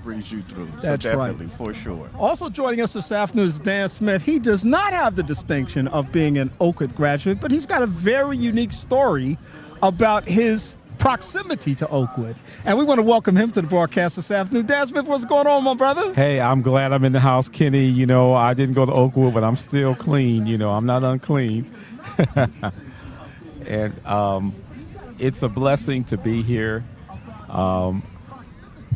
brings you through. That's so definitely, right. for sure. Also joining us this afternoon is Dan Smith. He does not have the distinction of being an Oakwood graduate, but he's got a very unique story about his proximity to Oakwood. And we want to welcome him to the broadcast this afternoon. Dan Smith, what's going on, my brother? Hey, I'm glad I'm in the house, Kenny. You know, I didn't go to Oakwood, but I'm still clean. You know, I'm not unclean. And it's a blessing to be here.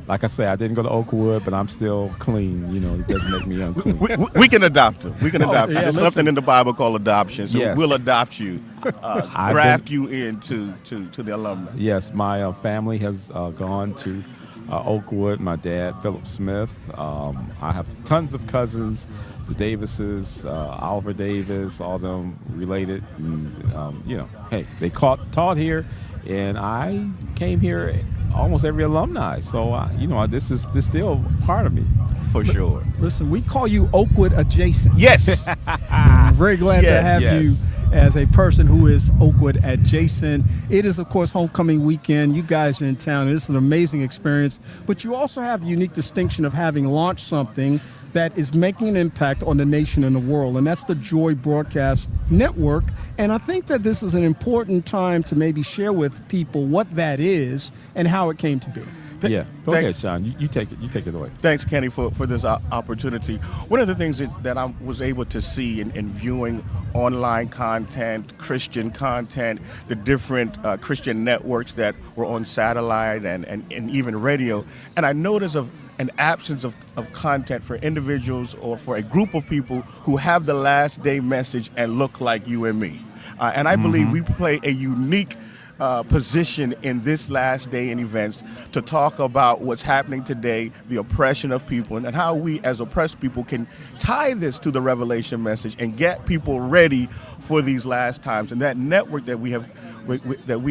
Like I say, I didn't go to Oakwood, but I'm still clean. You know, it doesn't make me unclean. We can adopt him. We can adopt him. yeah, There's something in the Bible called adoption, so Yes. we'll adopt you, graft you into to the alumni. Yes, my family has gone to Oakwood. My dad, Philip Smith. I have tons of cousins, the Davises, Oliver Davis, all of them related. And, you know, hey, they taught here, and I came here almost every alumni. So, you know, this is still part of me. For sure. Listen, we call you Oakwood adjacent. Yes. I'm very glad to Yes, have yes. you as a person who is Oakwood adjacent. It is, of course, homecoming weekend. You guys are in town. It's an amazing experience. But you also have the unique distinction of having launched something that is making an impact on the nation and the world, and that's the Joy Broadcast Network. And I think that this is an important time to maybe share with people what that is and how it came to be. Yeah, go Thanks. ahead, Sean. You take it. You take it away. Thanks, Kenny, for this opportunity. One of the things that I was able to see in viewing online content, Christian content, the different Christian networks that were on satellite and even radio, and I noticed an absence of content for individuals or for a group of people who have the last day message and look like you and me. And I believe we play a unique position in this last day in events to talk about what's happening today, the oppression of people, and how we as oppressed people can tie this to the Revelation message and get people ready for these last times. And that network that we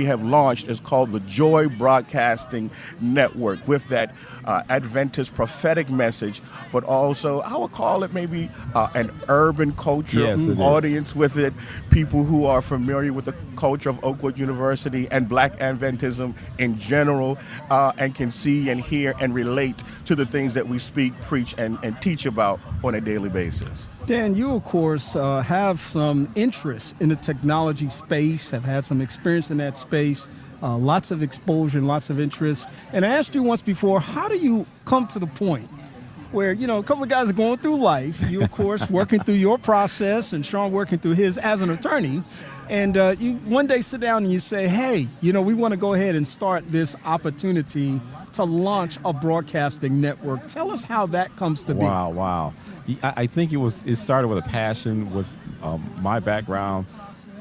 have launched is called the Joy Broadcasting Network, with that Adventist prophetic message, but also I would call it maybe an urban culture Yes, it is. audience with it, people who are familiar with the culture of Oakwood University and Black Adventism in general, and can see and hear and relate to the things that we speak, preach, and teach about on a daily basis. Dan, you, of course, have some interest in the technology space, have had some experience in that space, lots of exposure and lots of interest. And I asked you once before, how do you come to the point where, you know, a couple of guys are going through life, you, of course, working through your process and Sean working through his as an attorney, and you one day sit down and you say, hey, you know, we want to go ahead and start this opportunity to launch a broadcasting network. Tell us how that comes to be. Wow. I think it started with a passion with my background,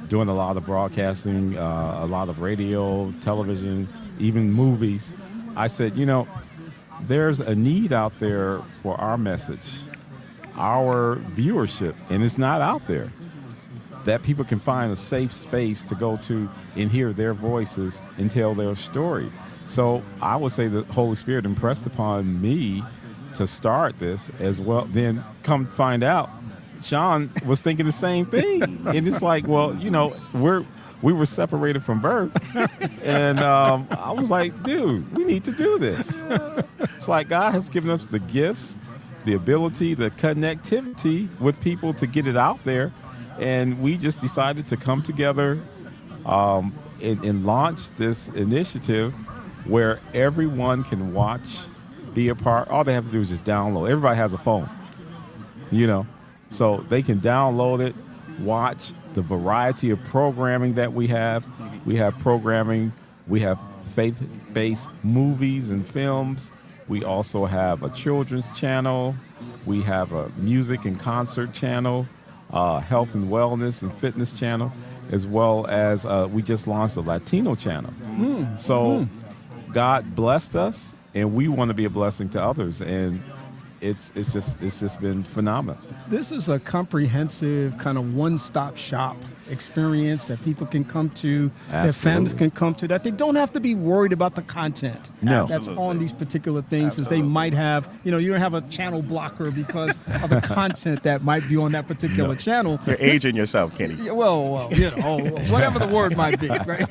doing a lot of broadcasting, a lot of radio, television, even movies. I said, you know, there's a need out there for our message, our viewership, and it's not out there. That people can find a safe space to go to and hear their voices and tell their story. So I would say the Holy Spirit impressed upon me to start this as well. Then come find out, Sean was thinking the same thing. And it's like, well, you know, we were separated from birth. And I was like, dude, we need to do this. It's like God has given us the gifts, the ability, the connectivity with people to get it out there. And we just decided to come together and launch this initiative where everyone can watch, be a part. All they have to do is just download. Everybody has a phone, you know, so they can download it, watch the variety of programming that we have. We have programming, we have faith-based movies and films. We also have a children's channel. We have a music and concert channel, health and wellness and fitness channel, as well as we just launched a Latino channel. So God blessed us, and we want to be a blessing to others. And it's just been phenomenal. This is a comprehensive kind of one-stop shop experience that people can come to, that families can come to, that they don't have to be worried about the content No. that's on these particular things, since they might have, you don't have a channel blocker because of the content that might be on that particular channel. You're aging yourself, Kenny. Yeah, well, whatever the word might be, right?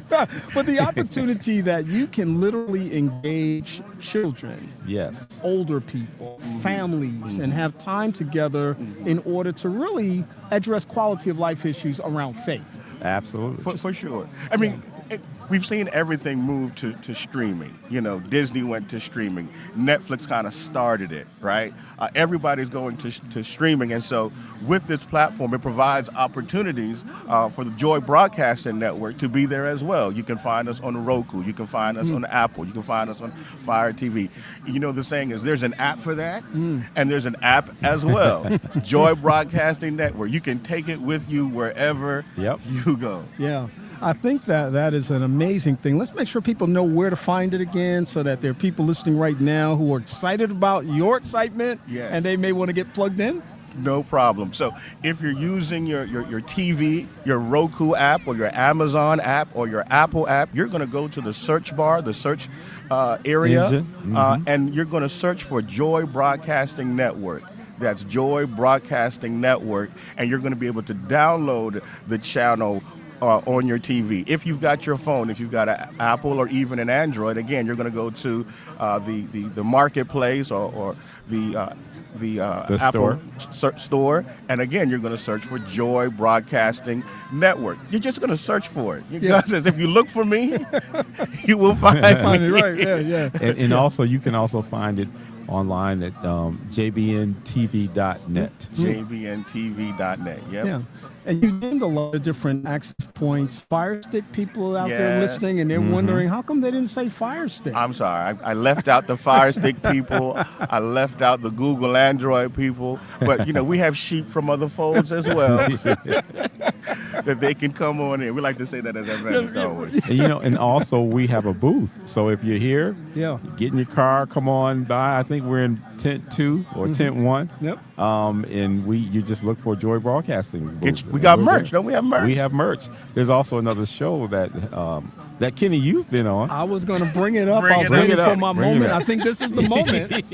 But the opportunity that you can literally engage children, Yes. older people, families, and have time together in order to really address quality of life issues around faith. Absolutely. For sure. I mean, we've seen everything move to streaming. Disney went to streaming. Netflix kind of started it, right? Everybody's going to streaming. And so with this platform, it provides opportunities for the Joy Broadcasting Network to be there as well. You can find us on Roku. You can find us on Apple. You can find us on Fire TV. The saying is there's an app for that, and there's an app as well. Joy Broadcasting Network. You can take it with you wherever you go. Yeah. I think that is an amazing thing. Let's make sure people know where to find it again, so that there are people listening right now who are excited about your excitement, and they may want to get plugged in. No problem. So if you're using your TV, your Roku app, or your Amazon app, or your Apple app, you're going to go to the search bar, the search area, and you're going to search for Joy Broadcasting Network. That's Joy Broadcasting Network, and you're going to be able to download the channel on your TV. If you've got your phone, if you've got an Apple or even an Android, again, you're going to go to the marketplace or the Apple store, and again, you're going to search for Joy Broadcasting Network. You're just going to search for it. God says, if you look for me, you will find me. Right? Yeah. And also, you can also find it online at jbntv.net. jbntv.net. Yep. Yeah. And you named a lot of different access points. Fire Stick people out there listening, and they're wondering, how come they didn't say Fire Stick? I'm sorry. I left out the Fire Stick people. I left out the Google Android people. But, we have sheep from other folds as well that they can come on in. We like to say that as our vendors, don't we? And also we have a booth. So if you're here, get in your car, come on by. I think we're in tent 2 or tent 1. Yep. And you just look for Joy Broadcasting booth. We got merch, don't we have merch? We have merch. There's also another show that Kenny, you've been on. I was going to bring it up. I was waiting for my moment. I think this is the moment.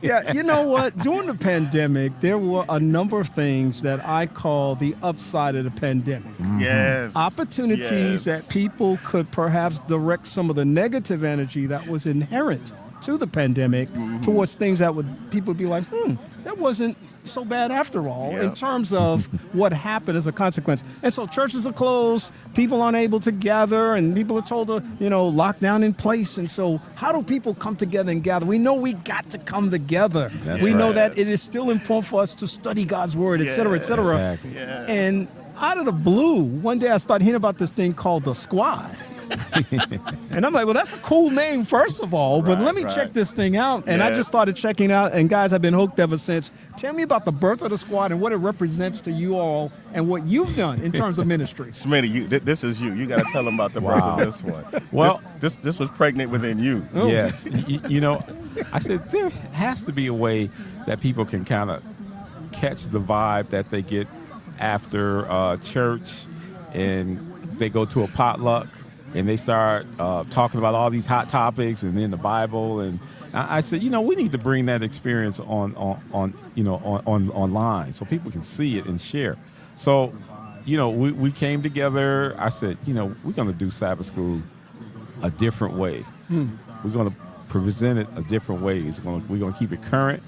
Yeah, you know what? During the pandemic, there were a number of things that I call the upside of the pandemic. Yes. Opportunities that people could perhaps direct some of the negative energy that was inherent to the pandemic towards things that people would be like, that wasn't so bad after all, in terms of what happened as a consequence. And so churches are closed, people aren't able to gather, and people are told to, lock down in place. And so how do people come together and gather? We know we got to come together. We know that it is still important for us to study God's word, et cetera, et cetera. Exactly. And out of the blue, one day I started hearing about this thing called the Squad. And I'm like, well, that's a cool name, first of all, but let me check this thing out. And I just started checking out, and guys, I've been hooked ever since. Tell me about the birth of the Squad and what it represents to you all and what you've done in terms of ministry. Smitty, this is you. You got to tell them about the birth of this one. Well, this was pregnant within you. Oh. Yes. I said there has to be a way that people can kind of catch the vibe that they get after church, and they go to a potluck and they start talking about all these hot topics and then the Bible. And I said, we need to bring that experience online so people can see it and share. So, we came together. I said, we're going to do Sabbath School a different way. We're going to present it a different way. We're going to keep it current,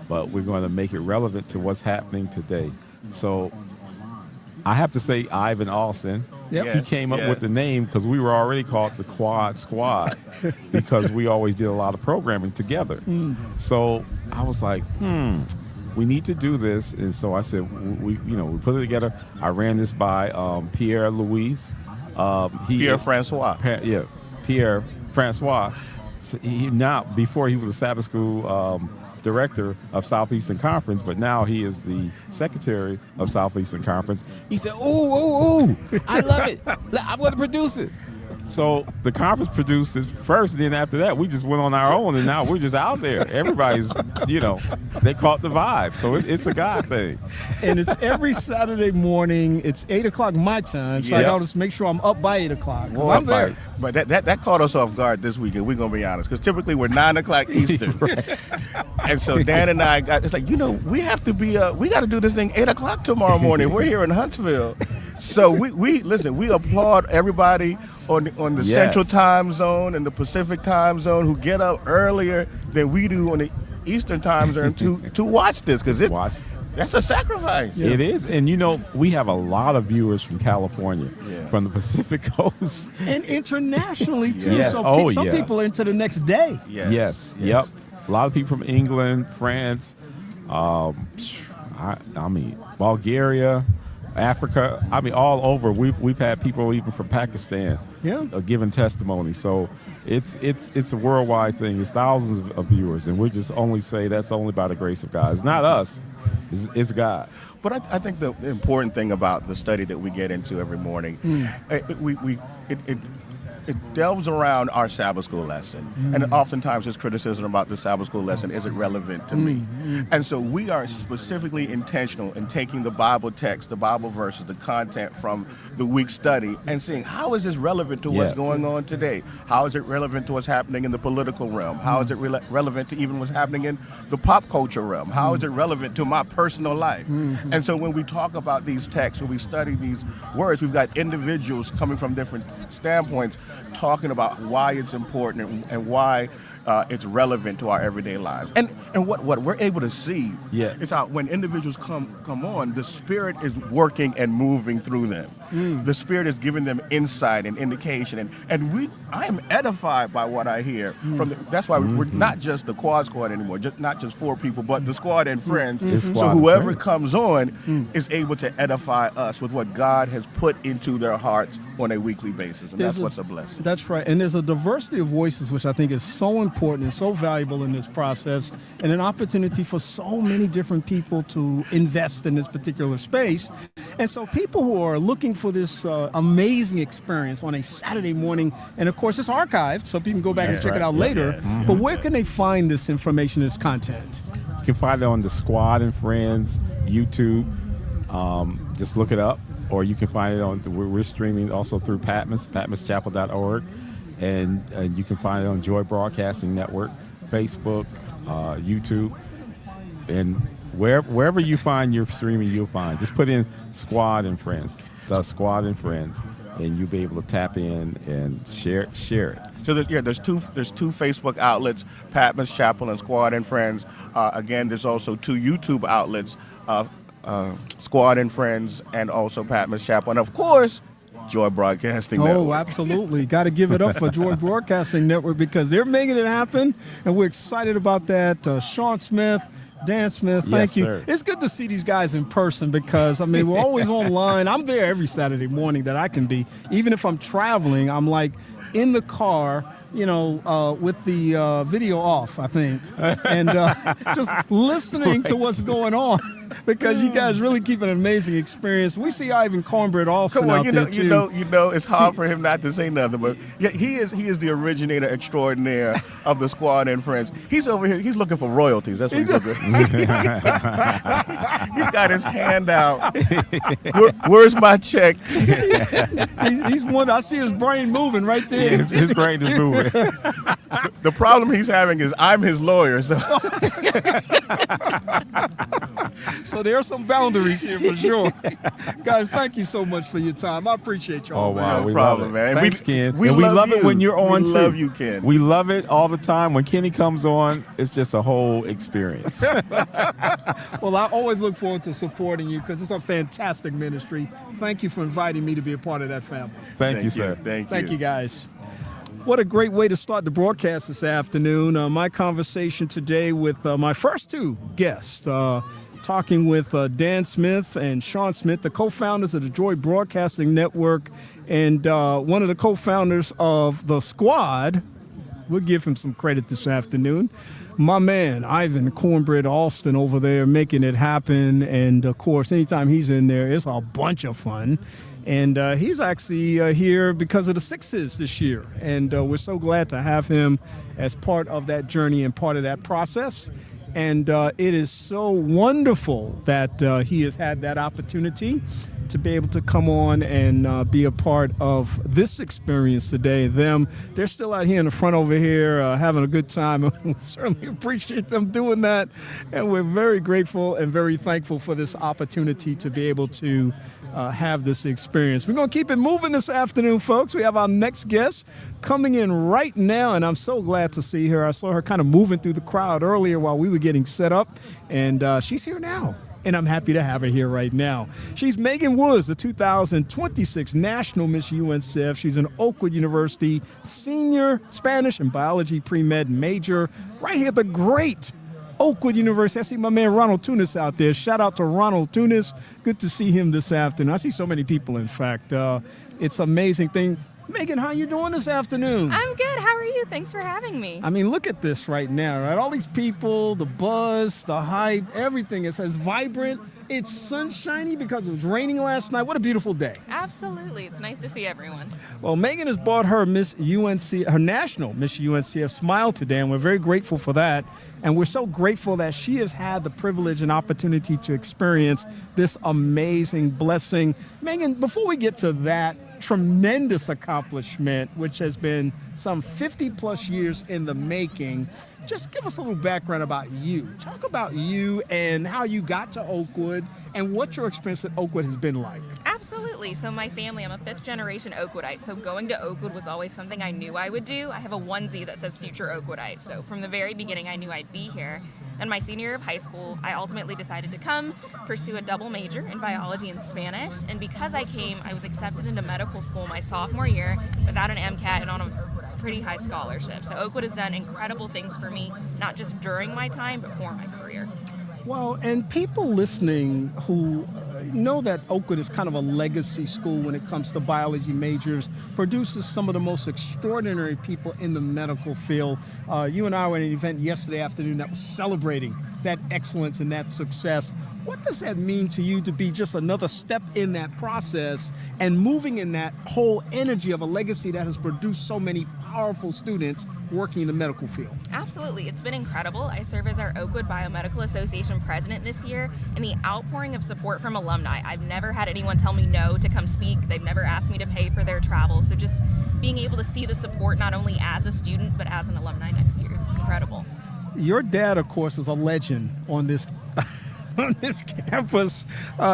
but we're going to make it relevant to what's happening today. So I have to say Ivan Austin, he came up with the name because we were already called the Quad Squad because we always did a lot of programming together. So I was like, we need to do this. And so I said, we put it together. I ran this by Pierre Louise. Pierre Francois. Pierre Francois. So before he was a Sabbath School director of Southeastern Conference, but now he is the secretary of Southeastern Conference. He said, ooh, I love it. I'm going to produce it. So the conference produced it first, and then after that, we just went on our own, and now we're just out there. Everybody's, they caught the vibe. So it's a God thing. And it's every Saturday morning. It's 8 o'clock my time, so I Yes. got to make sure I'm up by 8 o'clock. 'Cause Boy, I'm there. But that caught us off guard this weekend. We're gonna be honest, because typically we're 9 o'clock Eastern, and so Dan and I it's like we have to be we got to do this thing 8 o'clock tomorrow morning. We're here in Huntsville, so we listen. We applaud everybody on the Yes. Central Time Zone and the Pacific Time Zone who get up earlier than we do on the Eastern Time Zone to watch this, because that's a sacrifice. Yeah. It is. And, we have a lot of viewers from California, from the Pacific Coast. And internationally, too. Yes. So Oh, some yeah. people are into the next day. Yes. Yep. A lot of people from England, France, Bulgaria, Africa. All over. We've had people even from Pakistan giving testimony. So it's a worldwide thing. It's thousands of viewers, and we just only say that's only by the grace of God. It's not us. It's God. But I think the important thing about the study that we get into every morning, it delves around our Sabbath school lesson. And oftentimes there's criticism about the Sabbath school lesson. Is it relevant to me? And so we are specifically intentional in taking the Bible text, the Bible verses, the content from the week's study, and seeing how is this relevant to what's going on today? How is it relevant to what's happening in the political realm? How is it relevant to even what's happening in the pop culture realm? How is it relevant to my personal life? And so when we talk about these texts, when we study these words, we've got individuals coming from different standpoints talking about why it's important and why it's relevant to our everyday lives. And what we're able to see is how when individuals come on, the Spirit is working and moving through them. The Spirit is giving them insight and indication. And I am edified by what I hear. That's why we're not just the Quad Squad anymore, not just 4 people, but the Squad and Friends. So whoever comes on is able to edify us with what God has put into their hearts on a weekly basis. And that's what's a blessing. That's right. And there's a diversity of voices, which I think is so important and so valuable in this process, and an opportunity for so many different people to invest in this particular space. And so people who are looking for this amazing experience on a Saturday morning, and of course it's archived, so people can go back and check it out later, but where can they find this information, this content? You can find it on the Squad and Friends YouTube. Just look it up. Or you can find it on, we're streaming also through patmoschapel.org. And you can find it on Joy Broadcasting Network, Facebook, YouTube. And wherever you find your streaming, you'll find. Just put in Squad and Friends, the Squad and Friends, and you'll be able to tap in and share it. So there's two Facebook outlets, Patmos Chapel and Squad and Friends. Again, there's also 2 YouTube outlets, Squad and Friends, and also Patmos Chapel, and of course, Joy Broadcasting Network. Oh, absolutely. Got to give it up for Joy Broadcasting Network, because they're making it happen, and we're excited about that. Sean Smith, Dan Smith, thank you. Sir. It's good to see these guys in person, because, we're always online. I'm there every Saturday morning that I can be. Even if I'm traveling, I'm like in the car, with the video off, I think, and just listening to what's going on, because you guys really keep an amazing experience. We see Ivan Cornbread also out there too. You know, it's hard for him not to say nothing, but he is the originator extraordinaire of the Squad and Friends. He's over here. He's looking for royalties. That's what he's looking. He's got his hand out. Where's my check? He's one. I see his brain moving right there. Yeah, his brain is moving. The problem he's having is I'm his lawyer, so. So there are some boundaries here for sure. Guys, thank you so much for your time. I appreciate y'all. Oh, wow. No We problem, love it. man. Thanks, Ken. We and we love love it you. when you're on, We too. love you, Ken. We love it all the time. When Kenny comes on, it's just a whole experience. Well, I always look forward to supporting you, because it's a fantastic ministry. Thank you for inviting me to be a part of that family. Thank you, sir. Thank you, guys. What a great way to start the broadcast this afternoon. My conversation today with my first 2 guests, talking with Dan Smith and Sean Smith, the co-founders of the Joy Broadcasting Network, and one of the co-founders of the Squad. We'll give him some credit this afternoon. My man, Ivan Cornbread Alston over there making it happen. And, of course, anytime he's in there, it's a bunch of fun. And he's actually here because of the Sixes this year. And we're so glad to have him as part of that journey and part of that process. And it is so wonderful that he has had that opportunity to be able to come on and be a part of this experience today. They're still out here in the front over here having a good time. We certainly appreciate them doing that. And we're very grateful and very thankful for this opportunity to be able to have this experience. We're going to keep it moving this afternoon, folks. We have our next guest coming in right now, and I'm so glad to see her. I saw her kind of moving through the crowd earlier while we were getting set up, and she's here now. And I'm happy to have her here right now. She's Megan Woods, the 2026 National Miss UNCF. She's an Oakwood University senior Spanish and biology pre-med major right here at the great Oakwood University. I see my man Ronald Tunis out there. Shout out to Ronald Tunis. Good to see him this afternoon. I see so many people, in fact. It's an amazing thing. Megan, how you doing this afternoon? I'm good. How are you? Thanks for having me. I mean, look at this right now, right? All these people, the buzz, the hype, everything is as vibrant. It's sunshiny because it was raining last night. What a beautiful day. Absolutely. It's nice to see everyone. Well, Megan has bought her her national Miss UNCF smile today, and we're very grateful for that. And we're so grateful that she has had the privilege and opportunity to experience this amazing blessing. Megan, before we get to that tremendous accomplishment, which has been some 50 plus years in the making, just give us a little background about you. Talk about you and how you got to Oakwood and what your experience at Oakwood has been like. Absolutely. So my family, I'm a fifth generation Oakwoodite. So going to Oakwood was always something I knew I would do. I have a onesie that says future Oakwoodite. So from the very beginning, I knew I'd be here. And my senior year of high school, I ultimately decided to come pursue a double major in biology and Spanish. And because I came, I was accepted into medical school my sophomore year without an MCAT and on a pretty high scholarship. So Oakwood has done incredible things for me, not just during my time, but for my career. Well, and people listening who know that Oakwood is kind of a legacy school when it comes to biology majors, produces some of the most extraordinary people in the medical field. You and I were at an event yesterday afternoon that was celebrating that excellence and that success. What does that mean to you to be just another step in that process and moving in that whole energy of a legacy that has produced so many powerful students working in the medical field? Absolutely. It's been incredible. I serve as our Oakwood Biomedical Association president this year, and the outpouring of support from alumni. I've never had anyone tell me no to come speak. They've never asked me to pay for their travel. So just being able to see the support not only as a student, but as an alumni next year is incredible. Your dad, of course, is a legend on this on this campus.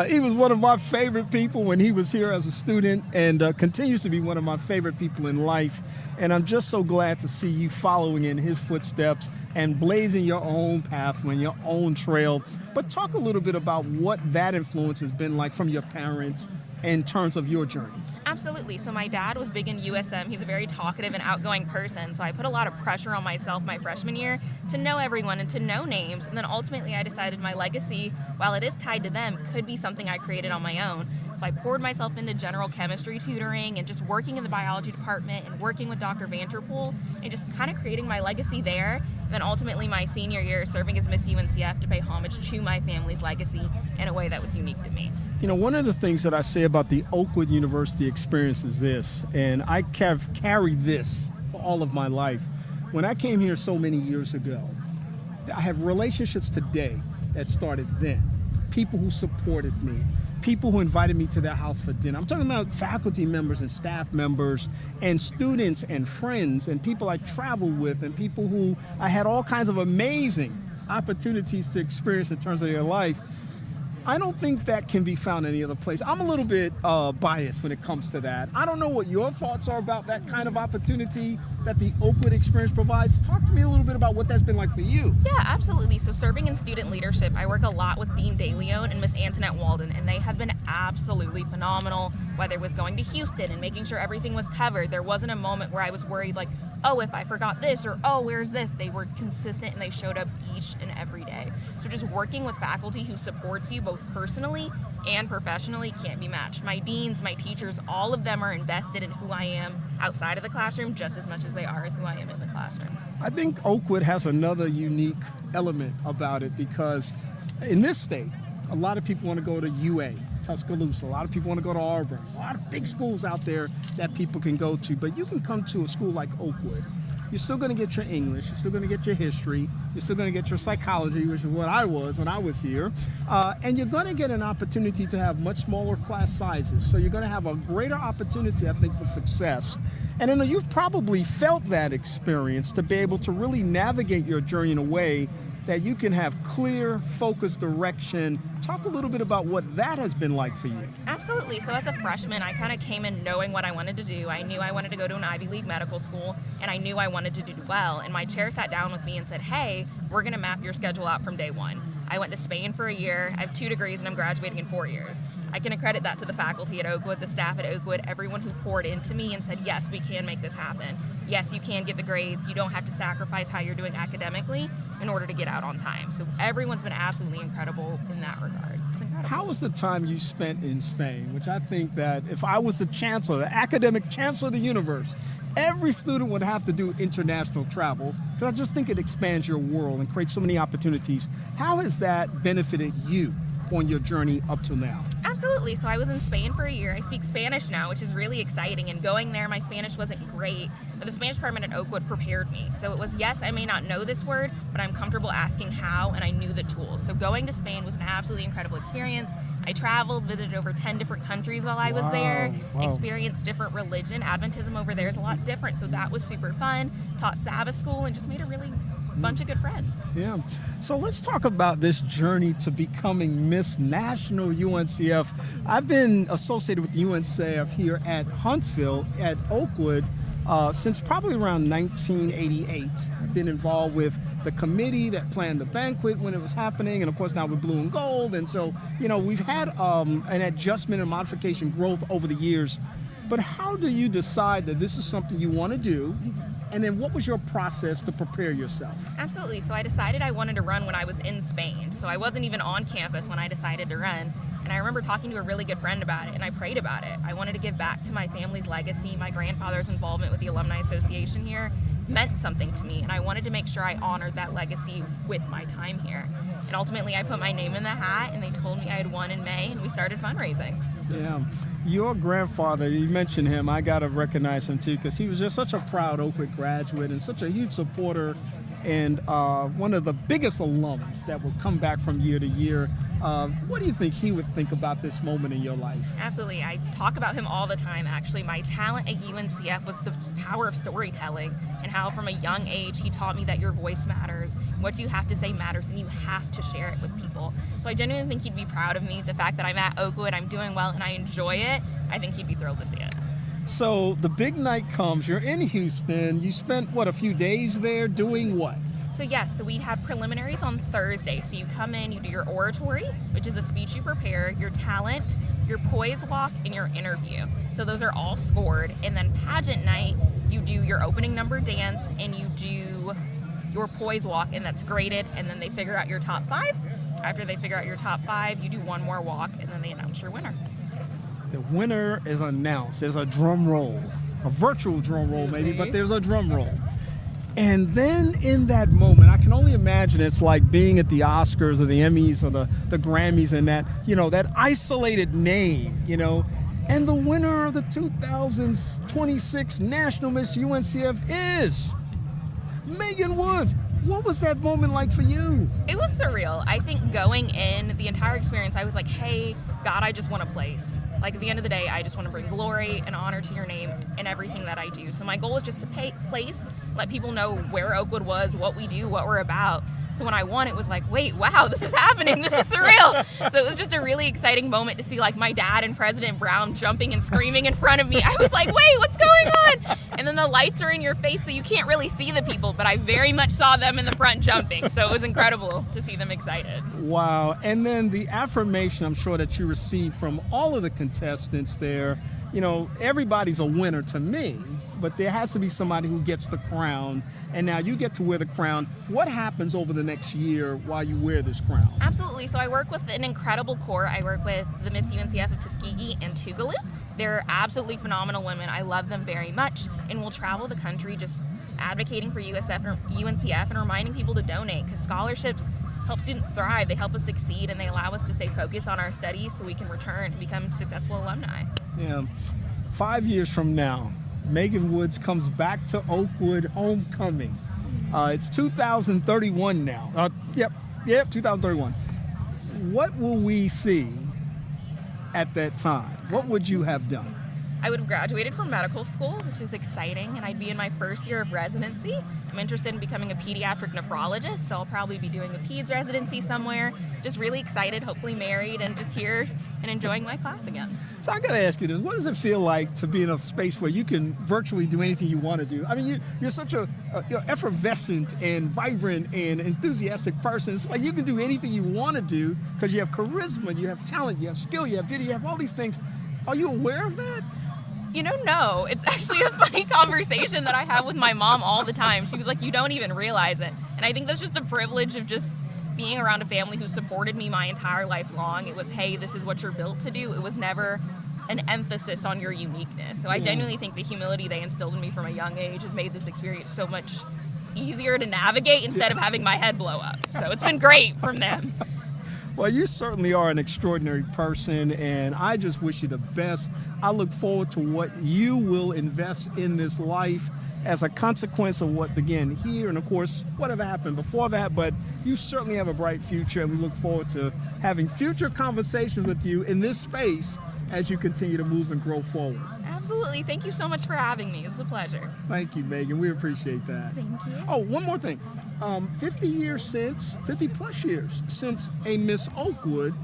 He was one of my favorite people when he was here as a student, and continues to be one of my favorite people in life. And I'm just so glad to see you following in his footsteps and blazing your own pathway, your own trail. But talk a little bit about what that influence has been like from your parents in terms of your journey. Absolutely. So my dad was big in USM. He's a very talkative and outgoing person. So I put a lot of pressure on myself my freshman year to know everyone and to know names. And then ultimately I decided my legacy, while it is tied to them, could be something I created on my own. So I poured myself into general chemistry tutoring and just working in the biology department and working with Dr. Vanterpool and just kind of creating my legacy there. And then ultimately my senior year serving as Miss UNCF to pay homage to my family's legacy in a way that was unique to me. You know, one of the things that I say about the Oakwood University experience is this, and I have carried this for all of my life. When I came here so many years ago, I have relationships today that started then. People who supported me, people who invited me to their house for dinner. I'm talking about faculty members and staff members and students and friends and people I traveled with and people who I had all kinds of amazing opportunities to experience in terms of their life. I don't think that can be found any other place. I'm a little bit biased when it comes to that. I don't know what your thoughts are about that kind of opportunity that the Oakwood experience provides. Talk to me a little bit about what that's been like for you. Yeah, absolutely. So serving in student leadership, I work a lot with Dean DeLeon and Miss Antoinette Walden, and they have been absolutely phenomenal, whether it was going to Houston and making sure everything was covered. There wasn't a moment where I was worried like, oh, if I forgot this, or oh, where's this? They were consistent and they showed up each and every day. So just working with faculty who supports you both personally and professionally can't be matched. My deans, my teachers, all of them are invested in who I am outside of the classroom just as much as they are as who I am in the classroom. I think Oakwood has another unique element about it because in this state, a lot of people want to go to UA Tuscaloosa. A lot of people want to go to Auburn. A lot of big schools out there that people can go to. But you can come to a school like Oakwood. You're still going to get your English. You're still going to get your history. You're still going to get your psychology, which is what I was when I was here. And you're going to get an opportunity to have much smaller class sizes. So you're going to have a greater opportunity, I think, for success. And I know you've probably felt that experience to be able to really navigate your journey in a way that you can have clear, focused direction. Talk a little bit about what that has been like for you. Absolutely. So as a freshman, I kind of came in knowing what I wanted to do. I knew I wanted to go to an Ivy League medical school, and I knew I wanted to do well. And my chair sat down with me and said, hey, we're going to map your schedule out from day one. I went to Spain for a year. I have 2 degrees, and I'm graduating in 4 years. I can accredit that to the faculty at Oakwood, the staff at Oakwood, everyone who poured into me and said, yes, we can make this happen. Yes, you can get the grades. You don't have to sacrifice how you're doing academically in order to get out on time. So everyone's been absolutely incredible in that regard. It's incredible. How was the time you spent in Spain? Which I think that if I was the chancellor, the academic chancellor of the universe, every student would have to do international travel, because I just think it expands your world and creates so many opportunities. How has that benefited you on your journey up till now? Absolutely. So I was in Spain for a year. I speak Spanish now, which is really exciting. And going there, my Spanish wasn't great, but the Spanish department at Oakwood prepared me. So it was, yes, I may not know this word, but I'm comfortable asking how, and I knew the tools. So going to Spain was an absolutely incredible experience. I traveled, visited over 10 different countries while I was there, experienced different religion. Adventism over there is a lot different, so that was super fun. Taught Sabbath school and just made a really bunch of good friends. Yeah. So let's talk about this journey to becoming Miss National UNCF. I've been associated with the UNCF here at Huntsville, at Oakwood, since probably around 1988. I've been involved with the committee that planned the banquet when it was happening, and of course now with Blue and Gold. And so, you know, we've had an adjustment and modification growth over the years. But how do you decide that this is something you want to do? And then what was your process to prepare yourself? Absolutely. So I decided I wanted to run when I was in Spain. So I wasn't even on campus when I decided to run. And I remember talking to a really good friend about it, and I prayed about it. I wanted to give back to my family's legacy. My grandfather's involvement with the Alumni Association here meant something to me, and I wanted to make sure I honored that legacy with my time here. And ultimately, I put my name in the hat, and they told me I had won in May, and we started fundraising. Yeah. Your grandfather, you mentioned him, I got to recognize him too, because he was just such a proud Oakwood graduate and such a huge supporter, and one of the biggest alums that would come back from year to year. What do you think he would think about this moment in your life? Absolutely. I talk about him all the time, actually. My talent at UNCF was the power of storytelling, and how from a young age he taught me that your voice matters, what you have to say matters, and you have to share it with people. So I genuinely think he'd be proud of me. The fact that I'm at Oakwood, I'm doing well, and I enjoy it, I think he'd be thrilled to see it. So the big night comes, you're in Houston, you spent, what, a few days there doing what? So yes, so we have preliminaries on Thursday. So you come in, you do your oratory, which is a speech you prepare, your talent, your poise walk, and your interview. So those are all scored. And then pageant night, you do your opening number dance, and you do your poise walk, and that's graded, and then they figure out your top 5. After they figure out your top 5, you do one more walk, and then they announce your winner. The winner is announced. There's a drum roll, a virtual drum roll maybe, but there's a drum roll. And then in that moment, I can only imagine it's like being at the Oscars or the Emmys or the Grammys, and that, you know, that isolated name, you know, and the winner of the 2026 National Miss UNCF is Megan Woods. What was that moment like for you? It was surreal. I think going in, the entire experience, I was like, hey, God, I just want a place. Like, at the end of the day, I just want to bring glory and honor to your name in everything that I do. So my goal is just to place, let people know where Oakwood was, what we do, what we're about. So when I won, it was like, wait, wow, this is happening. This is surreal. So it was just a really exciting moment to see, like, my dad and President Brown jumping and screaming in front of me. I was like, wait, what's going on? And then the lights are in your face, so you can't really see the people, but I very much saw them in the front jumping. So it was incredible to see them excited. Wow. And then the affirmation, I'm sure, that you received from all of the contestants there. You know, everybody's a winner to me, but there has to be somebody who gets the crown, and now you get to wear the crown. What happens over the next year while you wear this crown? Absolutely. So I work with an incredible core. I work with the Miss UNCF of Tuskegee and Tougaloo. They're absolutely phenomenal women. I love them very much, and we'll travel the country just advocating for UNCF and reminding people to donate, because scholarships help students thrive, they help us succeed, and they allow us to stay focused on our studies so we can return and become successful alumni. Yeah. 5 years from now, Megan Woods comes back to Oakwood homecoming. It's 2031 now. Yep, 2031. What will we see at that time? What would you have done? I would have graduated from medical school, which is exciting, and I'd be in my first year of residency. I'm interested in becoming a pediatric nephrologist, so I'll probably be doing a peds residency somewhere. Just really excited, hopefully married, and just here and enjoying my class again. So I gotta ask you this: what does it feel like to be in a space where you can virtually do anything you want to do? I mean, you're such a effervescent and vibrant and enthusiastic person. It's like you can do anything you want to do because you have charisma, you have talent, you have skill, you have video, you have all these things. Are you aware of that? No. It's actually a funny conversation that I have with my mom all the time. She was like, you don't even realize it. And I think that's just a privilege of just being around a family who supported me my entire life long. It was, hey, this is what you're built to do. It was never an emphasis on your uniqueness. So I genuinely think the humility they instilled in me from a young age has made this experience so much easier to navigate instead of having my head blow up. So it's been great from them. Well, you certainly are an extraordinary person, and I just wish you the best. I look forward to what you will invest in this life as a consequence of what began here, and of course, whatever happened before that. But you certainly have a bright future, and we look forward to having future conversations with you in this space as you continue to move and grow forward. Absolutely. Thank you so much for having me. It was a pleasure. Thank you, Megan. We appreciate that. Thank you. Oh, one more thing. 50 plus years since a Miss Oakwood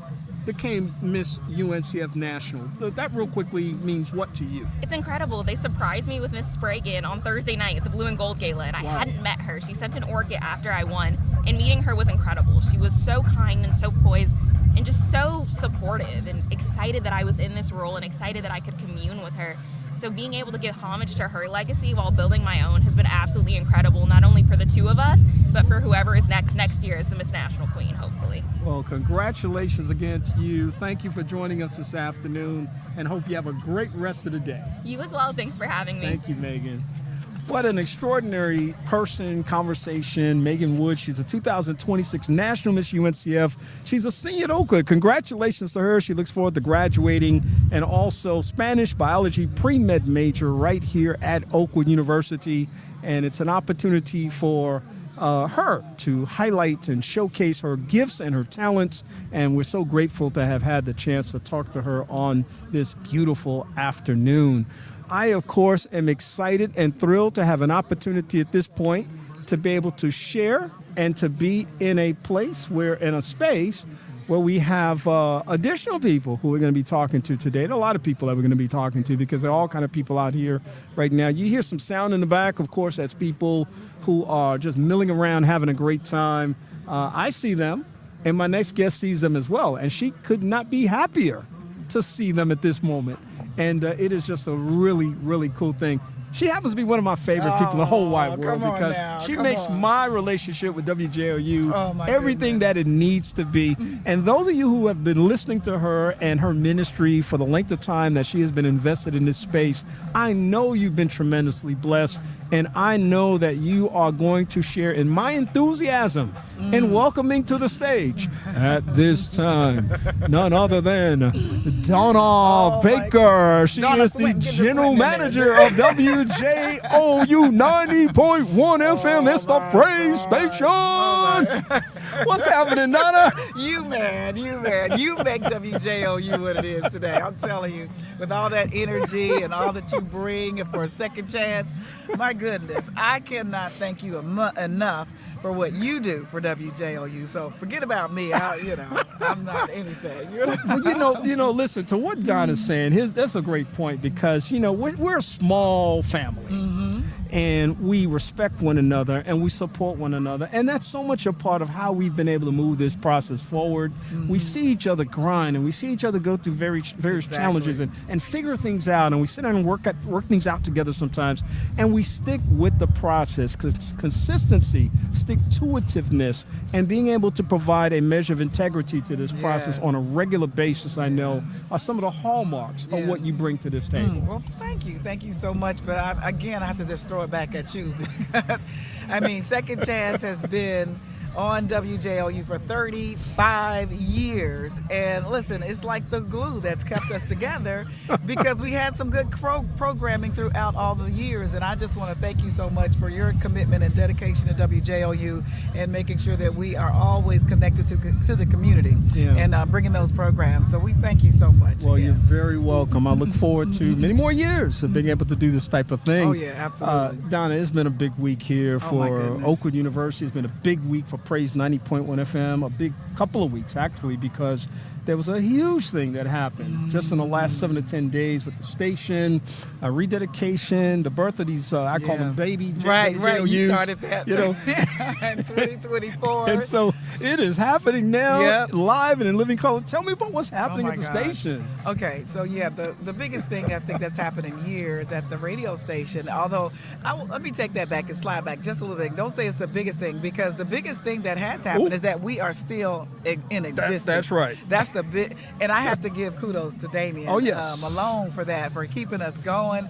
became Miss UNCF National. That real quickly means what to you? It's incredible. They surprised me with Miss Spragan on Thursday night at the Blue and Gold Gala, and I hadn't met her. She sent an orchid after I won, and meeting her was incredible. She was so kind and so poised and just so supportive and excited that I was in this role and excited that I could commune with her. So being able to give homage to her legacy while building my own has been absolutely incredible, not only for the two of us, but for whoever is next year as the Miss National Queen, hopefully. Well, congratulations again to you. Thank you for joining us this afternoon, and hope you have a great rest of the day. You as well. Thanks for having me. Thank you, Megan. What an extraordinary person, conversation. Megan Woods, she's a 2026 National Miss UNCF. She's a senior at Oakwood. Congratulations to her. She looks forward to graduating, and also Spanish biology pre-med major right here at Oakwood University. And it's an opportunity for her to highlight and showcase her gifts and her talents. And we're so grateful to have had the chance to talk to her on this beautiful afternoon. I, of course, am excited and thrilled to have an opportunity at this point to be able to share and to be in a place in a space where we have additional people who we're going to be talking to today. And a lot of people that we're going to be talking to, because there are all kind of people out here right now. You hear some sound in the back. Of course, that's people who are just milling around, having a great time. I see them, and my next guest sees them as well. And she could not be happier to see them at this moment. And it is just a really, really cool thing. She happens to be one of my favorite people in the whole wide world, because she makes my relationship with WJOU everything that it needs to be. And those of you who have been listening to her and her ministry for the length of time that she has been invested in this space, I know you've been tremendously blessed. And I know that you are going to share in my enthusiasm in welcoming to the stage at this time none other than Donna Baker. She is the general manager of WJOU 90.1 FM. It's the praise station. What's happening, Donna? You make WJOU what it is today. I'm telling you, with all that energy and all that you bring, and for a second chance, my goodness, I cannot thank you enough for what you do for WJOU. So forget about me. I'm not anything. Well, listen to what Don is saying. That's a great point, because we're a small family, and we respect one another and we support one another, and that's so much a part of how we've been able to move this process forward. We see each other grind, and we see each other go through various challenges and figure things out, and we sit down and work things out together sometimes, and we stick with the process. Consistency, stick-to-itiveness, and being able to provide a measure of integrity to this process on a regular basis, I know, are some of the hallmarks of what you bring to this table. Well, thank you so much. But I have to just throw it back at you, because Second Chance has been on WJOU for 35 years. And listen, it's like the glue that's kept us together because we had some good programming throughout all the years. And I just want to thank you so much for your commitment and dedication to WJOU and making sure that we are always connected to the community and bringing those programs. So we thank you so much. Well, you're very welcome. I look forward to many more years of being able to do this type of thing. Oh, yeah, absolutely. Donna, it's been a big week here my for goodness. Oakwood University. It's been a big week for Praise 90.1 FM, a big couple of weeks, actually, because there was a huge thing that happened just in the last 7 to 10 days with the station, rededication, the birth of these, I call them baby Right, JOUs, you started that. You know. in 2024. And so it is happening now, live and in living color. Tell me about what's happening at the station. Okay, so the biggest thing I think that's happened in years at the radio station, although let me take that back and slide back just a little bit. Don't say it's the biggest thing, because the biggest thing that has happened is that we are still in existence. That's right. That's the bit, and I have to give kudos to Damien Malone for that, for keeping us going,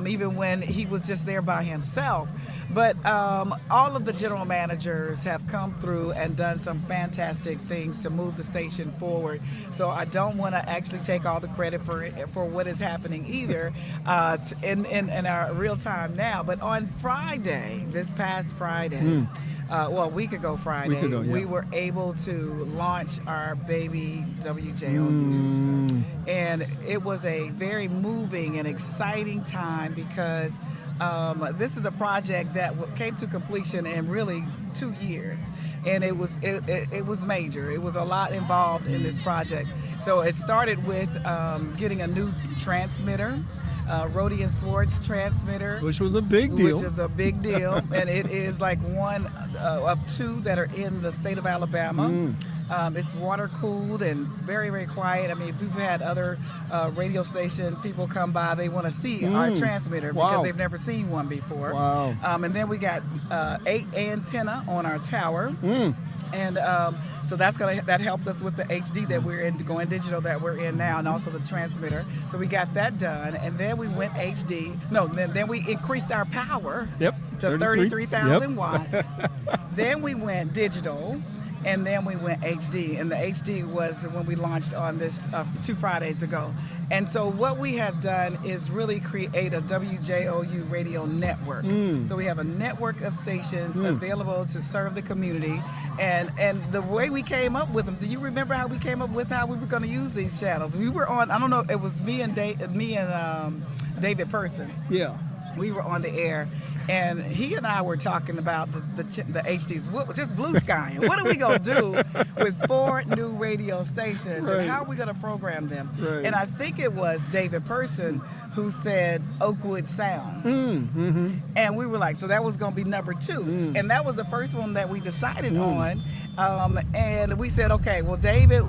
even when he was just there by himself. But all of the general managers have come through and done some fantastic things to move the station forward. So I don't want to actually take all the credit for what is happening either in our real time now. But on Friday, this past Friday, a week ago Friday, we were able to launch our baby WJOUs. And it was a very moving and exciting time because this is a project that came to completion in really 2 years, and it was major. It was a lot involved in this project. So it started with getting a new transmitter, Rhodian Swartz transmitter, Which was a big deal. Which is a big deal, and it is like one of 2 that are in the state of Alabama. It's water cooled and very, very quiet. I mean, we've had other radio station people come by. They want to see our transmitter because they've never seen one before. Wow. And then we got 8 antenna on our tower. And so that helped us with the HD that we're in, going digital that we're in now, and also the transmitter. So we got that done, and then we went HD. No, then we increased our power to 33,000 watts. Then we went digital. And then we went HD, and the HD was when we launched on this 2 Fridays ago. And so what we have done is really create a WJOU radio network. So we have a network of stations available to serve the community. And the way we came up with them, do you remember how we came up with how we were going to use these channels? We were on, I don't know, it was me and David Person. Yeah. We were on the air, and he and I were talking about the HDs, just blue sky. What are we going to do with 4 new radio stations, and how are we going to program them? Right. And I think it was David Person who said Oakwood Sounds. And we were like, so that was going to be number 2. And that was the first one that we decided on. And we said, okay, well, David,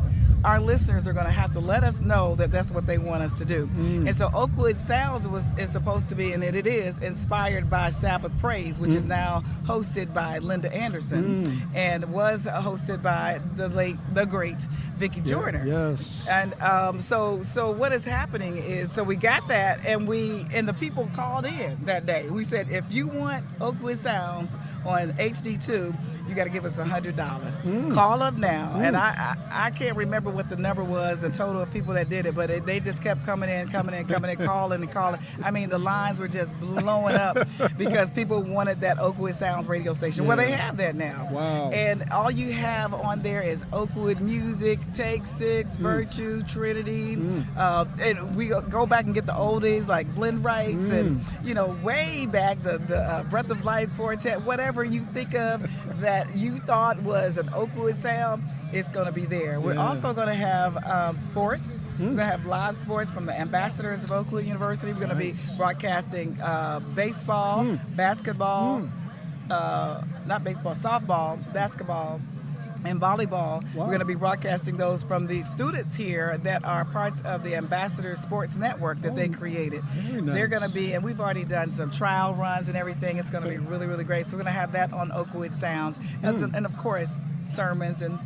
our listeners are going to have to let us know that that's what they want us to do. And so Oakwood Sounds is supposed to be, and it is, inspired by Sabbath Praise, which is now hosted by Linda Anderson and was hosted by the great Vicki Joyner. Yes. And so what is happening is, so we got that, and the people called in that day. We said, if you want Oakwood Sounds on HD2, you got to give us $100. Call up now. And I can't remember what the number was, the total of people that did it, but they just kept coming in, calling and calling. I mean, the lines were just blowing up because people wanted that Oakwood Sounds radio station. Well, they have that now. Wow. And all you have on there is Oakwood Music, Take 6, Virtue, Trinity. And we go back and get the oldies like Blend Rights and, way back, the Breath of Life Quartet, whatever you think of that you thought was an Oakwood sound, it's going to be there. We're also going to have sports. We're going to have live sports from the ambassadors of Oakwood University. We're going to be broadcasting baseball, basketball, not baseball, softball, basketball, and volleyball. We're going to be broadcasting those from the students here that are parts of the Ambassador Sports Network that they created. Nice. They're going to be, and we've already done some trial runs and everything. It's going to be really, really great. So we're going to have that on Oakwood Sounds. And of course, sermons and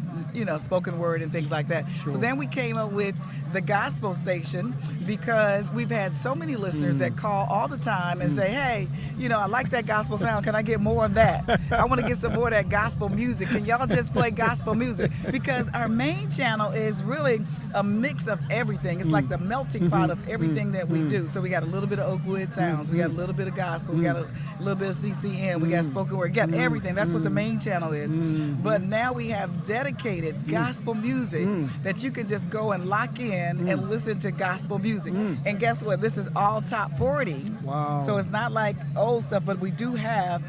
spoken word and things like that. So then we came up with the gospel station because we've had so many listeners that call all the time and say, hey, you know, I like that gospel sound. Can I get more of that? I want to get some more of that gospel music. Can y'all just play gospel music? Because our main channel is really a mix of everything. It's like the melting pot of everything that we do. So we got a little bit of Oakwood sounds. We got a little bit of gospel. We got a little bit of CCM. We got spoken word. We got everything. That's what the main channel is. But now we have dedicated gospel music that you can just go and lock in and listen to gospel music. And guess what? This is all top 40. Wow. So it's not like old stuff, but we do have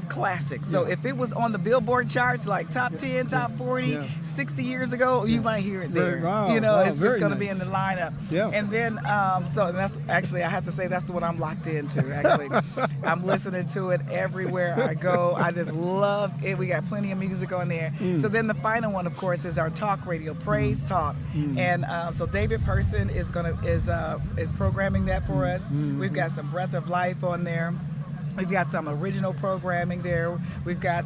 classics. So if it was on the Billboard charts, like top 10, top 40, 60 years ago, you might hear it there. Wow. You know, Wow, it's very going to nice. be in the lineup. Yeah. And then, so that's actually, I have to say, that's the one I'm locked into, actually. I'm listening to it everywhere I go. I just love it. We got plenty of music on there. So then the final one, of course, is our talk radio, Praise Talk. And so David Person is programming that for us. We've got some Breath of Life on there. We've got some original programming there. We've got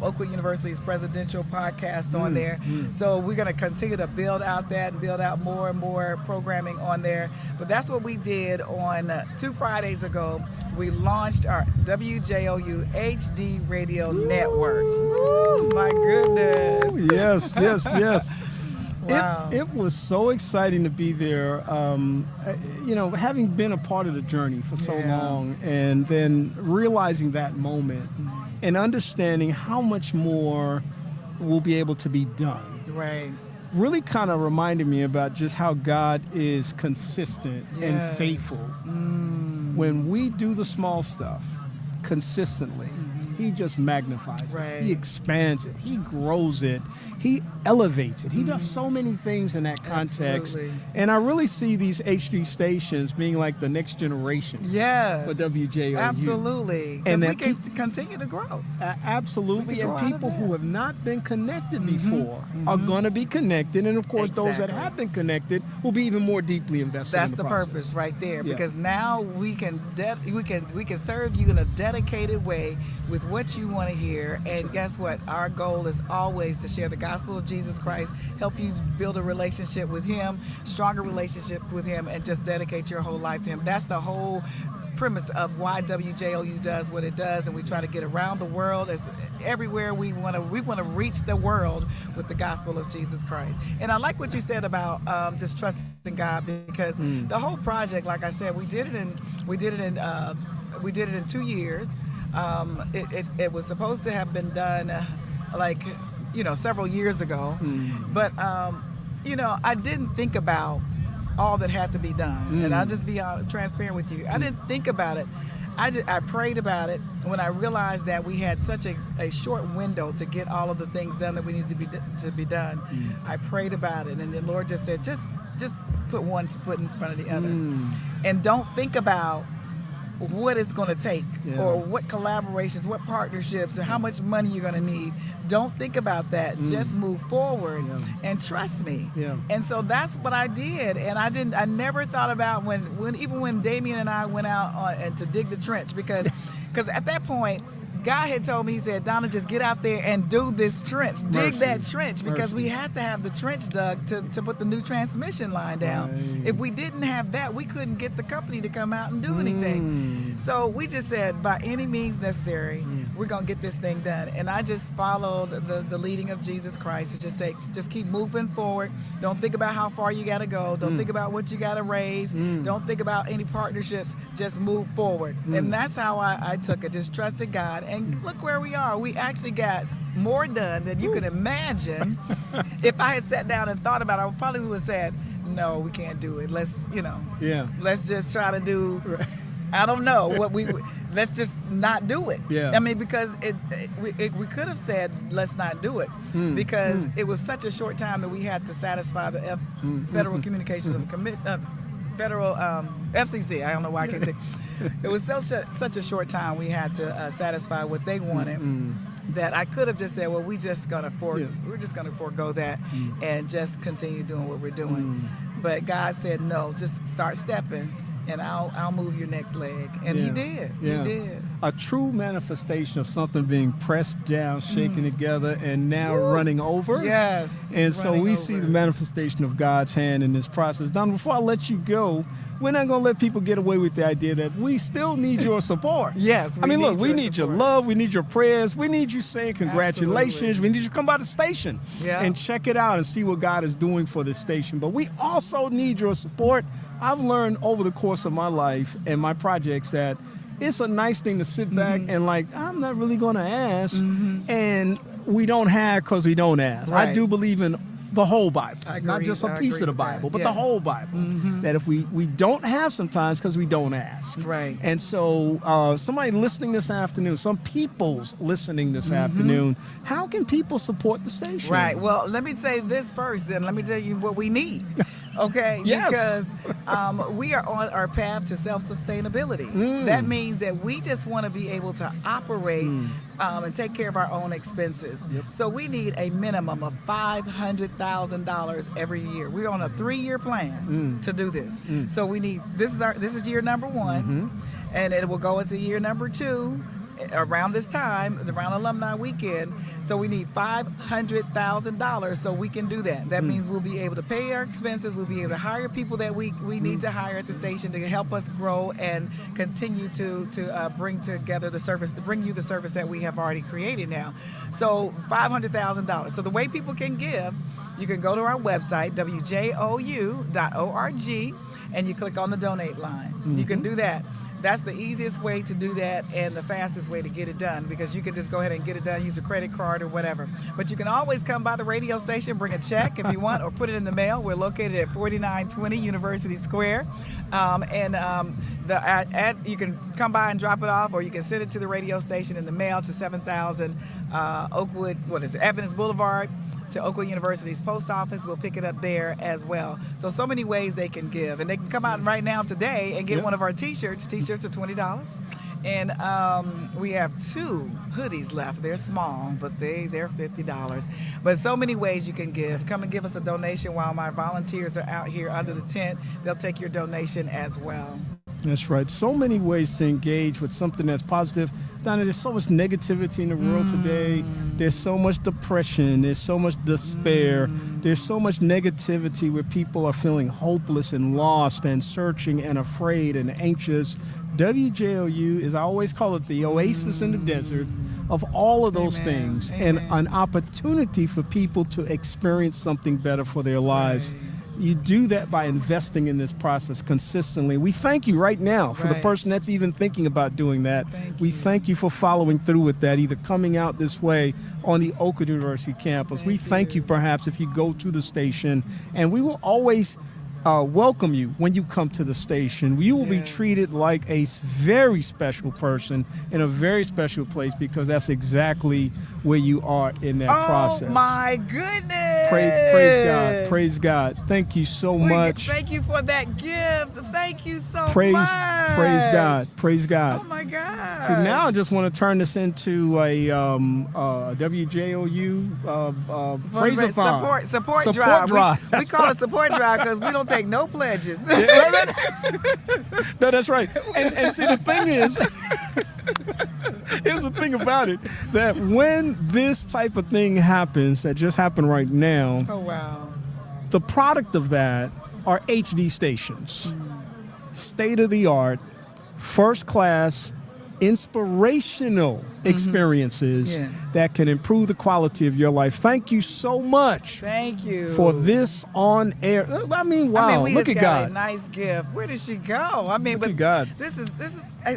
Oakwood University's presidential podcast on there. So we're going to continue to build out that and build out more and more programming on there. But that's what we did on 2 Fridays ago. We launched our WJOU HD Radio Network. Woo, my goodness. Yes, yes, yes. Wow. It was so exciting to be there. You know, having been a part of the journey for so long, and then realizing that moment and understanding how much more will be able to be done. Right. Really kind of reminded me about just how God is consistent and faithful. When we do the small stuff consistently, He just magnifies it. He expands it. He grows it. He elevates it. He does so many things in that context. Absolutely. And I really see these HD stations being like the next generation for WJOU. Absolutely. And And we that can continue to grow. Absolutely. We grow And out of people that. who have not been connected before are going to be connected. And of course, those that Exactly. have been connected will be even more deeply invested That's in the process. purpose right there, Yeah. because now we can serve you in a dedicated way with what you want to hear. And guess what? Our goal is always to share the gospel of Jesus Christ, help you build a relationship with Him, stronger relationship with Him, and just dedicate your whole life to Him. That's the whole premise of why WJOU does what it does, and we try to get around the world as everywhere we want to reach the world with the gospel of Jesus Christ. And I like what you said about just trusting God, because the whole project, like I said, we did it in 2 years. It was supposed to have been done several years ago, but I didn't think about all that had to be done. And I'll just be transparent with you. I didn't think about it. I prayed about it when I realized that we had such a short window to get all of the things done that we needed to be done. I prayed about it, and the Lord just said, just put one foot in front of the other, and don't think about what it's going to take or what collaborations, what partnerships, or how much money you're going to need. Don't think about that. Just move forward and trust me. And so that's what I did. And I never thought about even when Damien and I went out and to dig the trench, because at that point, God had told me, He said, Donna, just get out there and do this trench. Dig that trench, because we had to have the trench dug to put the new transmission line down. Right. If we didn't have that, we couldn't get the company to come out and do anything. So we just said, by any means necessary, we're going to get this thing done. And I just followed the leading of Jesus Christ to just say, just keep moving forward. Don't think about how far you got to go. Don't think about what you got to raise. Don't think about any partnerships. Just move forward. And that's how I took it. Just trusted God. And look where we are. We actually got more done than you could imagine. If I had sat down and thought about it, I probably would have said, no, we can't do it. Let's just try to do, I don't know, let's just not do it. I mean, because we could have said, let's not do it, because it was such a short time that we had to satisfy the Federal Communications Federal FCC. I don't know why I can't think. It was such a short time we had to satisfy what they wanted, that I could have just said, well, we're just gonna forego that and just continue doing what we're doing. But God said, no, just start stepping, and I'll move your next leg. And He did. He did. a true manifestation of something being pressed down, shaken together, and now running over. Yes. And so running we over. see the manifestation of God's hand in this process. Don, before I let you go, we're not going to let people get away with the idea that we still need your support. Yes, I mean, look, we your need your support. love. We need your prayers. We need you saying congratulations. Absolutely. We need you to come by the station Yeah. and check it out and see what God is doing for this station. But we also need your support. I've learned over the course of my life and my projects that it's a nice thing to sit back and like, I'm not really going to ask. And we don't have because we don't ask. I Right. do believe in the whole Bible, I not agree. just a I piece agree of the with that. Bible, but the Yes. whole Bible. That if we don't have sometimes because we don't ask. Right. And so somebody listening this afternoon, some people's listening this afternoon, how can people support the station? Right. Well, let me say this first, then. Let me tell you what we need. Okay? Yes. Because we are on our path to self-sustainability. That means that we just want to be able to operate and take care of our own expenses. So we need a minimum of $500,000 every year. We're on a 3-year plan to do this. So we need, this is year number 1, and it will go into year number 2. Around this time, around Alumni Weekend. So we need $500,000 so we can do that. That means we'll be able to pay our expenses. We'll be able to hire people that we need to hire at the station to help us grow and continue to bring together the service, bring you the service that we have already created now. So $500,000. So the way people can give, you can go to our website, wjou.org, and you click on the donate line. You can do that. That's the easiest way to do that and the fastest way to get it done, because you can just go ahead and get it done, use a credit card or whatever. But you can always come by the radio station, bring a check if you want, or put it in the mail. We're located at 4920 University Square. You can come by and drop it off, or you can send it to the radio station in the mail to 7000 Evans Boulevard, to Oakwood University's post office. We'll pick it up there as well. So many ways they can give. And they can come out right now today and get one of our t-shirts. T-shirts are $20. And we have 2 hoodies left. They're small, but they're $50. But so many ways you can give. Come and give us a donation while my volunteers are out here under the tent. They'll take your donation as well. That's right. So many ways to engage with something that's positive. Donna, there's so much negativity in the world today. There's so much depression. There's so much despair. There's so much negativity where people are feeling hopeless and lost and searching and afraid and anxious. WJOU is, I always call it, the oasis in the desert of all of those things, and an opportunity for people to experience something better for their lives. Right. You do that by investing in this process consistently. We thank you right now for the Right. person that's even thinking about doing that. Thank We you. thank you for following through with that, either coming out this way on the Oakwood University campus. We thank you perhaps if you go to the station, and we will always welcome you when you come to the station. You will be Yes. treated like a very special person in a very special place, because that's exactly where you are in that process. Oh my goodness! Praise God. Praise God. Thank you so much. Thank you for that gift. Thank you so Praise much. God. Praise God. Oh my God. See, now I just want to turn this into a WJOU praise-a-thon. Support Support drive. drive. We call it support drive because we don't take no pledges. No, that's right. And see, the thing is, here's the thing about it, that when this type of thing happens, that just happened right now, Oh wow. the product of that are HD stations. State-of-the-art, first-class, inspirational experiences Yeah. that can improve the quality of your life. Thank you so much Thank you for this on air. I mean, wow, we look just at got God. a nice gift. Where did she go? I mean, Look but at God. This is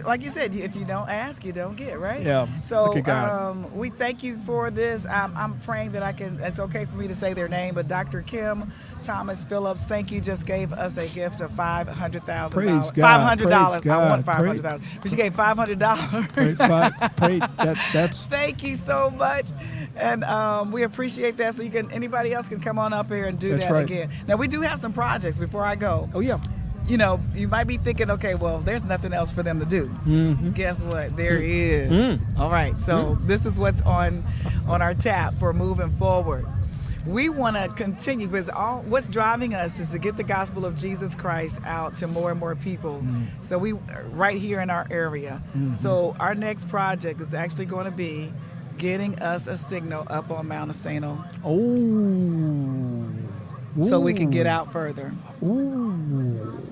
like you said. If you don't ask, you don't get, right? Yeah, So look at God. we thank you for this. I'm praying that I can. It's okay for me to say their name, but Dr. Kim Thomas Phillips, thank you. Just gave us a gift of $500,000. Praise God. $500. Praise I want God. $500,000, but she gave $500. That's Thank you so much, and we appreciate that. So anybody else can come on up here and do That's that right. again. Now we do have some projects. Before I go, oh yeah. you know, you might be thinking, okay, well, there's nothing else for them to do. Guess what? There is. All right. So this is what's on our tap for moving forward. we want to continue because what's driving us is to get the gospel of Jesus Christ out to more and more people. So we right here in our area. So our next project is actually going to be getting us a signal up on Mount Asano so we can get out further.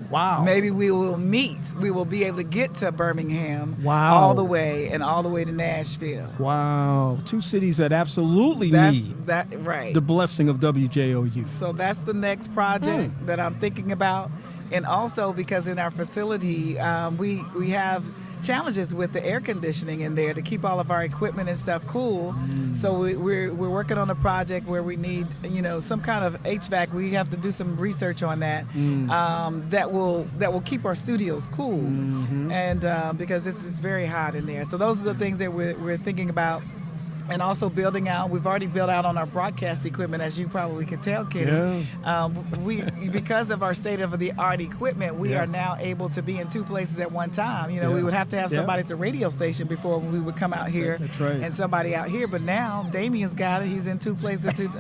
Wow. Maybe we will meet. We will be able to get to Birmingham Wow. all the way to Nashville. Wow. Two cities that absolutely need Right. the blessing of WJOU. So that's the next project that I'm thinking about. And also because in our facility, we have challenges with the air conditioning in there to keep all of our equipment and stuff cool. So we're working on a project where we need, some kind of HVAC. We have to do some research on that that will keep our studios cool. And because it's very hot in there. So those are the things that we're thinking about. And also building out, we've already built out on our broadcast equipment, as you probably could tell, Kenny. Because of our state-of-the-art equipment, we are now able to be in two places at one time. We would have to have somebody at the radio station before we would come out here. That's right. And somebody out here. But now, Damien's got it. He's in two places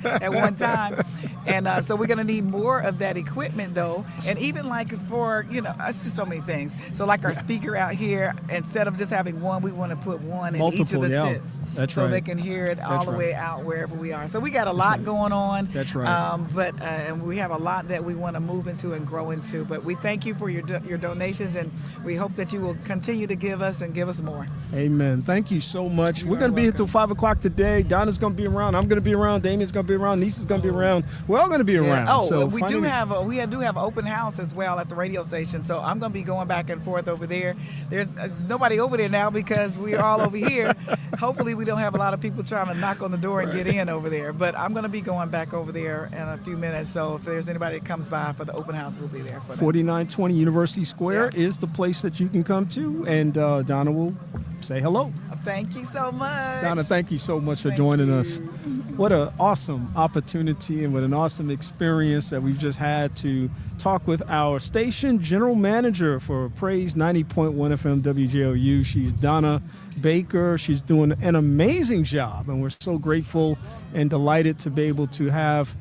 at one time. And so we're going to need more of that equipment, though. And even like for, it's just so many things. So like our speaker out here, instead of just having one, we want to put one in each of the tents. That's so right. they can hear it all the way out wherever we are. So we got a lot going on. That's right. But and we have a lot that we want to move into and grow into. But we thank you for your donations, and we hope that you will continue to give us and give us more. Amen. Thank you so much. We're are going to be here welcome. till 5 o'clock today. Donna's going to be around. I'm going to be around. Damien's going to be around. Niece's going to be around. We're all going to be around. Oh, So we do finding- have open house as well at the radio station. So I'm going to be going back and forth over there. There's nobody over there now because we're all over here. Hopefully we don't have a lot of people trying to knock on the door and get in over there. But I'm going to be going back over there in a few minutes. So if there's anybody that comes by for the open house, we'll be there for that. 4920 University Square is the place that you can come to, and Donna will say hello. Thank you so much. Donna, thank you so much for Thank joining you. us. What an awesome opportunity and what an awesome experience that we've just had to talk with our station general manager for Praise 90.1 FM WJOU. She's Donna Baker. She's doing an amazing job, and we're so grateful and delighted to be able to have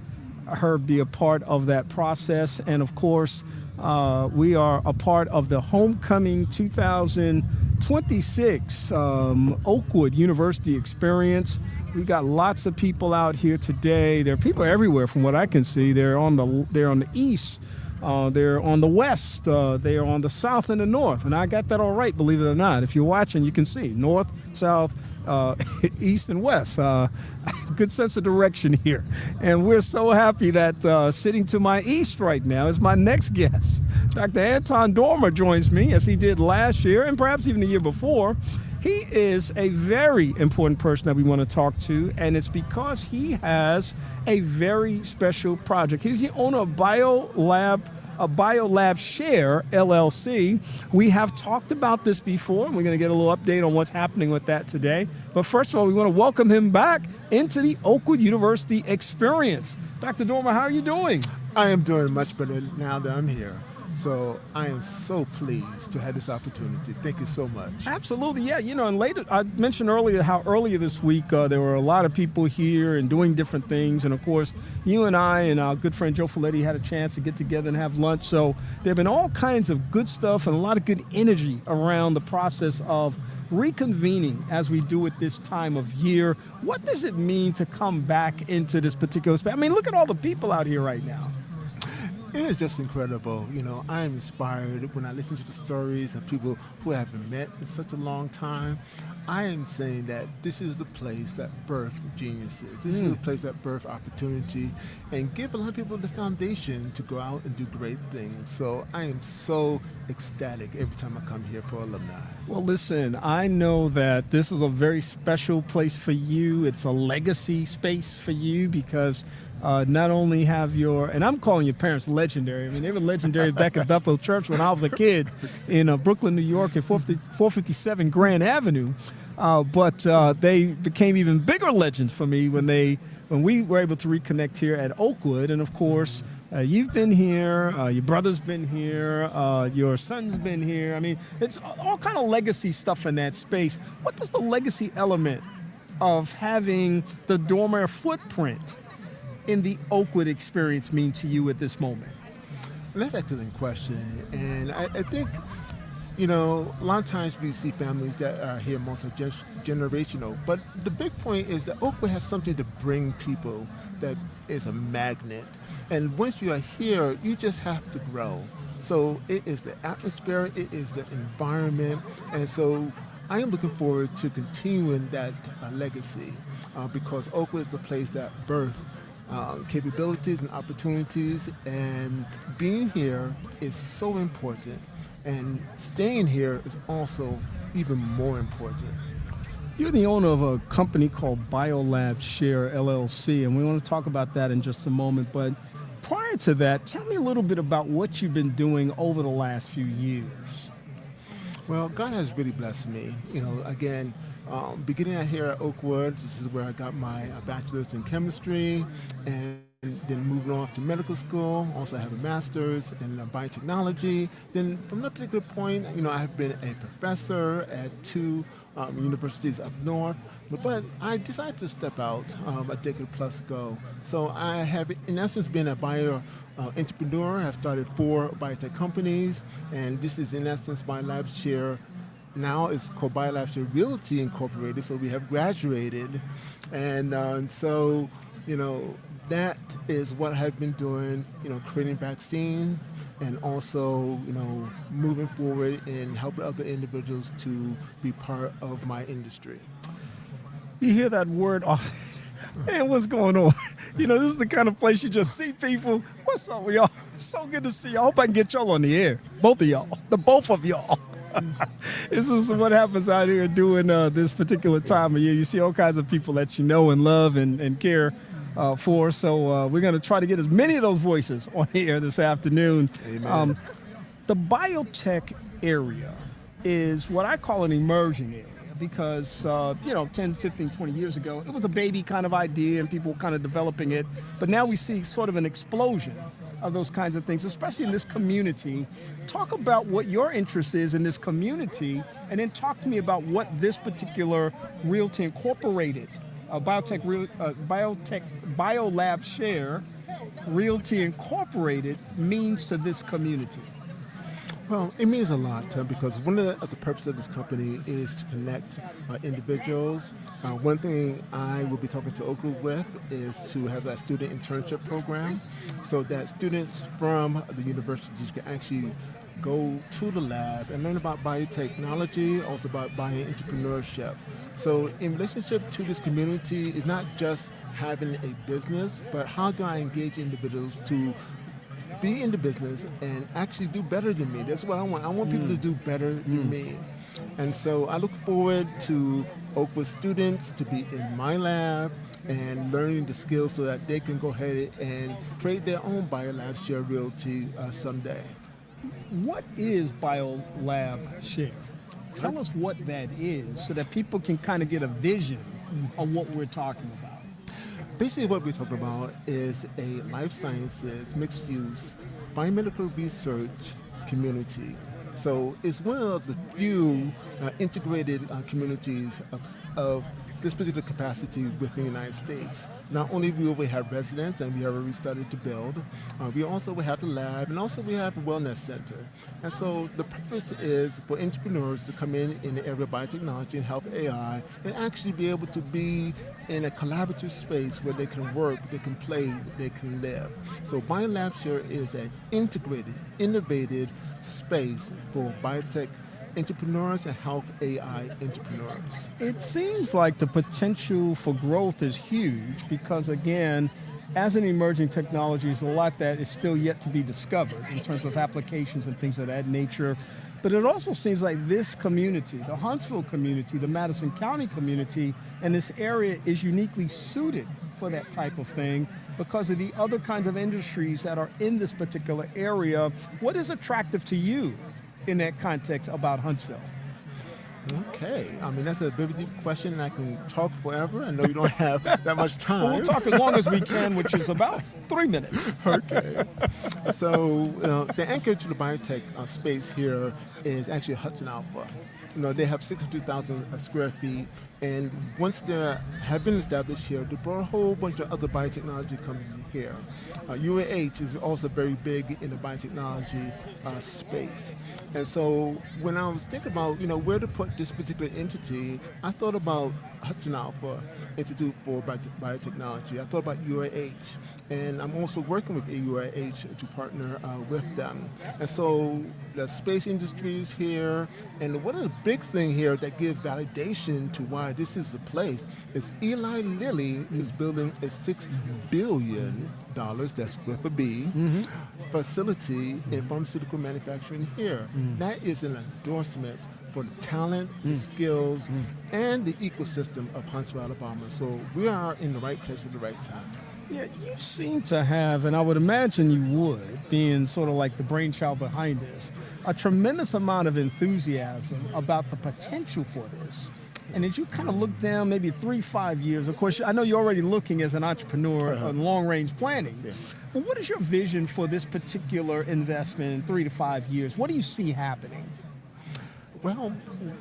her be a part of that process. And of course, we are a part of the Homecoming 2026 Oakwood University experience. We got lots of people out here today. There are people everywhere, from what I can see. They're on the east. They're on the west. They are on the south and the north. And I got that all right, believe it or not. If you're watching, you can see north, south, east, and west. Good sense of direction here. And we're so happy that sitting to my east right now is my next guest. Dr. Anton Dormer joins me, as he did last year and perhaps even the year before. He is a very important person that we want to talk to, and it's because he has a very special project. He's the owner of BioLab Share LLC. We have talked about this before, and we're going to get a little update on what's happening with that today. But first of all, we want to welcome him back into the Oakwood University experience. Dr. Dormer, how are you doing? I am doing much better now that I'm here. So I am so pleased to have this opportunity. Thank you so much. Absolutely, yeah. And later, I mentioned earlier how earlier this week there were a lot of people here and doing different things. And of course, you and I and our good friend Joe Folletti had a chance to get together and have lunch. So there have been all kinds of good stuff and a lot of good energy around the process of reconvening as we do at this time of year. What does it mean to come back into this particular space? I mean, look at all the people out here right now. It is just incredible. I am inspired when I listen to the stories of people who I haven't met in such a long time. I am saying that this is the place that birthed geniuses. This is the place that birthed opportunity and give a lot of people the foundation to go out and do great things. So I am so ecstatic every time I come here for alumni. Well, listen, I know that this is a very special place for you. It's a legacy space for you because not only have and I'm calling your parents legendary. I mean, they were legendary back at Bethel Church when I was a kid in Brooklyn, New York at 457 Grand Avenue. But they became even bigger legends for me when we were able to reconnect here at Oakwood. And of course, you've been here, your brother's been here, your son's been here. I mean, it's all kind of legacy stuff in that space. What does the legacy element of having the Dormer footprint in the Oakwood experience mean to you at this moment? That's an excellent question. And I think, you know, a lot of times we see families that are here multi-generational, but the big point is that Oakwood has something to bring people that is a magnet. And once you are here, you just have to grow. So it is the atmosphere, it is the environment, and so I am looking forward to continuing that legacy because Oakwood is a place that birthed capabilities and opportunities, and being here is so important, and staying here is also even more important. You're the owner of a company called BioLab Share LLC, and we want to talk about that in just a moment. But prior to that, tell me a little bit about what you've been doing over the last few years. Well, God has really blessed me. You know, again, beginning out here at Oakwood, this is where I got my bachelor's in chemistry, and then moving on to medical school. Also, I have a master's in biotechnology. Then, from that particular point, you know, I have been a professor at 2 universities up north. But I decided to step out a decade plus ago. So I have, in essence, been a bio entrepreneur. I've started 4 biotech companies, and this is, in essence, BioLab Share. Now it's called BioLab Share Realty Incorporated, so we have graduated. And so, you know, that is what I've been doing, you know, creating vaccines and also, you know, moving forward and helping other individuals to be part of my industry. You hear that word often. Man, what's going on? You know, this is the kind of place you just see people. What's up with y'all? So good to see y'all. I hope I can get y'all on the air. Both of y'all. The both of y'all. This is what happens out here during this particular time of year. You see all kinds of people that you know and love and care for. So we're going to try to get as many of those voices on the air this afternoon. Amen. The biotech area is what I call an emerging area. Because, 10, 15, 20 years ago, it was a baby kind of idea and people were kind of developing it. But now we see sort of an explosion of those kinds of things, especially in this community. Talk about what your interest is in this community, and then talk to me about what this particular Realty Incorporated, BioLab Share Realty Incorporated means to this community. Well, it means a lot because one of the purposes of this company is to connect individuals. One thing I will be talking to Oakwood with is to have that student internship program so that students from the universities can actually go to the lab and learn about biotechnology, also about bioentrepreneurship. So in relationship to this community, it's not just having a business, but how do I engage individuals to be in the business and actually do better than me. That's what I want. I want people to do better than me. And so I look forward to Oakwood students to be in my lab and learning the skills so that they can go ahead and create their own BioLab Share Realty someday. What is BioLab Share? Tell us what that is so that people can kind of get a vision of what we're talking about. Basically what we're talking about is a life sciences, mixed use, biomedical research community. So it's one of the few integrated communities of this particular capacity within the United States. Not only will we have residents, and we have already started to build, we also will have the lab, and also we have a wellness center. And so the purpose is for entrepreneurs to come in the area of biotechnology and health AI, and actually be able to be in a collaborative space where they can work, they can play, they can live. So BioLab Share is an integrated, innovative space for biotech entrepreneurs and health AI entrepreneurs. It seems like the potential for growth is huge because, again, as an emerging technology, there's a lot that is still yet to be discovered in terms of applications and things of that nature. But it also seems like this community, the Huntsville community, the Madison County community, and this area is uniquely suited for that type of thing because of the other kinds of industries that are in this particular area. What is attractive to you in that context about Huntsville? Okay, I mean, that's a very deep question, and I can talk forever. I know you don't have that much time. Well, we'll talk as long as we can, which is about 3 minutes. Okay. So the anchor to the biotech space here is actually Hudson Alpha. You know, they have 600,000 square feet, And once they have been established here, they brought a whole bunch of other biotechnology companies here. UAH is also very big in the biotechnology space. And so when I was thinking about, where to put this particular entity, I thought about Hudson Alpha Institute for Biotechnology. I thought about UAH. And I'm also working with UAH to partner with them. And so the space industry is here. And one of the big things here that gives validation to why this is the place is Eli Lilly is building a $6 billion, that's with a B, facility in pharmaceutical manufacturing here. That is an endorsement for the talent, the skills, and the ecosystem of Huntsville, Alabama. So we are in the right place at the right time. Yeah, you seem to have, and I would imagine you would, being sort of like the brainchild behind this, a tremendous amount of enthusiasm about the potential for this. And as you kind of look down maybe 3-5 years, of course, I know you're already looking as an entrepreneur on long-range planning. Yeah. But what is your vision for this particular investment in 3 to 5 years? What do you see happening? Well,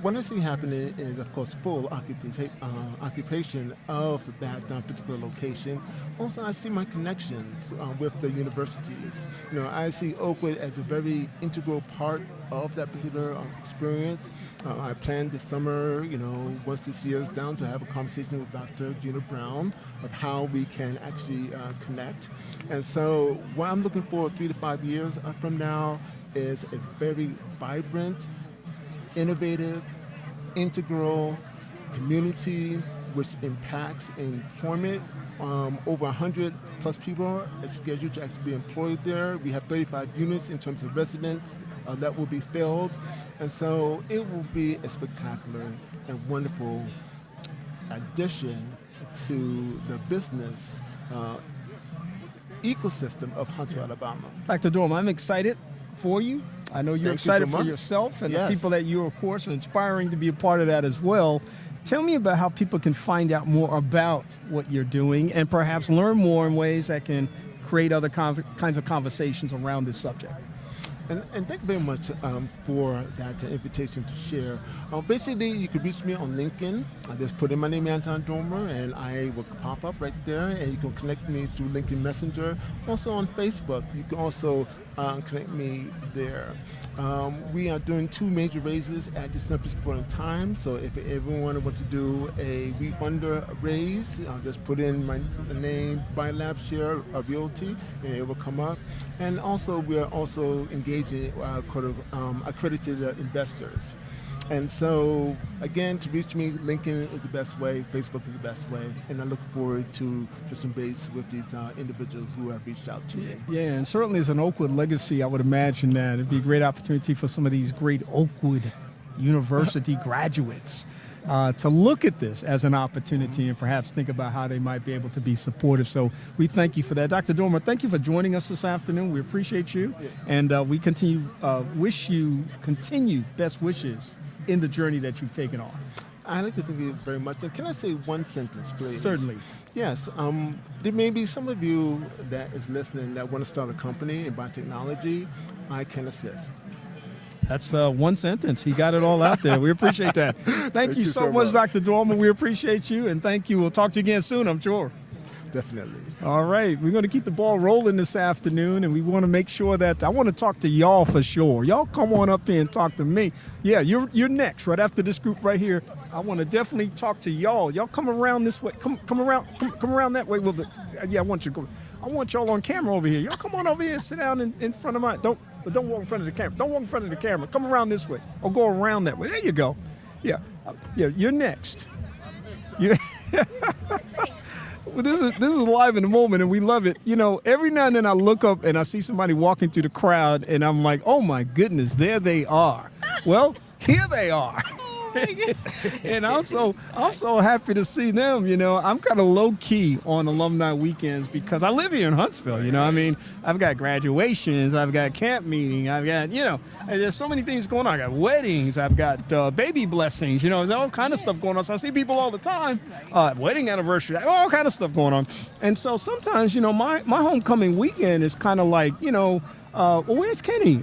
what I see happening is, of course, full occupation of that particular location. Also, I see my connections with the universities. I see Oakwood as a very integral part of that particular experience. I plan this summer, once this year is down, to have a conversation with Dr. Gina Brown of how we can actually connect. And so what I'm looking for 3 to 5 years from now is a very vibrant, innovative, integral community which impacts employment. Over 100 plus people are scheduled to actually be employed there. We have 35 units in terms of residents that will be filled. And so it will be a spectacular and wonderful addition to the business ecosystem of Huntsville, Alabama. Dr. Dormer, I'm excited for you. I know you're excited for yourself and the people that you, of course, are inspiring to be a part of that as well. Tell me about how people can find out more about what you're doing and perhaps learn more in ways that can create other kinds of conversations around this subject. And thank you very much for that invitation to share. Basically, you can reach me on LinkedIn. I just put in my name, Anton Dormer, and I will pop up right there, and you can connect me through LinkedIn Messenger. Also on Facebook, you can also connect me there. We are doing 2 major raises at this point in time, so if everyone wants to do a WeFunder raise, just put in my name, BioLab Share Realty, and it will come up. And also, we are also engaging accredited investors. And so, again, to reach me, LinkedIn is the best way, Facebook is the best way, and I look forward to touching base with these individuals who have reached out to me. Yeah, and certainly as an Oakwood legacy, I would imagine that it'd be a great opportunity for some of these great Oakwood University graduates to look at this as an opportunity and perhaps think about how they might be able to be supportive. So we thank you for that. Dr. Dormer, thank you for joining us this afternoon. We appreciate you, and we wish you continued best wishes in the journey that you've taken on. I'd like to thank you very much. And can I say one sentence, please? Certainly. Yes. There may be some of you that is listening that want to start a company in biotechnology. I can assist. That's one sentence. He got it all out there. We appreciate that. Thank you so much, Dr. Dormer. We appreciate you, and thank you. We'll talk to you again soon, I'm sure. Definitely. All right. We're going to keep the ball rolling this afternoon, and we want to make sure that I want to talk to y'all for sure. Y'all come on up here and talk to me. Yeah, you're next, right after this group right here. I want to definitely talk to y'all. Y'all come around this way. Come around that way. I want you to go. I want y'all on camera over here. Y'all come on over here and sit down in front of mine. Don't walk in front of the camera. Don't walk in front of the camera. Come around this way. Or go around that way. There you go. Yeah, you're next. Well, this is live in the moment, and we love it. Every now and then I look up and I see somebody walking through the crowd, and I'm like, oh my goodness, there they are. Well, here they are. And I'm so happy to see them. I'm kind of low key on alumni weekends because I live here in Huntsville. I've got graduations, I've got camp meeting, I've got and there's so many things going on. I got weddings, I've got baby blessings. There's all kind of stuff going on. So I see people all the time, wedding anniversary, all kind of stuff going on. And so sometimes my homecoming weekend is kind of like well, where's Kenny?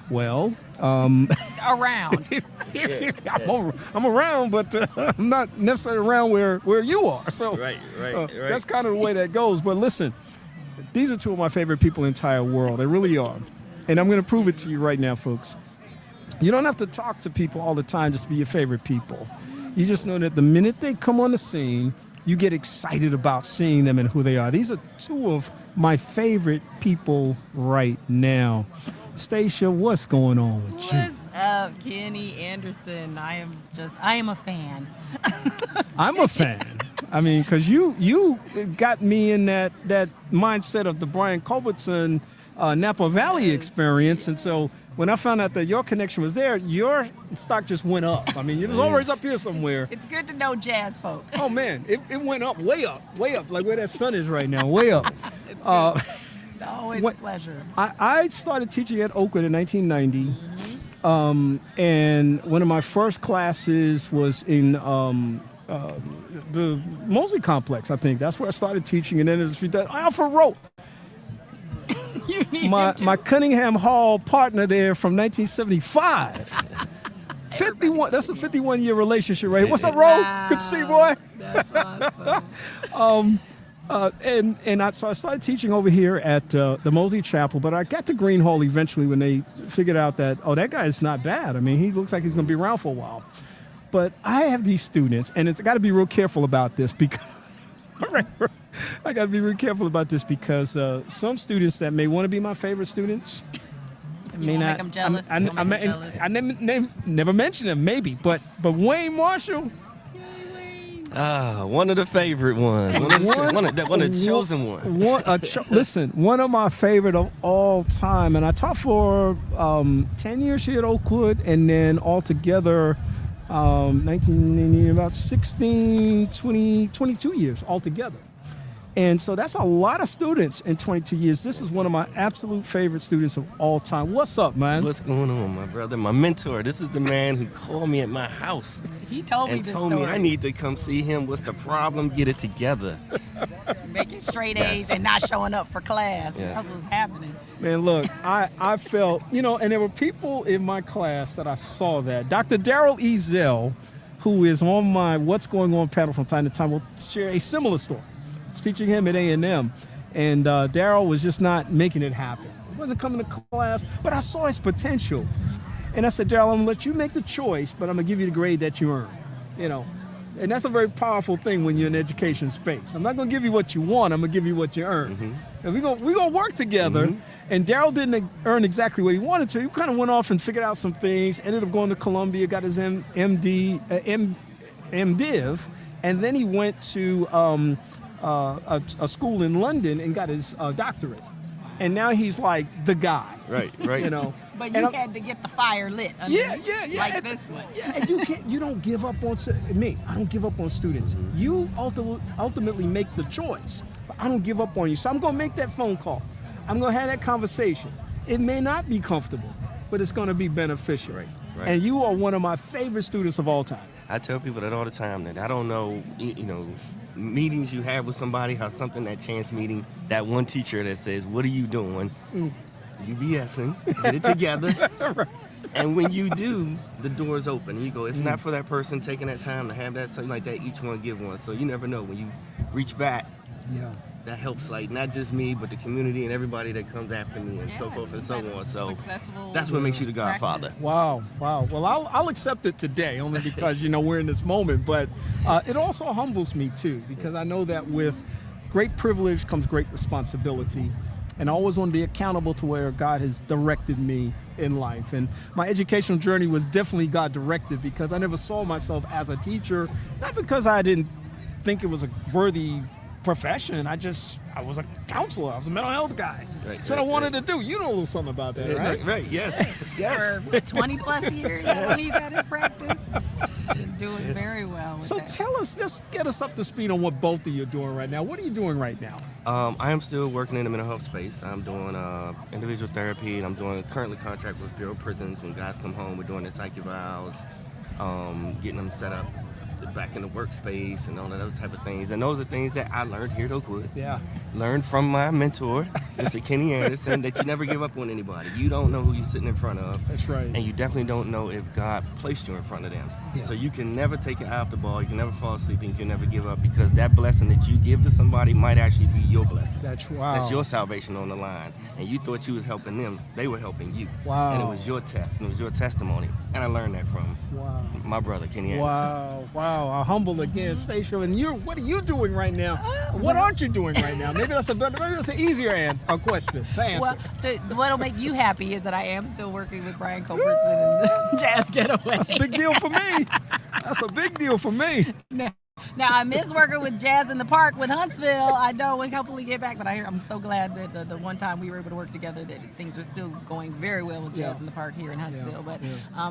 Well, Around. I'm around, but I'm not necessarily around where you are. So Right. that's kind of the way that goes. But listen, these are two of my favorite people in the entire world. They really are. And I'm going to prove it to you right now, folks. You don't have to talk to people all the time just to be your favorite people. You just know that the minute they come on the scene, you get excited about seeing them and who they are. These are two of my favorite people right now. Stacia, what's going on with you? What's up, Kenny Anderson? I am a fan. I'm a fan. I mean, because you got me in that mindset of the Brian Culbertson Napa Valley experience. And so when I found out that your connection was there, your stock just went up. I mean, it was always up here somewhere. It's good to know jazz folk. Oh, man, it went up, way up, like where that sun is right now, way up. Always a pleasure. I started teaching at Oakwood in 1990. And one of my first classes was in the Mosley Complex, I think. That's where I started teaching. And then it was Alfred Rote. My Cunningham Hall partner there from 1975. 51. That's a 51-year relationship, right? What's up, Ro? Wow. Good to see you, boy. That's awesome. So I started teaching over here at the Mosley Chapel, but I got to Green Hall eventually when they figured out that, that guy is not bad. I mean, he looks like he's going to be around for a while. But I have these students, and it's got to be real careful about this because I got to be real careful about this because some students that may want to be my favorite students may not. Make them jealous. I never mention them, maybe, but Wayne Marshall. One of the favorite ones. One of the chosen one. Listen, one of my favorite of all time. And I taught for 10 years here at Oakwood, and then altogether, about 16, 20, 22 years altogether. And so that's a lot of students in 22 years. This is one of my absolute favorite students of all time. What's up, man? What's going on, my brother? My mentor. This is the man who called me at my house. He told me and this told story. me I need to come see him. What's the problem? Get it together. Making straight A's and not showing up for class. Yeah. That's what's happening. Man, look, I felt, and there were people in my class that I saw that. Dr. Daryl Ezell, who is on my What's Going On panel from time to time, will share a similar story. I was teaching him at A&M, and Daryl was just not making it happen. He wasn't coming to class, but I saw his potential. And I said, Daryl, I'm going to let you make the choice, but I'm going to give you the grade that you earn, And that's a very powerful thing when you're in education space. I'm not going to give you what you want. I'm going to give you what you earn. Mm-hmm. And we're gonna work together. Mm-hmm. And Daryl didn't earn exactly what he wanted to. He kind of went off and figured out some things, ended up going to Columbia, got his MDiv, and then he went to a school in London and got his doctorate. And now he's like the guy. Right. But you had to get the fire lit. Yeah. Like this one. Yeah, and you don't give up on me. I don't give up on students. You ultimately make the choice, but I don't give up on you. So I'm going to make that phone call. I'm going to have that conversation. It may not be comfortable, but it's going to be beneficial. Right. And you are one of my favorite students of all time. I tell people that all the time that I don't know, meetings you have with somebody, how something, that chance meeting, that one teacher that says, what are you doing? You BSing, get it together. Right. And when you do, the doors open. And you go, it's not for that person taking that time to have that, something like that, each one give one. So you never know. When you reach back, that helps, like, not just me, but the community and everybody that comes after me and so forth and so on. So that's what makes you the godfather. Wow. Well, I'll accept it today, only because, we're in this moment. But it also humbles me, too, because I know that with great privilege comes great responsibility. And I always want to be accountable to where God has directed me in life. And my educational journey was definitely God-directed because I never saw myself as a teacher, not because I didn't think it was a worthy profession. I was a counselor. I was a mental health guy. That's what I wanted to do. You know a little something about that, right? Right, yes. For 20 plus years, he's had his practice. Been doing very well with So that. tell us, just get us up to speed on what both of you are doing right now. What are you doing right now? I am still working in the mental health space. I'm doing individual therapy, and I'm doing currently contract with Bureau of Prisons. When guys come home, we're doing their psych evals, getting them set up back in the workspace and all of those type of things. And those are things that I learned here at Oakwood. Yeah. Learned from my mentor. Mr. Kenny Anderson, that you never give up on anybody. You don't know who you're sitting in front of. That's right. And you definitely don't know if God placed you in front of them. Yeah. So you can never take your eye off the ball. You can never fall asleep, and you can never give up, because that blessing that you give to somebody might actually be your blessing. That's wow. That's your salvation on the line. And you thought you was helping them. They were helping you. Wow. And it was your test, and it was your testimony. And I learned that from my brother, Kenny Anderson. Wow. I'm humble again, Stacia. And what are you doing right now? What aren't you doing right now? Maybe that's an easier question to answer. Well, what'll make you happy is that I am still working with Brian Culbertson and the Jazz Getaway. That's a big deal for me. That's a big deal for me. Now, I miss working with Jazz in the Park with Huntsville. I know we'll hopefully get back, but I'm so glad that the one time we were able to work together that things are still going very well with Jazz in the Park here in Huntsville. But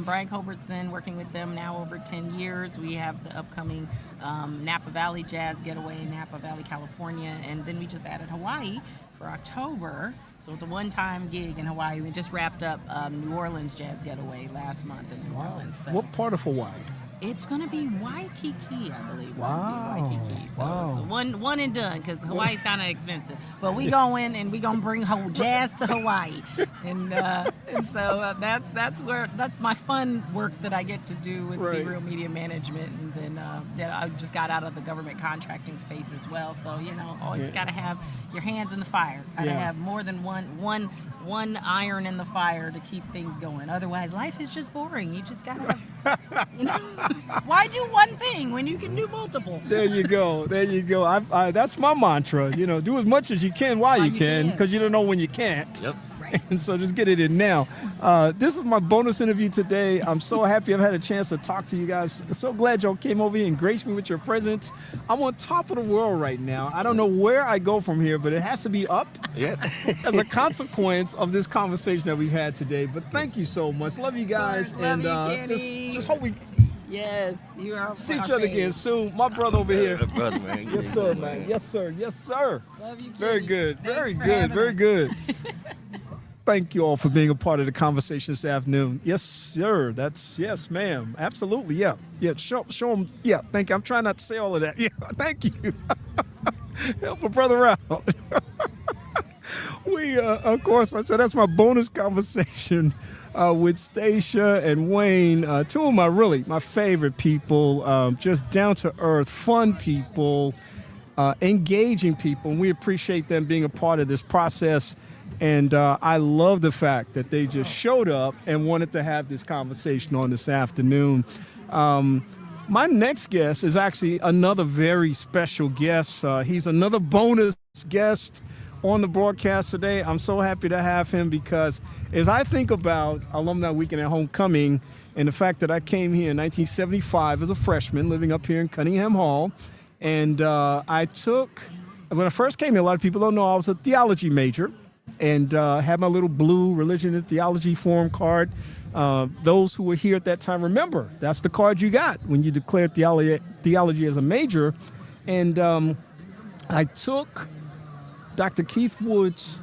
Brian Culbertson, working with them now over 10 years. We have the upcoming Napa Valley Jazz Getaway in Napa Valley, California. And then we just added Hawaii for October. So it's a one-time gig in Hawaii. We just wrapped up New Orleans Jazz Getaway last month in New Orleans. So. What part of Hawaii? It's going to be Waikiki, I believe. Wow. Waikiki. So it's a one and done, because Hawaii's kind of expensive. But we going and we going to bring whole jazz to Hawaii. And so that's my fun work that I get to do with Be Real Media Management. And then I just got out of the government contracting space as well. So, always got to have your hands in the fire. Got to have more than one iron in the fire to keep things going. Otherwise, life is just boring. You just gotta have, why do one thing when you can do multiple? There you go. That's my mantra. Do as much as you can while you can, because you don't know when you can't. Yep. And so just get it in now. This is my bonus interview today. I'm so happy I've had a chance to talk to you guys. So glad y'all came over here and graced me with your presence. I'm on top of the world right now. I don't know where I go from here, but it has to be up as a consequence of this conversation that we've had today. But thank you so much. Love you guys. Love and you, just hope we Yes, you are. see each other again soon. My brother over here. Brother, man. Yes, sir, man. Yes, sir. Yes, sir. Love you, Very Kenny. good. Thanks Very for good. having Very us. good. Thank you all for being a part of the conversation this afternoon. Yes, sir. Yes, ma'am. Absolutely. Yeah. Show them. Yeah. Thank you. I'm trying not to say all of that. Yeah. Thank you. Help a brother out. We, of course, I said that's my bonus conversation with Stacia and Wayne, two of my favorite people, just down to earth, fun people, engaging people. And we appreciate them being a part of this process. And I love the fact that they just showed up and wanted to have this conversation on this afternoon. My next guest is actually another very special guest. He's another bonus guest on the broadcast today. I'm so happy to have him, because as I think about Alumni Weekend at Homecoming and the fact that I came here in 1975 as a freshman living up here in Cunningham Hall, and when I first came here, a lot of people don't know I was a theology major, and had my little blue religion and theology form card. Those who were here at that time remember that's the card you got when you declared theology as a major. And I took Dr. Keith Wood's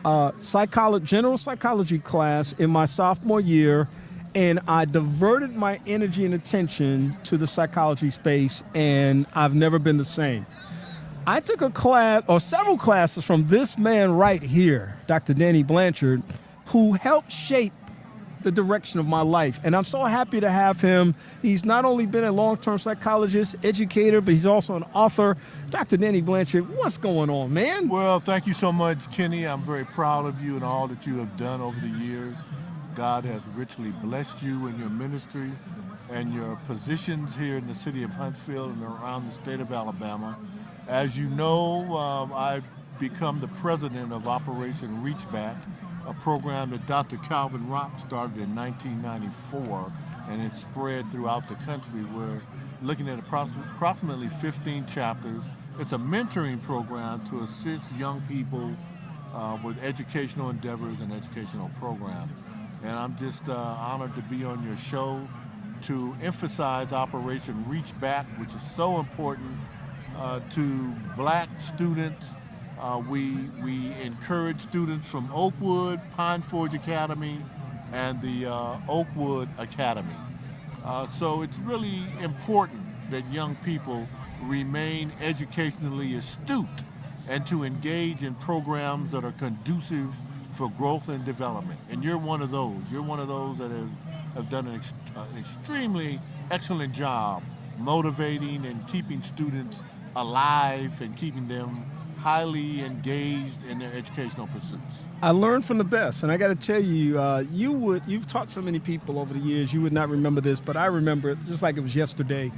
general psychology class in my sophomore year, and I diverted my energy and attention to the psychology space, and I've never been the same. I took a class, or several classes, from this man right here, Dr. Danny Blanchard, who helped shape the direction of my life. And I'm so happy to have him. He's not only been a long-term psychologist, educator, but he's also an author. Dr. Danny Blanchard, what's going on, man? Well, thank you so much, Kenny. I'm very proud of you and all that you have done over the years. God has richly blessed you in your ministry and your positions here in the city of Huntsville and around the state of Alabama. As you know, I've become the president of Operation Reachback, a program that Dr. Calvin Rock started in 1994, and it's spread throughout the country. We're looking at approximately 15 chapters. It's a mentoring program to assist young people with educational endeavors and educational programs. And I'm just honored to be on your show to emphasize Operation Reachback, which is so important to black students. We encourage students from Oakwood, Pine Forge Academy, and the Oakwood Academy. So it's really important that young people remain educationally astute and to engage in programs that are conducive for growth and development. And you're one of those. You're one of those that have done an extremely excellent job motivating and keeping students alive and keeping them highly engaged in their educational pursuits. I learned from the best, and I got to tell you, you've taught so many people over the years, you would not remember this, but I remember it just like it was yesterday.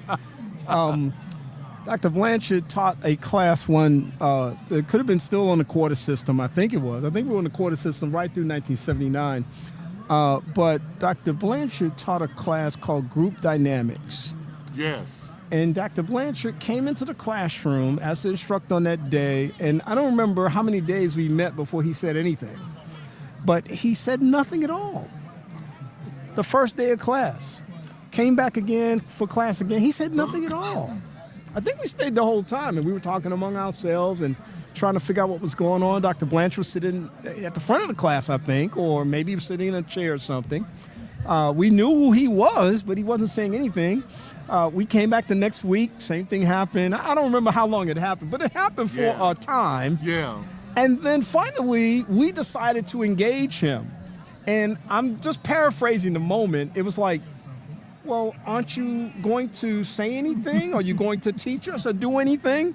Dr. Blanchard taught a class it could have been still on the quarter system, I think it was. I think we were on the quarter system right through 1979. But Dr. Blanchard taught a class called Group Dynamics. Yes. And Dr. Blanchard came into the classroom as the instructor on that day, and I don't remember how many days we met before he said anything. But he said nothing at all. The first day of class. Came back again for class again. He said nothing at all. I think we stayed the whole time, and we were talking among ourselves and trying to figure out what was going on. Dr. Blanchard was sitting at the front of the class, I think, or maybe he was sitting in a chair or something. We knew who he was, but he wasn't saying anything. We came back the next week, same thing happened. I don't remember how long it happened, but it happened for a time. Yeah. And then finally, we decided to engage him. And I'm just paraphrasing the moment. It was like, well, aren't you going to say anything? Are you going to teach us or do anything?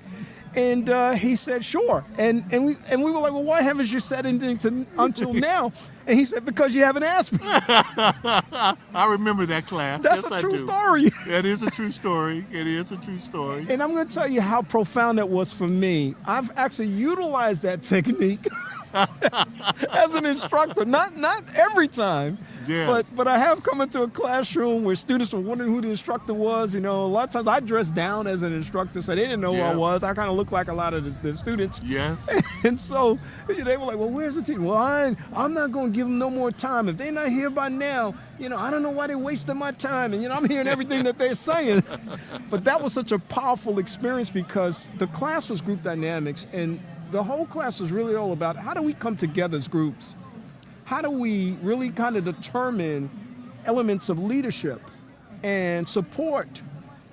And he said, sure. And we were like, well, why haven't you said anything until now? And he said, because you haven't asked me. I remember that class. That's yes, a I true do. story. That is a true story. It is a true story. And I'm going to tell you how profound that was for me. I've actually utilized that technique as an instructor. Not every time. Yes. But I have come into a classroom where students were wondering who the instructor was. You know, a lot of times I dressed down as an instructor, so they didn't know who I was. I kind of looked like a lot of the students. Yes. And so they were like, well, where's the teacher? Well, I'm not going to give them no more time. If they're not here by now, I don't know why they're wasting my time. And, I'm hearing everything that they're saying. But that was such a powerful experience because the class was group dynamics, and the whole class was really all about how do we come together as groups? How do we really kind of determine elements of leadership and support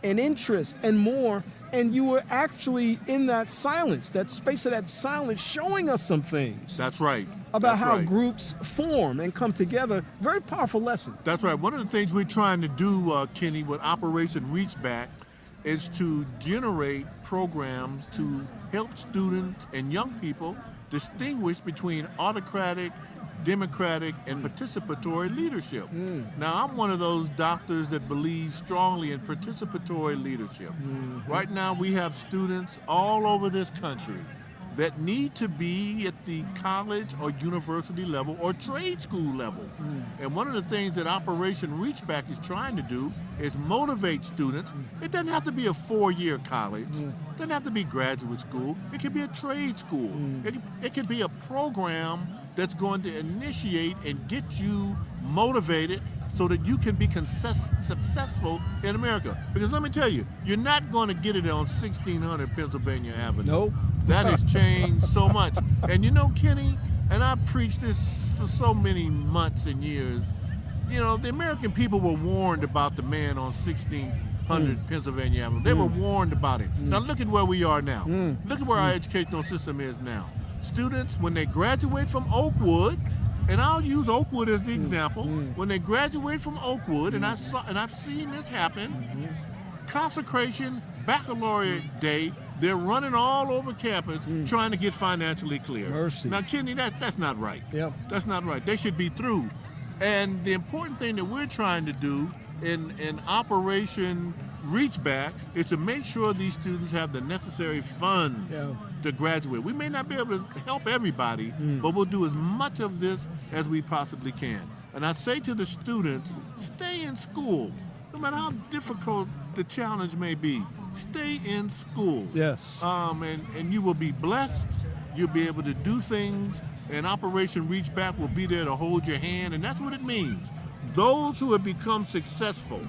and interest and more? And you were actually in that silence, that space of that silence, showing us some things. That's right. About That's how right. groups form and come together. Very powerful lesson. That's right. One of the things we're trying to do, Kenny, with Operation Reachback is to generate programs to help students and young people distinguish between autocratic, democratic, and participatory leadership. Now, I'm one of those doctors that believes strongly in participatory leadership. Right now, we have students all over this country that need to be at the college or university level or trade school level. And one of the things that Operation Reachback is trying to do is motivate students. It doesn't have to be a 4-year college. It doesn't have to be graduate school. It could be a trade school. It could be a program that's going to initiate and get you motivated so that you can be successful in America. Because let me tell you, you're not going to get it on 1600 Pennsylvania Avenue. Nope. That has changed so much. And Kenny, and I've preached this for so many months and years, the American people were warned about the man on 1600 Pennsylvania Avenue. They were warned about it. Now look at where we are now. Look at where our educational system is now. Students, when they graduate from Oakwood, and I'll use Oakwood as the example, when they graduate from Oakwood, and I've seen this happen, consecration, baccalaureate day, they're running all over campus trying to get financially clear. Mercy. Now, Kenny, that's not right. Yep. That's not right. They should be through. And the important thing that we're trying to do in Operation Reachback is to make sure these students have the necessary funds to graduate. We may not be able to help everybody, but we'll do as much of this as we possibly can. And I say to the students, stay in school. No matter how difficult the challenge may be, stay in school. Yes. And you will be blessed. You'll be able to do things, and Operation Reachback will be there to hold your hand, and that's what it means. Those who have become successful,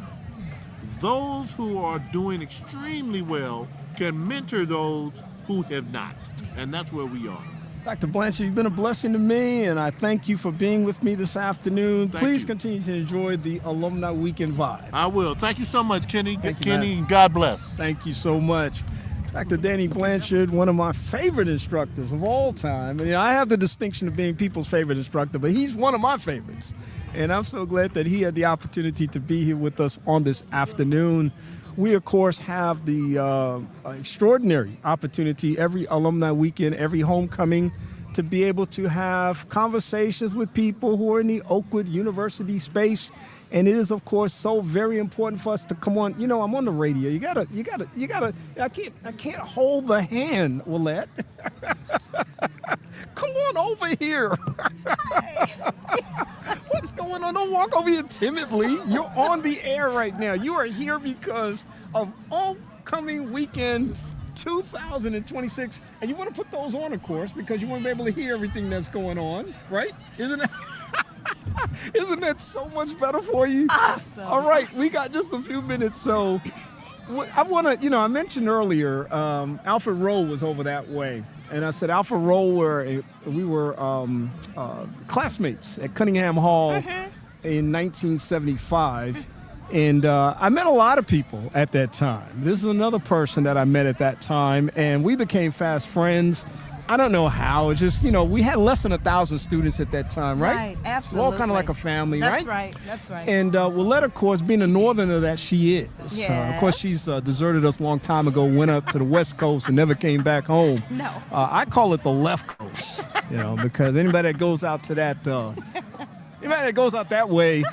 those who are doing extremely well, can mentor those who have not, and that's where we are. Dr. Blanchard, you've been a blessing to me, and I thank you for being with me this afternoon. Please you. continue to enjoy the Alumni Weekend vibe. I will. Thank you so much, Kenny. Thank you, Kenny, man. God bless. Thank you so much. Dr. Danny Blanchard, one of my favorite instructors of all time. And I have the distinction of being people's favorite instructor, but he's one of my favorites. And I'm so glad that he had the opportunity to be here with us on this afternoon. We, of course, have the extraordinary opportunity every alumni weekend, every homecoming, to be able to have conversations with people who are in the Oakwood University space. And it is, of course, so very important for us to come on. You know, I'm on the radio. You gotta. I can't hold the hand, Willette. Come on over here. What's going on? Don't walk over here timidly. You're on the air right now. You are here because of homecoming weekend 2026, and you want to put those on, of course, because you want to be able to hear everything that's going on, right? Isn't that so much better for you? Awesome. All right, we got just a few minutes, so I want to, I mentioned earlier, Alfred Rowe was over that way, and I said Alfred Rowe we were classmates at Cunningham Hall in 1975. And I met a lot of people at that time. This is another person that I met at that time, and we became fast friends. I don't know how. It's just, we had less than 1,000 students at that time, right? Right, absolutely. We're all kind of like a family, That's right? That's right. And Willette, of course, being a northerner that she is. Yes. Of course, she's deserted us a long time ago, went up to the West Coast and never came back home. No. I call it the left coast, because anybody that goes out to that, way,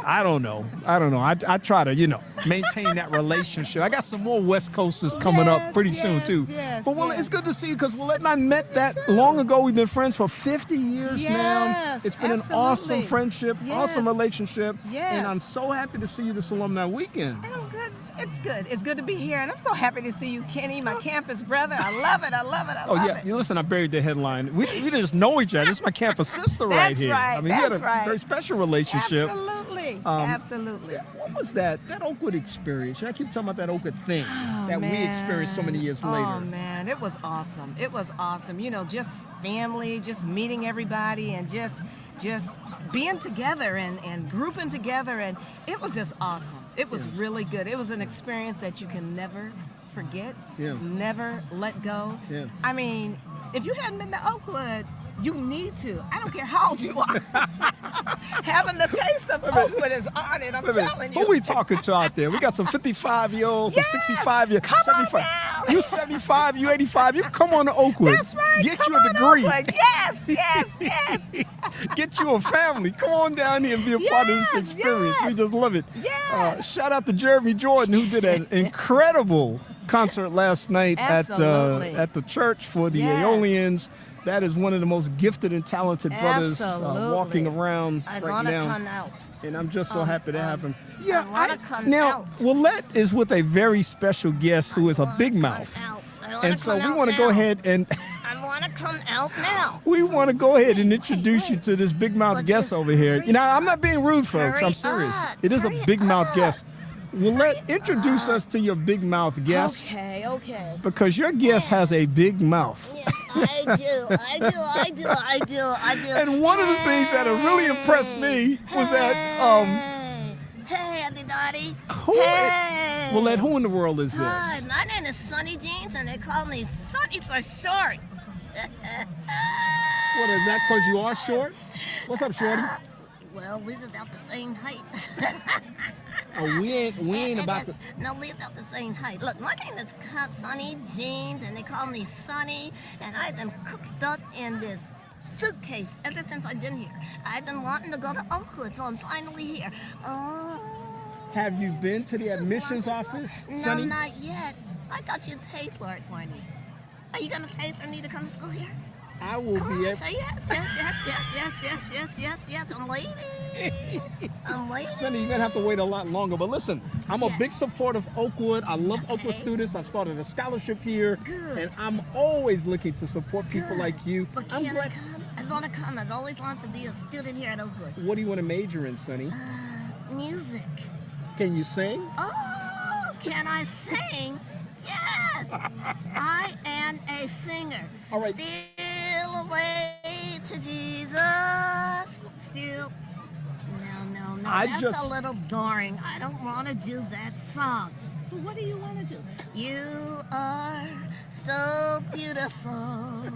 I don't know. I try to, maintain that relationship. I got some more West Coasters coming up pretty soon, too. Yes, But, it's good to see you because Willette and I met that long ago. We've been friends for 50 years now. Yes, It's been absolutely. an awesome friendship, awesome Yes. relationship. Yes. And I'm so happy to see you this alumni weekend. And I'm good. It's good. It's good to be here. And I'm so happy to see you, Kenny, my campus brother. I love it. I love it. I Oh, love yeah. it. You listen, I buried the headline. We just know each other. This is my campus sister right That's here. right. I mean, we had That's a right. very special relationship. Absolutely. Um, Absolutely. What was that Oakwood experience? I keep talking about that Oakwood thing that we experienced so many years later. Oh, man. It was awesome. It was awesome. Just family, just meeting everybody and just being together and grouping together. And it was just awesome. It was really good. It was an experience that you can never forget, never let go. Yeah. I mean, if you hadn't been to Oakwood, you need to. I don't care how old you are. Having the taste of Oakwood is on it, I'm telling you. Who we talking to out there? We got some 55-year-olds, Yes! some 65-year, Come on 75. down. You 75, you 85. You come on to Oakwood. That's right. Get Come you a on, degree. Oakwood. Yes. Get you a family. Come on down here and be a part of this Yes, experience. We yes. just love it. Yes. Shout out to Jeremy Jordan, who did an incredible concert last night Absolutely. at the church for the Yes. Aeolians. That is one of the most gifted and talented brothers Absolutely. walking around I right want to now. come out. And I'm just so happy to have him. I wanna come now, out. Willette is with a very special guest who is a big mouth. And so we want to go ahead and I want to come out now. we want to go ahead and introduce you to this big mouth But guest you over here. hurry I'm not being rude, folks. Hurry I'm serious. up. It is a Hurry big mouth up. guest. Willette, introduce us to your big mouth guest Okay. because your guest has a big mouth. Yes, I do. And one of the things that have really impressed me was that Hey, everybody. who, Hey. Willette, who in the world is this? Hi, my name is Sonny Jeans, and they call me Sonny for short. What is that? Because you are short? What's up, shorty? Well, we about the same height. Oh, we ain't about to. No, we're about the same height. Look, my name is Sonny Jeans, and they call me Sonny, and I've been cooked up in this suitcase ever since I've been here. I've been wanting to go to Oakwood, so I'm finally here. Oh. Have you been to the admissions office, No, Sonny? not yet. I thought you'd pay for it for me. Are you gonna pay for me to come to school here? I will Come be on, able. say yes. I'm waiting. I'm waiting. Sonny, you're gonna have to wait a lot longer. But listen, I'm a Yes. big supporter of Oakwood. I love Okay. Oakwood students. I started a scholarship here, Good. and I'm always looking to support people Good. like you. But I'm can I glad. come? I'm gonna come. I've always wanted to be a student here at Oakwood. What do you want to major in, Sonny? Music. Can you sing? Oh, can I sing? Yes. I am a singer. All right. Still away to Jesus. Still. No. I That's just- a little boring. I don't want to do that song. What do you want to do? You are so beautiful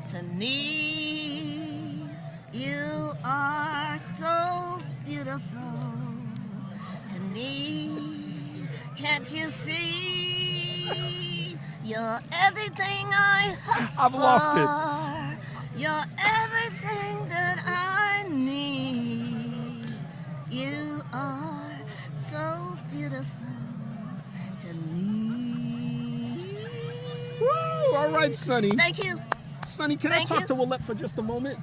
to me. You are so beautiful to me. Can't you see? You're everything I hope I've lost it. for. You're everything that I need. You are so beautiful to me. Woo! All right, Sonny. Thank you. Sonny, can Thank I talk you. to Willette for just a moment?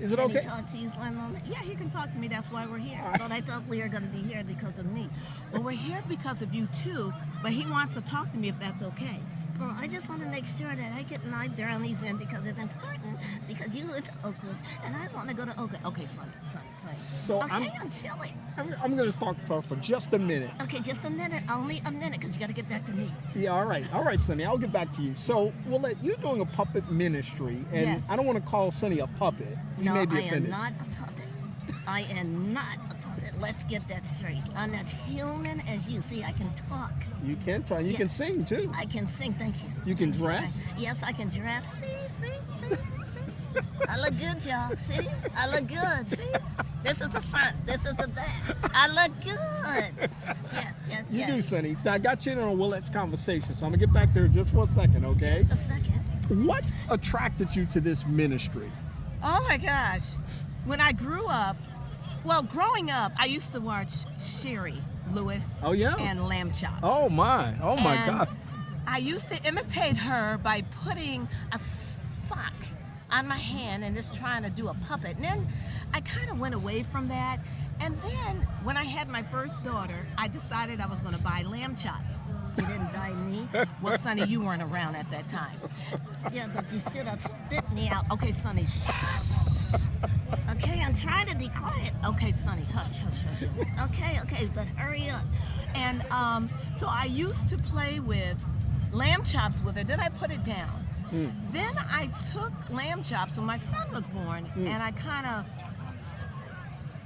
Is it Can okay? he talk to you for a moment? Yeah, he can talk to me. That's why we're here. But I thought we were going to be here because of me. Well, we're here because of you too, but he wants to talk to me if that's okay. Well, I just want to make sure that I get my brownies in because it's important. Because you went to Oakland, and I want to go to Oakland. Okay, Sonny. So okay, I'm chilling. I'm going to talk to her for just a minute. Okay, just a minute. Only a minute, because you got to get back to me. Yeah, all right, Sonny. I'll get back to you. So, Willette, you're doing a puppet ministry, and Yes. I don't want to call Sonny a puppet. He No, may be I am offended. not a puppet. I am not a puppet. Let's get that straight. I'm as human as you. See, I can talk. You can talk. You can Yes. sing too. I can sing. Thank you. You can dress. Yes, I can dress. See. I look good, y'all. See? I look good. See? This is the front. This is the back. I look good. Yes. You do, Sonny. So I got you in on Willette's conversation, so I'm gonna get back there just for a second, okay? Just a second. What attracted you to this ministry? Oh my gosh. When I grew up, growing up, I used to watch Sherry Lewis Oh, yeah? and Lamb Chops. Oh my And God. I used to imitate her by putting a sock on my hand and just trying to do a puppet. And then I kind of went away from that. And then when I had my first daughter, I decided I was going to buy lamb chops. You didn't buy me. Well, Sonny, you weren't around at that time. Yeah, but you should have spit me out. Okay, Sonny, shh. Okay, I'm trying to be quiet. Okay, Sonny, hush. Okay, but hurry up. And so I used to play with lamb chops with her. Then I put it down. Then I took lamb chops when my son was born, and I kind of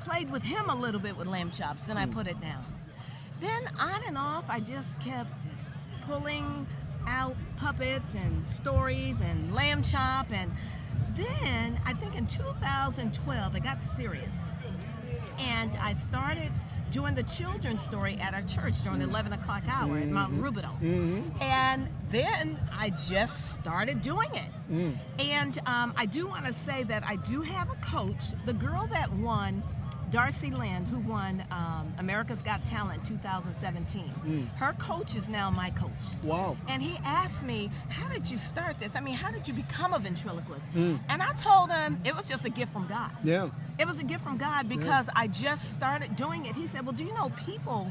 played with him a little bit with lamb chops. Then I put it down. Then on and off, I just kept pulling out puppets and stories and lamb chop. And then I think in 2012, I got serious. And I started doing the children's story at our church during the 11 o'clock hour at Mount Rubidoux. And then I just started doing it. And I do want to say that I do have a coach. The girl that won, Darcy Lynn, who won America's Got Talent 2017, her coach is now my coach. Wow. And he asked me, how did you start this? I mean, how did you become a ventriloquist? And I told him it was just a gift from God. Yeah. It was a gift from God because I just started doing it. He said, well, do you know people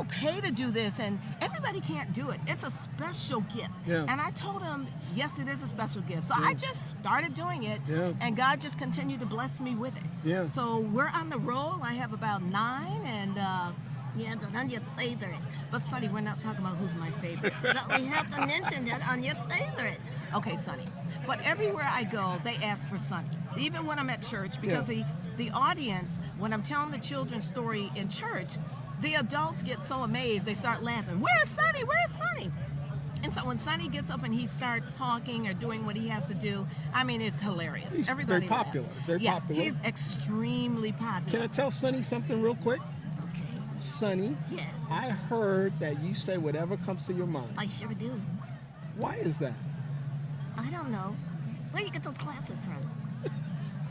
pay to do this and everybody can't do it. It's a special gift. Yeah. And I told him, yes, it is a special gift. So I just started doing it and God just continued to bless me with it. Yeah. So we're on the roll. I have about 9 and Yeah, but on your favorite. but Sonny, we're not talking about who's my favorite. But we have to mention that on your favorite. Okay, Sonny. But everywhere I go, they ask for Sonny. Even when I'm at church, because the audience, when I'm telling the children's story in church, the adults get so amazed, they start laughing. Where's Sonny? Where's Sonny? And so when Sonny gets up and he starts talking or doing what he has to do, I mean, it's hilarious. He's Everybody very popular. laughs. Very yeah, popular. he's extremely popular. Can I tell Sonny something real quick? Okay. Sonny, Yes. I heard that you say whatever comes to your mind. I sure do. Why is that? I don't know. Where you get those glasses from?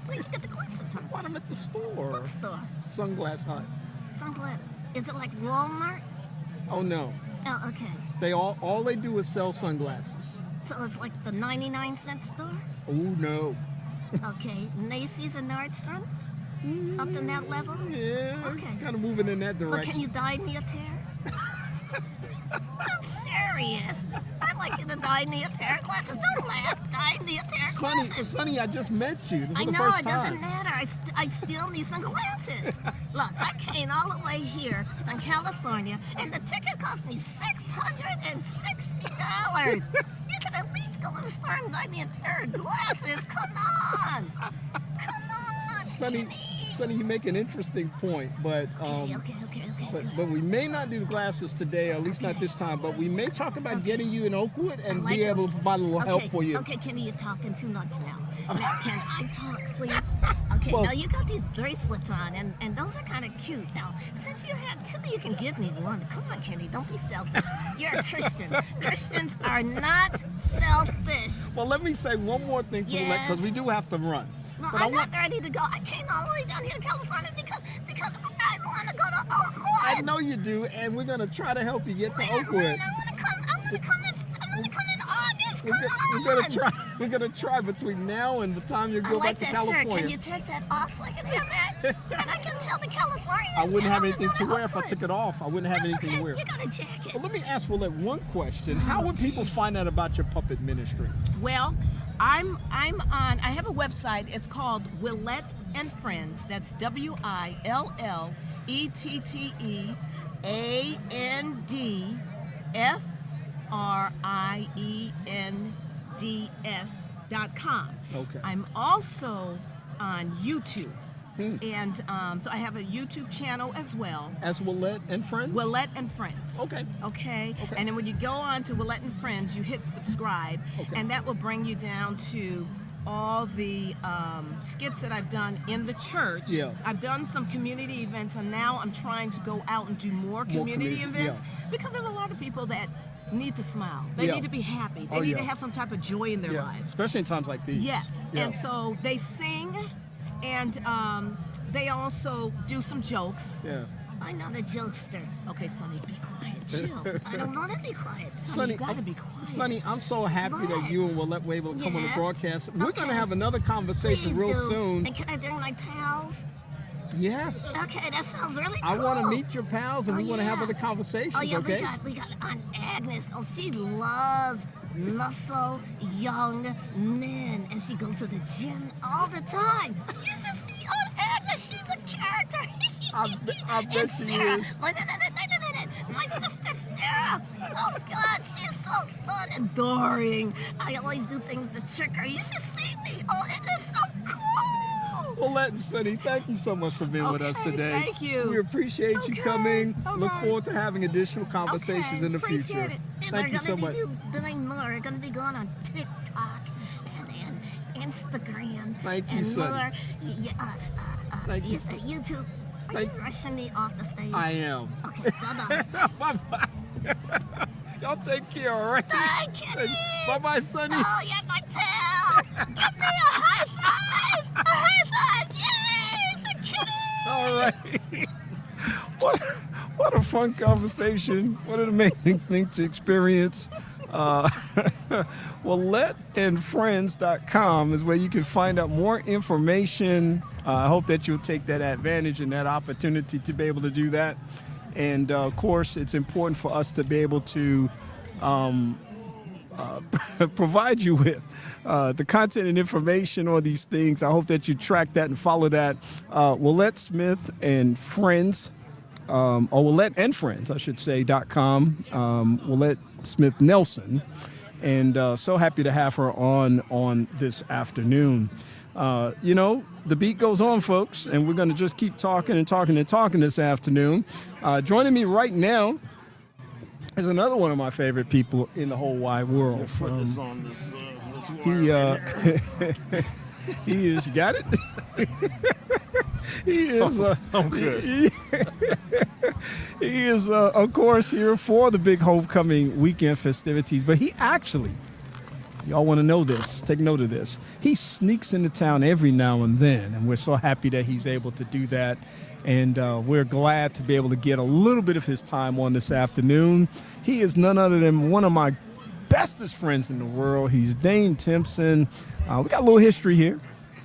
Where you get the glasses from? Why I'm at the store. What store? Sunglass Hut. Sunglass. Is it like Walmart? Oh no. Oh, okay. They all they do is sell sunglasses. So it's like the 99-cent store? Oh no. Okay. Macy's and Nordstrom's? Up to that level? Yeah. Okay. Kind of moving in that But direction. can you dye me a tear? I'm serious. I'd like you to dye me a pair of glasses. Don't laugh. Dye me a pair of glasses. Sonny, I just met you for I the know, first it time. doesn't matter. I still need some glasses. Look, I came all the way here from California, and the ticket cost me $660. You can at least go to the store and buy me a pair of glasses. Come on. Come on, Sonny, Kenny. Sonny, you make an interesting point, but Okay. but we may not do the glasses today, or at least not this time. But we may talk about getting you in Oakwood and be able to provide a little help for you. Okay, Kenny, you're talking too much now. Now, can I talk, please? Okay, now you got these bracelets on, and those are kind of cute. Now, since you have two, you can give me one. Come on, Kenny, don't be selfish. You're a Christian. Christians are not selfish. Well, let me say one more thing to Willette, because we do have to run. No, But I'm not ready to go. I came all the way down here to California because I want to go to Oakwood. I know you do, and we're gonna try to help you get to Oakwood. I'm gonna come in August. We're gonna try between now and the time you go I like back to that California. shirt. Can you take that off so I can have that? And I can tell the Californians. I wouldn't that have was anything to in wear if I Oakwood. took it off. I wouldn't have That's anything to okay. wear. You got a jacket. Well, let me ask Willette one question. How would people find out about your puppet ministry? Well, I'm on. I have a website. It's called Willette and Friends. That's WILLETTENFriends.com. Okay. I'm also on YouTube. And so I have a YouTube channel as well. As Willette and Friends? Willette and Friends. Okay. Okay. And then when you go on to Willette and Friends, you hit subscribe, Okay. and that will bring you down to all the skits that I've done in the church. Yeah. I've done some community events, and now I'm trying to go out and do more community events because there's a lot of people that need to smile. They Yeah. need to be happy. They Oh, need yeah. to have some type of joy in their lives. Especially in times like these. Yes, Yeah. and so they sing, and they also do some jokes. Yeah. I'm not a jokester. Okay, Sonny, be quiet. Chill. I don't want to be quiet. Sonny, you gotta be quiet. Sonny, I'm so happy that you and Willette were able to come on the Yes. broadcast. We're going to have another conversation Please real do. soon. And can I bring my pals? Yes. Okay, that sounds really cool. I want to meet your pals, and we want to have other conversations, Oh yeah, okay? we got Aunt Agnes. Oh, she loves muscle young men, and she goes to the gym all the time. You should see Aunt Agnes. She's a character. I bet And she Sarah, is. my sister Sarah. Oh God, she's so fun, adoring. I always do things to trick her. You should see me. Oh, it is so cool. Willette and Sonny, thank you so much for being with us Okay, today. thank you. We appreciate you coming. all Look right. forward to having additional conversations in the future. Appreciate it. And Thank you so much. doing more. We're gonna be going on TikTok and Instagram Thank you, and son. more. Thank you. YouTube. Are Thank- you rushing me off the stage? I am. Okay, bye-bye. Bye-bye. Y'all take care, all right? Bye, Kenny. Bye-bye, Sonny. Oh, yeah, my tail. Give me a high five. A high five. Yay, the kitty. All right. What a fun conversation. What an amazing thing to experience. WilletteandFriends.com is where you can find out more information. I hope that you'll take that advantage and that opportunity to be able to do that. And of course, it's important for us to be able to provide you with the content and information on these things. I hope that you track that and follow that. Willette Smith and Friends, or Willette and Friends, I should say, .com. Willette Smith Nelson. And so happy to have her on this afternoon. You know, the beat goes on, folks, and we're going to just keep talking and talking and talking this afternoon. Joining me right now is another one of my favorite people in the whole wide world. Put this on this He he is, you got it? He is I'm good. He is of course here for the big homecoming weekend festivities, but he actually, y'all want to know this, take note of this, he sneaks into town every now and then, and we're so happy that he's able to do that. And we're glad to be able to get a little bit of his time on this afternoon. He is none other than one of my bestest friends in the world. He's Dane Timpson. We got a little history here,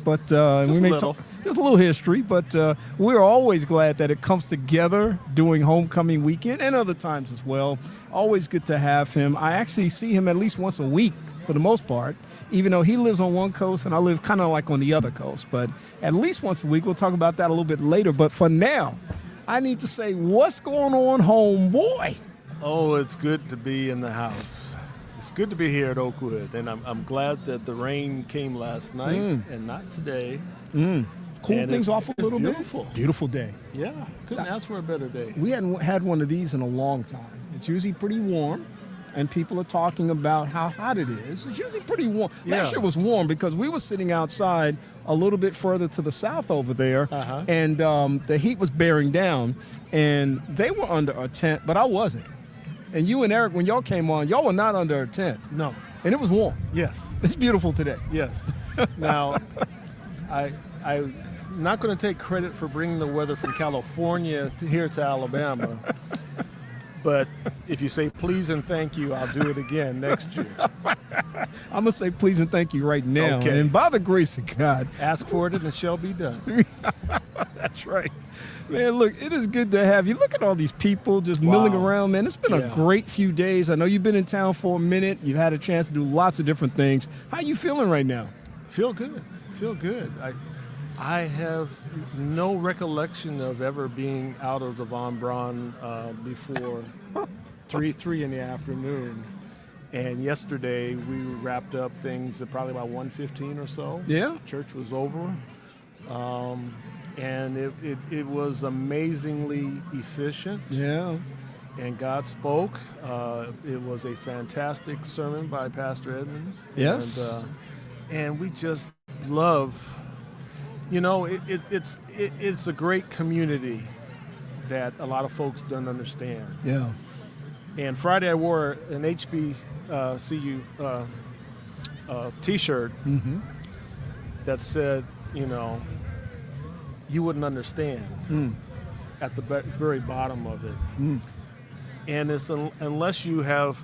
but we may talk just a little history. But we're always glad that it comes together during homecoming weekend and other times as well. Always good to have him. I actually see him at least once a week for the most part, even though he lives on one coast and I live kind of like on the other coast. But at least once a week. We'll talk about that a little bit later. But for now, I need to say, what's going on, homeboy? Oh, it's good to be in the house. It's good to be here at Oakwood, and I'm glad that the rain came last night and not today. Cool And things it's- off a it's little beautiful. bit. Beautiful day. Yeah, couldn't ask for a better day. We hadn't had one of these in a long time. It's usually pretty warm, and people are talking about how hot it is. It's usually pretty warm. Yeah. Last year was warm because we were sitting outside a little bit further to the south over there, and the heat was bearing down, and they were under a tent, but I wasn't. And you and Eric, when y'all came on, y'all were not under a tent. No. And it was warm. Yes. It's beautiful today. Yes. Now, I'm not going to take credit for bringing the weather from California here to Alabama. But if you say please and thank you, I'll do it again next year. I'm going to say please and thank you right now. Okay. And by the grace of God. Ask for it and it shall be done. That's right. Man, look, it is good to have you. Look at all these people just milling around, man. It's been a great few days. I know you've been in town for a minute. You've had a chance to do lots of different things. How you feeling right now? Feel good. Feel good. I have no recollection of ever being out of the Von Braun before 3 in the afternoon. And yesterday we wrapped up things at probably about 1:15 or so. Yeah. Church was over. And it was amazingly efficient. Yeah. And God spoke. It was a fantastic sermon by Pastor Edmonds. Yes. And we just love, it's a great community that a lot of folks don't understand. Yeah. And Friday I wore an HBCU T-shirt that said, you wouldn't understand at the very bottom of it. And it's unless you have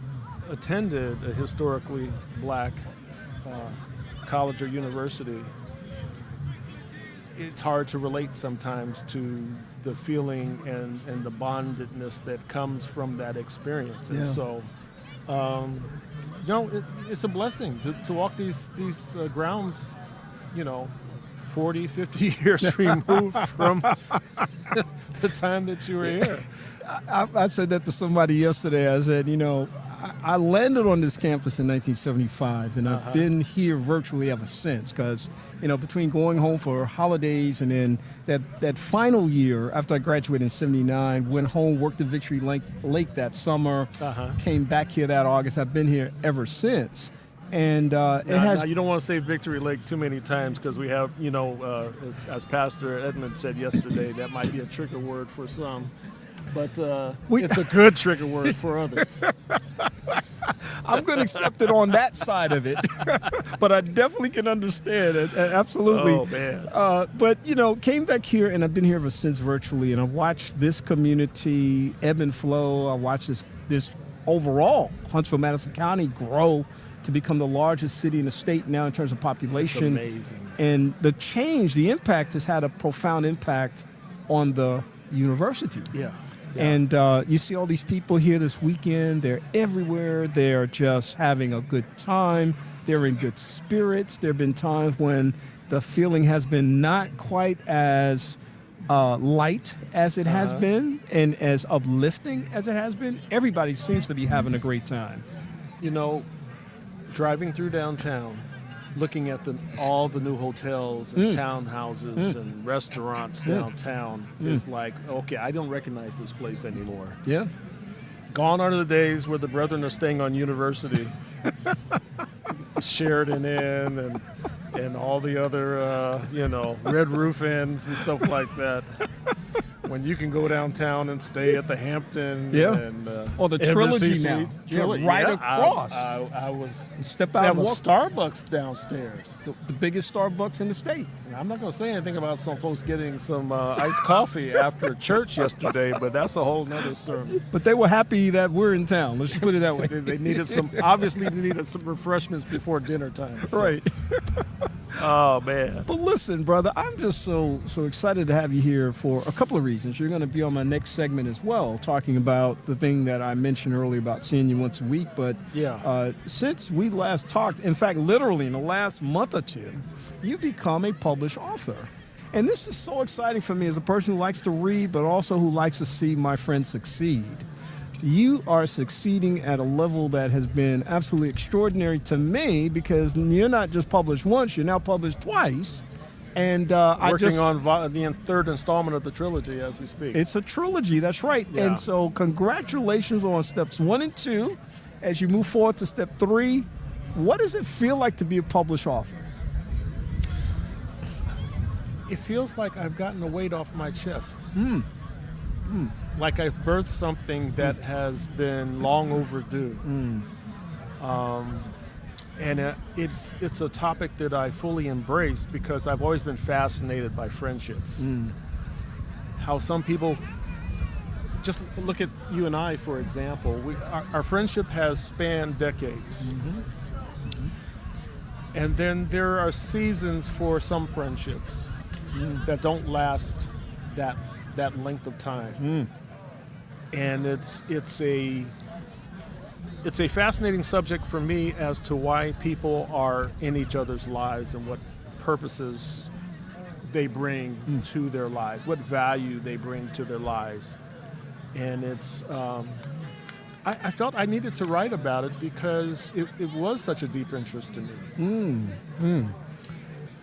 attended a historically black college or university, it's hard to relate sometimes to the feeling and the bondedness that comes from that experience. And so, it's a blessing to walk these grounds, 40, 50 years removed from the time that you were here. I said that to somebody yesterday. I said, I landed on this campus in 1975, and I've been here virtually ever since because, between going home for holidays and then that final year after I graduated in 79, went home, worked at Victory Lake that summer, came back here that August. I've been here ever since. And now you don't want to say Victory Lake too many times because we have, as Pastor Edmund said yesterday, that might be a trigger word for some. But it's a good trigger word for others. I'm going to accept it on that side of it, but I definitely can understand it. Absolutely. Oh, man. But, came back here, and I've been here ever since virtually, and I've watched this community ebb and flow. I watched this overall Huntsville-Madison County grow to become the largest city in the state now in terms of population. It's amazing. And the change, the impact has had a profound impact on the university. Yeah. And you see all these people here this weekend. They're everywhere. They're just having a good time. They're in good spirits. There have been times when the feeling has been not quite as light as it has been and as uplifting as it has been. Everybody seems to be having a great time. Driving through downtown, looking at all the new hotels and townhouses and restaurants downtown is like, okay, I don't recognize this place anymore. Yeah. Gone are the days where the brethren are staying on University, Sheridan Inn and all the other, Red Roof Inns and stuff like that. When you can go downtown and stay at the Hampton and or the Trilogy Embassy now, Suites. right across. I was step out they and have a walk. Starbucks downstairs. The biggest Starbucks in the state. And I'm not going to say anything about some folks getting some iced coffee after church yesterday, but that's a whole nother sermon. But they were happy that we're in town. Let's just put it that way. They needed some refreshments before dinner time. So. Right. Oh, man. But listen, brother, I'm just so excited to have you here for a couple of reasons. You're going to be on my next segment as well, talking about the thing that I mentioned earlier about seeing you once a week. But since we last talked, in fact, literally in the last month or two, you become a published author. And this is so exciting for me as a person who likes to read, but also who likes to see my friends succeed. You are succeeding at a level that has been absolutely extraordinary to me because you're not just published once, you're now published twice. And Working on the third installment of the trilogy as we speak. It's a trilogy, that's right. Yeah. And so congratulations on steps 1 and 2. As you move forward to step 3, what does it feel like to be a published author? It feels like I've gotten a weight off my chest. Like I've birthed something that has been long overdue. And it's a topic that I fully embrace because I've always been fascinated by friendships. How some people, just look at you and I, for example. Our friendship has spanned decades. And then there are seasons for some friendships that don't last that length of time. And it's a fascinating subject for me as to why people are in each other's lives and what purposes they bring to their lives, what value they bring to their lives. And it's I felt I needed to write about it because it was such a deep interest to me.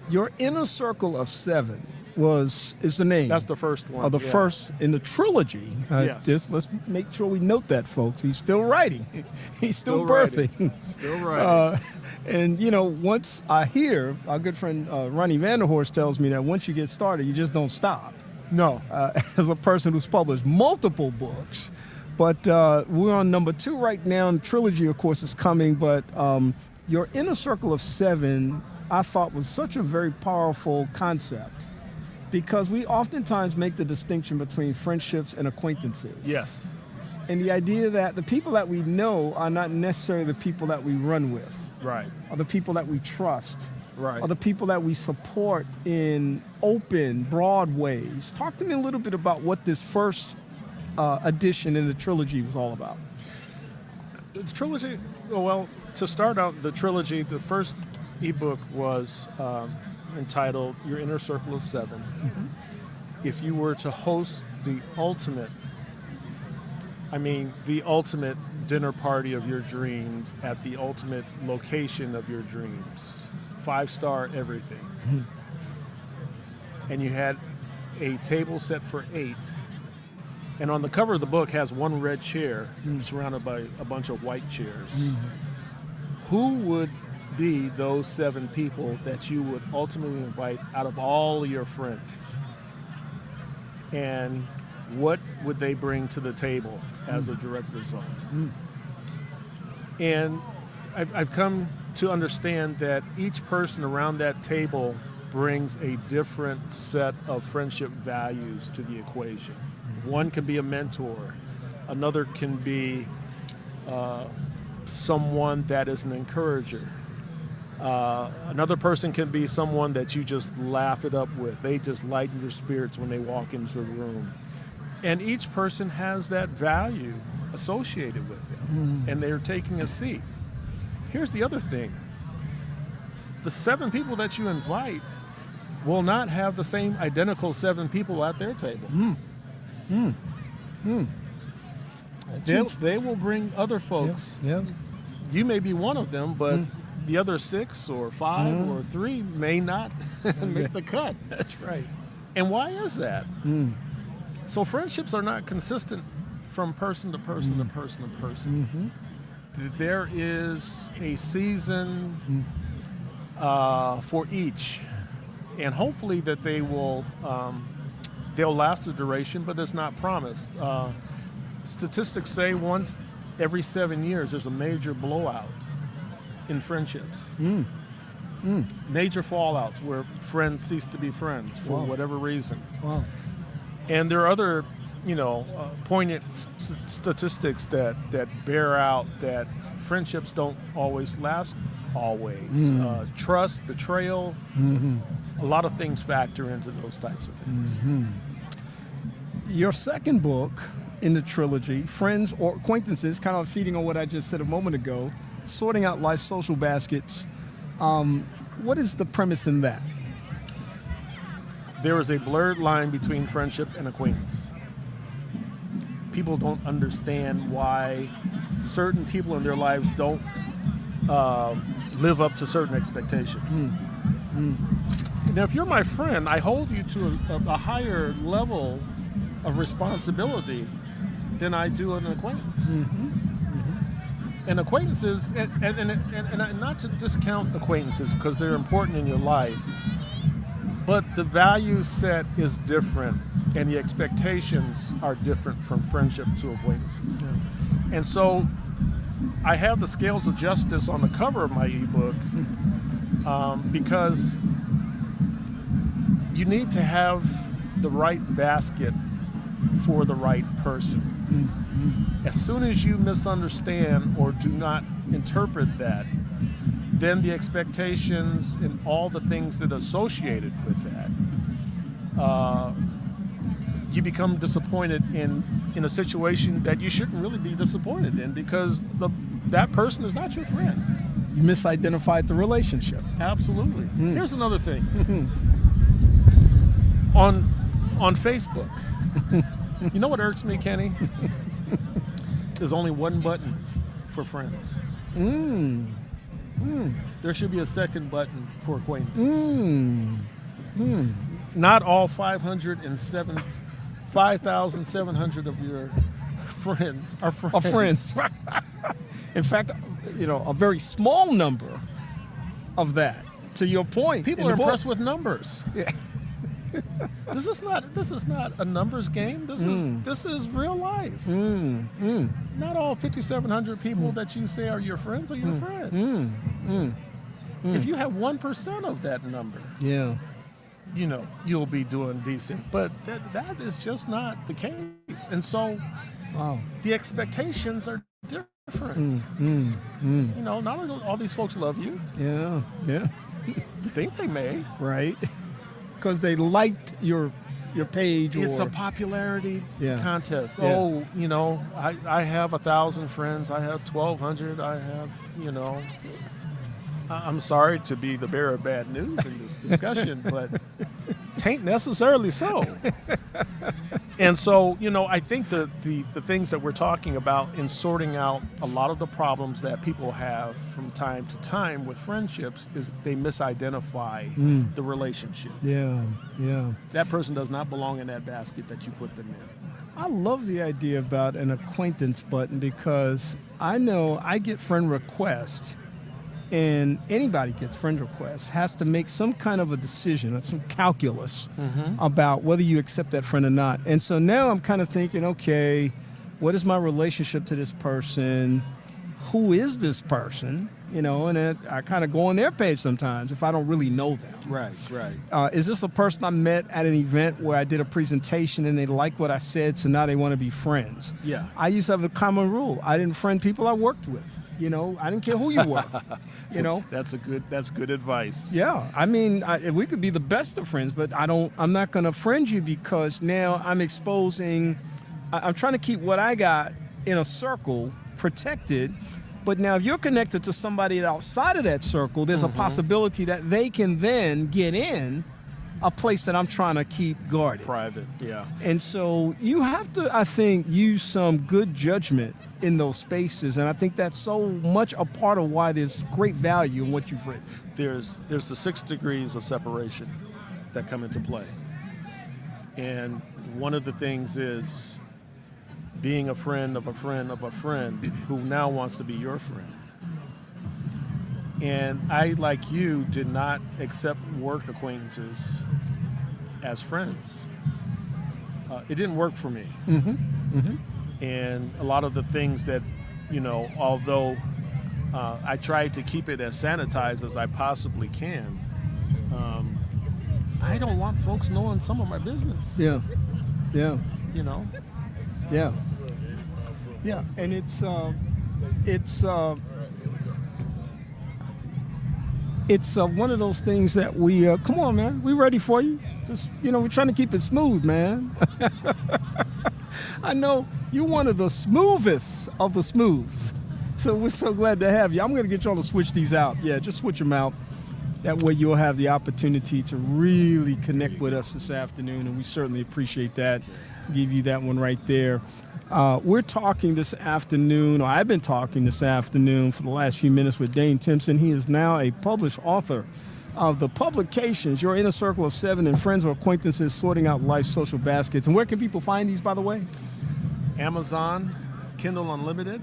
Your Inner Circle of 7 is the name. That's the first one. Of the first in the trilogy. Yes. Let's make sure we note that, folks. He's still writing. He's still writing. birthing. Still writing. And once I hear, our good friend Ronnie Vanderhorst tells me that once you get started, you just don't stop. No. As a person who's published multiple books. But we're on number 2 right now, and the trilogy, of course, is coming. But your Inner Circle of 7, I thought, was such a very powerful concept because we oftentimes make the distinction between friendships and acquaintances. Yes. And the idea that the people that we know are not necessarily the people that we run with. Right. Or the people that we trust. Right. Or the people that we support in open, broad ways. Talk to me a little bit about what this first edition in the trilogy was all about. The trilogy, well, to start out the trilogy, the first ebook was entitled Your Inner Circle of 7. If you were to host the ultimate dinner party of your dreams at the ultimate location of your dreams, 5-star everything, and you had a table set for 8, and on the cover of the book has one red chair surrounded by a bunch of white chairs, who would be those 7 people that you would ultimately invite out of all your friends? And what would they bring to the table as a direct result? And I've come to understand that each person around that table brings a different set of friendship values to the equation. One can be a mentor. Another can be someone that is an encourager. Another person can be someone that you just laugh it up with. They just lighten your spirits when they walk into a room. And each person has that value associated with them, and they're taking a seat. Here's the other thing. The 7 people that you invite will not have the same identical 7 people at their table. They will bring other folks. Yeah. You may be one of them, but the other 6 or 5 or 3 may not make the cut. That's right. And why is that? So friendships are not consistent from person to person to person to person. There is a season for each, and hopefully that they will they'll last a duration, but it's not promised. Statistics say once every 7 years there's a major blowout in friendships. Major fallouts where friends cease to be friends for whatever reason. Wow. And there are other, poignant statistics that bear out that friendships don't always last always. Trust, betrayal, a lot of things factor into those types of things. Your second book in the trilogy, Friends or Acquaintances, kind of feeding on what I just said a moment ago, sorting out life's social baskets. What is the premise in that? There is a blurred line between friendship and acquaintance. People don't understand why certain people in their lives don't live up to certain expectations. Now, if you're my friend, I hold you to a higher level of responsibility than I do an acquaintance. And acquaintances, and not to discount acquaintances because they're important in your life, but the value set is different and the expectations are different from friendship to acquaintances. And so I have the scales of justice on the cover of my ebook because you need to have the right basket for the right person. As soon as you misunderstand or do not interpret that, then the expectations and all the things that are associated with that, you become disappointed in a situation that you shouldn't really be disappointed in because that person is not your friend. You misidentified the relationship. Absolutely. Here's another thing. On Facebook, you know what irks me, Kenny? There's only one button for friends. There should be a second button for acquaintances. Not all 5,700 of your friends are friends. In fact, a very small number of that. To your point, people are impressed with numbers. Yeah. This is not a numbers game. This is real life. Not all 5,700 people that you say are your friends are your friends. If you have 1% of that number, you'll be doing decent. But that is just not the case. And so, the expectations are different. Not all these folks love you. Yeah. You think they may, right? Because they liked your page. It's a popularity contest. Oh, I have 1,000 friends. I have 1,200. I have, I'm sorry to be the bearer of bad news in this discussion, but tain't necessarily so. And so, I think the things that we're talking about in sorting out a lot of the problems that people have from time to time with friendships is they misidentify the relationship. Yeah. That person does not belong in that basket that you put them in. I love the idea about an acquaintance button because I know I get friend requests, and anybody gets friend requests has to make some kind of a decision, some calculus about whether you accept that friend or not. And so now I'm kind of thinking, okay, what is my relationship to this person? Who is this person? And then I kind of go on their page sometimes if I don't really know them. Right. Is this a person I met at an event where I did a presentation and they liked what I said, so now they want to be friends? Yeah. I used to have a common rule. I didn't friend people I worked with. I didn't care who you were. That's good advice. Yeah, I mean, we could be the best of friends, but I'm not going to friend you because now I'm exposing. I'm trying to keep what I got in a circle protected. But now, if you're connected to somebody outside of that circle, there's a possibility that they can then get in a place that I'm trying to keep guarded. Private, yeah. And so you have to, I think, use some good judgment in those spaces, and I think that's so much a part of why there's great value in what you've written. There's the 6 degrees of separation that come into play, and one of the things is being a friend of a friend of a friend who now wants to be your friend. And I, like you, did not accept work acquaintances as friends. It didn't work for me. And a lot of the things that, although I tried to keep it as sanitized as I possibly can, I don't want folks knowing some of my business. Yeah. Yeah. And it's one of those things that we come on, man, we ready for you. Just we're trying to keep it smooth, man. I know you're one of the smoothest of the smooths, so we're so glad to have you. I'm gonna get y'all to switch these out. Yeah, just switch them out. That way you'll have the opportunity to really connect with us this afternoon, and we certainly appreciate that. Give you that one right there. We're talking this afternoon, or I've been talking this afternoon for the last few minutes with Dane Timpson. He is now a published author the publications, your Inner Circle of Seven and Friends or Acquaintances Sorting Out Life's Social Baskets. And where can people find these, by the way? Amazon, Kindle Unlimited.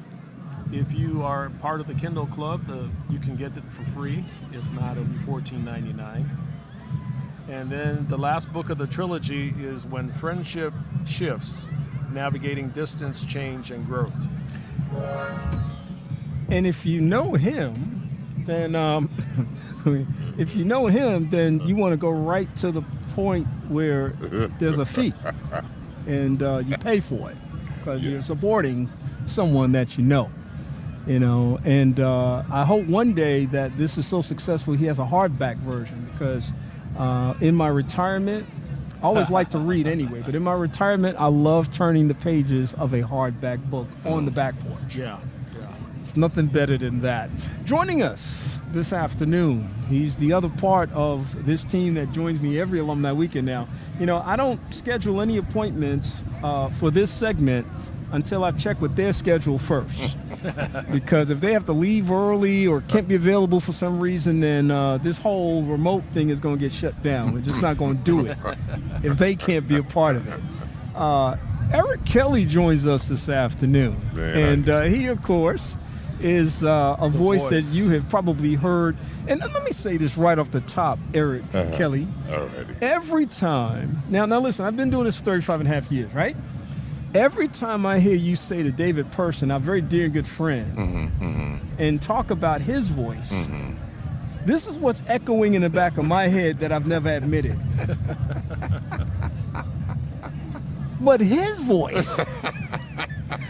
If you are part of the Kindle Club, you can get it for free. If not, it'll be $14.99. And then the last book of the trilogy is When Friendship Shifts, Navigating Distance, Change, and Growth. And if you know him, then you want to go right to the point where there's a fee, and you pay for it because you're supporting someone that you know. And I hope one day that this is so successful he has a hardback version, because in my retirement, I always like to read anyway, but in my retirement, I love turning the pages of a hardback book on the back porch. Yeah. It's nothing better than that. Joining us this afternoon, he's the other part of this team that joins me every alumni weekend now. I don't schedule any appointments for this segment until I check with their schedule first. Because if they have to leave early or can't be available for some reason, then this whole remote thing is going to get shut down. We're just not going to do it if they can't be a part of it. Eric Kelly joins us this afternoon. And he, of course, is a voice that you have probably heard. And let me say this right off the top, Eric Kelly. Alrighty. Every time, now listen, I've been doing this for 35 and a half years, right? Every time I hear you say to David Person, our very dear and good friend, and talk about his voice, this is what's echoing in the back of my head that I've never admitted. But his voice.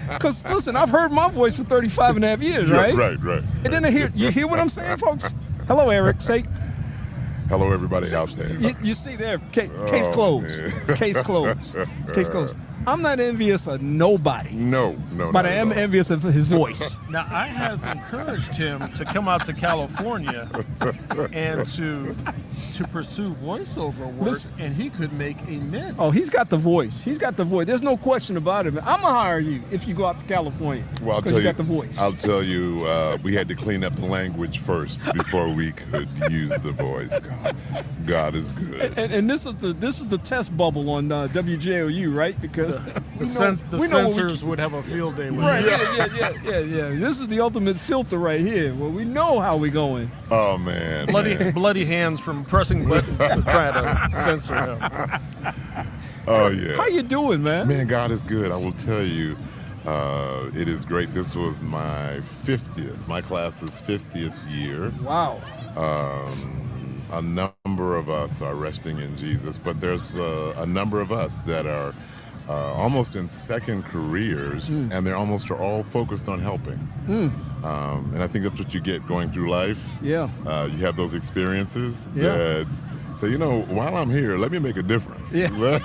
Because, listen, I've heard my voice for 35 and a half years, right? Right. And then you hear what I'm saying, folks? Hello, Eric. Say, hello, everybody out there. You see there, case closed. Case closed. Case closed. I'm not envious of nobody. No. But I am envious of his voice. Now, I have encouraged him to come out to California and to pursue voiceover work, and he could make a mint. Oh, he's got the voice. There's no question about it. I'm going to hire you if you go out to California. Well, you got the voice. I'll tell you, we had to clean up the language first before we could use the voice. God is good. And this is the test bubble on WJOU, right? Because the censors would have a field day with it. Right, yeah. This is the ultimate filter right here. Well, we know how we're going. Oh, man. Bloody hands from pressing buttons to try to censor him. Oh, yeah. How you doing, man? Man, God is good. I will tell you, it is great. This was my class's 50th year. Wow. A number of us are resting in Jesus, but there's a number of us that are almost in second careers, and they're almost all focused on helping. And I think that's what you get going through life. Yeah. You have those experiences that say, while I'm here, let me make a difference. Yeah.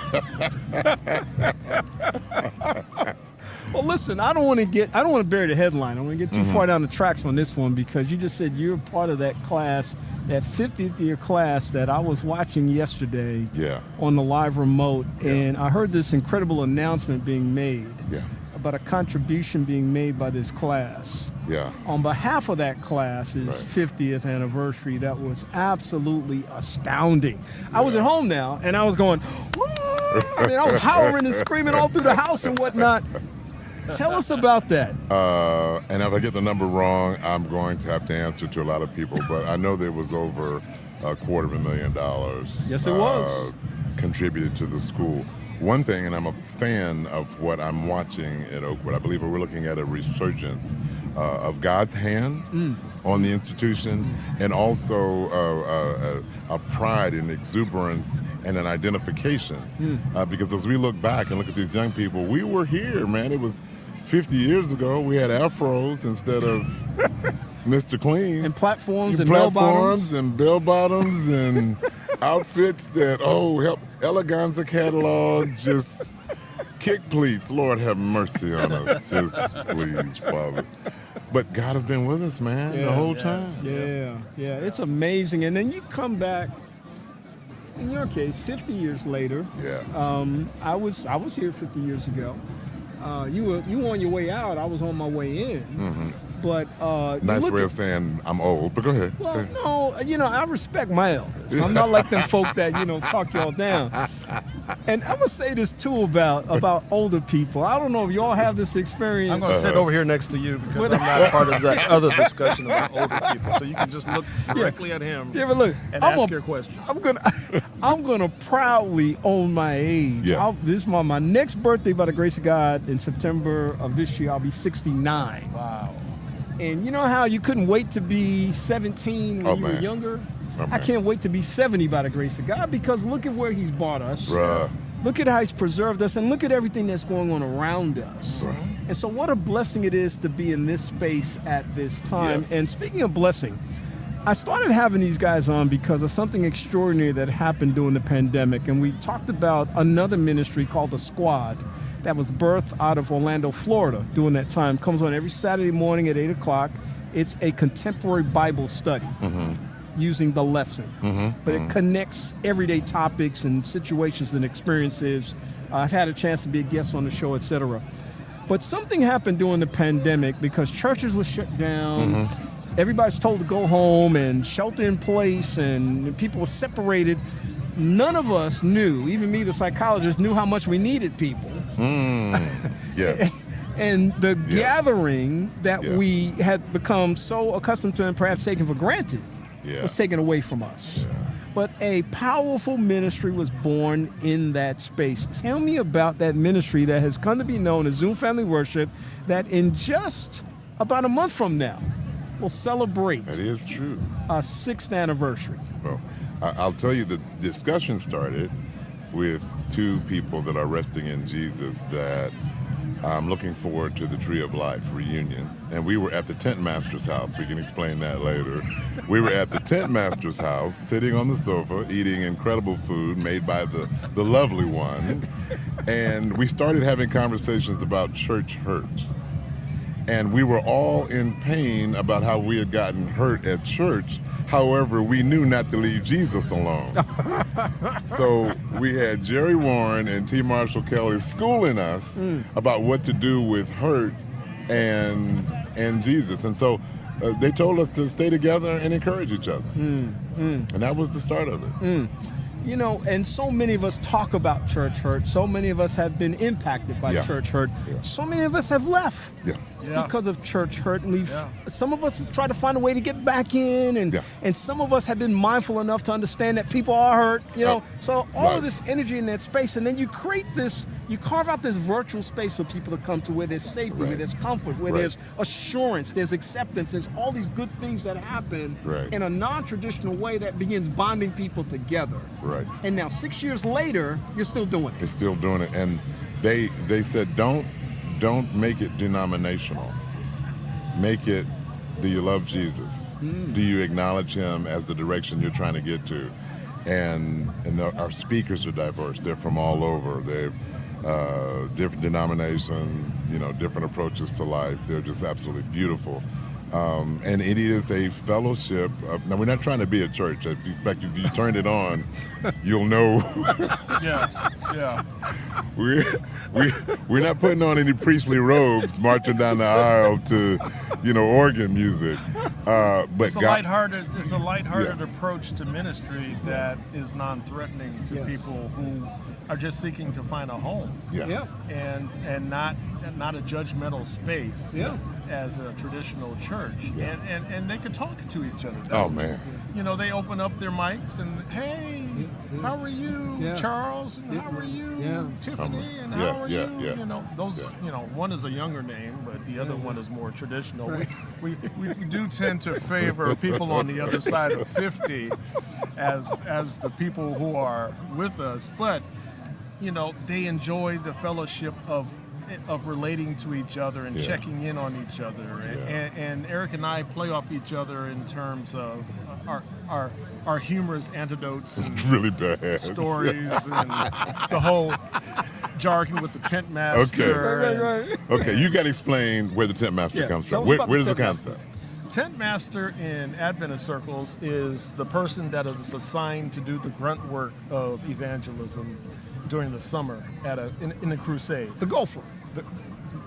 Well, listen, I don't want to bury the headline. I don't want to get too far down the tracks on this one, because you just said you're part of that class, that 50th year class that I was watching yesterday on the live remote, and I heard this incredible announcement being made about a contribution being made by this class. Yeah. On behalf of that class's 50th anniversary, that was absolutely astounding. I was at home now, and I was going, I was hollering and screaming all through the house and whatnot. Tell us about that. And if I get the number wrong, I'm going to have to answer to a lot of people, but I know there was over $250,000. Yes, it was. Contributed to the school. One thing, and I'm a fan of what I'm watching at Oakwood, I believe we're looking at a resurgence of God's hand on the institution, and also a pride and exuberance and an identification. Because as we look back and look at these young people, we were here, man. It was 50 years ago. We had afros instead of Mr. Clean. And platforms and bell-bottoms. And bell-bottoms and outfits that, Eleganza catalog, just kick pleats. Lord have mercy on us. Just please, Father. But God has been with us, man, the whole time. Yeah. It's amazing. And then you come back, in your case, 50 years later. Yeah. I was here 50 years ago. You were on your way out. I was on my way in. But Nice look way at- of saying I'm old, but go ahead. Go Well, ahead. no, I respect my elders. I'm not like them folk that, talk y'all down. And I'm going to say this, too, about older people. I don't know if y'all have this experience. I'm going to sit over here next to you because I'm not part of that other discussion about older people. So you can just look directly at him Yeah, but look, and ask your question. I'm gonna proudly own my age. Yes. This is my next birthday, by the grace of God, in September of this year. I'll be 69. Wow. And you know how you couldn't wait to be 17 when you were man. younger? Oh, I man. can't wait to be 70 by the grace of God, because look at where He's brought us. Bruh. Look at how He's preserved us, and look at everything that's going on around us. And so what a blessing it is to be in this space at this time. Yes. And speaking of blessing, I started having these guys on because of something extraordinary that happened during the pandemic. And we talked about another ministry called The Squad that was birthed out of Orlando, Florida during that time. Comes on every Saturday morning at 8 o'clock. It's a contemporary Bible study using the lesson. But it connects everyday topics and situations and experiences. I've had a chance to be a guest on the show, etc. But something happened during the pandemic because churches were shut down. Everybody's told to go home and shelter in place, and people were separated. None of us knew, even me, the psychologist, knew how much we needed people. Yes. And the gathering that Yeah. we had become so accustomed to and perhaps taken for granted Yeah. was taken away from us. But a powerful ministry was born in that space. Tell me about that ministry that has come to be known as Zoom Family Worship, that in just about a month from now will celebrate That is true. our 6th anniversary. Well, I'll tell you, the discussion started with two people that are resting in Jesus that I'm looking forward to the Tree of Life reunion. And we were at the Tent Master's house. We can explain that later. We were at the Tent Master's house, sitting on the sofa, eating incredible food made by the lovely one. And we started having conversations about church hurt. And we were all in pain about how we had gotten hurt at church. However, we knew not to leave Jesus alone. So we had Jerry Warren and T. Marshall Kelly schooling us about what to do with hurt and Jesus. And so they told us to stay together and encourage each other. And that was the start of it. And so many of us talk about church hurt. So many of us have been impacted by church hurt. So many of us have left because of church hurt. And some of us try to find a way to get back in. And some of us have been mindful enough to understand that people are hurt. So all of this energy in that space. And then you create this, you carve out this virtual space for people to come to, where there's safety, where there's comfort, where there's assurance, there's acceptance, there's all these good things that happen in a non-traditional way that begins bonding people together. Right. And now 6 years later, you're still doing it. They're still doing it. And they said, don't make it denominational. Make it, do you love Jesus? Do you acknowledge him as the direction you're trying to get to? And our speakers are diverse. They're from all over. They've different denominations, different approaches to life. They're just absolutely beautiful. And it is a fellowship of, now we're not trying to be a church. In fact, if you turn it on, you'll know. Yeah. We're not putting on any priestly robes, marching down the aisle to, organ music. But It's a lighthearted approach to ministry that is non-threatening to people who are just seeking to find a home. And not a judgmental space. As a traditional church, and they can talk to each other. Oh man! They open up their mics and, hey, how are you, Charles? And how are you, Tiffany? And how are you? Those. One is a younger name, but the other one is more traditional. Right. We do tend to favor people on the other side of 50 as the people who are with us, but they enjoy the fellowship of relating to each other and checking in on each other, and Eric and I play off each other in terms of our humorous anecdotes and really bad stories and the whole jargon with the Tent Master. Okay, you got to explain where the Tent Master comes from. Where's the concept? Tent Master in Adventist circles is the person that is assigned to do the grunt work of evangelism during the summer in a crusade. The gopher.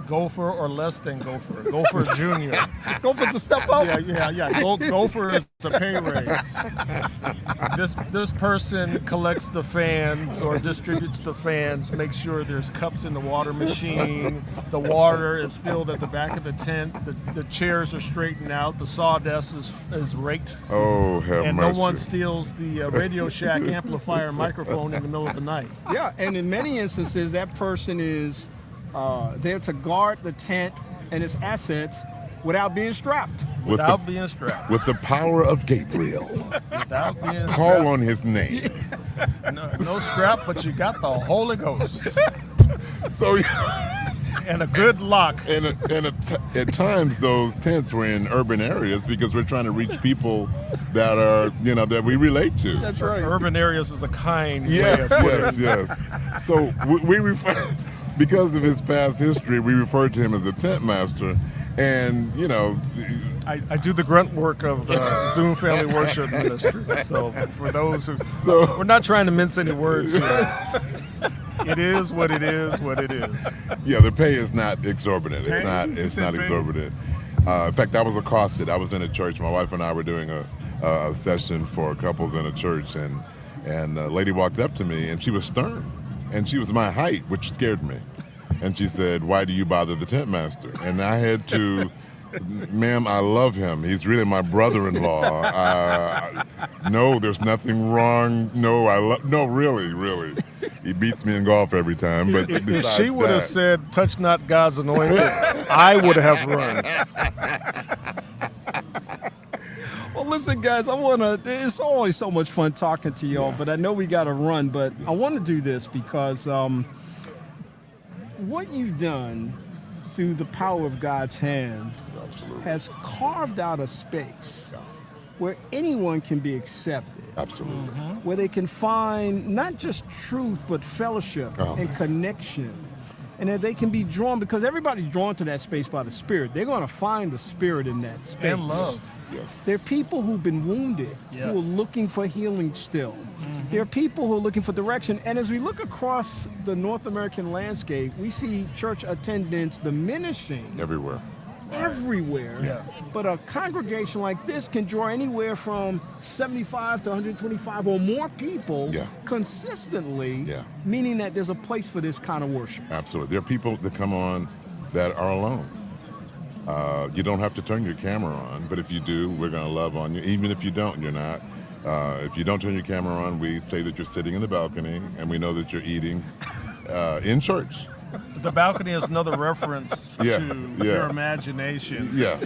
Gopher or less than Gopher. Gopher Junior. Gopher's a step up. Yeah. Gopher is a pay raise. This person collects the fans or distributes the fans, makes sure there's cups in the water machine, the water is filled at the back of the tent, the chairs are straightened out, the sawdust is raked. Oh, have and mercy. no one steals the Radio Shack amplifier and microphone in the middle of the night. Yeah, and in many instances, that person is there to guard the tent and its assets without being strapped. Without being strapped. With the power of Gabriel. Without being Call strapped. on his name. No strap, but you got the Holy Ghost. So, and a good lock. And at times those tents were in urban areas because we're trying to reach people that are, that we relate to. That's right. Urban areas is a kind Yes, way of putting it. yes. So we refer, because of his past history, we refer to him as a tent master. And, I do the grunt work of Zoom Family Worship Ministry. So for those who, we're not trying to mince any words here. It is what it is, what it is. Yeah, the pay is not exorbitant. It's not exorbitant. In fact, I was accosted. I was in a church. My wife and I were doing a session for couples in a church, and a lady walked up to me, and she was stern, and she was my height, which scared me. And she said, "Why do you bother the tent master?" And I had to, "Ma'am, I love him. He's really my brother-in-law. No, there's nothing wrong. No, really. He beats me in golf every time." But If besides she would have that, said, "Touch not God's anointed," I would have run. Well, listen, guys, it's always so much fun talking to y'all, but I know we got to run, but I want to do this because what you've done through the power of God's hand has carved out a space where anyone can be accepted. Absolutely. Where they can find not just truth, but fellowship and connection. And that they can be drawn, because everybody's drawn to that space by the Spirit. They're going to find the Spirit in that space. And love. Yes. There are people who've been wounded, Yes. who are looking for healing still. There are people who are looking for direction. And as we look across the North American landscape, we see church attendance diminishing everywhere. Yeah. But a congregation like this can draw anywhere from 75 to 125 or more people consistently, meaning that there's a place for this kind of worship. Absolutely. There are people that come on that are alone. You don't have to turn your camera on, but if you do, we're going to love on you. Even if you don't, you're not. If you don't turn your camera on, we say that you're sitting in the balcony, and we know that you're eating in church. The balcony is another reference to your imagination. Yeah.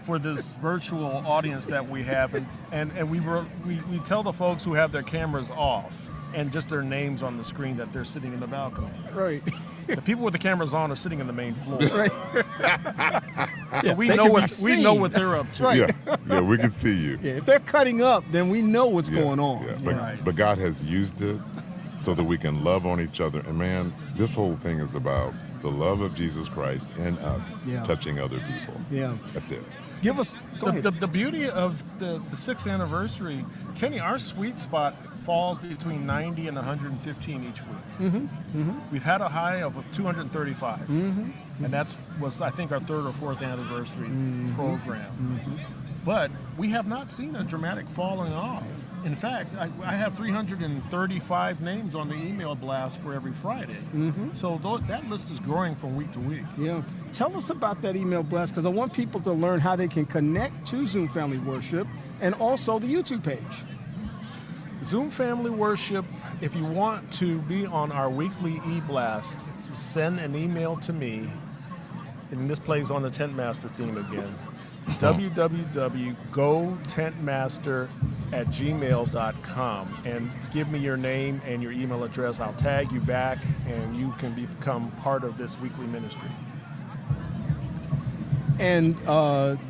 For this virtual audience that we have, and we tell the folks who have their cameras off and just their names on the screen that they're sitting in the balcony. Right. The people with the cameras on are sitting in the main floor. Right. So we know what they're up to. Right. Yeah, we can see you. Yeah, if they're cutting up, then we know what's going on. Yeah. But God has used it so that we can love on each other. And man, this whole thing is about the love of Jesus Christ in us, touching other people. Yeah. That's it. Give us the beauty of the 6th anniversary, Kenny, our sweet spot falls between 90 and 115 each week. We've had a high of 235, and that was, I think, our 3rd or 4th anniversary program. But we have not seen a dramatic falling off. In fact, I have 335 names on the email blast for every Friday. So that list is growing from week to week. Yeah. Tell us about that email blast, because I want people to learn how they can connect to Zoom Family Worship and also the YouTube page. Zoom Family Worship, if you want to be on our weekly e-blast, just send an email to me, and this plays on the Tent Master theme again. www.gotentmaster@gmail.com, and give me your name and your email address. I'll tag you back, and you can become part of this weekly ministry. And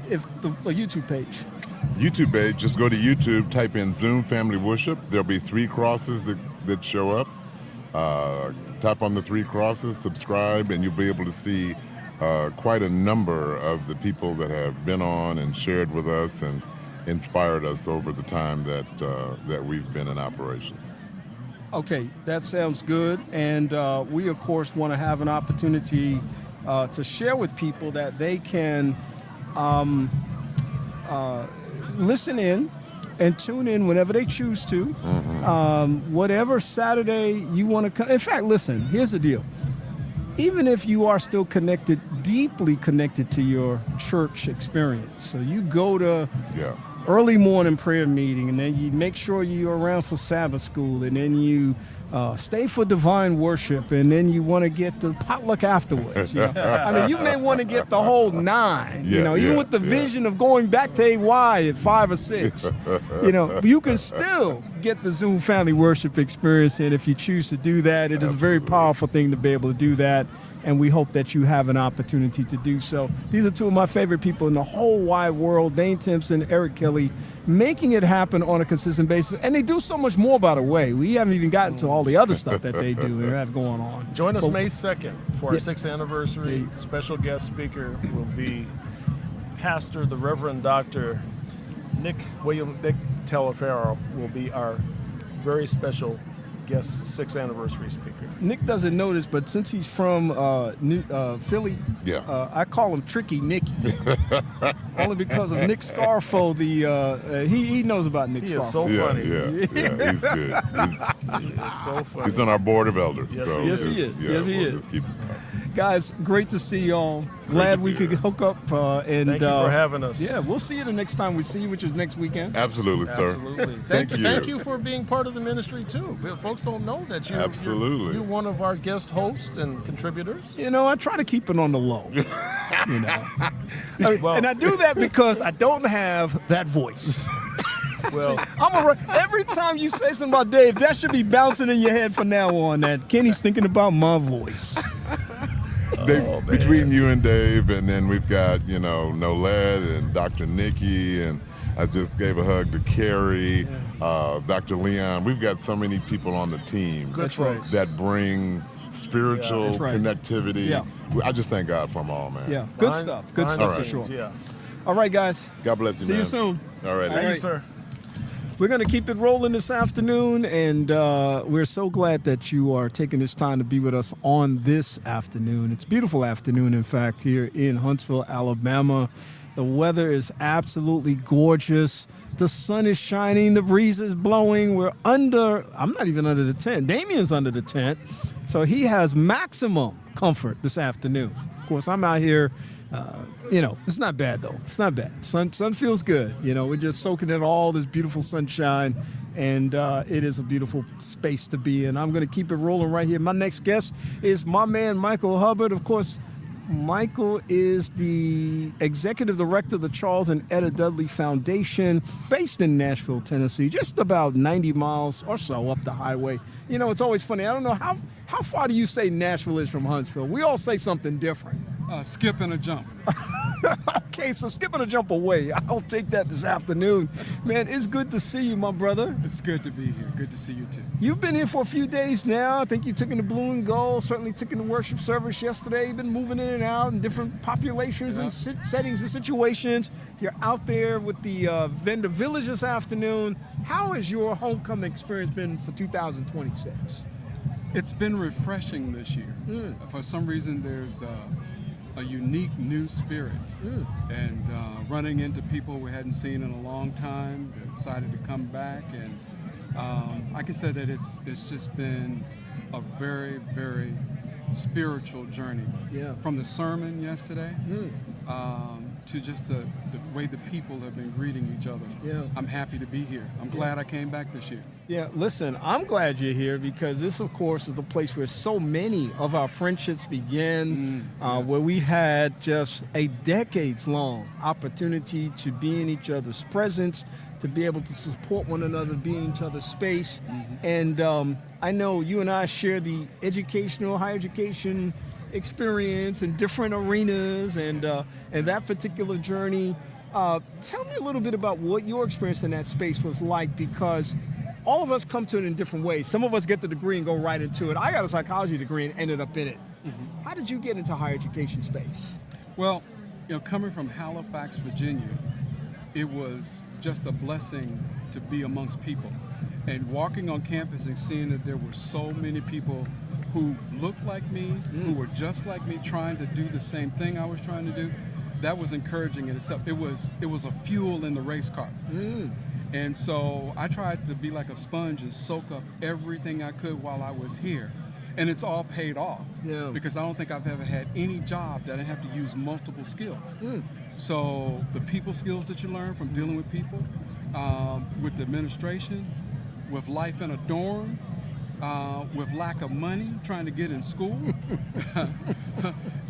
if a YouTube page. YouTube page, just go to YouTube, type in Zoom Family Worship. There'll be 3 crosses that show up. Tap on the 3 crosses, subscribe, and you'll be able to see quite a number of the people that have been on and shared with us and inspired us over the time that we've been in operation. Okay, that sounds good. And we, of course, want to have an opportunity to share with people that they can listen in and tune in whenever they choose to. Whatever Saturday you want to come. In fact, listen, here's the deal. Even if you are still connected, deeply connected to your church experience, so you go to early morning prayer meeting, and then you make sure you're around for Sabbath school, and then you stay for divine worship, and then you want to get the potluck afterwards. You know? I mean, you may want to get the whole 9. Even with the vision of going back to AY at 5 or 6. You can still get the Zoom family worship experience, and if you choose to do that, it is a very powerful thing to be able to do that. And we hope that you have an opportunity to do so. These are two of my favorite people in the whole wide world, Dane Timpson, Eric Kelly, making it happen on a consistent basis. And they do so much more, by the way. We haven't even gotten to all the other stuff that they do and have going on. Join us May 2nd for our 6th anniversary. Special guest speaker will be Pastor, the Reverend Dr. Nick Telefaro will be our very special guest 6th anniversary speaker. Nick doesn't know this, but since he's from Philly, I call him Tricky Nicky. Only because of Nick Scarfo. He knows about Nick Scarfo. He is so funny. He's good. He is so funny. He's on our board of elders. Yes, he is. Yes, he is. Guys, great to see y'all. Glad we could hook up. And thank you for having us. Yeah, we'll see you the next time we see you, which is next weekend. Absolutely, sir. Absolutely. Thank you. Thank you for being part of the ministry too. Folks don't know that you're one of our guest hosts and contributors. I try to keep it on the low. And I do that because I don't have that voice. Well, every time you say something about Dave, that should be bouncing in your head from now on. That Kenny's thinking about my voice. Dave, between you and Dave, and then we've got, Nolette and Dr. Nikki, and I just gave a hug to Carrie, Dr. Leon. We've got so many people on the team that bring spiritual connectivity. Yeah. I just thank God for them all, man. Yeah, good stuff for sure. Yeah. All right, guys. God bless you, See man. you soon. All right. Thank you, sir. We're going to keep it rolling this afternoon, and we're so glad that you are taking this time to be with us on this afternoon. It's a beautiful afternoon, in fact, here in Huntsville, Alabama. The weather is absolutely gorgeous. The sun is shining. The breeze is blowing. I'm not even under the tent. Damien's under the tent, so he has maximum comfort this afternoon. Of course, I'm out here. It's not bad, though. It's not bad. Sun feels good. We're just soaking in all this beautiful sunshine, and it is a beautiful space to be in. I'm going to keep it rolling right here. My next guest is my man, Michael Hubbard. Of course, Michael is the executive director of the Charles and Etta Dudley Foundation, based in Nashville, Tennessee, just about 90 miles or so up the highway. It's always funny. I don't know, how far do you say Nashville is from Huntsville? We all say something different. Skip and a jump. Okay, so skip and a jump away. I'll take that this afternoon. Man, it's good to see you, my brother. It's good to be here. Good to see you, too. You've been here for a few days now. I think you took in the blue and gold, certainly took in the worship service yesterday. You've been moving in and out in different populations and settings and situations. You're out there with the vendor village this afternoon. How has your homecoming experience been for 2026? It's been refreshing this year. For some reason, there's a unique new spirit, and running into people we hadn't seen in a long time. They decided to come back, and I can say that it's just been a very, very spiritual journey. Yeah. From the sermon yesterday to just the way the people have been greeting each other. Yeah. I'm happy to be here. I'm glad I came back this year. Yeah, listen, I'm glad you're here because this, of course, is a place where so many of our friendships begin, where we've had just a decades-long opportunity to be in each other's presence, to be able to support one another, be in each other's space. And I know you and I share the higher education experience in different arenas and that particular journey. Tell me a little bit about what your experience in that space was like, because all of us come to it in different ways. Some of us get the degree and go right into it. I got a psychology degree and ended up in it. How did you get into higher education space? Well, coming from Halifax, Virginia, it was just a blessing to be amongst people. And walking on campus and seeing that there were so many people who looked like me, who were just like me, trying to do the same thing I was trying to do, that was encouraging in itself. It was a fuel in the race car. And so I tried to be like a sponge and soak up everything I could while I was here. And it's all paid off. Yeah. Because I don't think I've ever had any job that I didn't have to use multiple skills. So the people skills that you learn from dealing with people, with the administration, with life in a dorm, with lack of money, trying to get in school.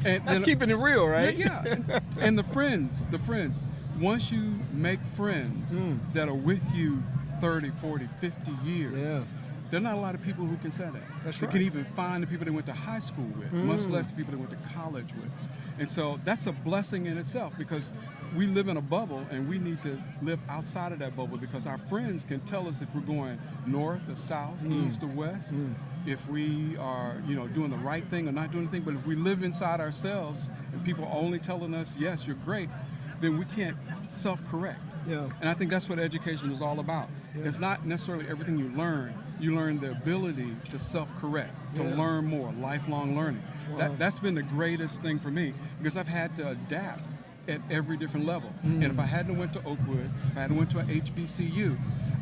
That's keeping it real, right? Yeah. And the friends. Once you make friends that are with you 30, 40, 50 years, there are not a lot of people who can say that. That's they right. can even find the people they went to high school with, much less the people they went to college with. And so that's a blessing in itself, because we live in a bubble and we need to live outside of that bubble, because our friends can tell us if we're going north or south, east or west, if we are, doing the right thing or not doing anything. But if we live inside ourselves and people are only telling us, yes, you're great, then we can't self-correct. Yeah. And I think that's what education is all about. It's not necessarily everything you learn. You learn the ability to self-correct, to learn more, lifelong learning. That's been the greatest thing for me, because I've had to adapt at every different level. And if I hadn't went to Oakwood, if I hadn't went to a HBCU,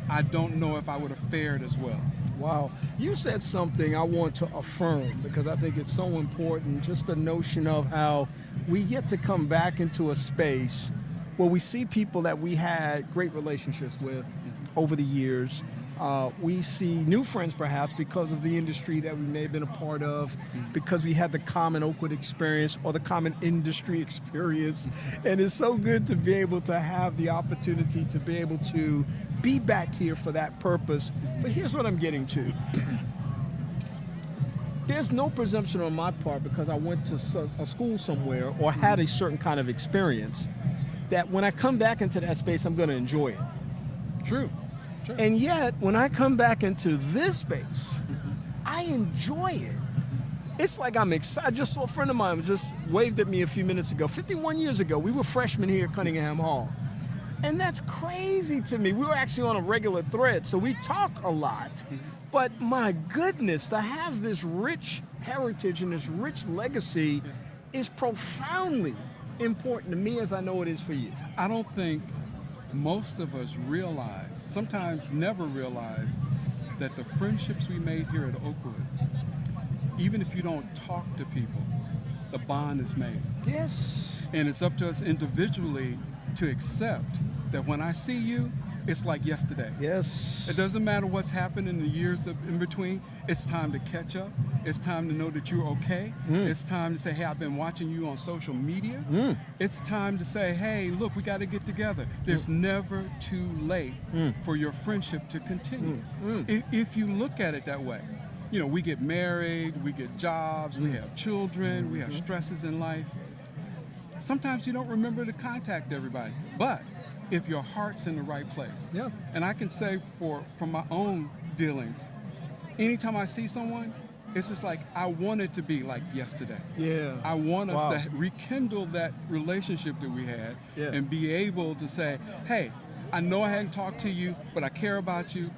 I don't know if I would have fared as well. Wow. You said something I want to affirm, because I think it's so important, just the notion of how we get to come back into a space where we see people that we had great relationships with over the years. We see new friends perhaps because of the industry that we may have been a part of, because we had the common Oakwood experience or the common industry experience. And it's so good to be able to have the opportunity to be able to be back here for that purpose. But here's what I'm getting to. There's no presumption on my part, because I went to a school somewhere or had a certain kind of experience, that when I come back into that space, I'm going to enjoy it. True. And yet, when I come back into this space, I enjoy it. It's like I'm excited. I just saw a friend of mine just waved at me a few minutes ago. 51 years ago, we were freshmen here at Cunningham Hall. And that's crazy to me. We were actually on a regular thread, so we talk a lot. But my goodness, to have this rich heritage and this rich legacy is profoundly important to me, as I know it is for you. I don't think most of us realize, sometimes never realize, that the friendships we made here at Oakwood, even if you don't talk to people, the bond is made. Yes. And it's up to us individually to accept that when I see you, it's like yesterday. Yes. It doesn't matter what's happened in the years in between. It's time to catch up. It's time to know that you're okay. It's time to say, hey, I've been watching you on social media. It's time to say, hey, look, we got to get together. There's never too late for your friendship to continue. If you look at it that way. We get married, we get jobs, we have children, we have stresses in life. Sometimes you don't remember to contact everybody, but if your heart's in the right place. And I can say from my own dealings, anytime I see someone, it's just like I want it to be like yesterday. I want us to rekindle that relationship that we had and be able to say, hey, I know I hadn't talked to you, but I care about you,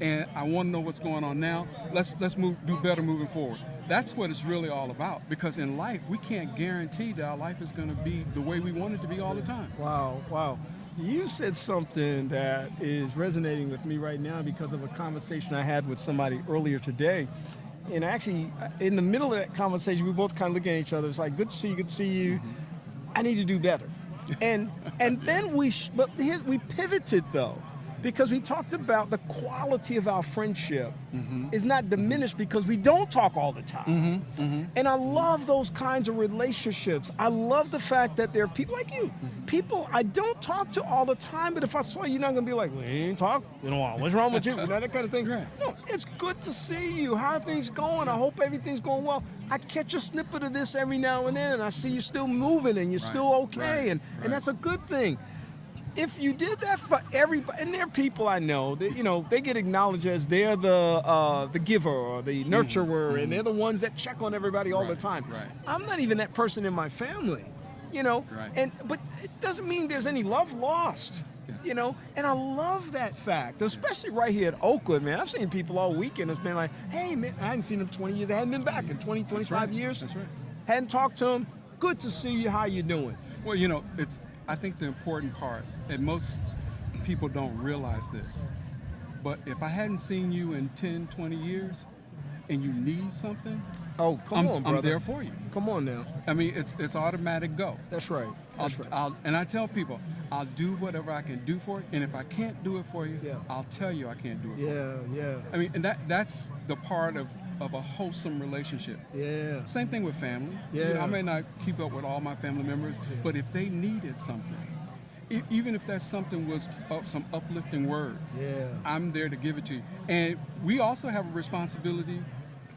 and I want to know what's going on now. Let's do better moving forward. That's what it's really all about, because in life, we can't guarantee that our life is going to be the way we want it to be all the time. Wow. You said something that is resonating with me right now because of a conversation I had with somebody earlier today. And actually, in the middle of that conversation, we both kind of look at each other. It's like, good to see you, I need to do better. And then we pivoted, though, because we talked about the quality of our friendship is not diminished because we don't talk all the time. And I love those kinds of relationships. I love the fact that there are people like you, people I don't talk to all the time, but if I saw you, you're not going to be like, we ain't talk, what's wrong with you? That kind of thing. No, it's good to see you. How are things going? I hope everything's going well. I catch a snippet of this every now and then, and I see you still moving and you're still okay, and that's a good thing. If you did that for everybody, and there are people I know that they get acknowledged as they're the giver or the nurturer, and they're the ones that check on everybody all the time. I'm not even that person in my family, but it doesn't mean there's any love lost. You know, and I love that fact, especially right here at Oakwood, man. I've seen people all weekend that's been like, hey, man, I hadn't seen them 20 years. I hadn't been back in 20, 25 years. That's right. Hadn't talked to them. Good to see you. How you doing? Well, you know, I think the important part, and most people don't realize this, but if I hadn't seen you in 10, 20 years and you need something, oh, come on, brother. I'm there for you. Come on now. I mean, it's automatic go. That's right. And I tell people, I'll do whatever I can do for you, and if I can't do it for you, Yeah. I'll tell you I can't do it for you. Yeah. I mean, and that's the part of a wholesome relationship. Yeah. Same thing with family. Yeah. You know, I may not keep up with all my family members, but if they needed something, even if that something was some uplifting words, I'm there to give it to you. And we also have a responsibility,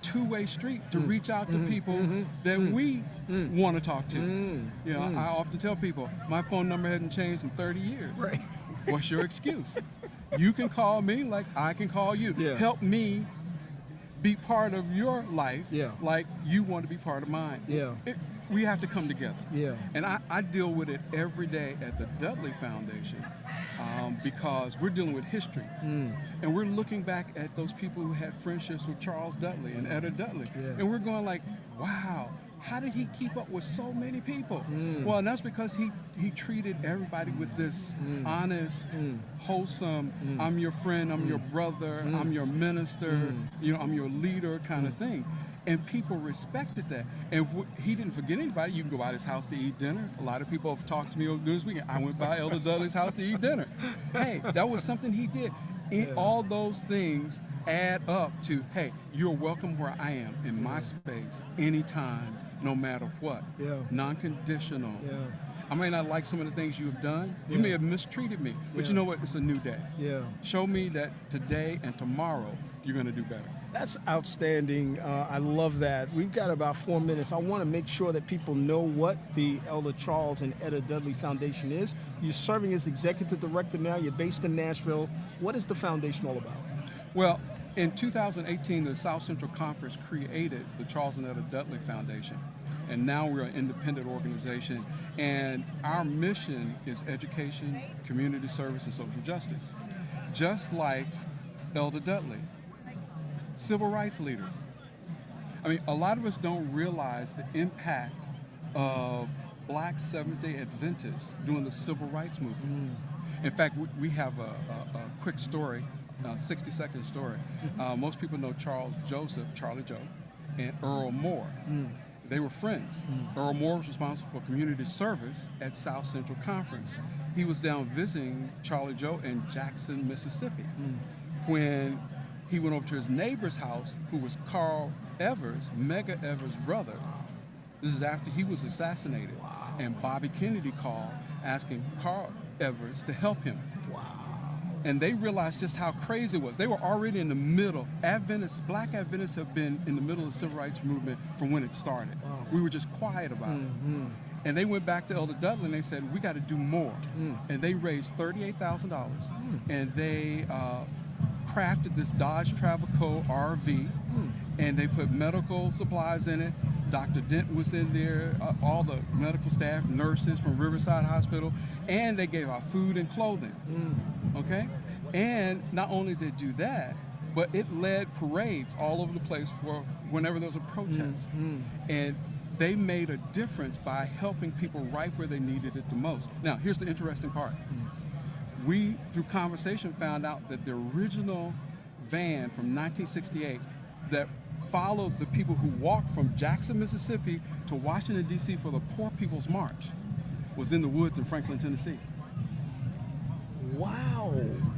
two-way street, to reach out to people that we want to talk to. You know, I often tell people, my phone number hasn't changed in 30 years. Right. What's your excuse? You can call me like I can call you. Yeah. Help me be part of your life Yeah. like you want to be part of mine. Yeah. We have to come together. Yeah. And I deal with it every day at the Dudley Foundation because we're dealing with history. And we're looking back at those people who had friendships with Charles Dudley and Etta Dudley. Yeah. And we're going like, wow, how did he keep up with so many people? Well, and that's because he treated everybody with this honest, wholesome, I'm your friend, I'm your brother, I'm your minister, you know, I'm your leader kind of thing. And people respected that. And he didn't forget anybody. You can go by his house to eat dinner. A lot of people have talked to me over this weekend. I went by Elder Dudley's house to eat dinner. Hey, that was something he did. All those things add up to, hey, you're welcome where I am, in my space, anytime, no matter what. Yeah. Non-conditional. Yeah. I may not like some of the things you have done. You may have mistreated me. But you know what? It's a new day. Yeah. Show me that today and tomorrow you're going to do better. That's outstanding. I love that. We've got about 4 minutes. I want to make sure that people know what the Elder Charles and Etta Dudley Foundation is. You're serving as executive director now. You're based in Nashville. What is the foundation all about? Well, in 2018, the South Central Conference created the Charles and Etta Dudley Foundation. And now we're an independent organization. And our mission is education, community service, and social justice. Just like Elder Dudley. Civil rights leader. I mean, a lot of us don't realize the impact of Black Seventh-day Adventists during the civil rights movement. In fact, we have a quick story, 60-second story. Most people know Charles Joseph, Charlie Joe, and Earl Moore. They were friends. Earl Moore was responsible for community service at South Central Conference. He was down visiting Charlie Joe in Jackson, Mississippi, when he went over to his neighbor's house, who was Carl Evers, Medgar Evers' brother. This is after he was assassinated. Wow. And Bobby Kennedy called asking Carl Evers to help him. Wow. And they realized just how crazy it was. They were already in the middle. Black Adventists have been in the middle of the civil rights movement from when it started. Wow. We were just quiet about it. And they went back to Elder Dudley and they said, we got to do more. And they raised $38,000 and they crafted this Dodge Travelco RV, and they put medical supplies in it. Dr. Dent was in there, all the medical staff, nurses from Riverside Hospital, and they gave out food and clothing. Okay? And not only did they do that, but it led parades all over the place for whenever there was a protest. And they made a difference by helping people right where they needed it the most. Now, here's the interesting part. We, through conversation, found out that the original van from 1968 that followed the people who walked from Jackson, Mississippi to Washington, D.C. for the Poor People's March was in the woods in Franklin, Tennessee. Wow.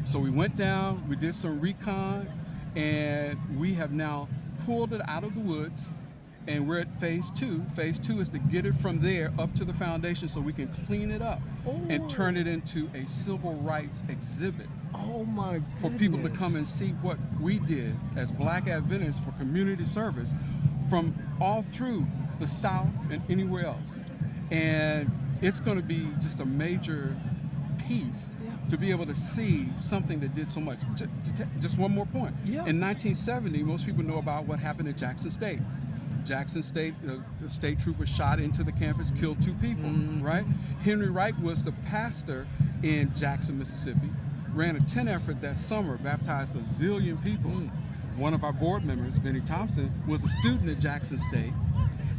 So we went down, we did some recon, and we have now pulled it out of the woods, and we're at phase 2. Phase 2 is to get it from there up to the foundation so we can clean it up and turn it into a civil rights exhibit. Oh my goodness. For people to come and see what we did as Black Adventists for community service from all through the South and anywhere else. And it's going to be just a major piece to be able to see something that did so much. Just one more point. In 1970, most people know about what happened at Jackson State. Jackson State, the state trooper shot into the campus, killed 2 people, right? Henry Wright was the pastor in Jackson, Mississippi, ran a tent effort that summer, baptized a zillion people. One of our board members, Benny Thompson, was a student at Jackson State.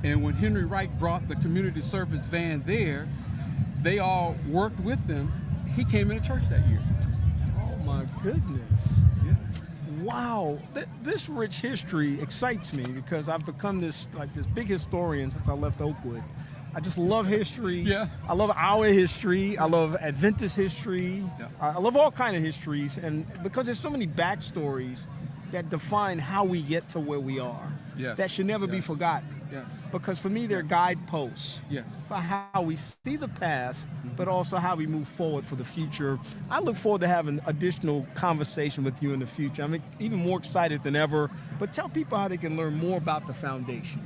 And when Henry Wright brought the community service van there, they all worked with them. He came into church that year. Oh my goodness. Yeah. Wow, this rich history excites me because I've become this big historian since I left Oakwood. I just love history. Yeah. I love our history. I love Adventist history. Yeah. I love all kind of histories, and because there's so many backstories that define how we get to where we are. Yes. That should never be Yes. forgotten. Yes. Because for me, they're guideposts Yes. for how we see the past, but also how we move forward for the future. I look forward to having additional conversation with you in the future. I'm even more excited than ever. But tell people how they can learn more about the foundation.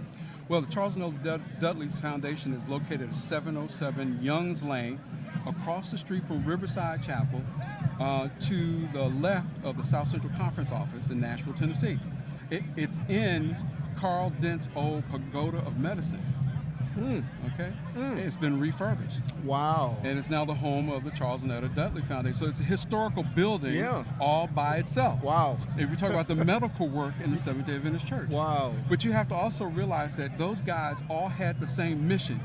Well, the Charles and Ella Dudley's Foundation is located at 707 Youngs Lane, across the street from Riverside Chapel, to the left of the South Central Conference office in Nashville, Tennessee. It's in Carl Dent's old Pagoda of Medicine. Okay? It's been refurbished. Wow. And it's now the home of the Charles and Etta Dudley Foundation. So it's a historical building all by itself. Wow. If you talk about the medical work in the Seventh-day Adventist Church. Wow. But you have to also realize that those guys all had the same mission.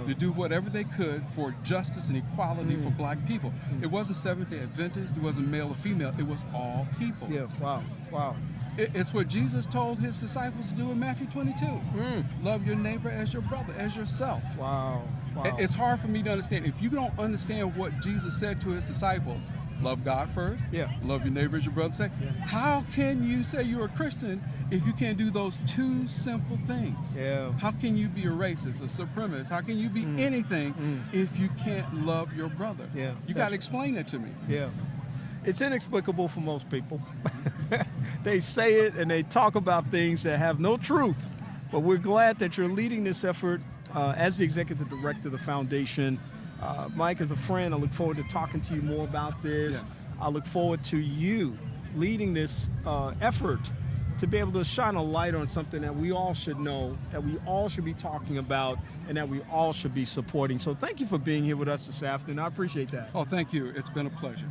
To do whatever they could for justice and equality for black people. It wasn't Seventh-day Adventist, it wasn't male or female, it was all people. Yeah, wow, wow. It's what Jesus told his disciples to do in Matthew 22. Love your neighbor as your brother, as yourself. Wow. Wow. It's hard for me to understand. If you don't understand what Jesus said to his disciples, love God first, love your neighbor as your brother, how can you say you're a Christian if you can't do those 2 simple things? How can you be a racist, a supremacist? How can you be anything if you can't love your brother? You got to explain that to me. Yeah. It's inexplicable for most people. They say it and they talk about things that have no truth. But we're glad that you're leading this effort as the executive director of the foundation. Mike, as a friend, I look forward to talking to you more about this. Yes. I look forward to you leading this effort to be able to shine a light on something that we all should know, that we all should be talking about, and that we all should be supporting. So thank you for being here with us this afternoon. I appreciate that. Oh, thank you. It's been a pleasure.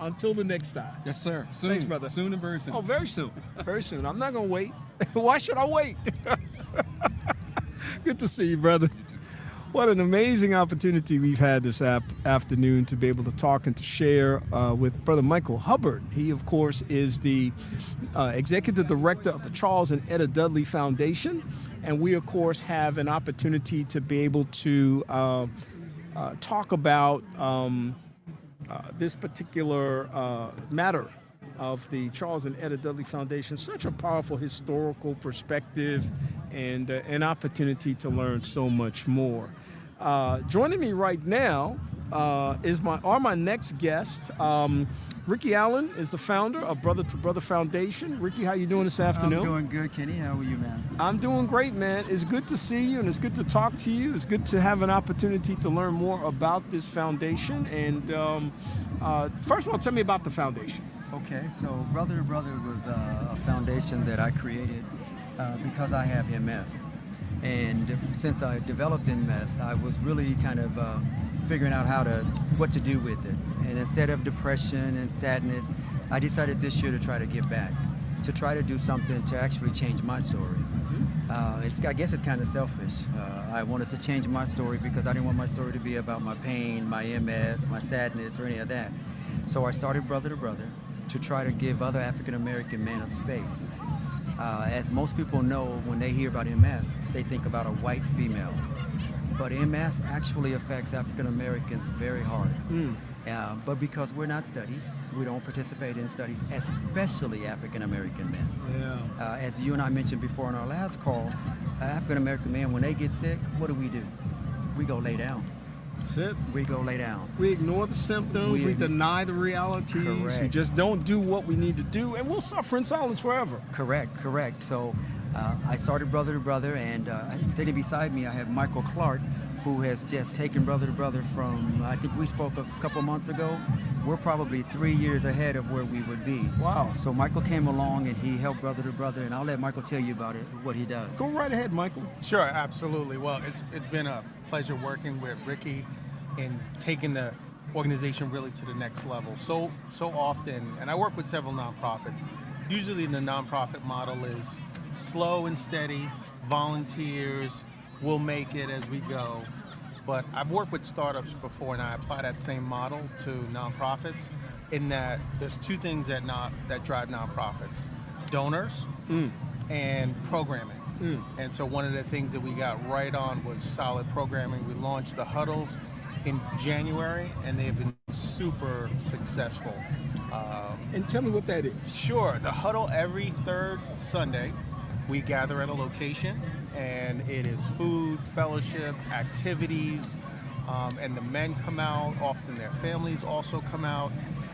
Until the next time. Yes, sir. Soon. Thanks, brother. Soon and very soon. Oh, very soon. Very soon. I'm not going to wait. Why should I wait? Good to see you, brother. What an amazing opportunity we've had this afternoon to be able to talk and to share with Brother Michael Hubbard. He, of course, is the executive director of the Charles and Etta Dudley Foundation. And we, of course, have an opportunity to be able to talk about this particular matter of the Charles and Etta Dudley Foundation. Such a powerful historical perspective and an opportunity to learn so much more. Joining me right now are my next guest. Ricky Allen is the founder of Brother to Brother Foundation. Ricky, how you doing this afternoon? I'm doing good, Kenny. How are you, man? I'm doing great, man. It's good to see you, and it's good to talk to you. It's good to have an opportunity to learn more about this foundation. And first of all, tell me about the foundation. Okay, so Brother to Brother was a foundation that I created because I have MS. And since I developed MS, I was really kind of figuring out what to do with it. And instead of depression and sadness, I decided this year to try to give back, to try to do something to actually change my story. I guess it's kind of selfish. I wanted to change my story because I didn't want my story to be about my pain, my MS, my sadness, or any of that. So I started Brother to Brother to try to give other African American men a space. As most people know, when they hear about MS, they think about a white female. But MS actually affects African Americans very hard. But because we're not studied, we don't participate in studies, especially African American men. As you and I mentioned before in our last call, African American men, when they get sick, what do? We go lay down. That's it. We go lay down. We ignore the symptoms, we deny the realities, Correct. We just don't do what we need to do, and we'll suffer in silence forever. Correct. So I started Brother to Brother, and sitting beside me, I have Michael Clark, who has just taken Brother to Brother from, I think we spoke a couple months ago, we're probably 3 years ahead of where we would be. Wow. So Michael came along and he helped Brother to Brother, and I'll let Michael tell you about it, what he does. Go right ahead, Michael. Sure, absolutely. Well, it's been a pleasure working with Ricky and taking the organization really to the next level. So often, and I work with several nonprofits, usually the nonprofit model is slow and steady, volunteers, we'll make it as we go. But I've worked with startups before, and I apply that same model to nonprofits in that there's two things that drive nonprofits: donors and programming. And so one of the things that we got right on was solid programming. We launched the huddles in January, and they have been super successful. And tell me what that is. Sure. The huddle every third Sunday. We gather at a location, and it is food, fellowship, activities, and the men come out. Often their families also come out.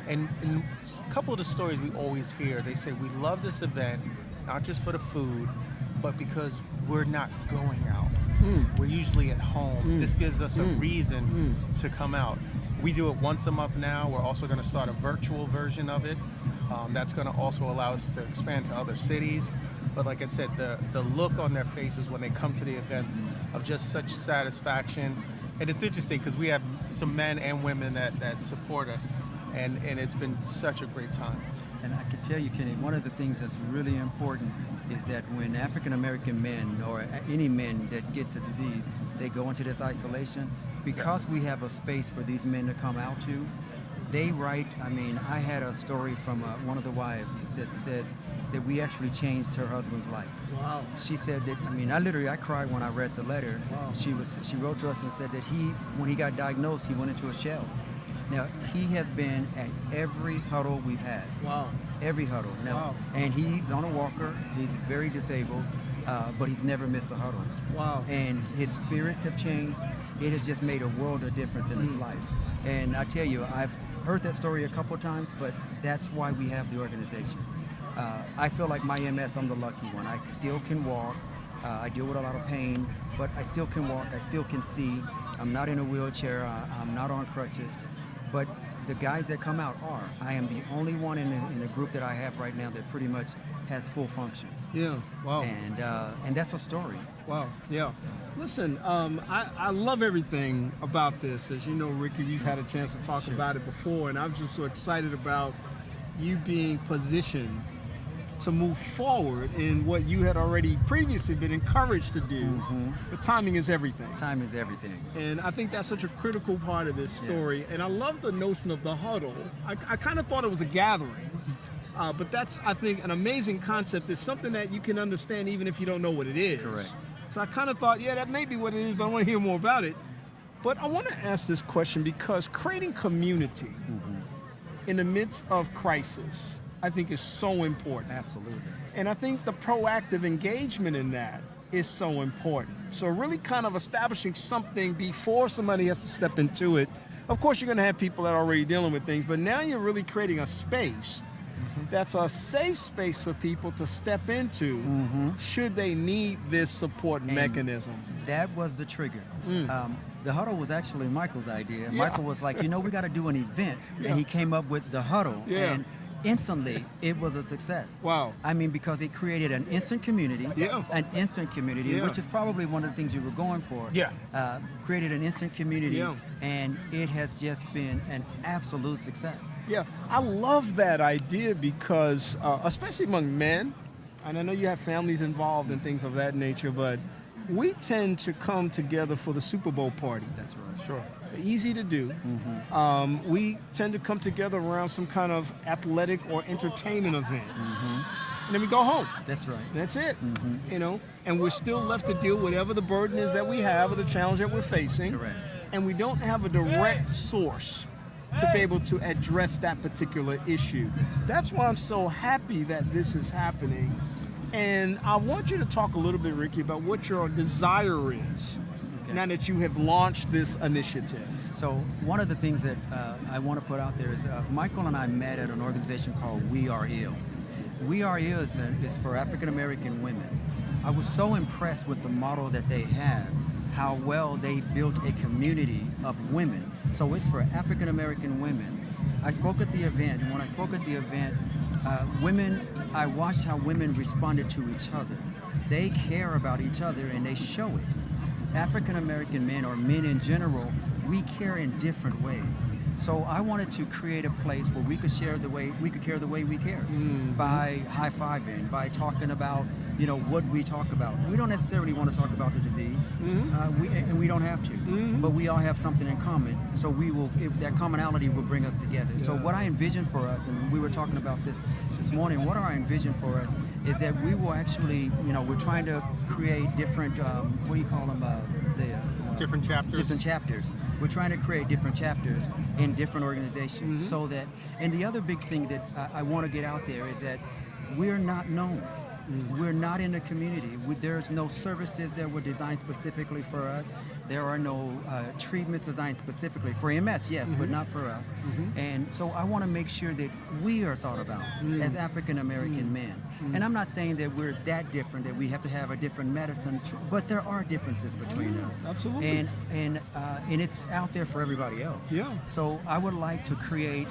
And a couple of the stories we always hear, they say, we love this event, not just for the food, but because we're not going out. We're usually at home. This gives us a reason to come out. We do it once a month now. We're also going to start a virtual version of it. That's going to also allow us to expand to other cities. But like I said, the look on their faces when they come to the events of just such satisfaction. And it's interesting because we have some men and women that support us, and it's been such a great time. And I can tell you, Kenny, one of the things that's really important is that when African American men or any men that gets a disease, they go into this isolation, because we have a space for these men to come out to, they write, I had a story from one of the wives that says that we actually changed her husband's life. Wow. She said that, I cried when I read the letter. Wow. She wrote to us and said that when he got diagnosed, he went into a shell. Now, he has been at every huddle we've had. Wow. Every huddle. Now, Wow. And he's on a walker. He's very disabled, but he's never missed a huddle. Wow. And his spirits have changed. It has just made a world of difference in his life. And I tell you, I've heard that story a couple of times, but that's why we have the organization. I feel like my MS, I'm the lucky one. I still can walk. I deal with a lot of pain, but I still can walk. I still can see. I'm not in a wheelchair. I'm not on crutches. But the guys that come out are. I am the only one in the group that I have right now that pretty much has full function. Yeah. Wow. And that's a story. Wow. Yeah. Listen, I love everything about this. As you know, Ricky, we've had a chance to talk about it before, and I'm just so excited about you being positioned to move forward in what you had already previously been encouraged to do. But timing is everything. Time is everything. And I think that's such a critical part of this story. And I love the notion of the huddle. I kind of thought it was a gathering. But that's, I think, an amazing concept. It's something that you can understand even if you don't know what it is. Correct. So I kind of thought, yeah, that may be what it is, but I want to hear more about it. But I want to ask this question because creating community in the midst of crisis, I think, is so important. Absolutely. And I think the proactive engagement in that is so important. So really kind of establishing something before somebody has to step into it. Of course, you're going to have people that are already dealing with things, but now you're really creating a space that's a safe space for people to step into should they need this support mechanism. That was the trigger. The huddle was actually Michael's idea. Yeah. Michael was like, we got to do an event. And he came up with the huddle. Yeah. And instantly, it was a success. Wow. Because it created an instant community. Yeah. An instant community, Yeah. which is probably one of the things you were going for. Yeah. Created an instant community. Yeah. And it has just been an absolute success. Yeah, I love that idea because, especially among men, and I know you have families involved and things of that nature, but we tend to come together for the Super Bowl party. That's right. Sure. Easy to do. We tend to come together around some kind of athletic or entertainment event. And then we go home. That's right. That's it. And we're still left to deal with whatever the burden is that we have or the challenge that we're facing. Correct. And we don't have a direct source to be able to address that particular issue. That's why I'm so happy that this is happening. And I want you to talk a little bit, Ricky, about what your desire is now that you have launched this initiative. So one of the things that I want to put out there is Michael and I met at an organization called We Are Ill. We Are Ill is for African American women. I was so impressed with the model that they have how well they built a community of women. So it's for African American women. I spoke at the event, and when I spoke at the event, I watched how women responded to each other. They care about each other and they show it. African American men, or men in general, we care in different ways. So I wanted to create a place where we could care the way we care, by high-fiving, by talking about, what we talk about. We don't necessarily want to talk about the disease, and we don't have to, but we all have something in common. So that commonality will bring us together. So what I envision for us, and we were talking about this morning, what I envision for us is that we will actually, we're trying to create different, what do you call them, different chapters. Different chapters. We're trying to create different chapters in different organizations, so that. And the other big thing that I want to get out there is that we're not known. We're not in the community. There's no services that were designed specifically for us. There are no treatments designed specifically for MS, yes, but not for us. And so I want to make sure that we are thought about as African American men. And I'm not saying that we're that different, that we have to have a different medicine, but there are differences between us. Absolutely. And it's out there for everybody else. Yeah. So I would like to create,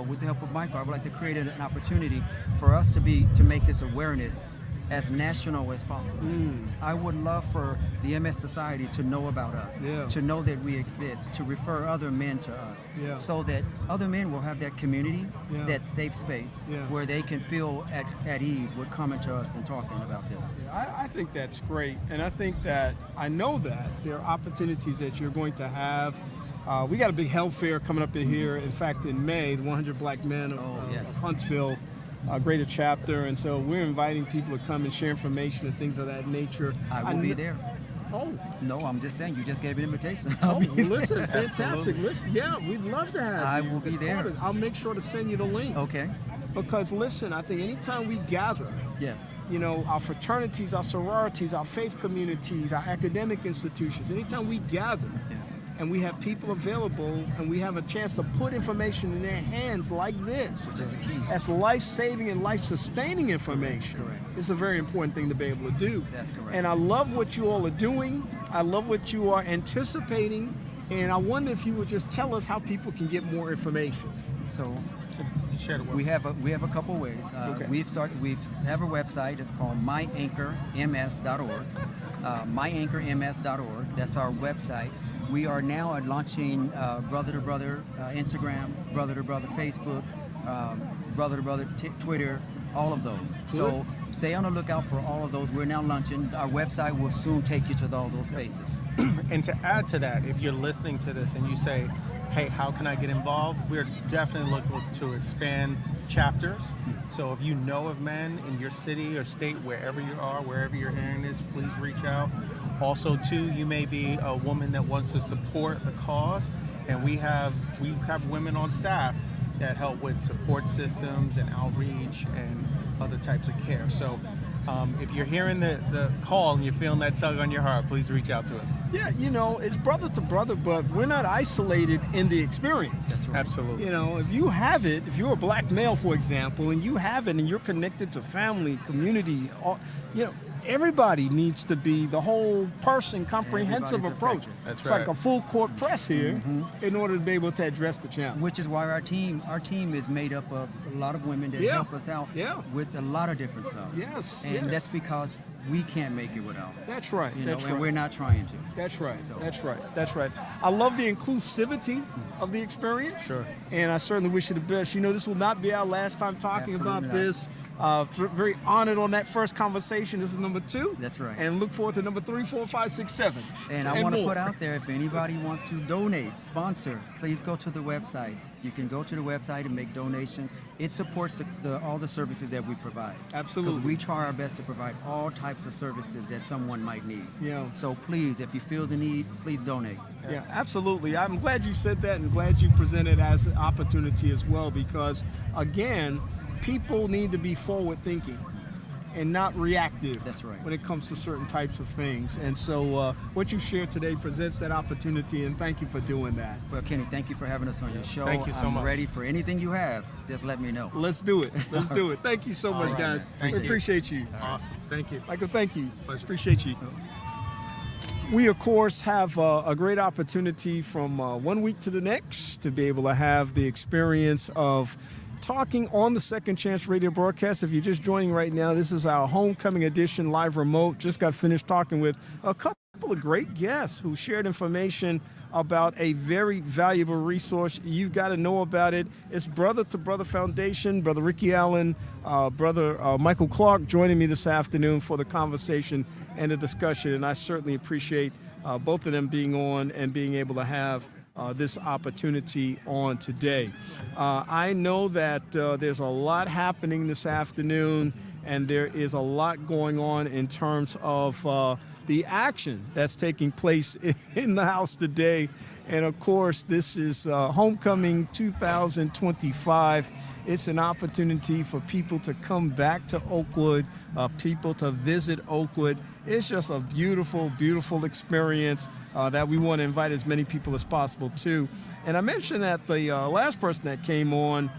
with the help of Michael, I would like to create an opportunity for us to make this awareness as national as possible. I would love for the MS Society to know about us, to know that we exist, to refer other men to us, so that other men will have that community, that safe space, where they can feel at ease with coming to us and talking about this. I think that's great, and I know that there are opportunities that you're going to have. We got a big health fair coming up in here. In fact, in May, the 100 Black Men of Huntsville Greater Chapter, and so we're inviting people to come and share information and things of that nature. I will be there. Oh. No, I'm just saying, you just gave an invitation. Listen, fantastic. Listen, we'd love to have you. I will be there. I'll make sure to send you the link. Okay. Because listen, I think anytime we gather, our fraternities, our sororities, our faith communities, our academic institutions, anytime we gather, and we have people available, and we have a chance to put information in their hands like this, which is a key. That's life-saving and life-sustaining information. Correct. It's a very important thing to be able to do. That's correct. And I love what you all are doing. I love what you are anticipating. And I wonder if you would just tell us how people can get more information. So we have a couple ways. We have a website. It's called myanchorms.org. Myanchorms.org. That's our website. We are now launching Brother to Brother Instagram, Brother to Brother Facebook, Brother to Brother Twitter, all of those. So stay on the lookout for all of those. We're now launching. Our website will soon take you to all those spaces. And to add to that, if you're listening to this and you say, hey, how can I get involved? We're definitely looking to expand chapters. So if you know of men in your city or state, wherever you are, wherever you're hearing this, please reach out. Also, too, you may be a woman that wants to support the cause, and we have women on staff that help with support systems and outreach and other types of care. So if you're hearing the call and you're feeling that tug on your heart, please reach out to us. Yeah, it's brother to brother, but we're not isolated in the experience. That's right. Absolutely. If you have it, if you're a black male, for example, and you have it and you're connected to family, community, everybody needs to be the whole person, comprehensive approach. That's it's right. like a full court press here in order to be able to address the challenge. Which is why our team is made up of a lot of women that help us out with a lot of different stuff. Yes. And that's because we can't make it without. That's right. And we're not trying to. That's right. That's right. I love the inclusivity of the experience. Sure. And I certainly wish you the best. This will not be our last time talking about this. Very honored on that first conversation. This is number 2. That's right. And look forward to number 3, 4, 5, 6, 7. And I want to put out there, if anybody wants to donate, sponsor, please go to the website. You can go to the website and make donations. It supports all the services that we provide. Absolutely. Because we try our best to provide all types of services that someone might need. Yeah. So please, if you feel the need, please donate. Yeah, absolutely. I'm glad you said that and glad you presented as an opportunity as well, because, again, people need to be forward-thinking and not reactive. That's right. When it comes to certain types of things. And so what you shared today presents that opportunity, and thank you for doing that. Well, Kenny, thank you for having us on your show. Thank you so much. I'm ready for anything you have. Just let me know. Let's do it. Let's do it. Thank you so much, guys. Thank you. Appreciate you. Awesome. Thank you. Michael, thank you. Pleasure. Appreciate you. We, of course, have a great opportunity from 1 week to the next to be able to have the experience of talking on the Second Chance radio broadcast. If you're just joining right now, this is our homecoming edition live remote. Just got finished talking with a couple of great guests who shared information about a very valuable resource. You've got to know about it. It's Brother to Brother Foundation, Brother Ricky Allen, Brother Michael Clark joining me this afternoon for the conversation and the discussion. And I certainly appreciate both of them being on and being able to have this opportunity on today. I know that there's a lot happening this afternoon, and there is a lot going on in terms of the action that's taking place in the House today. And of course, this is Homecoming 2025. It's an opportunity for people to come back to Oakwood, people to visit Oakwood. It's just a beautiful, beautiful experience that we want to invite as many people as possible to. And I mentioned that the last person that came on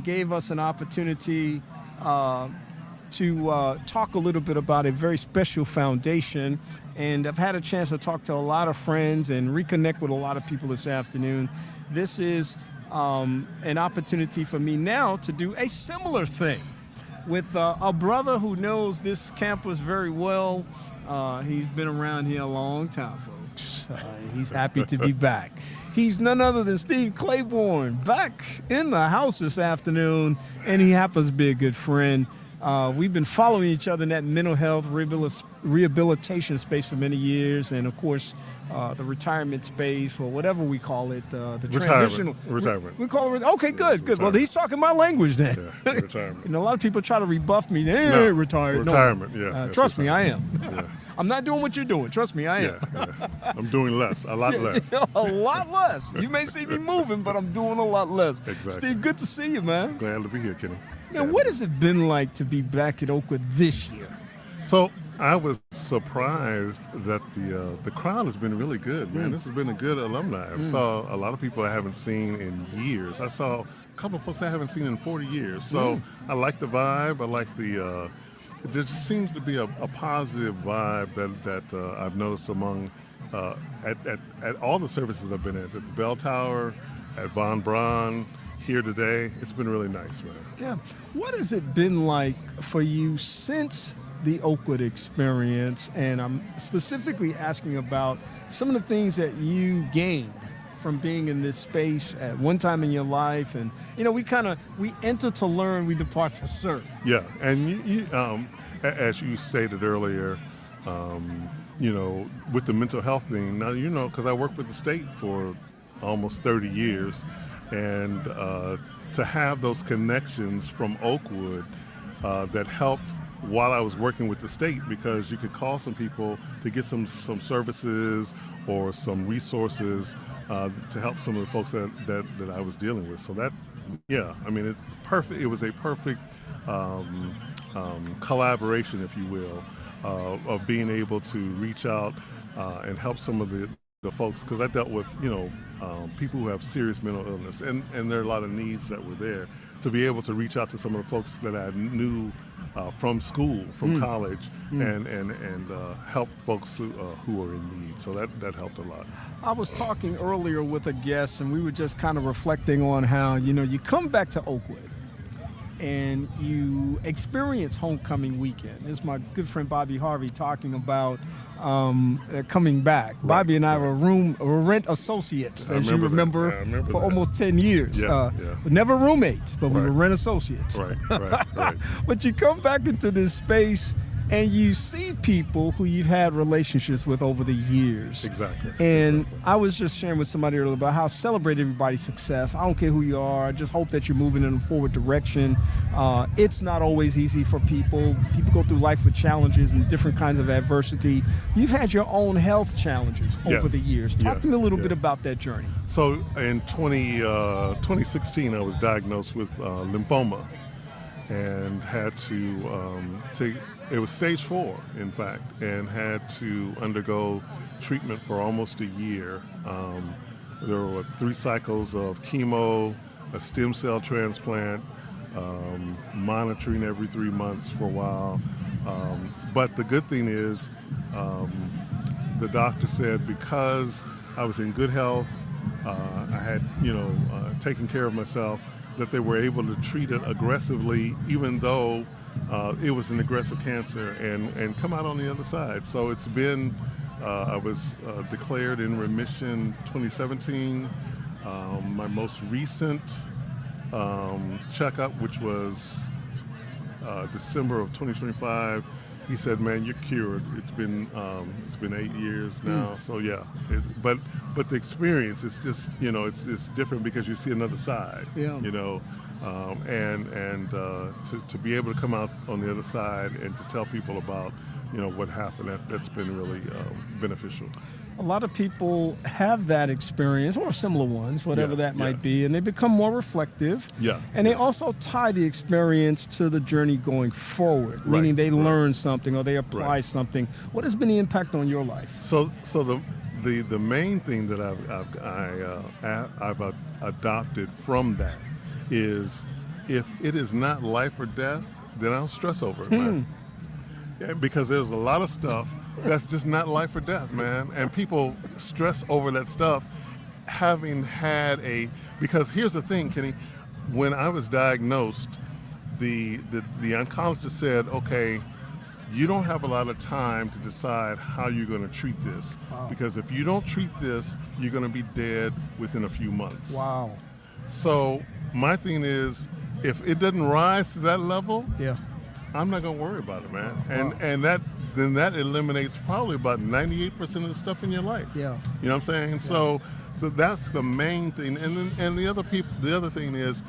gave us an opportunity to talk a little bit about a very special foundation. And I've had a chance to talk to a lot of friends and reconnect with a lot of people this afternoon. This is an opportunity for me now to do a similar thing with a brother who knows this campus very well. He's been around here a long time, folks. He's happy to be back. He's none other than Steve Claiborne, back in the house this afternoon, and he happens to be a good friend. We've been following each other in that mental health rehabilitation space for many years, and of course, the retirement space, or whatever we call it, the transitional. Retirement. We call it. Okay, good. Well, he's talking my language then. Yeah, retirement. You know, a lot of people try to rebuff me. They No, ain't retired. retirement, No. yeah, Trust me, I retirement. am. Yeah. I'm not doing what you're doing. Trust me, I am. Yeah. I'm doing less, a lot less. A lot less. You may see me moving, but I'm doing a lot less. Exactly. Steve, good to see you, man. Glad to be here, Kenny. Now, what has it been like to be back at Oakwood this year? So I was surprised that the crowd has been really good, man. This has been a good alumni. I saw a lot of people I haven't seen in years. I saw a couple of folks I haven't seen in 40 years. So I like the vibe. I like the. There just seems to be a positive vibe that I've noticed among at all the services I've been at the Bell Tower, at Von Braun, here today. It's been really nice, man. Yeah. What has it been like for you since the Oakwood experience? And I'm specifically asking about some of the things that you gained from being in this space at one time in your life. And, you know, we enter to learn, we depart to serve. Yeah, and you as you stated earlier, you know, with the mental health thing, now, you know, because I worked with the state for almost 30 years, and to have those connections from Oakwood that helped while I was working with the state, because you could call some people to get some services or some resources to help some of the folks that I was dealing with. So that, yeah, I mean, it was a perfect collaboration, if you will, of being able to reach out and help some of the folks, because I dealt with, you know, people who have serious mental illness, and there are a lot of needs that were there. To be able to reach out to some of the folks that I knew from school, from college, and help folks who are in need. So that helped a lot. I was talking earlier with a guest, and we were just kind of reflecting on how, you know, you come back to Oakwood and you experience homecoming weekend. This is my good friend Bobby Harvey talking about coming back. Right, Bobby and I were rent associates, as you remember, for almost 10 years. Never roommates, but we were rent associates. Right. But you come back into this space and you see people who you've had relationships with over the years. Exactly. And I was just sharing with somebody earlier about how I celebrate everybody's success. I don't care who you are. I just hope that you're moving in a forward direction. It's not always easy for people. People go through life with challenges and different kinds of adversity. You've had your own health challenges over the years. Talk to me a little bit about that journey. So in 2016, I was diagnosed with lymphoma and had to it was stage 4, in fact, and had to undergo treatment for almost a year. There were 3 cycles of chemo, a stem cell transplant, monitoring every 3 months for a while. But the good thing is the doctor said because I was in good health, I had, taken care of myself, that they were able to treat it aggressively, even though it was an aggressive cancer, and come out on the other side. So it's been, I was declared in remission 2017. My most recent checkup, which was December of 2025, he said, "Man, you're cured." It's been 8 years now, so yeah. But the experience is just, it's different because you see another side. Yeah. And to be able to come out on the other side and to tell people about, what happened, that's been really beneficial. A lot of people have that experience or similar ones, whatever that might be, and they become more reflective. Yeah. And they also tie the experience to the journey going forward, meaning they learn something or they apply something. What has been the impact on your life? So the main thing that I've adopted from that is, if it is not life or death, then I'll stress over it, man. Yeah, because there's a lot of stuff that's just not life or death, man. And people stress over that stuff, because here's the thing, Kenny, when I was diagnosed, the oncologist said, okay, you don't have a lot of time to decide how you're going to treat this. Wow. Because if you don't treat this, you're going to be dead within a few months. Wow. So my thing is, if it doesn't rise to that level, I'm not going to worry about it, man. And that eliminates probably about 98% of the stuff in your life. Yeah. You know what I'm saying? Yeah. So that's the main thing. And the other thing is,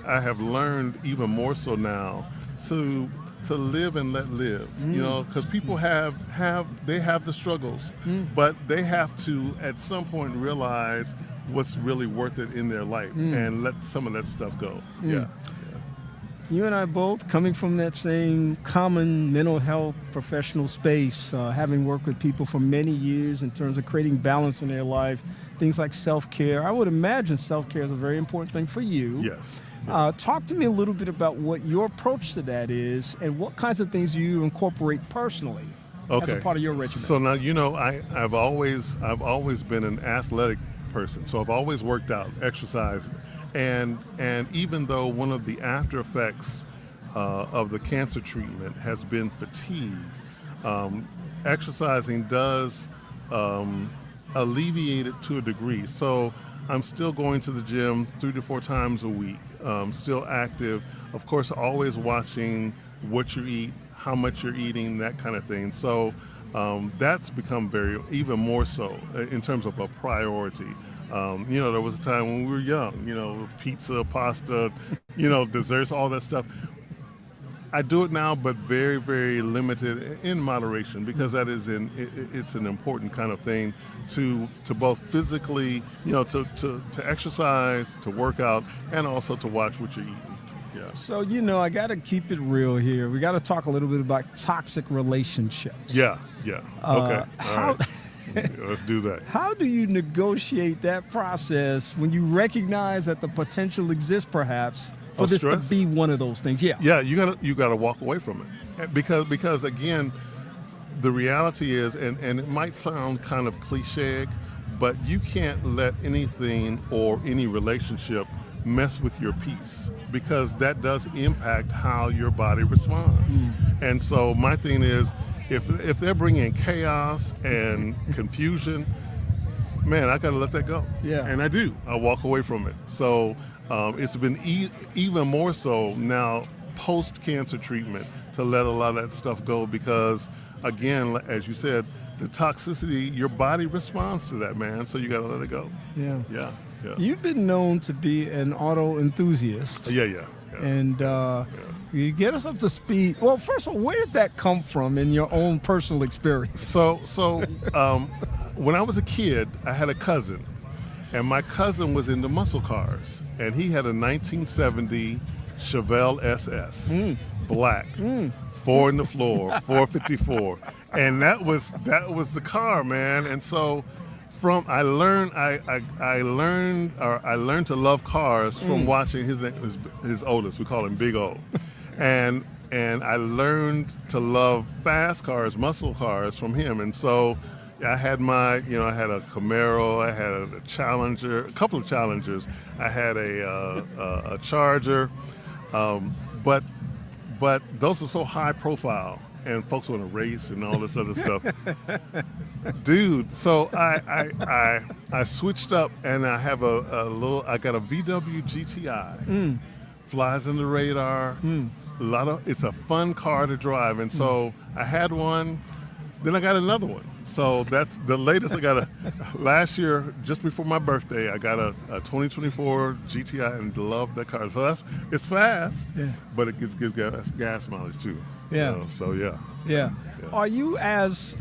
I have learned even more so now to live and let live. Because people have the struggles, but they have to at some point realize what's really worth it in their life and let some of that stuff go. Yeah. You and I both coming from that same common mental health professional space, having worked with people for many years in terms of creating balance in their life, things like self-care. I would imagine self-care is a very important thing for you. Yes. Talk to me a little bit about what your approach to that is and what kinds of things you incorporate personally as a part of your regimen. So now, I've always been an athletic person. So I've always worked out, exercised. And even though one of the after effects of the cancer treatment has been fatigue, exercising does alleviate it to a degree. So I'm still going to the gym 3 to 4 times a week, still active. Of course, always watching what you eat, how much you're eating, that kind of thing. So that's become even more so in terms of a priority. There was a time when we were young, pizza, pasta, desserts, all that stuff. I do it now, but very, very limited, in moderation, because that is it's an important kind of thing to both physically, to exercise, to work out, and also to watch what you're eating. Yeah. So, I got to keep it real here. We got to talk a little bit about toxic relationships. Yeah. Okay. All right. Let's do that. How do you negotiate that process when you recognize that the potential exists, perhaps, for this stress? to be one of those things? Yeah, you gotta walk away from it, because again, the reality is, and it might sound kind of cliche, but you can't let anything or any relationship mess with your peace, because that does impact how your body responds. And so my thing is, if they're bringing chaos and confusion, man, I got to let that go. Yeah. And I do. I walk away from it. So it's been even more so now post-cancer treatment to let a lot of that stuff go, because, again, as you said, the toxicity, your body responds to that, man. So you got to let it go. Yeah. Yeah. You've been known to be an auto enthusiast. Yeah. And you get us up to speed. Well, first of all, where did that come from in your own personal experience? So when I was a kid, I had a cousin, and my cousin was into muscle cars, and he had a 1970 Chevelle SS, black, 4 in the floor, 454, and that was the car, man. And so I learned to love cars from watching his oldest. We call him Big O, and I learned to love fast cars, muscle cars, from him. And so, I had I had a Camaro, I had a Challenger, a couple of Challengers, I had a Charger, but those are so high profile, and folks want to race and all this other stuff. Dude, so I switched up, and I have I got a VW GTI, flies in the radar, it's a fun car to drive, and so I had one, then I got another one. So that's the latest. I got last year, just before my birthday, I got a 2024 GTI and love that car. So it's fast, but it gets good gas mileage too. Yeah. So yeah. Yeah. Are you as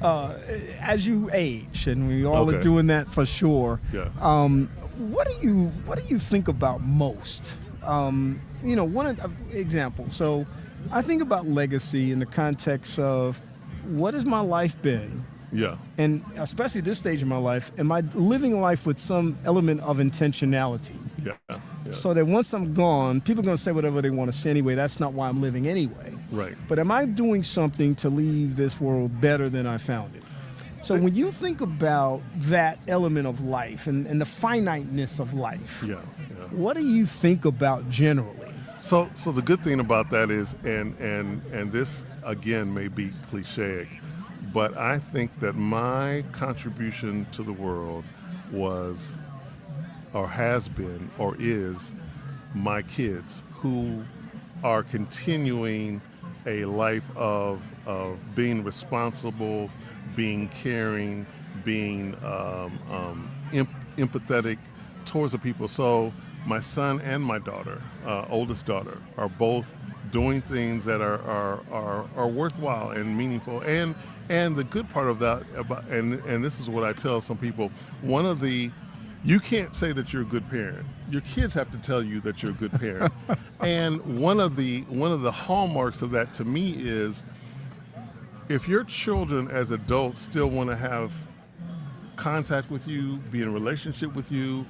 you age, and we all are doing that for sure. Yeah. What do you think about most? One example. So I think about legacy in the context of what has my life been? Yeah. And especially this stage of my life, am I living life with some element of intentionality? Yeah. So that once I'm gone, people are going to say whatever they want to say anyway. That's not why I'm living anyway. Right. But am I doing something to leave this world better than I found it? So when you think about that element of life and the finiteness of life, what do you think about generally? So the good thing about that is, and this again may be cliche, but I think that my contribution to the world was, or has been, or is my kids, who are continuing a life of being responsible, being caring, being empathetic towards the people. So my son and my daughter, oldest daughter, are both doing things that are worthwhile and meaningful. And the good part of that, and this is what I tell some people, you can't say that you're a good parent. Your kids have to tell you that you're a good parent. And one of the hallmarks of that to me is, if your children as adults still want to have contact with you, be in a relationship with you,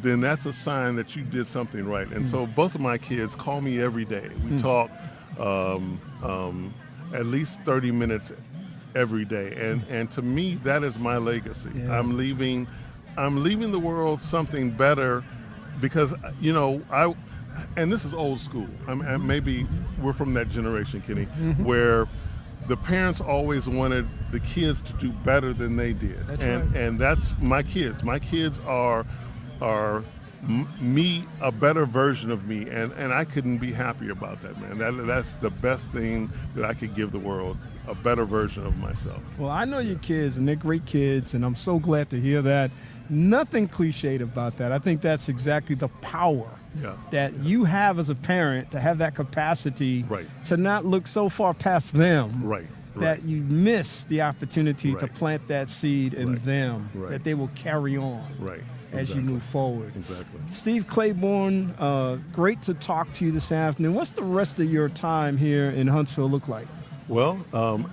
then that's a sign that you did something right. And so both of my kids call me every day. We talk at least 30 minutes every day. And to me, that is my legacy. Yeah. I'm leaving the world something better, because, and this is old school. Maybe we're from that generation, Kenny, where the parents always wanted the kids to do better than they did. That's and that's my kids. My kids are me, a better version of me, and I couldn't be happier about that, man. That's the best thing that I could give the world, a better version of myself. Well, I know your kids, and they're great kids, and I'm so glad to hear that. Nothing cliched about that. I think that's exactly the power that you have as a parent, to have that capacity to not look so far past them that you miss the opportunity to plant that seed in them that they will carry on as you move forward. Exactly. Steve Claiborne, great to talk to you this afternoon. What's the rest of your time here in Huntsville look like? Well,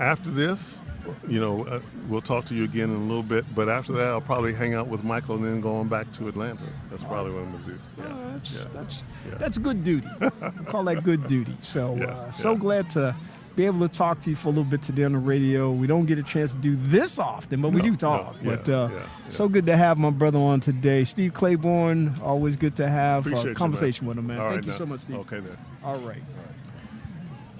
after this, we'll talk to you again in a little bit, but after that, I'll probably hang out with Michael and then going back to Atlanta. That's probably what I'm going to do. That's good duty. I call that good duty. So, glad to be able to talk to you for a little bit today on the radio. We don't get a chance to do this often, but we do talk. So good to have my brother on today. Steve Claiborne, always good to have a conversation with him, man. Thank you so much, Steve. Okay, then. All right.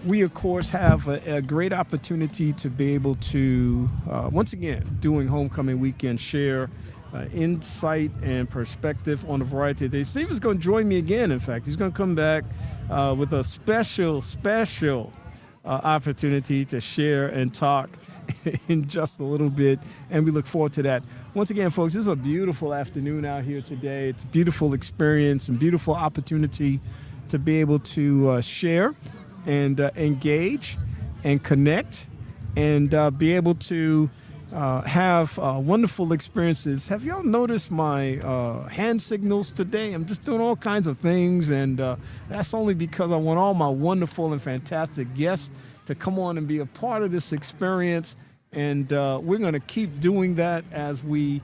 We, of course, have a great opportunity to be able to, once again, doing Homecoming Weekend, share insight and perspective on a variety of things. Steve is going to join me again, in fact. He's going to come back with a special opportunity to share and talk in just a little bit, and we look forward to that. Once again, folks, this is a beautiful afternoon out here today. It's a beautiful experience and beautiful opportunity to be able to share and engage and connect and be able to have wonderful experiences. Have y'all noticed my hand signals today? I'm just doing all kinds of things, and that's only because I want all my wonderful and fantastic guests to come on and be a part of this experience, and we're going to keep doing that as we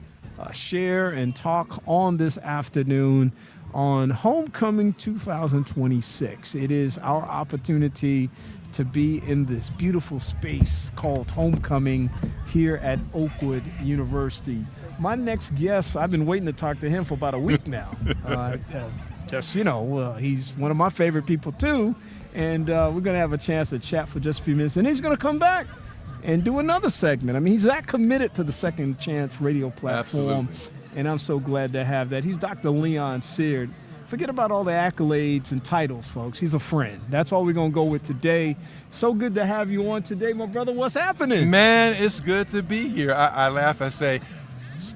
share and talk on this afternoon on Homecoming 2026. It is our opportunity to be in this beautiful space called Homecoming here at Oakwood University. My next guest, I've been waiting to talk to him for about a week now. He's one of my favorite people too, and we're going to have a chance to chat for just a few minutes, and he's going to come back and do another segment. I mean, he's that committed to the Second Chance radio platform, and I'm so glad to have that. He's Dr. Leon Seard. Forget about all the accolades and titles, folks. He's a friend. That's all we're going to go with today. So good to have you on today, my brother. What's happening? Man, it's good to be here. I laugh. I say,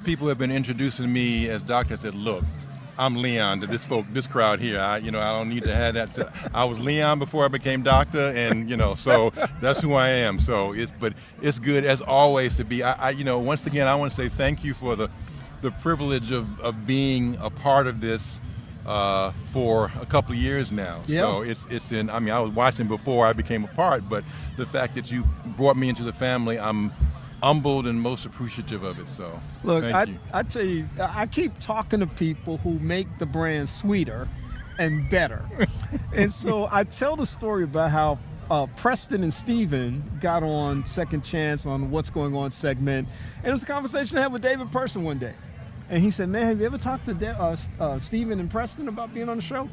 people have been introducing me as doctor. I said, look, I'm Leon to this crowd here. I don't need to have that. I was Leon before I became doctor, and so that's who I am. So it's good as always to be. Once again, I want to say thank you for the privilege of being a part of this for a couple of years now. Yeah. So I was watching before I became a part, but the fact that you brought me into the family, I'm humbled and most appreciative of it. So look, thank you. I tell you, I keep talking to people who make the brand sweeter and better. And so I tell the story about how Preston and Steven got on Second Chance on What's Going On segment. And it was a conversation I had with David Person one day. And he said, man, have you ever talked to Steven and Preston about being on the show?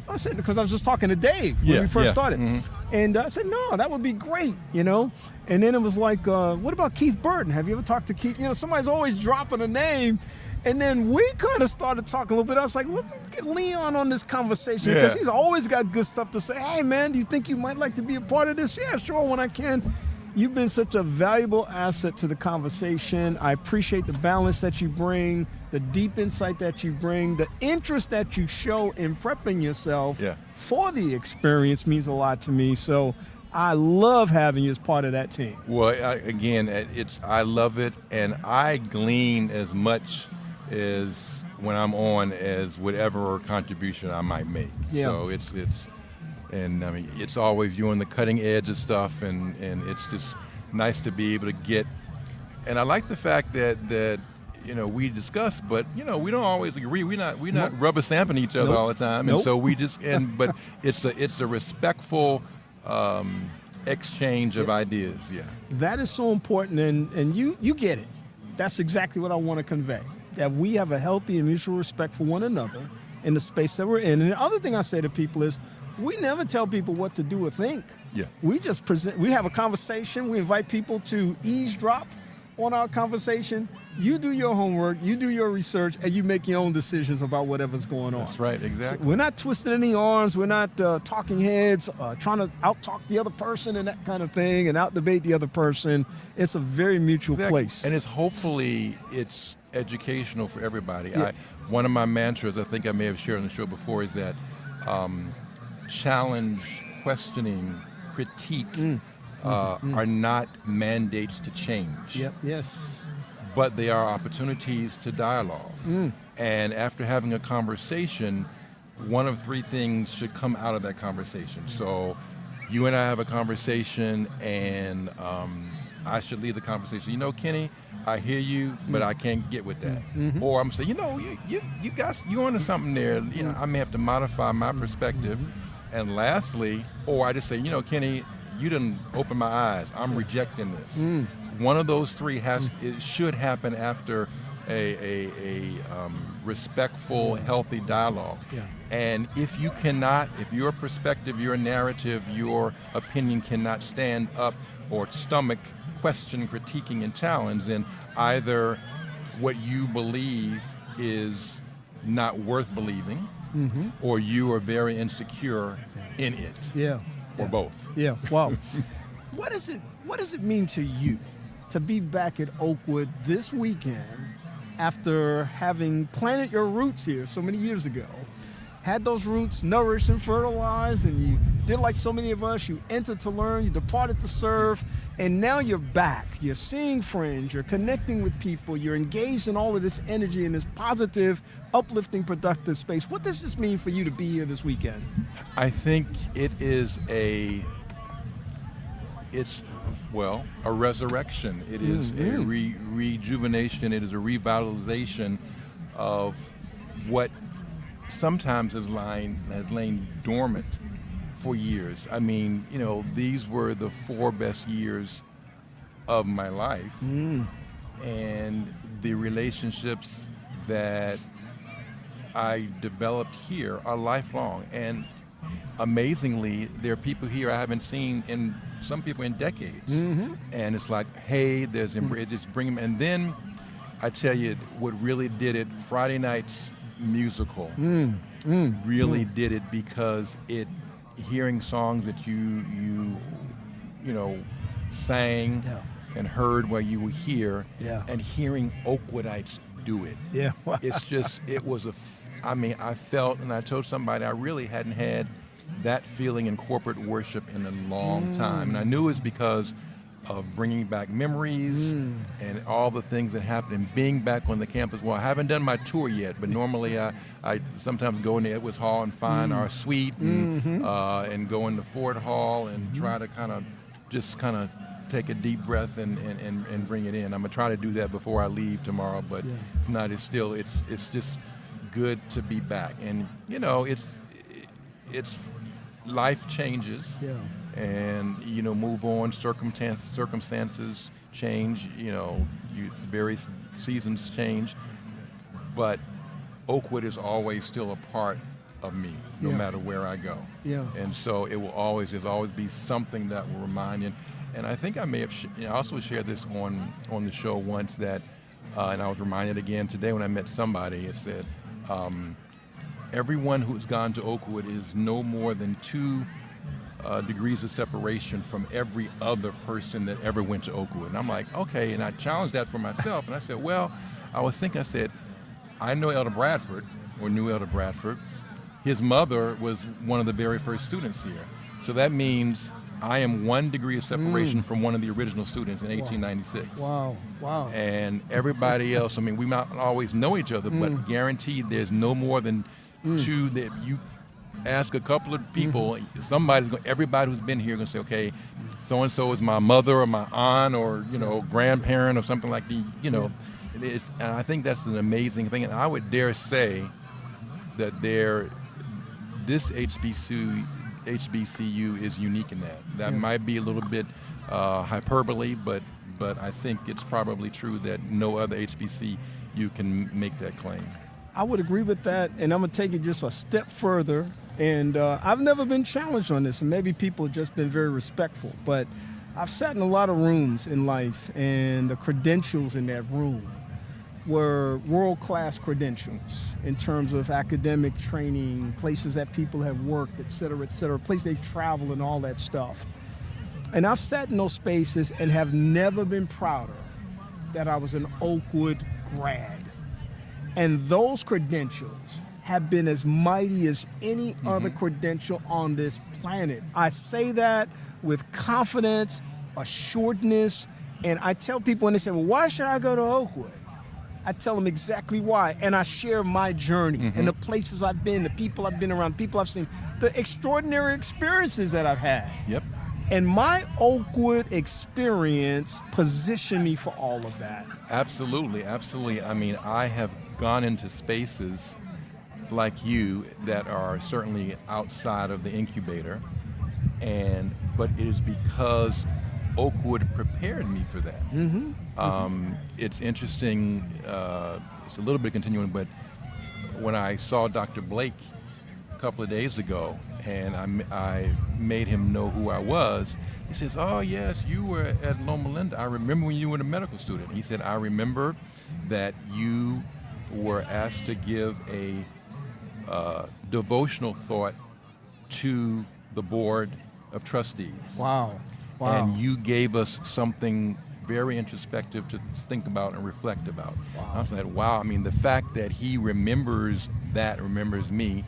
I said, because I was just talking to Dave when we first started. Mm-hmm. And I said, no, that would be great, And then it was like, what about Keith Burton? Have you ever talked to Keith? Somebody's always dropping a name. And then we kind of started talking a little bit. I was like, let's get Leon on this conversation because he's always got good stuff to say. Hey, man, do you think you might like to be a part of this? Yeah, sure, when I can. You've been such a valuable asset to the conversation. I appreciate the balance that you bring, the deep insight that you bring, the interest that you show in prepping yourself for the experience means a lot to me. So I love having you as part of that team. Well, I love it, and I glean as much as when I'm on as whatever contribution I might make. Yeah. So and I mean, it's always you on the cutting edge of stuff, and it's just nice to be able to get. And I like the fact that we discuss, but we don't always agree. We're not rubber stamping each other all the time, and so we just but it's a respectful exchange of ideas. Yeah, that is so important, and you get it. That's exactly what I want to convey. That we have a healthy and mutual respect for one another in the space that we're in. And the other thing I say to people is, we never tell people what to do or think. Yeah. We just we have a conversation. We invite people to eavesdrop on our conversation. You do your homework, you do your research, and you make your own decisions about whatever's going on. That's right, exactly. So we're not twisting any arms. We're not talking heads, trying to out-talk the other person and that kind of thing, and out-debate the other person. It's a very mutual place. And it's educational for everybody. Yeah. One of my mantras, I think I may have shared on the show before, is that challenge, questioning, critique are not mandates to change. Yep. Yes. But they are opportunities to dialogue. And after having a conversation, one of three things should come out of that conversation. So you and I have a conversation, and I should lead the conversation. Kenny, I hear you, but I can't get with that. Or I'm saying, you onto something there. I may have to modify my perspective. And lastly, or I just say, Kenny, you didn't open my eyes. I'm rejecting this. One of those three it should happen after a respectful, healthy dialogue. Yeah. And if your perspective, your narrative, your opinion cannot stand up or stomach question, critiquing, and challenge, then either what you believe is not worth believing, or you are very insecure in it. Yeah. Or both. Yeah. Wow. What does it mean to you to be back at Oakwood this weekend after having planted your roots here so many years ago? Had those roots nourished and fertilized, and you did like so many of us, you entered to learn, you departed to serve, and now you're back. You're seeing friends, you're connecting with people, you're engaged in all of this energy in this positive, uplifting, productive space. What does this mean for you to be here this weekend? I think it is a resurrection. It is a rejuvenation. It is a revitalization of what sometimes has lain dormant for years. I mean, you know, these were the 4 best years of my life. And the relationships that I developed here are lifelong. And amazingly, there are people here I haven't seen in some people in decades. And it's like, hey, there's just bring them. And then I tell you, what really did it, Friday night's musical really did it, because hearing songs that you know sang and heard while you were here, and hearing Oakwoodites do it. It's just, I felt, and I told somebody I really hadn't had that feeling in corporate worship in a long time. And I knew it was because of bringing back memories and all the things that happened and being back on the campus. Well, I haven't done my tour yet, but normally I sometimes go into Edwards Hall and find our suite and go into Ford Hall and try to kind of take a deep breath and bring it in. I'm gonna try to do that before I leave tomorrow, but if not, it's just good to be back. And you know, it's life changes, and you know, move on. Circumstances change. You know, various seasons change, but Oakwood is always still a part of me, no matter where I go. And so it will always, there's always be something that will remind you. And I think I may have also shared this on the show once, that, and I was reminded again today when I met somebody. It said, everyone who's gone to Oakwood is no more than 2 degrees of separation from every other person that ever went to Oakwood. And I'm like, okay, and I challenged that for myself. And I said, well, I said, I know Elder Bradford, or knew Elder Bradford. His mother was one of the very first students here. So that means I am 1 degree of separation from one of the original students in 1896. Wow. And everybody else, I mean, we might not always know each other, but guaranteed there's no more than 2 that you ask a couple of people, everybody who's been here is going to say, okay, so-and-so is my mother or my aunt or, you know, grandparent or something like that, you know. And I think that's an amazing thing. And I would dare say that this HBCU is unique in that. That might be a little bit hyperbole, but I think it's probably true that no other HBCU can make that claim. I would agree with that, and I'm going to take it just a step further. And I've never been challenged on this, and maybe people have just been very respectful, but I've sat in a lot of rooms in life, and the credentials in that room were world-class credentials in terms of academic training, places that people have worked, et cetera, places they've traveled and all that stuff. And I've sat in those spaces and have never been prouder that I was an Oakwood grad. And those credentials have been as mighty as any other credential on this planet. I say that with confidence, assuredness, and I tell people when they say, well, why should I go to Oakwood? I tell them exactly why, and I share my journey and the places I've been, the people I've been around, people I've seen, the extraordinary experiences that I've had. And my Oakwood experience positioned me for all of that. Absolutely. I mean, I have gone into spaces like you that are certainly outside of the incubator, but it is because Oakwood prepared me for that. It's interesting, it's a little bit continuing, but when I saw Dr. Blake a couple of days ago and I made him know who I was, he says, oh yes, you were at Loma Linda. I remember when you were a medical student. He said, I remember that you were asked to give a devotional thought to the board of trustees. Wow. And you gave us something very introspective to think about and reflect about. I was like, wow, I mean, the fact that he remembers me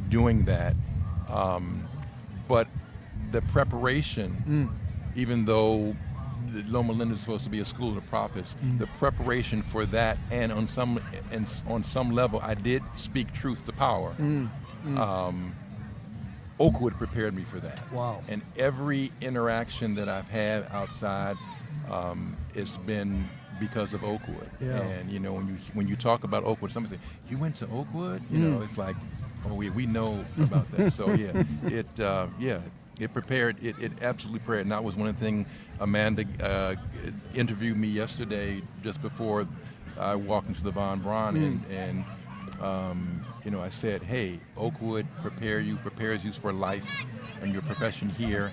doing that, but the preparation, even though Loma Linda is supposed to be a school of the prophets, the preparation for that, and on some level, I did speak truth to power. Oakwood prepared me for that. Wow. And every interaction that I've had outside, it's been because of Oakwood. And you know, when you talk about Oakwood, somebody say, "You went to Oakwood?" You know, it's like, Oh, we know about that. So it prepared. It absolutely prepared. And that was one of the things Amanda interviewed me yesterday, just before I walked into the Von Braun, and I said, hey, Oakwood prepares you for life and your profession here,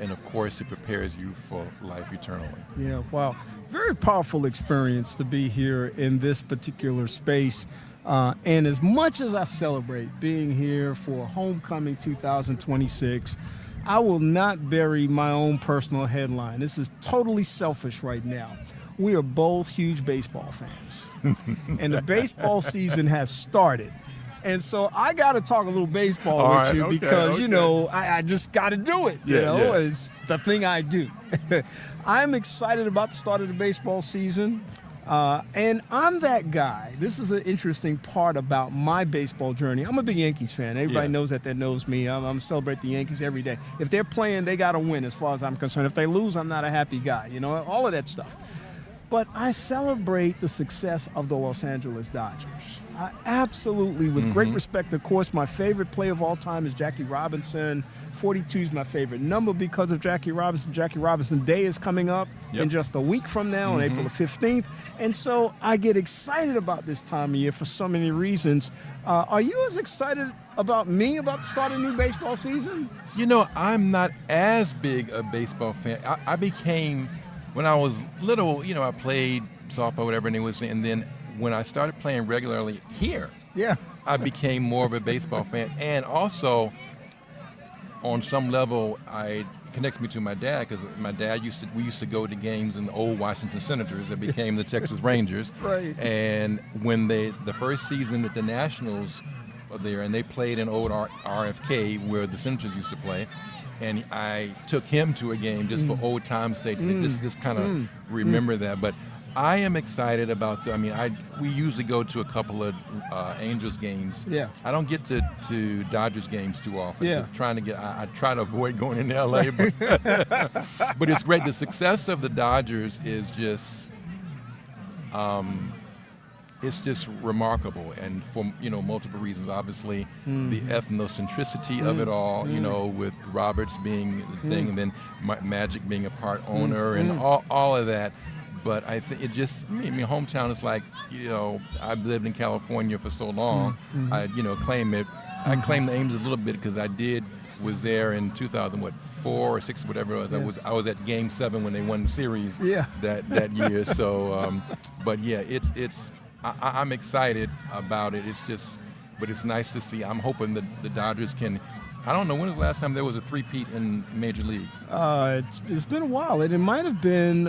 and of course it prepares you for life eternally. Yeah, wow. Very powerful experience to be here in this particular space. And as much as I celebrate being here for Homecoming 2026, I will not bury my own personal headline. This is totally selfish right now. We are both huge baseball fans. And the baseball season has started. And so I got to talk a little baseball with you because, I just got to do it. It's the thing I do. I'm excited about the start of the baseball season. And I'm that guy. This is an interesting part about my baseball journey. I'm a big Yankees fan. Everybody knows that knows me. I'm celebrate the Yankees every day. If they're playing, they got to win as far as I'm concerned. If they lose, I'm not a happy guy, all of that stuff. But I celebrate the success of the Los Angeles Dodgers. I absolutely, with great respect, of course, my favorite player of all time is Jackie Robinson. 42 is my favorite number because of Jackie Robinson. Jackie Robinson Day is coming up in just a week from now, on April the 15th. And so I get excited about this time of year for so many reasons. Are you as excited about me about the start of the new baseball season? I'm not as big a baseball fan. I became... When I was little, I played softball, whatever, and then when I started playing regularly here, I became more of a baseball fan. And also, on some level, it connects me to my dad, because my dad we used to go to games in the old Washington Senators that became the Texas Rangers. Right. And when the first season that the Nationals were there, and they played in old RFK where the Senators used to play, and I took him to a game just for old time's sake, just kind of remember that. But I am excited about we usually go to a couple of Angels games. Yeah. I don't get to Dodgers games too often. Yeah. I try to avoid going into LA, but it's great. The success of the Dodgers is just it's just remarkable, and for multiple reasons. Obviously, the ethnocentricity of it all, with Roberts being the thing, and then Magic being a part owner, and all of that. But I think it just, hometown is like, I've lived in California for so long. I claim it. I claim the Angels a little bit because was there in 2004 or 6, whatever it was. I was at Game 7 when they won the series that year. So, but yeah, I'm excited about it. But it's nice to see. I'm hoping that the Dodgers can. I don't know, when was the last time there was a three-peat in Major Leagues? It's been a while. It might have been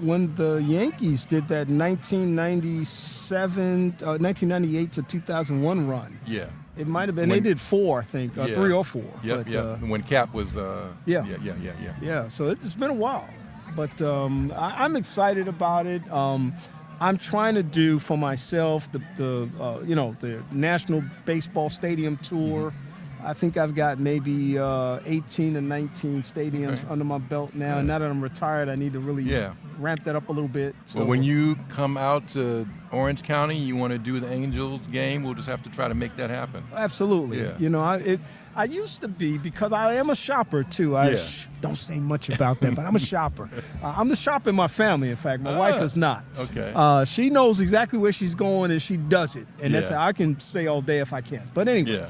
when the Yankees did that 1998 to 2001 run. Yeah. It might have been. They did 4, I think, 3 or 4. Yeah. When Cap was. Yeah. So it's been a while, but I'm excited about it. I'm trying to do for myself the National Baseball Stadium Tour. I think I've got maybe 18 to 19 stadiums under my belt now. Yeah. And now that I'm retired, I need to really ramp that up a little bit. So, well, when you come out to Orange County, you want to do the Angels game, we'll just have to try to make that happen. Absolutely. Yeah. I used to be, because I am a shopper too. Don't say much about that, but I'm a shopper. I'm the shopper in my family, in fact. My wife is not. Okay. She knows exactly where she's going, and she does it. And that's how I can stay all day if I can. But anyway. Yeah.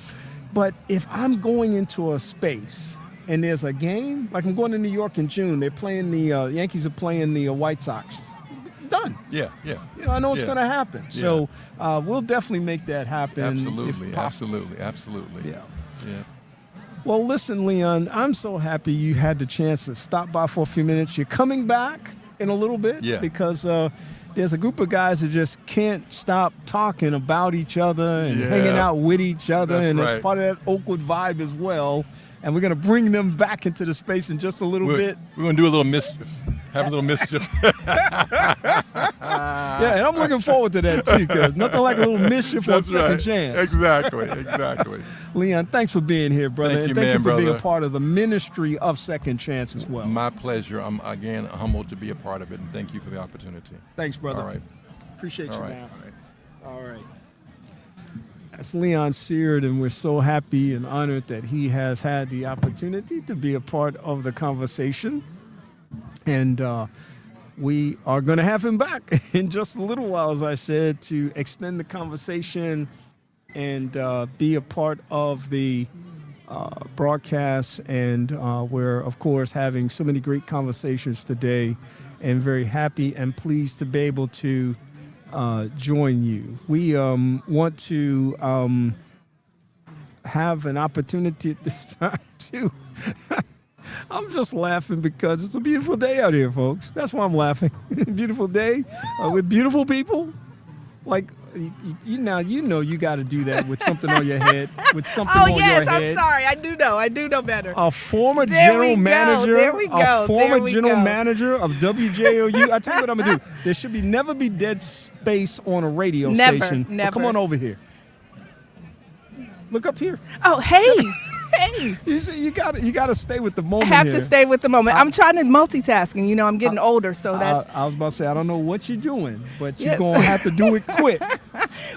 But if I'm going into a space and there's a game, like I'm going to New York in June, they're playing the Yankees are playing the White Sox. Done. Yeah. I know it's going to happen. Yeah. So we'll definitely make that happen. Absolutely. Yeah. Well, listen, Leon, I'm so happy you had the chance to stop by for a few minutes. You're coming back in a little bit because there's a group of guys that just can't stop talking about each other and hanging out with each other. It's part of that Oakwood vibe as well. And we're going to bring them back into the space in just a little bit. We're going to do a little mischief. Have a little mischief. Yeah, and I'm looking forward to that too, because nothing like a little mischief on second chance. Exactly. Leon, thanks for being here, brother. Thank you, thank you for being brother. a part of the ministry of Second Chance as well. My pleasure. I'm, again, humbled to be a part of it, and thank you for the opportunity. Thanks, brother. All right. Appreciate you, All right. man. All right. That's Leon Seard, and we're so happy and honored that he has had the opportunity to be a part of the conversation. And we are going to have him back in just a little while, as I said, to extend the conversation and be a part of the broadcast. And we're, of course, having so many great conversations today, and very happy and pleased to be able to join you. We want to have an opportunity at this time to I'm just laughing because it's a beautiful day out here, folks. That's why I'm laughing. Beautiful day with beautiful people. Like, you got to do that with something on your head, with something on your head. I'm sorry. I do know better. A former There general we go. manager, There we go. a former There we general go. manager of WJOU. I tell you what I'm gonna do. There should never be dead space on a radio Never, station. Well, never. come on over here. Look up here. Oh, hey. Hey. You see, you gotta stay with the moment. I have here. to stay with the moment. I'm trying to multitask, and I'm getting older, so that's. I was about to say, I don't know what you're doing, but you're Yes. gonna have to do it quick.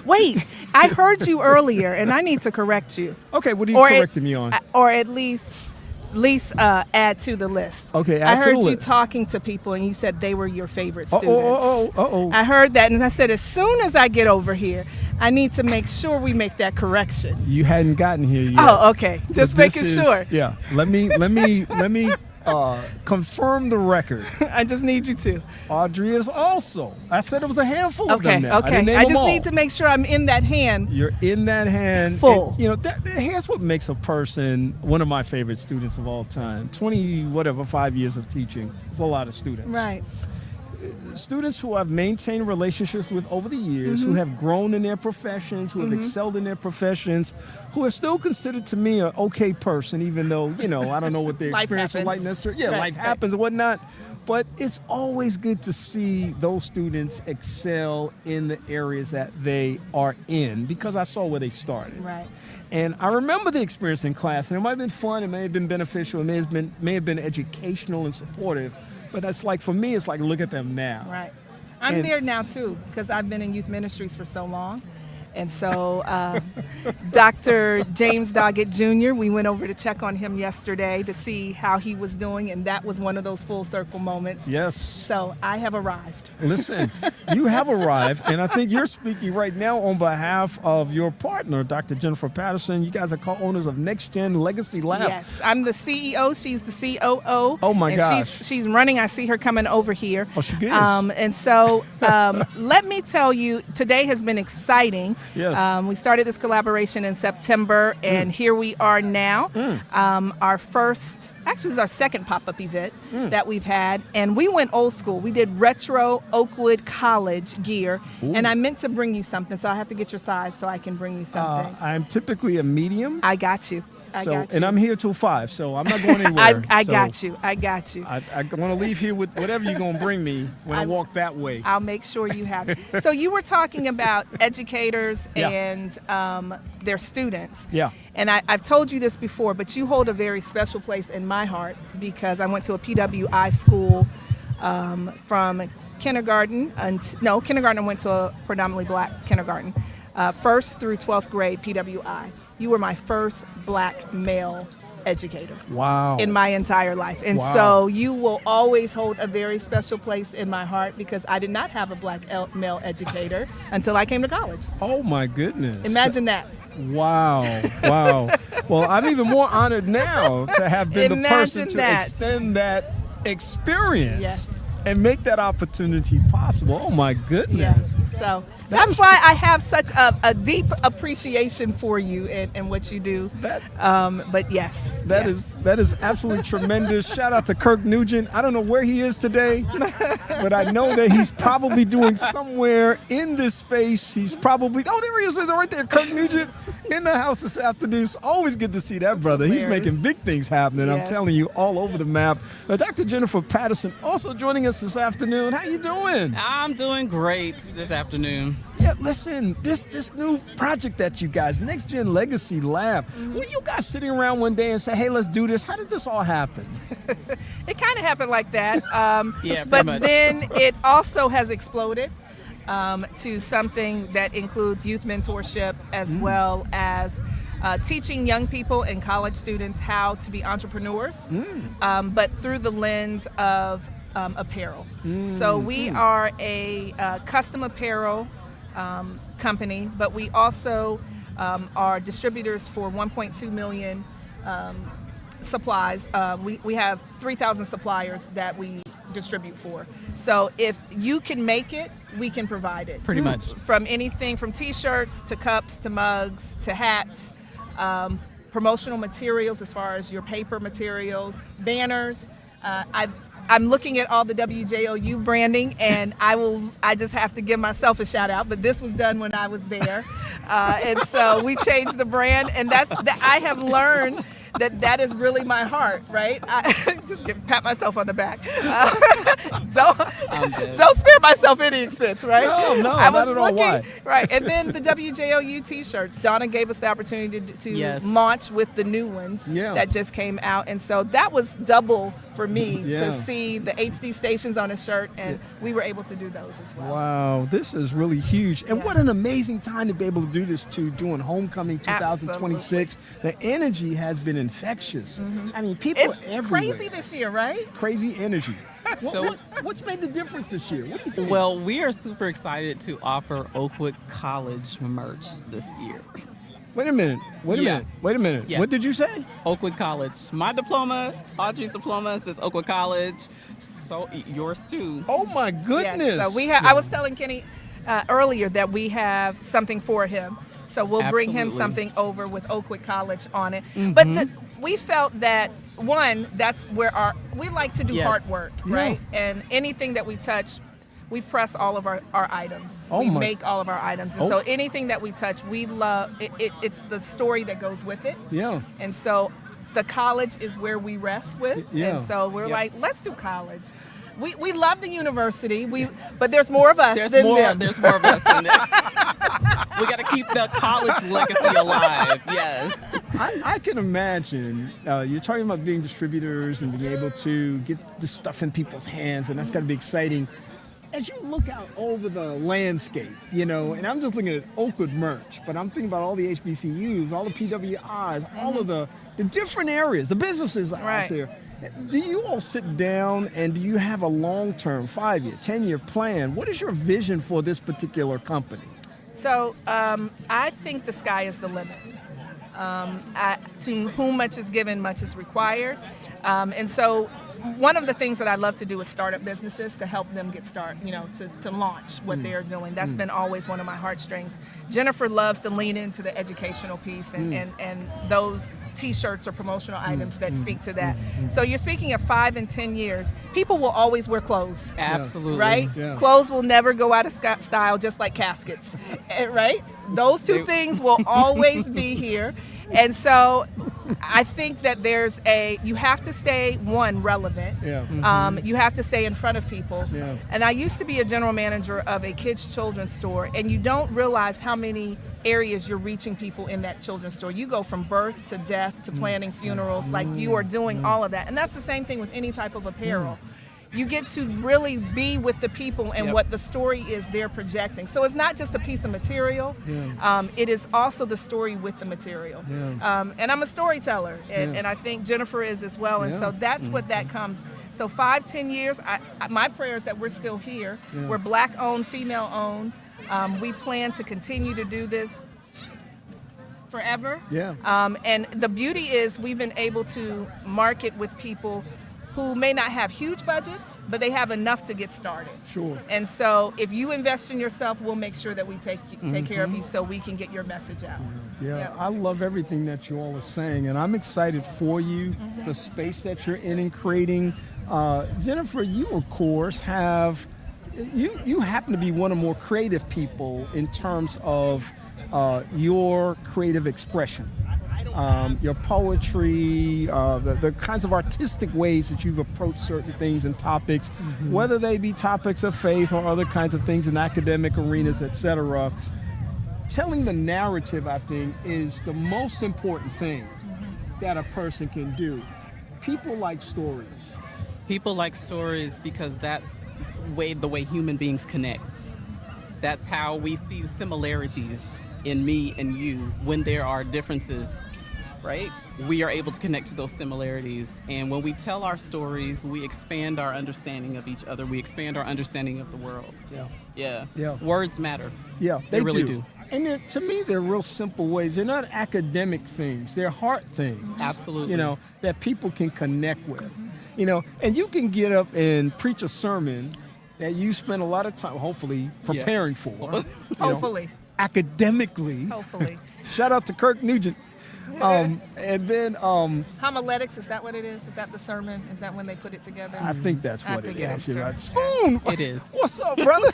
Wait, I heard you earlier, and I need to correct you. Okay, what are you correcting me on? Or at least add to the list. Okay, I add to heard the you list. talking to people, and you said they were your favorite students. Uh-oh. I heard that, and I said, as soon as I get over here, I need to make sure we make that correction. You hadn't gotten here yet. Oh, okay. Just But this making is- sure. Yeah. Let me confirm the record. I just need you to. Audrey is also. I said it was a handful of them. Okay, Now. I didn't name I them just all. need to make sure I'm in that hand. You're in that hand. Full. And, here's what makes a person one of my favorite students of all time. 5 years of teaching. It's a lot of students. Right. Students who I've maintained relationships with over the years, who have grown in their professions, who have excelled in their professions, who are still considered to me an okay person, even though, I don't know what their Life experience was happens. like necessarily. Yeah, Right, life right. happens and whatnot. But it's always good to see those students excel in the areas that they are in, because I saw where they started. Right. And I remember the experience in class, and it might have been fun, it may have been beneficial, it may have been educational and supportive. But that's like, for me, it's like, look at them now. Right. I'm And- there now, too, because I've been in youth ministries for so long. And so Dr. James Doggett Jr., we went over to check on him yesterday to see how he was doing, and that was one of those full circle moments. Yes. So I have arrived. Listen, you have arrived, and I think you're speaking right now on behalf of your partner, Dr. Jennifer Patterson. You guys are co-owners of Next Gen Legacy Lab. Yes, I'm the CEO. She's the COO. Oh, my and gosh. She's running. I see her coming over here. Oh, she is. And so let me tell you, today has been exciting. Yes. We started this collaboration in September, and here we are now. Our first, actually, it's our second pop-up event that we've had, and we went old school. We did retro Oakwood College gear, and I meant to bring you something, so I have to get your size so I can bring you something. I'm typically a medium. I got you. I got you. And I'm here till 5, so I'm not going anywhere. I So got you. I got you. I want to leave here with whatever you're going to bring me when I walk that way. I'll make sure you have it. So you were talking about educators Yeah. and their students. Yeah. And I've told you this before, but you hold a very special place in my heart because I went to a PWI school from kindergarten. Kindergarten I went to a predominantly black kindergarten. 1st through 12th grade PWI. You were my first black male educator. Wow. In my entire life. And Wow. so you will always hold a very special place in my heart because I did not have a black male educator until I came to college. Oh, my goodness. Imagine that. Wow. Well, I'm even more honored now to have been the person Imagine to that. extend that experience Yes. and make that opportunity possible. Oh, my goodness. Yeah. So that's why I have such a deep appreciation for you and what you do. But yes. That is absolutely tremendous. Shout out to Kirk Nugent. I don't know where he is today, but I know that he's probably doing somewhere in this space. He's probably, there he is right there, Kirk Nugent in the house this afternoon. It's always good to see that brother. He's hilarious. making big things happen. I'm Yes. telling you, all over the map. Dr. Jennifer Patterson also joining us this afternoon. How you doing? I'm doing great this afternoon. Yeah, listen, this new project that you guys, Next Gen Legacy Lab, were you guys sitting around one day and say, hey, let's do this? How did this all happen? It kind of happened like that. Yeah, but pretty much. then it also has exploded. to something that includes youth mentorship as well as teaching young people and college students how to be entrepreneurs, but through the lens of apparel. So we are a custom apparel company, but we also are distributors for 1.2 million supplies. We have 3,000 suppliers that we distribute for. So if you can make it, we can provide it. Pretty much. From anything from t-shirts to cups to mugs to hats, promotional materials as far as your paper materials, banners. I'm looking at all the WJOU branding, and I just have to give myself a shout out, but this was done when I was there. And so we changed the brand, and I have learned that is really my heart, right? I just pat myself on the back. Don't spare myself any expense, right? No, not at all. Why? Right, and then the WJOU t-shirts. Donna gave us the opportunity to launch with the new ones that just came out, and so that was double for me to see the HD stations on a shirt, and we were able to do those as well. Wow, this is really huge. And what an amazing time to be able to do this too, doing Homecoming 2026. Absolutely. The energy has been infectious. I mean, people It's are everywhere. crazy this year, right? Crazy energy. So- What's made the difference this year? What do you think? Well, we are super excited to offer Oakwood College merch this year. Wait a minute. Wait a minute. Yeah. What did you say? Oakwood College. My diploma, Audrey's diploma says Oakwood College. So yours too. Oh my goodness. Yes, so we have. I was telling Kenny earlier that we have something for him. So we'll bring him Absolutely. something over with Oakwood College on it. But we felt that that's where we like to do hard work, right? And anything that we touch, we press all of our items. We make all of our items. And so anything that we touch, we love. It's the story that goes with it. Yeah. And so the college is where we rest with. Yeah. And so we're like, let's do college. We love the university, but there's more of us than them. There's more of us than them. We got to keep the college legacy alive. Yes. I can imagine you're talking about being distributors and being able to get this stuff in people's hands, and that's got to be exciting. As you look out over the landscape, and I'm just looking at Oakwood merch, but I'm thinking about all the HBCUs, all the PWIs, all of the different areas, the businesses out there. Do you all sit down and do you have a long-term, 5-year, 10-year plan? What is your vision for this particular company? So I think the sky is the limit. To whom much is given, much is required. And so one of the things that I love to do is start up businesses to help them get started, to launch what they're doing. That's been always one of my heartstrings. Jennifer loves to lean into the educational piece and those t-shirts or promotional items that speak to that. So you're speaking of 5 and 10 years. People will always wear clothes. Absolutely. Right? Yeah. Clothes will never go out of style, just like caskets. Right? Those two things will always be here. And so I think that you have to stay, relevant. Yeah. You have to stay in front of people. Yeah. And I used to be a general manager of a kids' children's store, and you don't realize how many areas you're reaching people in that children's store. You go from birth to death to planning funerals, like you are doing all of that. And that's the same thing with any type of apparel. You get to really be with the people and what the story is they're projecting. So it's not just a piece of material. It is also the story with the material. And I'm a storyteller, and I think Jennifer is as well. And so that's what that comes. So 5-10 years, my prayer is that we're still here. We're Black-owned, female-owned. We plan to continue to do this forever. And the beauty is we've been able to market with people who may not have huge budgets, but they have enough to get started. Sure. And so if you invest in yourself, we'll make sure that we take care of you so we can get your message out. Yeah, I love everything that you all are saying, and I'm excited for you, the space that you're in and creating. Jennifer, you of course you happen to be one of the more creative people in terms of your creative expression. Your poetry, the kinds of artistic ways that you've approached certain things and topics, whether they be topics of faith or other kinds of things in academic arenas, etc. Telling the narrative, I think, is the most important thing that a person can do. People like stories. People like stories because that's the way human beings connect. That's how we see similarities in me and you. When there are differences, right? We are able to connect to those similarities. And when we tell our stories, we expand our understanding of each other. We expand our understanding of the world. Yeah. Words matter. Yeah, they really do. And to me, they're real simple ways. They're not academic things. They're heart things. Absolutely. That people can connect with. And you can get up and preach a sermon that you spend a lot of time, hopefully, preparing for. Hopefully. Academically. Hopefully. Shout out to Kirk Nugent. And then homiletics, is that what it is? Is that the sermon? Is that when they put it together? I think that's what it is. Too. Right. Spoon. It is. What's up, brother?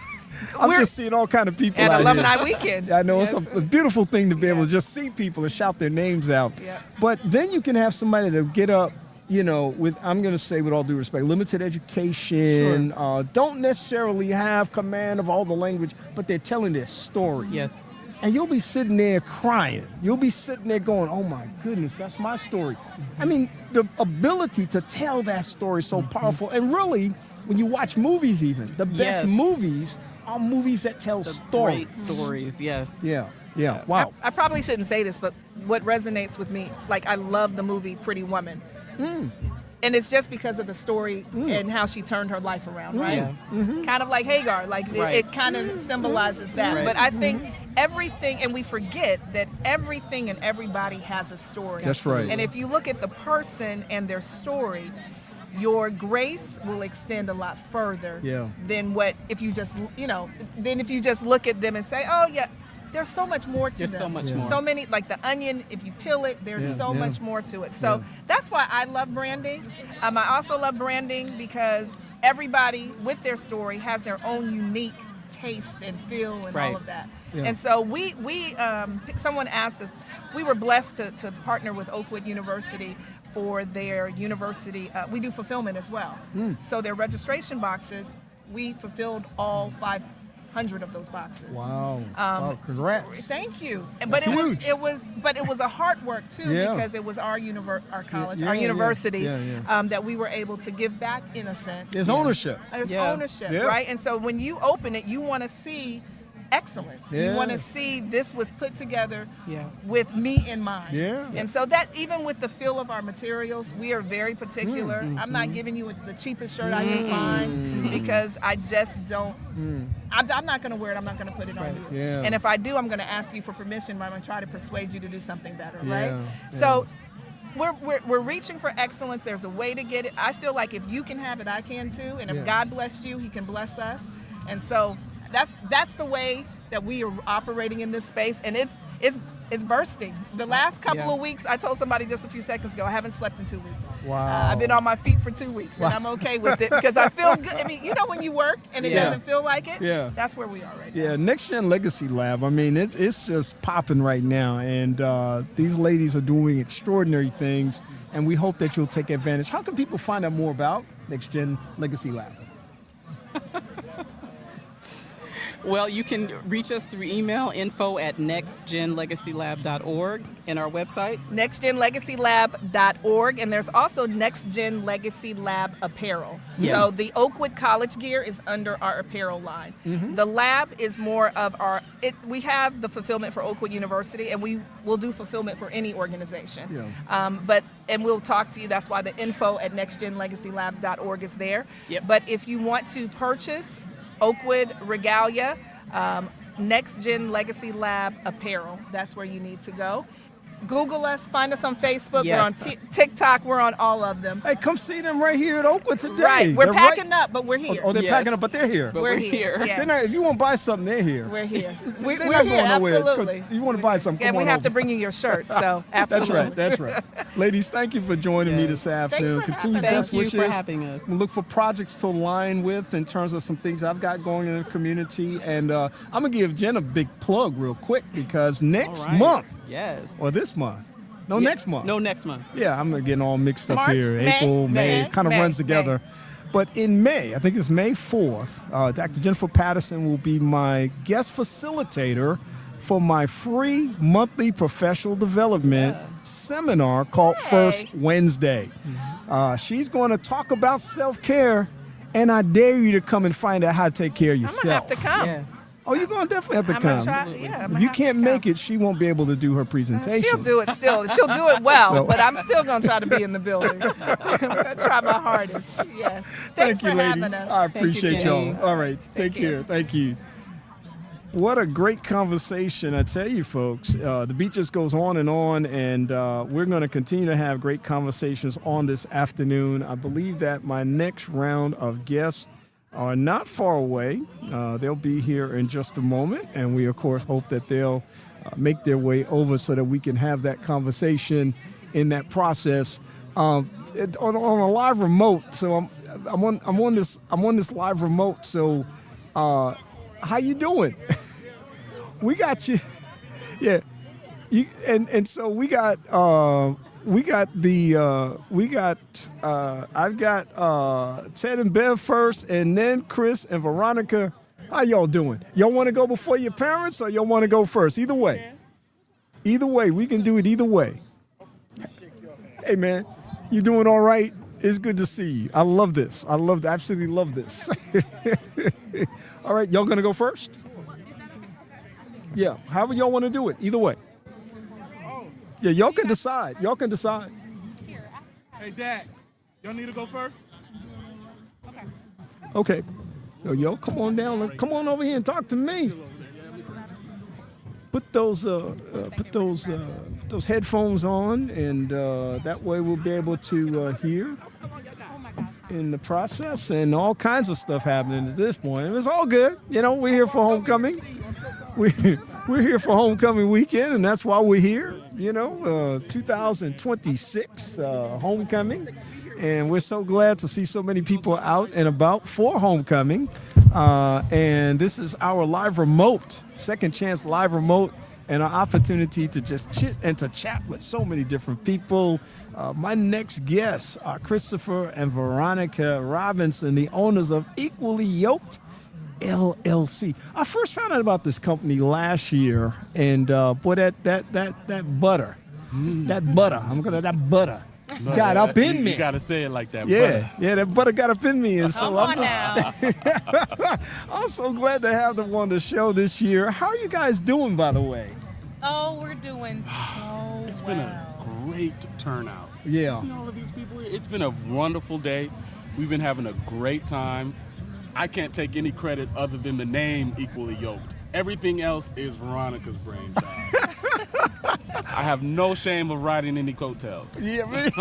I'm just seeing all kind of people at out Alumni here. Weekend. I know it's a beautiful thing to be able to just see people and shout their names out. But then you can have somebody that get up, with, I'm going to say with all due respect, limited education, don't necessarily have command of all the language, but they're telling their story. Yes. And you'll be sitting there crying. You'll be sitting there going, oh my goodness, that's my story. I mean, the ability to tell that story is so powerful. And really, when you watch movies even, the best movies are movies that tell stories. Great stories, yes. Yeah. Wow. I probably shouldn't say this, but what resonates with me, I love the movie Pretty Woman. And it's just because of the story and how she turned her life around, right? Mm-hmm. Kind of like Hagar, it kind of symbolizes that. Right. But I think everything, and we forget that everything and everybody has a story. That's right. And if you look at the person and their story, your grace will extend a lot further than if you just look at them and say, oh yeah, there's so much more to them. So much more. So many, like the onion, if you peel it, there's so much more to it. So that's why I love branding. I also love branding because everybody with their story has their own unique taste and feel and all of that. And so we someone asked us, we were blessed to partner with Oakwood University for their university. We do fulfillment as well. So their registration boxes, we fulfilled all 500 of those boxes. Wow. Congrats. Thank you. That's But huge. it was a hard work too because it was our college, our university that we were able to give back in a sense. There's ownership. There's ownership, right? And so when you open it, you want to see excellence. You want to see this was put together with me in mind. And so that even with the feel of our materials, we are very particular. I'm not giving you the cheapest shirt I can find because I just don't. I'm not going to wear it. I'm not going to put it on you. And if I do, I'm going to ask you for permission. I'm going to try to persuade you to do something better, right? So we're reaching for excellence. There's a way to get it. I feel like if you can have it, I can too. And if God blessed you, He can bless us. And so that's the way that we are operating in this space, and it's bursting. The last couple of weeks, I told somebody just a few seconds ago, I haven't slept in 2 weeks. Wow. I've been on my feet for 2 weeks, and I'm okay with it because I feel good. I mean, when you work and it doesn't feel like it, that's where we are right now. Next Gen Legacy Lab, I mean, it's just popping right now, and these ladies are doing extraordinary things, and we hope that you'll take advantage. How can people find out more about Next Gen Legacy Lab? Well, you can reach us through email, info@nextgenlegacylab.org, and our website, nextgenlegacylab.org, and there's also Next Gen Legacy Lab apparel. Yes. So the Oakwood College gear is under our apparel line. The lab is more of we have the fulfillment for Oakwood University, and we will do fulfillment for any organization. And we'll talk to you. That's why the info@nextgenlegacylab.org is there. But if you want to purchase Oakwood Regalia, Next Gen Legacy Lab apparel. That's where you need to go. Google us, find us on Facebook. We're on TikTok. We're on all of them. Hey, come see them right here at Oakwood today. Right, we're packing up, but we're here. Oh, they're packing up, but they're here. But we're here. They're not, if you want to buy something, they're here. We're here. They're We're not here, going nowhere. absolutely. You want to buy something? Yeah, come we on have over. to bring you your shirt. So absolutely. That's right. Ladies, thank you for joining me this afternoon. Continue best wishes. Thank you for having us. We look for projects to align with in terms of some things I've got going in the community. And I'm going to give Jen a big plug real quick because next month, or this month, next month. No, next month. Yeah, I'm getting all mixed up March, here. May, April, May, May, kind of May, runs together. But in May, I think it's May 4th, Dr. Jennifer Patterson will be my guest facilitator for my free monthly professional development seminar called First Wednesday. She's going to talk about self-care, and I dare you to come and find out how to take care of yourself. I'm going to have to come. Oh, you're going to definitely have to I'm come. gonna try- yeah, I'm If gonna you have to can't make it, she won't be able to do her presentation. She'll do it still. She'll do it well, So- but I'm still going to try to be in the building. I'm going to try my hardest. Yes. Thanks Thank you, for having ladies. us. I Thank you, appreciate Kenny. y'all. All right, take care. Thank you. What a great conversation. I tell you, folks, the beat just goes on, and we're going to continue to have great conversations on this afternoon. I believe that my next round of guests are not far away. They'll be here in just a moment, and we, of course, hope that they'll make their way over so that we can have that conversation in that process on a live remote. So I'm on this live remote. So how you doing? We got you. Yeah. And so I've got Ted and Bev first, and then Chris and Veronica. How y'all doing? Y'all want to go before your parents, or y'all want to go first? Either way, we can do it either way. Hey man, you doing all right? It's good to see you. I love this. Absolutely love this. All right, y'all gonna go first? Yeah, however y'all want to do it. Either way. Yeah, y'all can decide. Hey, Dad, y'all need to go first? Okay. So y'all come on down. Come on over here and talk to me. Put those headphones on, and that way we'll be able to hear in the process, and all kinds of stuff happening at this point. It's all good. You know, we're here for homecoming. We're here for homecoming weekend, and that's why we're here. You know, 2026 homecoming, and we're so glad to see so many people out and about for homecoming. And this is our live remote, second chance live remote, and an opportunity to just chit and to chat with so many different people. My next guests are Christopher and Veronica Robinson, the owners of Equally Yoked LLC. I first found out about this company last year, and boy, that butter, that butter got up in me. You gotta say it like that. Yeah, butter. yeah, that butter got up in me, and so Come on now. I'm so glad to have them on the show this year. How are you guys doing, by the way? Oh, we're doing so It's been a great turnout. Yeah. You see all of these people here? It's been a wonderful day. We've been having a great time. I can't take any credit other than the name Equally Yoked. Everything else is Veronica's brainchild. I have no shame of riding any coattails. Yeah, man.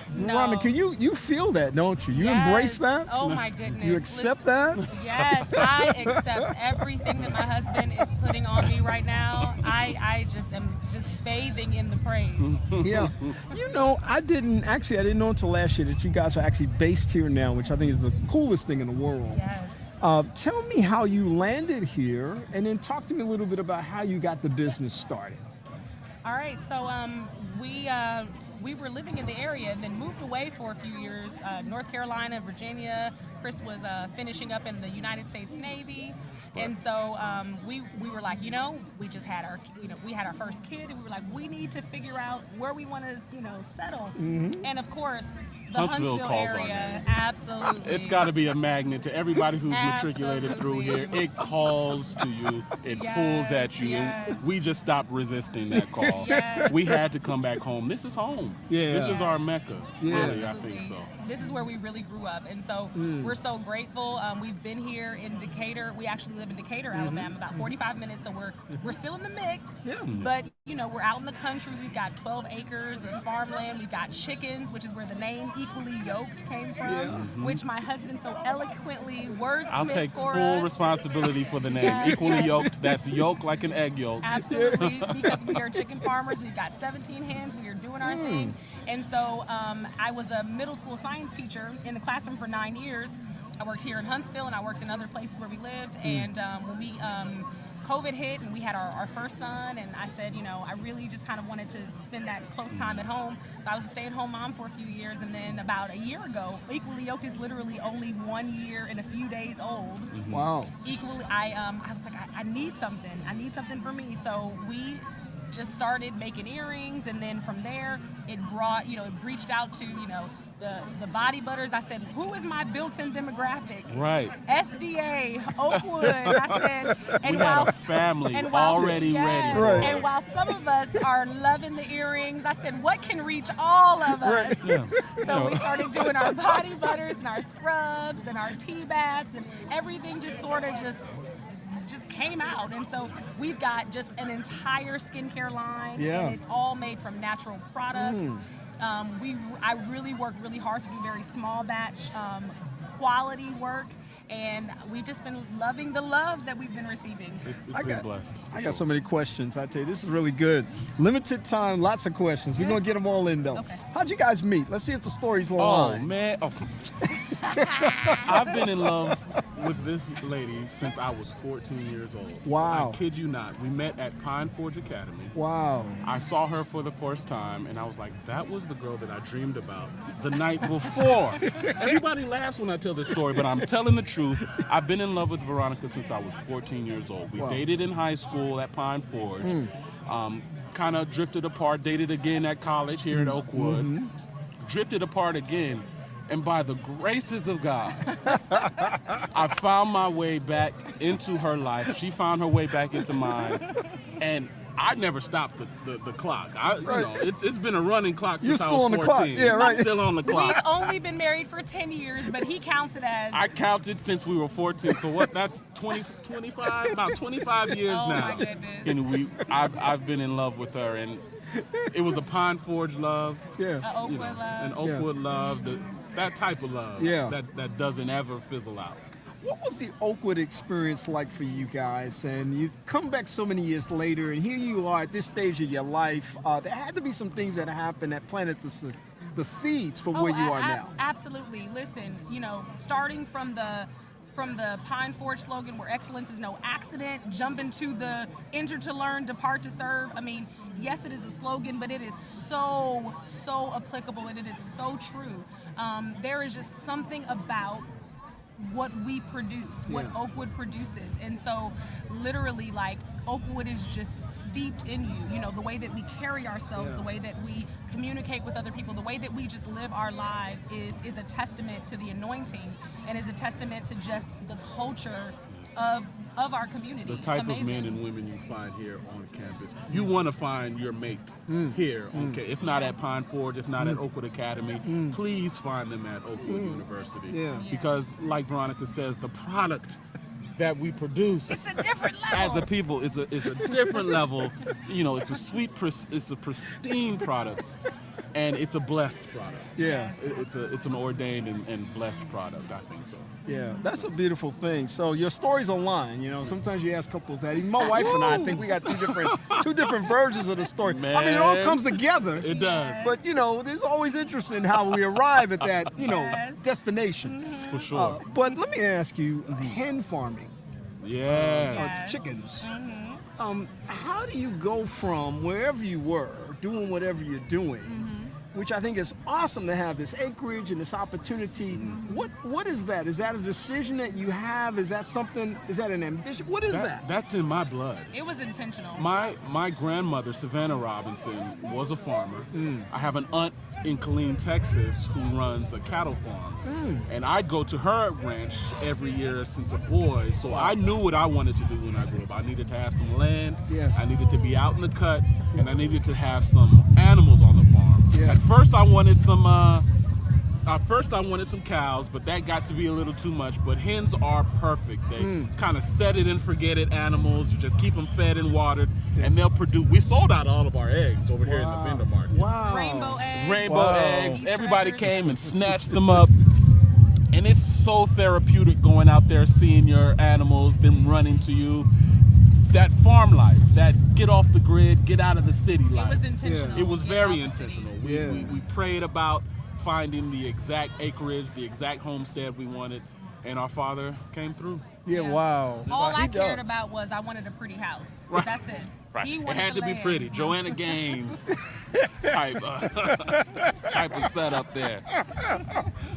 Veronica, you feel that, don't you? You embrace that? Oh my goodness. You accept that? Yes, I accept everything that my husband is putting on me right now. I just am just bathing in the praise. Yeah. You know, I didn't know until last year that you guys are actually based here now, which I think is the coolest thing in the world. Yes. Tell me how you landed here, and then talk to me a little bit about how you got the business started. All right, so we were living in the area and then moved away for a few years, North Carolina, Virginia. Chris was finishing up in the United States Navy. And so we were like, we just had our first kid, and we were like, we need to figure out where we want to, settle. Mm-hmm. And of course, the Huntsville calls on area, that. absolutely. It's got to be a magnet to everybody who's matriculated through here. It calls to you. It pulls at you. yes. We just stopped resisting that call. Yes. We had to come back home. This is home. Yeah. This is our Mecca. Yeah. Really, I think so. This is where we really grew up, and so we're so grateful. We've been here in Decatur. We actually live in Decatur, Alabama, about 45 minutes, so we're still in the mix. Yeah. But we're out in the country. We've got 12 acres of farmland. We've got chickens, which is where the name Equally Yoked came from, which my husband so eloquently wordsmithed I'll take for full us. responsibility for the name. Yes, Equally yes. yoked. That's yolk like an egg yolk. Absolutely, because we are chicken farmers. We've got 17 hens. We are doing our thing. And so I was a middle school science teacher in the classroom for 9 years. I worked here in Huntsville, and I worked in other places where we lived. And when we COVID hit and we had our first son, and I said, I really just kind of wanted to spend that close time at home. So I was a stay-at-home mom for a few years, and then about a year ago, Equally Yoked is literally only 1 year and a few days old. Wow. Equally, I was like, I need something. I need something for me. So we just started making earrings, and then from there it brought, it reached out to, the body butters. I said, who is my built-in demographic? Right. SDA, Oakwood. I said, and We had a family already ready. Right. And while some of us are loving the earrings, I said, what can reach all of us? Yeah. So we started doing our body butters and our scrubs and our tea baths, and everything just sort of just came out. And so we've got just an entire skincare line, and it's all made from natural products. I really work really hard to do very small batch quality work, and we've just been loving the love that we've been receiving. It's been blessed. I got so many questions. I tell you, this is really good. Limited time, lots of questions. We're gonna get them all in though. Okay. How'd you guys meet? Let's see if the story's Oh aligned. man, I've been in love with this lady since I was 14 years old. Wow. I kid you not. We met at Pine Forge Academy. Wow. I saw her for the first time, and I was like, that was the girl that I dreamed about the night before. Everybody laughs when I tell this story, but I'm telling the truth. I've been in love with Veronica since I was 14 years old. We dated in high school at Pine Forge. Kind of drifted apart, dated again at college here at Oakwood. Drifted apart again. And by the graces of God, I found my way back into her life. She found her way back into mine. And I never stopped the clock. You know, it's been a running clock since I was 14. You're still on the clock. Yeah, right. I'm still on the clock. We've only been married for 10 years, but he counts it as. I counted since we were 14. So what? That's 25, about 25 years Oh, now. my goodness. And I've been in love with her, and it was a Pine Forge love. Yeah. A Oakwood love. An Oakwood love. That type of love. Yeah. That doesn't ever fizzle out. What was the Oakwood experience like for you guys? And you come back so many years later, and here you are at this stage of your life. There had to be some things that happened that planted the seeds for where you are now. Absolutely. Listen, you know, starting from the Pine Forge slogan, where excellence is no accident, jump into the enter to learn, depart to serve. I mean, yes, it is a slogan, but it is so applicable, and it is so true. There is just something about what we produce, what Oakwood produces. And so literally, like, Oakwood is just steeped in you. You know, the way that we carry ourselves, the way that we communicate with other people, the way that we just live our lives is a testament to the anointing, and is a testament to just the culture of our community. The type it's of men and women you find here on campus. You want to find your mate here, okay? If not at Pine Forge, if not at Oakwood Academy, please find them at Oakwood University. Yeah. Because, like Veronica says, the product that we produce It's a different level. as a people is a different level. You know, it's a pristine product, and it's a blessed product. Yeah. It's an ordained and blessed product. I think so. Yeah, that's a beautiful thing. So your stories align. You know, sometimes you ask couples that. Even my wife and I think we got two different versions of the story. Man, I mean, it all comes together. It does. But you know, there's always interest in how we arrive at that, you know, destination. For sure. But let me ask you, hen farming. Yes. Chickens. How do you go from wherever you were, doing whatever you're doing, which I think is awesome to have this acreage and this opportunity. What is that? Is that a decision that you have? Is that something? Is that an ambition? What is that? That's in my blood. It was intentional. My grandmother, Savannah Robinson, was a farmer. I have an aunt in Killeen, Texas, who runs a cattle farm. And I go to her ranch every year since a boy, so I knew what I wanted to do when I grew up. I needed to have some land, I needed to be out in the cut, and I needed to have some animals on the farm. At first I wanted some cows, but that got to be a little too much. But hens are perfect. They kind of set it and forget it animals. You just keep them fed and watered, and they'll produce. We sold out all of our eggs over here in the vendor market. Wow. Rainbow eggs. Rainbow eggs. Everybody came and snatched them up. And it's so therapeutic going out there, seeing your animals, them running to you. That farm life, that get off the grid, get out of the city life. It was intentional. It was very intentional. Yeah. We prayed about finding the exact acreage, the exact homestead we wanted, and our Father came through. Yeah, wow. All He I cared does. about was I wanted a pretty house. Right. That's it. Right. He It wanted had the to be land. pretty. Joanna Gaines type of setup there.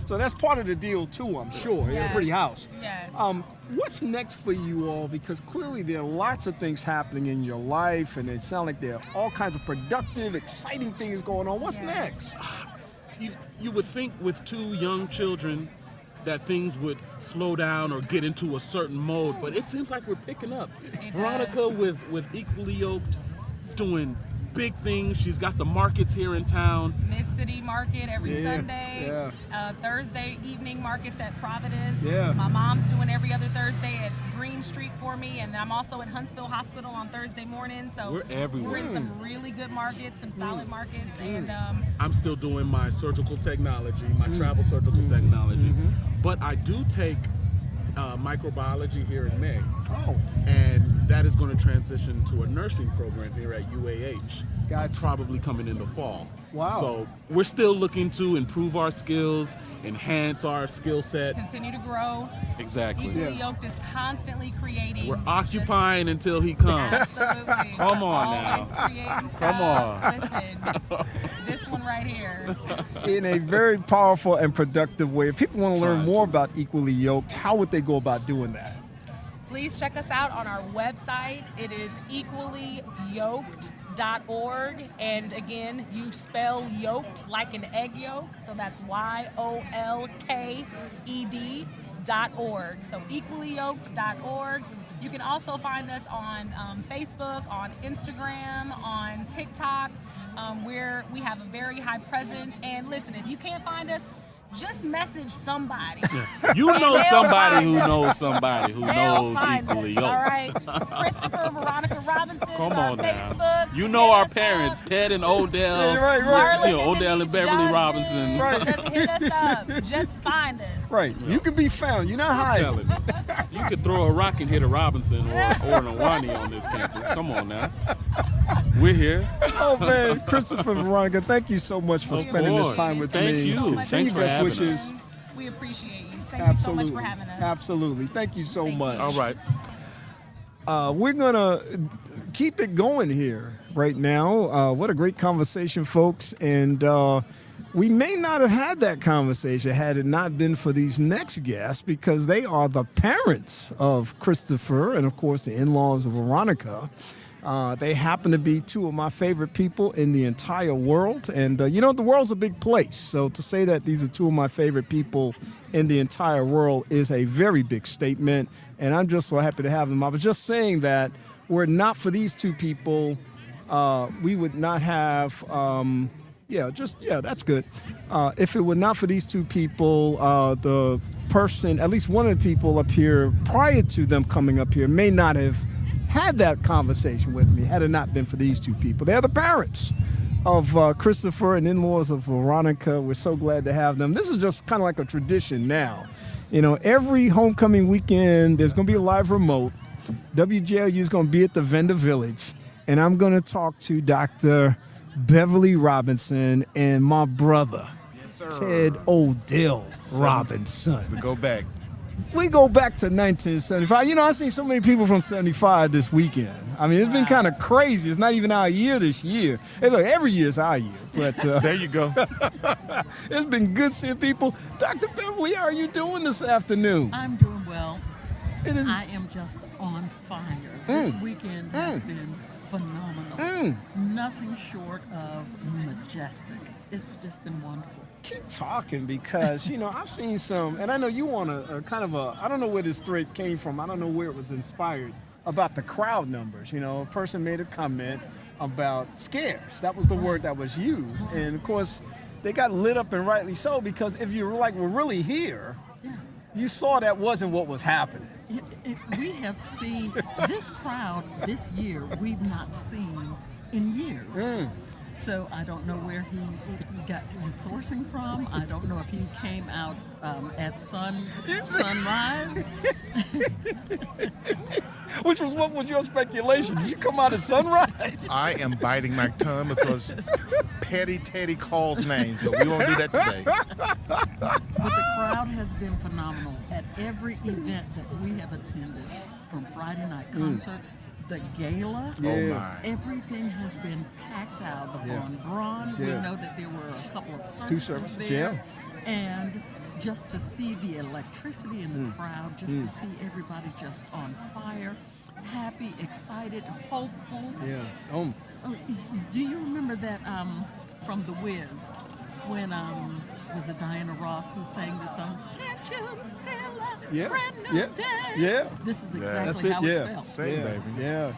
So that's part of the deal too, I'm sure. Yes. A pretty house. Yes. What's next for you all? Because clearly there are lots of things happening in your life, and it sounds like there are all kinds of productive, exciting things going on. What's next? you would think with 2 young children that things would slow down or get into a certain mode, but it seems like we're picking up. Veronica with Equally Yoked is doing big things. She's got the markets here in town. Mid-City Market every Sunday. Thursday evening markets at Providence. Yeah. My mom's doing every other Thursday at Green Street for me, and I'm also at Huntsville Hospital on Thursday morning. So we're everywhere. We're in some really good markets, some solid markets, and I'm still doing my surgical technology, my travel surgical technology, but I do take microbiology here in May. And that is going to transition to a nursing program here at UAH. Probably coming in the fall. Wow. So we're still looking to improve our skills, enhance our skill set. continue to grow. Exactly. Equally Yoked is constantly creating. We're occupying until he comes. Absolutely. Come on Always now. creating stuff. Come on. Listen, this one right here. In a very powerful and productive way. If people want to learn more about Equally Yoked, how would they go about doing that? Please check us out on our website. It is equallyyoked.org. And again, you spell yoked like an egg yolk. So that's YOLKED.org. So equallyyoked.org. You can also find us on Facebook, on Instagram, on TikTok, where we have a very high presence. And listen, if you can't find us, just message somebody. You know somebody who knows somebody who They'll knows find Equally us, Yoked. all right? Christopher Veronica Robinson Come is our on now. Facebook. You know our parents, Ted and Odell. Yeah, right. You know, Odell and Beverly Robinson. Just hit us up. Just find us. Right. You can be found. You're not hiding. You could throw a rock and hit a Robinson or an Awani on this campus. Come on now. We're here. Oh, man. Christopher Veronica, thank you so much for spending this time with Thank me. you. Continue Thanks for best having wishes. us. We appreciate you. Thank Absolutely. you so much for having us. Absolutely. Thank you so much. All right. We're going to keep it going here right now. What a great conversation, folks. And we may not have had that conversation had it not been for these next guests, because they are the parents of Christopher and, of course, the in-laws of Veronica. They happen to be 2 of my favorite people in the entire world. And, you know, the world's a big place. So to say that these are 2 of my favorite people in the entire world is a very big statement. And I'm just so happy to have them. I was just saying that were it not for these 2 people, we would not have, that's good. If it were not for these 2 people, the person, at least one of the people up here prior to them coming up here, may not have had that conversation with me had it not been for these 2 people. They're the parents of Christopher and in-laws of Veronica. We're so glad to have them. This is just kind of like a tradition now. You know, every homecoming weekend, there's going to be a live remote. WJLU is going to be at the Vendor Village, and I'm going to talk to Dr. Beverly Robinson and my brother, Ted Odell Robinson. We go back. We go back to 1975. You know, I've seen so many people from 75 this weekend. I mean, it's been kind of crazy. It's not even our year this year. Hey, look, every year is our year. But there you go. It's been good seeing people. Dr. Beverly, how are you doing this afternoon? I'm doing well. It is. I am just on fire. This weekend has been phenomenal. Nothing short of majestic. It's just been wonderful. Keep talking, because, you know, I've seen some, and I know you want a kind of a, I don't know where this thread came from. I don't know where it was inspired, about the crowd numbers. You know, a person made a comment about scarce. That was the word that was used. And, of course, they got lit up, and rightly so, because if you were really here, you saw that wasn't what was happening. We have seen this crowd this year we've not seen in years. So I don't know where he got his sourcing from. I don't know if he came out at sunrise. What was your speculation? Did you come out at sunrise? I am biting my tongue because Petty Teddy calls names, but we won't do that today. But the crowd has been phenomenal at every event that we have attended, from Friday night concert, the gala, everything has been packed out. The Von Braun, we know that there were a couple of services there. And just to see the electricity in the crowd, just to see everybody just on fire, happy, excited, hopeful. Yeah. Do you remember that from The Wiz? when was it Diana Ross who sang the song? Can't you feel a Yeah, brand new yeah, day? yeah. This is That's exactly it, how yeah. it's felt. Sing, baby. Yeah.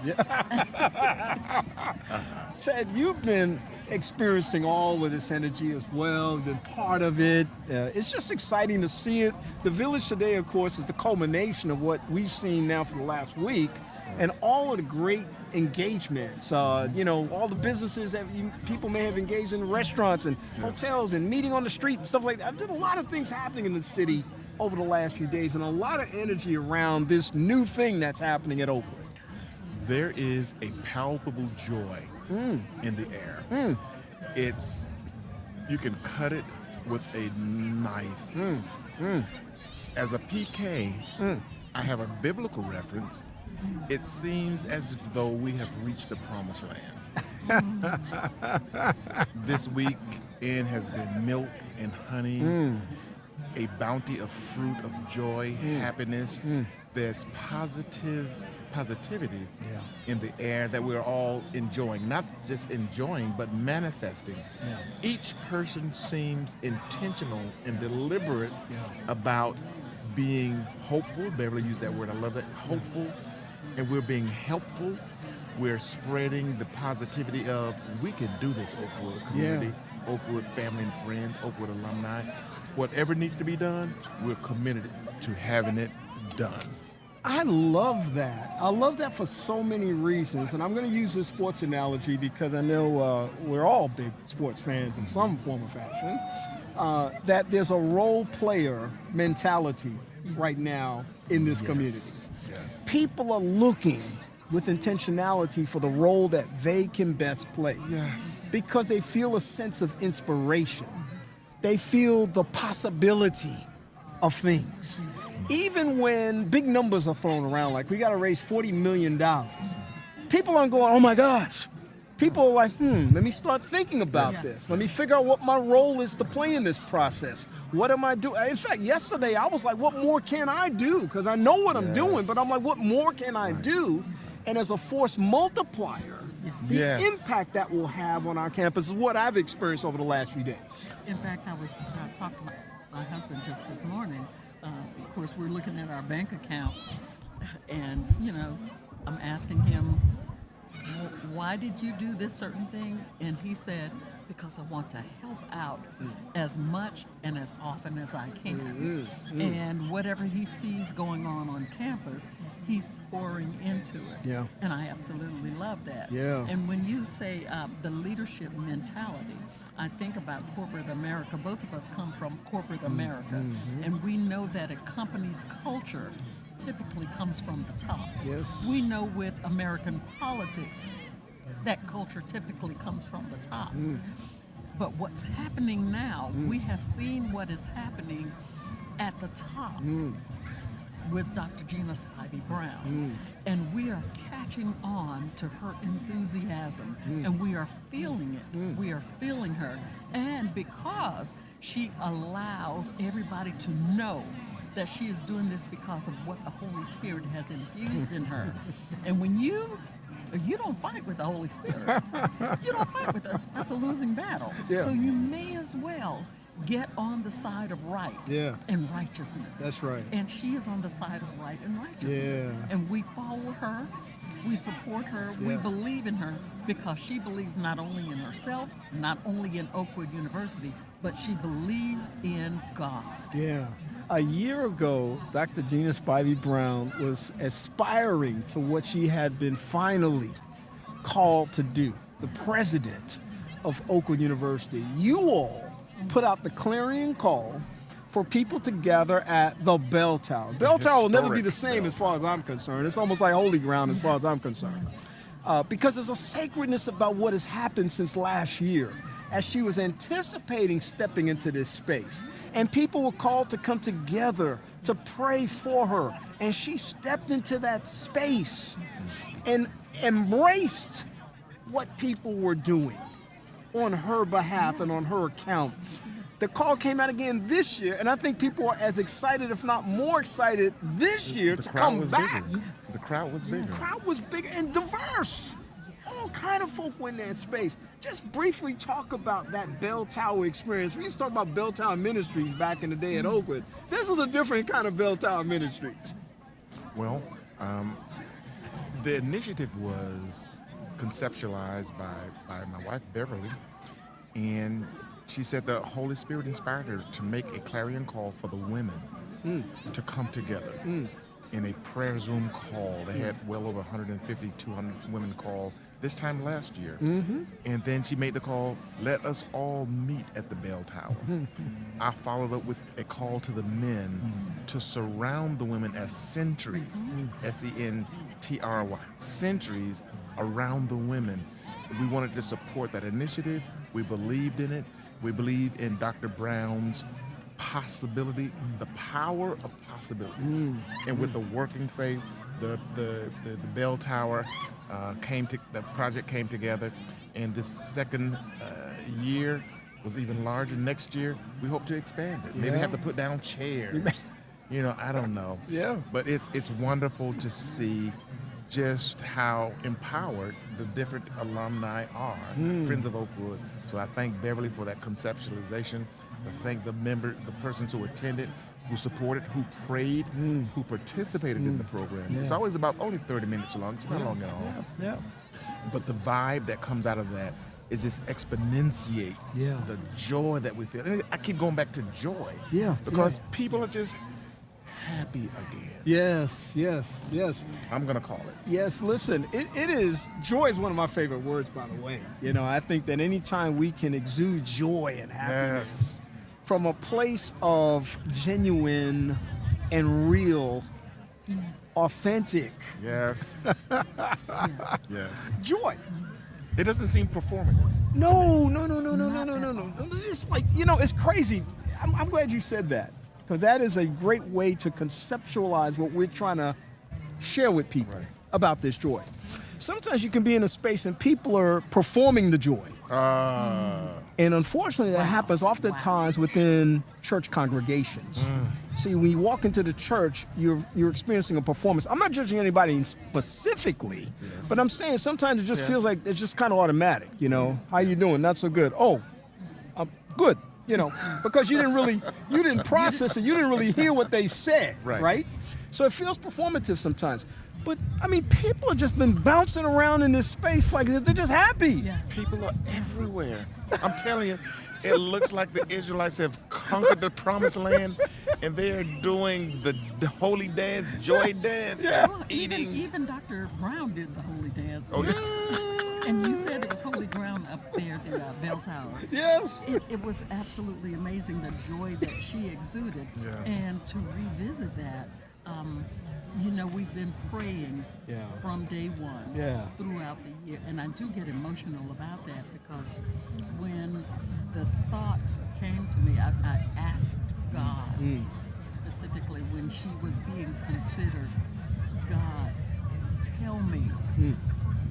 Ted, you've been experiencing all of this energy as well, been part of it. It's just exciting to see it. The Village today, of course, is the culmination of what we've seen now for the last week, and all of the great engagements. You know, all the businesses that people may have engaged in, restaurants and hotels and meeting on the street and stuff like that. There's a lot of things happening in the city over the last few days, and a lot of energy around this new thing that's happening at Oakwood. There is a palpable joy in the air. It's, you can cut it with a knife. As a PK, I have a biblical reference. It seems as if though we have reached the promised land. This weekend has been milk and honey, a bounty of fruit of joy, happiness. There's positivity in the air that we're all enjoying, not just enjoying, but manifesting. Each person seems intentional and deliberate about being hopeful. Beverly used that word, I love that, hopeful. And we're being helpful. We're spreading the positivity of, we can do this, Oakwood community, Oakwood family and friends, Oakwood alumni. Whatever needs to be done, we're committed to having it done. I love that. I love that for so many reasons. And I'm going to use this sports analogy because I know we're all big sports fans in some form or fashion. That there's a role player mentality right now in this community. People are looking with intentionality for the role that they can best play. Because they feel a sense of inspiration. They feel the possibility of things. Even when big numbers are thrown around, like we got to raise $40 million, people aren't going, oh my gosh. People are like, let me start thinking about this. Let me figure out what my role is to play in this process. What am I doing? In fact, yesterday I was like, what more can I do? Because I know what I'm doing, but I'm like, what more can I do? And as a force multiplier, the impact that will have on our campus is what I've experienced over the last few days. In fact, I was talking to my husband just this morning. Of course, we're looking at our bank account, and, you know, I'm asking him, why did you do this certain thing? And he said, because I want to help out as much and as often as I can. And whatever he sees going on campus, he's pouring into it. And I absolutely love that. And when you say the leadership mentality, I think about corporate America. Both of us come from corporate America. And we know that a company's culture typically comes from the top. We know with American politics, that culture typically comes from the top. But what's happening now, we have seen what is happening at the top with Dr. Gina Spivey Brown. And we are catching on to her enthusiasm, and we are feeling it. We are feeling her. And because she allows everybody to know that she is doing this because of what the Holy Spirit has infused in her. And when you don't fight with the Holy Spirit, you don't fight with her. That's a losing battle. So you may as well get on the side of right and righteousness. That's right. And she is on the side of right and righteousness. And we follow her, we support her, we believe in her because she believes not only in herself, not only in Oakwood University, but she believes in God. A year ago, Dr. Gina Spivey Brown was aspiring to what she had been finally called to do, the president of Oakwood University. You all put out the clarion call for people to gather at the Bell Tower. Bell Tower will never be the same as far as I'm concerned. It's almost like holy ground as far as I'm concerned. Because there's a sacredness about what has happened since last year as she was anticipating stepping into this space. And people were called to come together to pray for her. And she stepped into that space and embraced what people were doing on her behalf and on her account. The call came out again this year, and I think people are as excited, if not more excited, this year to come back. The crowd was bigger. The crowd was bigger and diverse. All kind of folk were in that space. Just briefly talk about that Bell Tower experience. We used to talk about Bell Tower Ministries back in the day at Oakwood. This was a different kind of Bell Tower Ministries. Well, the initiative was conceptualized by my wife, Beverly, and she said the Holy Spirit inspired her to make a clarion call for the women to come together in a prayer Zoom call. They had well over 150, 200 women call this time last year. And then she made the call, let us all meet at the Bell Tower. I followed up with a call to the men to surround the women as sentries, S-E-N-T-R-Y, sentries around the women. We wanted to support that initiative. We believed in it. We believe in Dr. Brown's possibility, the power of possibilities. And with the working faith, the Bell Tower the project came together, and this second year was even larger. Next year, we hope to expand it. Maybe have to put down chairs. You know, I don't know. Yeah. But it's wonderful to see just how empowered the different alumni are, Friends of Oakwood. So I thank Beverly for that conceptualization. I thank the persons who attended, who supported, who prayed, who participated in the program. Yeah. It's always about only 30 minutes long. It's not long at all. Yeah. But the vibe that comes out of that is just exponentiates the joy that we feel. And I keep going back to joy. Yeah. Because people are just happy again. Yes. I'm going to call it. Yes, listen, it is, joy is one of my favorite words, by the way. You know, I think that anytime we can exude joy and happiness from a place of genuine and real, authentic. Yes. Yes. Joy. It doesn't seem performative. No. It's like, you know, it's crazy. I'm glad you said that, because that is a great way to conceptualize what we're trying to share with people about this joy. Sometimes you can be in a space and people are performing the joy. And unfortunately, that happens oftentimes within church congregations. See, when you walk into the church, you're experiencing a performance. I'm not judging anybody specifically, but I'm saying sometimes it just feels like it's just kind of automatic. You know, how you doing? Not so good. Oh, I'm good. You know, because you didn't process it. You didn't really hear what they said, right? So it feels performative sometimes. But, I mean, people have just been bouncing around in this space like they're just happy. People are everywhere. I'm telling you, it looks like the Israelites have conquered the promised land, and they are doing the holy dance, joy dance, Well, eating. Even Dr. Brown did the holy dance. Oh, yeah. And you said it was holy ground up there at the Bell Tower. Yes. It was absolutely amazing, the joy that she exuded. And to revisit that, you know, we've been praying from day one throughout the year. And I do get emotional about that, because when the thought came to me, I asked God specifically when she was being considered, God, tell me,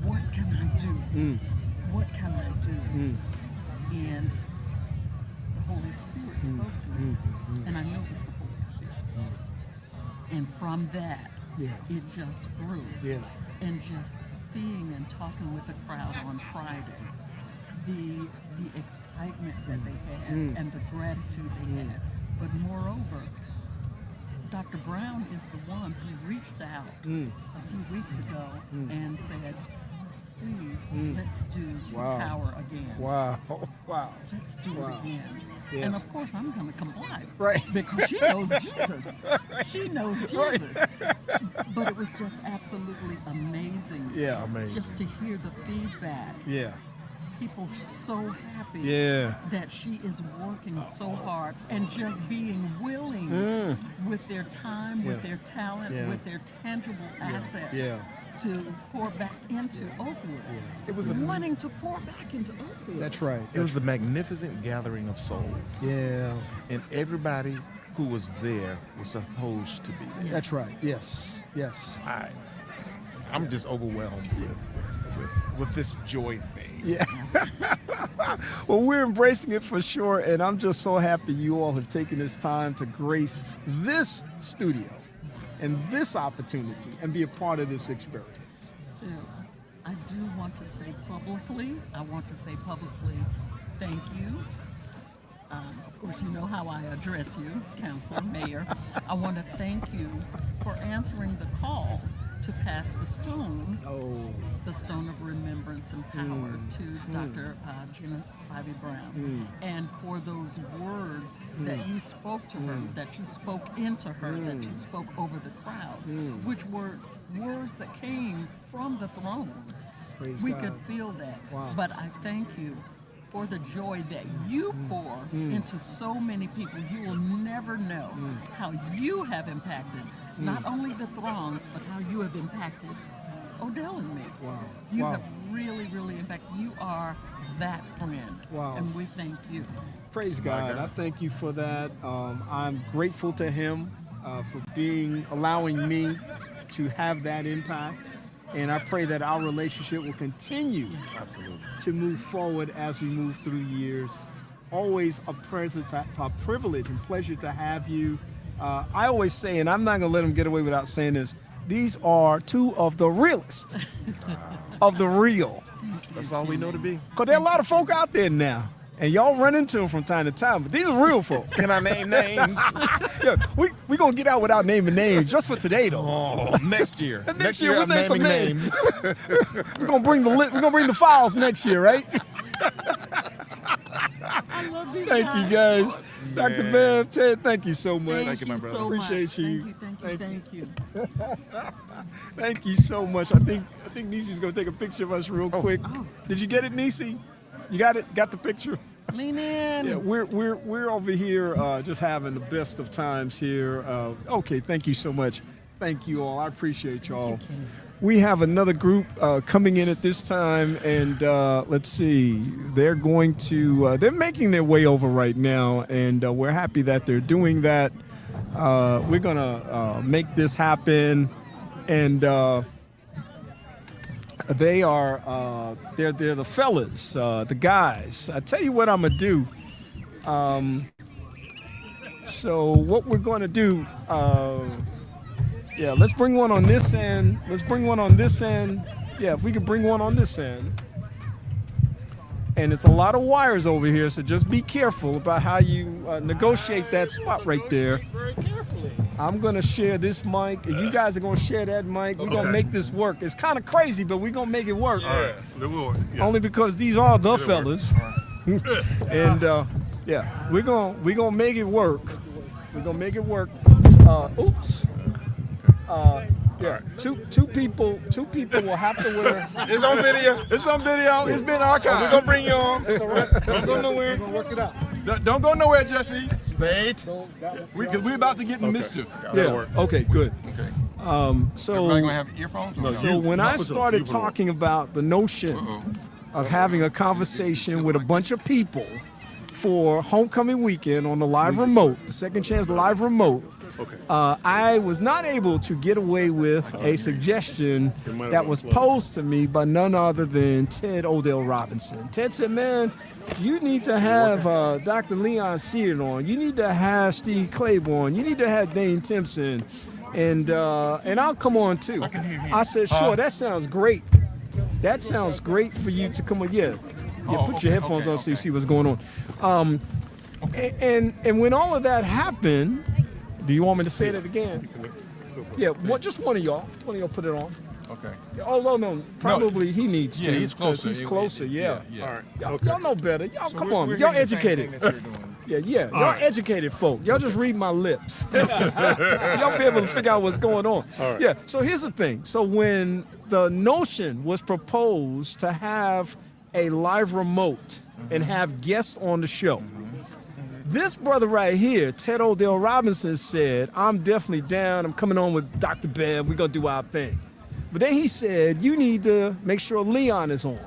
what can I do? What can I do? And the Holy Spirit spoke to me. And I know it was the Holy Spirit. And from that, it just grew. And just seeing and talking with the crowd on Friday, the excitement that they had and the gratitude they had. But moreover, Dr. Brown is the one who reached out a few weeks ago and said, please, let's do the tower again. Wow. Let's do it again. Yeah. And of course, I'm going to comply. Right. Because she knows Jesus. She knows Jesus. But it was just absolutely amazing. Yeah. Amazing. Just to hear the feedback. Yeah. People so happy that she is working so hard and just being willing with their time, with their talent, with their tangible assets to pour back into Oakwood. It was wanting to pour back into Oakwood. That's right. It was a magnificent gathering of souls. Yeah. And everybody who was there was supposed to be there. That's right. Yes. I'm just overwhelmed with this joy thing. Yeah. Well, we're embracing it for sure, and I'm just so happy you all have taken this time to grace this studio and this opportunity and be a part of this experience. So I do want to say publicly, thank you. Of course, you know how I address you, Councilor, Mayor. I want to thank you for answering the call to pass the stone, the stone of remembrance and power to Dr. Gina Spivey Brown, and for those words that you spoke to her, that you spoke into her, that you spoke over the crowd, which were words that came from the throne. Praise we God. could feel that. Wow. But I thank you for the joy that you pour into so many people. You will never know how you have impacted not only the throngs, but how you have impacted Odell and me. Wow. You Wow. have really, really impacted. You are that friend. Wow. And we thank you. Praise God. I thank you for that. I'm grateful to him for allowing me to have that impact. And I pray that our relationship will continue to move forward as we move through years. Always a privilege and pleasure to have you. I always say, and I'm not going to let him get away without saying this, these are two of the realest of the real. That's all we know to be. Because there are a lot of folk out there now. And y'all run into them from time to time, but these are real folk. Can I name names? Yeah, we gonna get out without naming names just for today though. Oh, next year. Next year I'm we'll name some naming names. We're gonna bring the files next year, right? I love these Thank you guys. Dr. Bev, Ted, thank you so much. Thank you, my brother. So Appreciate much. you. Thank you. Thank you so much. I think Niecy's gonna take a picture of us real quick. Did you get it, Niecy? You got it? Got the picture? Lean in. Yeah, we're over here just having the best of times here. Okay, thank you so much. Thank you all. I appreciate y'all. We have another group coming in at this time, and let's see. They're going to. They're making their way over right now, and we're happy that they're doing that. We're gonna make this happen, and. They are, they're the fellas, the guys. I tell you what I'm gonna do. So what we're gonna do, yeah, let's bring one on this end. Let's bring one on this end. Yeah, if we could bring one on this end. And it's a lot of wires over here, so just be careful about how you negotiate that spot right there. Very carefully. I'm gonna share this mic, and you guys are gonna share that mic. We're gonna make this work. It's kind of crazy, but we're gonna make it work. Yeah, it will. Yeah. Only because these are the fellas. And yeah, we're gonna make it work. We're gonna make it work. Oops. Yeah, two people will have to wear. It's on video. It's on video. It's been archived. We're gonna bring you on. Don't go nowhere. We're gonna work it out. Don't go nowhere, Jesse. Stay. We're about to get in mischief. Yeah. Okay. Good. Okay. So everybody gonna have earphones? No, so when I started talking about the notion of having a conversation with a bunch of people for homecoming weekend on the live remote, the Second Chance live remote, I was not able to get away with a suggestion that was posed to me by none other than Ted Odell Robinson. Ted said, man, you need to have Dr. Leon Seard on. You need to have Steve Claiborne. You need to have Dane Timpson. And I'll come on too. I said, sure, that sounds great. That sounds great for you to come on. Yeah, put your headphones on so you see what's going on. And when all of that happened, do you want me to say that again? Yeah, just one of y'all. One of y'all put it on. Okay. Oh, no, probably he needs to. Yeah, he's closer. He's closer, yeah. All right. Y'all know better. Y'all, come on. Y'all educated. Yeah. Y'all educated folk. Y'all just read my lips. Y'all be able to figure out what's going on. Yeah, so here's the thing. So when the notion was proposed to have a live remote and have guests on the show, this brother right here, Ted Odell Robinson, said, I'm definitely down. I'm coming on with Dr. Bev. We're going to do our thing. But then he said, you need to make sure Leon is on.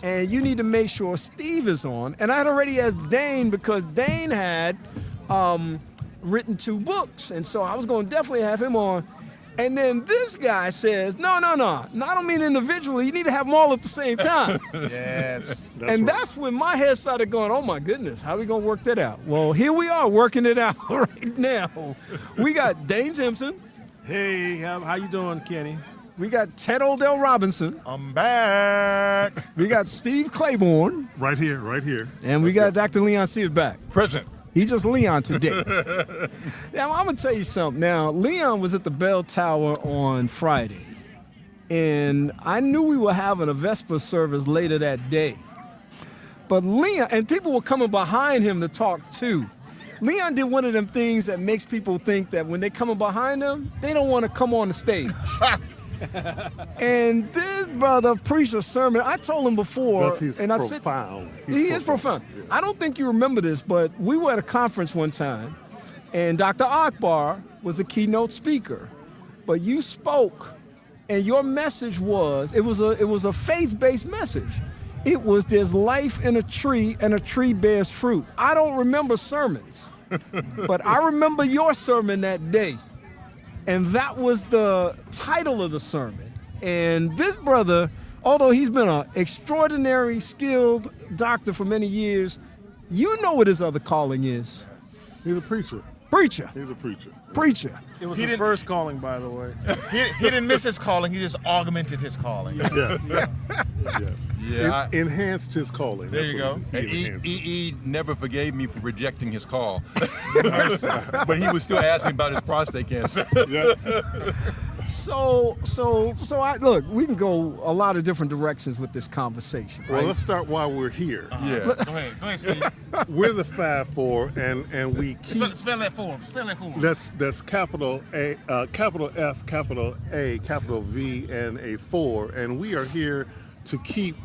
And you need to make sure Steve is on. And I had already asked Dane because Dane had written 2 books. And so I was going to definitely have him on. And then this guy says, no. I don't mean individually. You need to have them all at the same time. Yes. That's when my head started going, oh, my goodness, how are we going to work that out? Well, here we are working it out right now. We got Dane Timpson. Hey, how you doing, Kenny? We got Ted Odell Robinson. I'm back. We got Steve Claiborne. Right here, right here. And we got Dr. Leon Sears back. Present. He's just Leon today. Now, I'm going to tell you something. Now, Leon was at the Bell Tower on Friday. And I knew we were having a Vesper service later that day. But Leon, and people were coming behind him to talk too. Leon did one of them things that makes people think that when they're coming behind them, they don't want to come on the stage. And this brother preached a sermon. I told him before, and I said, he is profound. Yeah. I don't think you remember this, but we were at a conference one time, and Dr. Akbar was the keynote speaker. But you spoke, and your message was it was a faith-based message. It was there's life in a tree, and a tree bears fruit. I don't remember sermons, but I remember your sermon that day. And that was the title of the sermon. And this brother, although he's been an extraordinary, skilled doctor for many years, you know what his other calling is. He's a preacher. Preacher. He's a preacher. Preacher. It was his first calling, by the way. He didn't miss his calling. He just augmented his calling. Yes. Yes. Yeah. Enhanced his calling. There you go. And E never forgave me for rejecting his call. But he would still ask me about his prostate cancer. Yeah. So I look, we can go a lot of different directions with this conversation. Right? Well, let's start while we're here. Yeah. Go ahead, Steve. We're the 5-4, and we keep. Spell that for him. Spell that for him. That's capital A, capital F, capital A, capital V, and a 4, and we are here to keep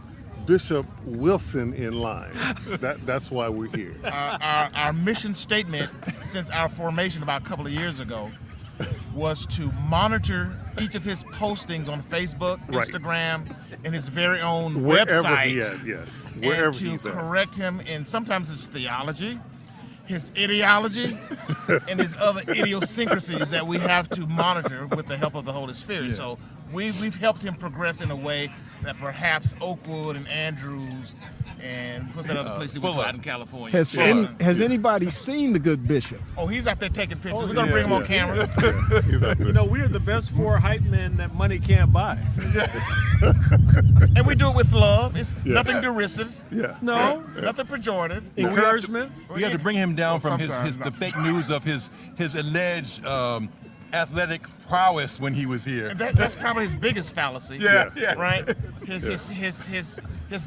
Bishop Wilson in line. That's why we're here. Our mission statement since our formation about a couple of years ago was to monitor each of his postings on Facebook, Right. Instagram, and his very own Wherever website. he at, yes. Wherever and to he's at. correct him in sometimes his theology, his ideology, and his other idiosyncrasies that we have to monitor with the help of the Holy Spirit. Yeah. So we've helped him progress in a way that perhaps Oakwood and Andrews and what's that other place he went to out in California? Has anybody seen the good bishop? Oh, he's out there taking pictures. We're gonna bring him on camera. You know, we're the best 4 hype men that money can't buy. And we do it with love. It's nothing derisive. Yeah. No. Nothing pejorative. Encouragement. We had to bring him down from Sometimes the not. fake news of his alleged athletic prowess when he was here. That's probably his biggest fallacy. Yeah. Right? His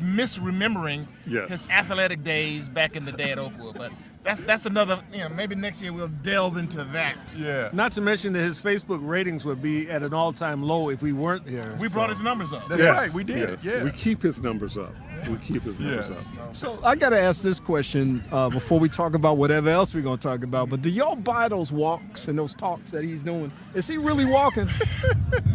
misremembering Yes. his athletic days back in the day at Oakwood. But that's another, maybe next year we'll delve into that. Yeah. Not to mention that his Facebook ratings would be at an all-time low if we weren't here. We brought his numbers up. That's right, we did. Yes. Yeah. We keep his numbers up. So I got to ask this question before we talk about whatever else we're going to talk about. But do y'all buy those walks and those talks that he's doing? Is he really walking?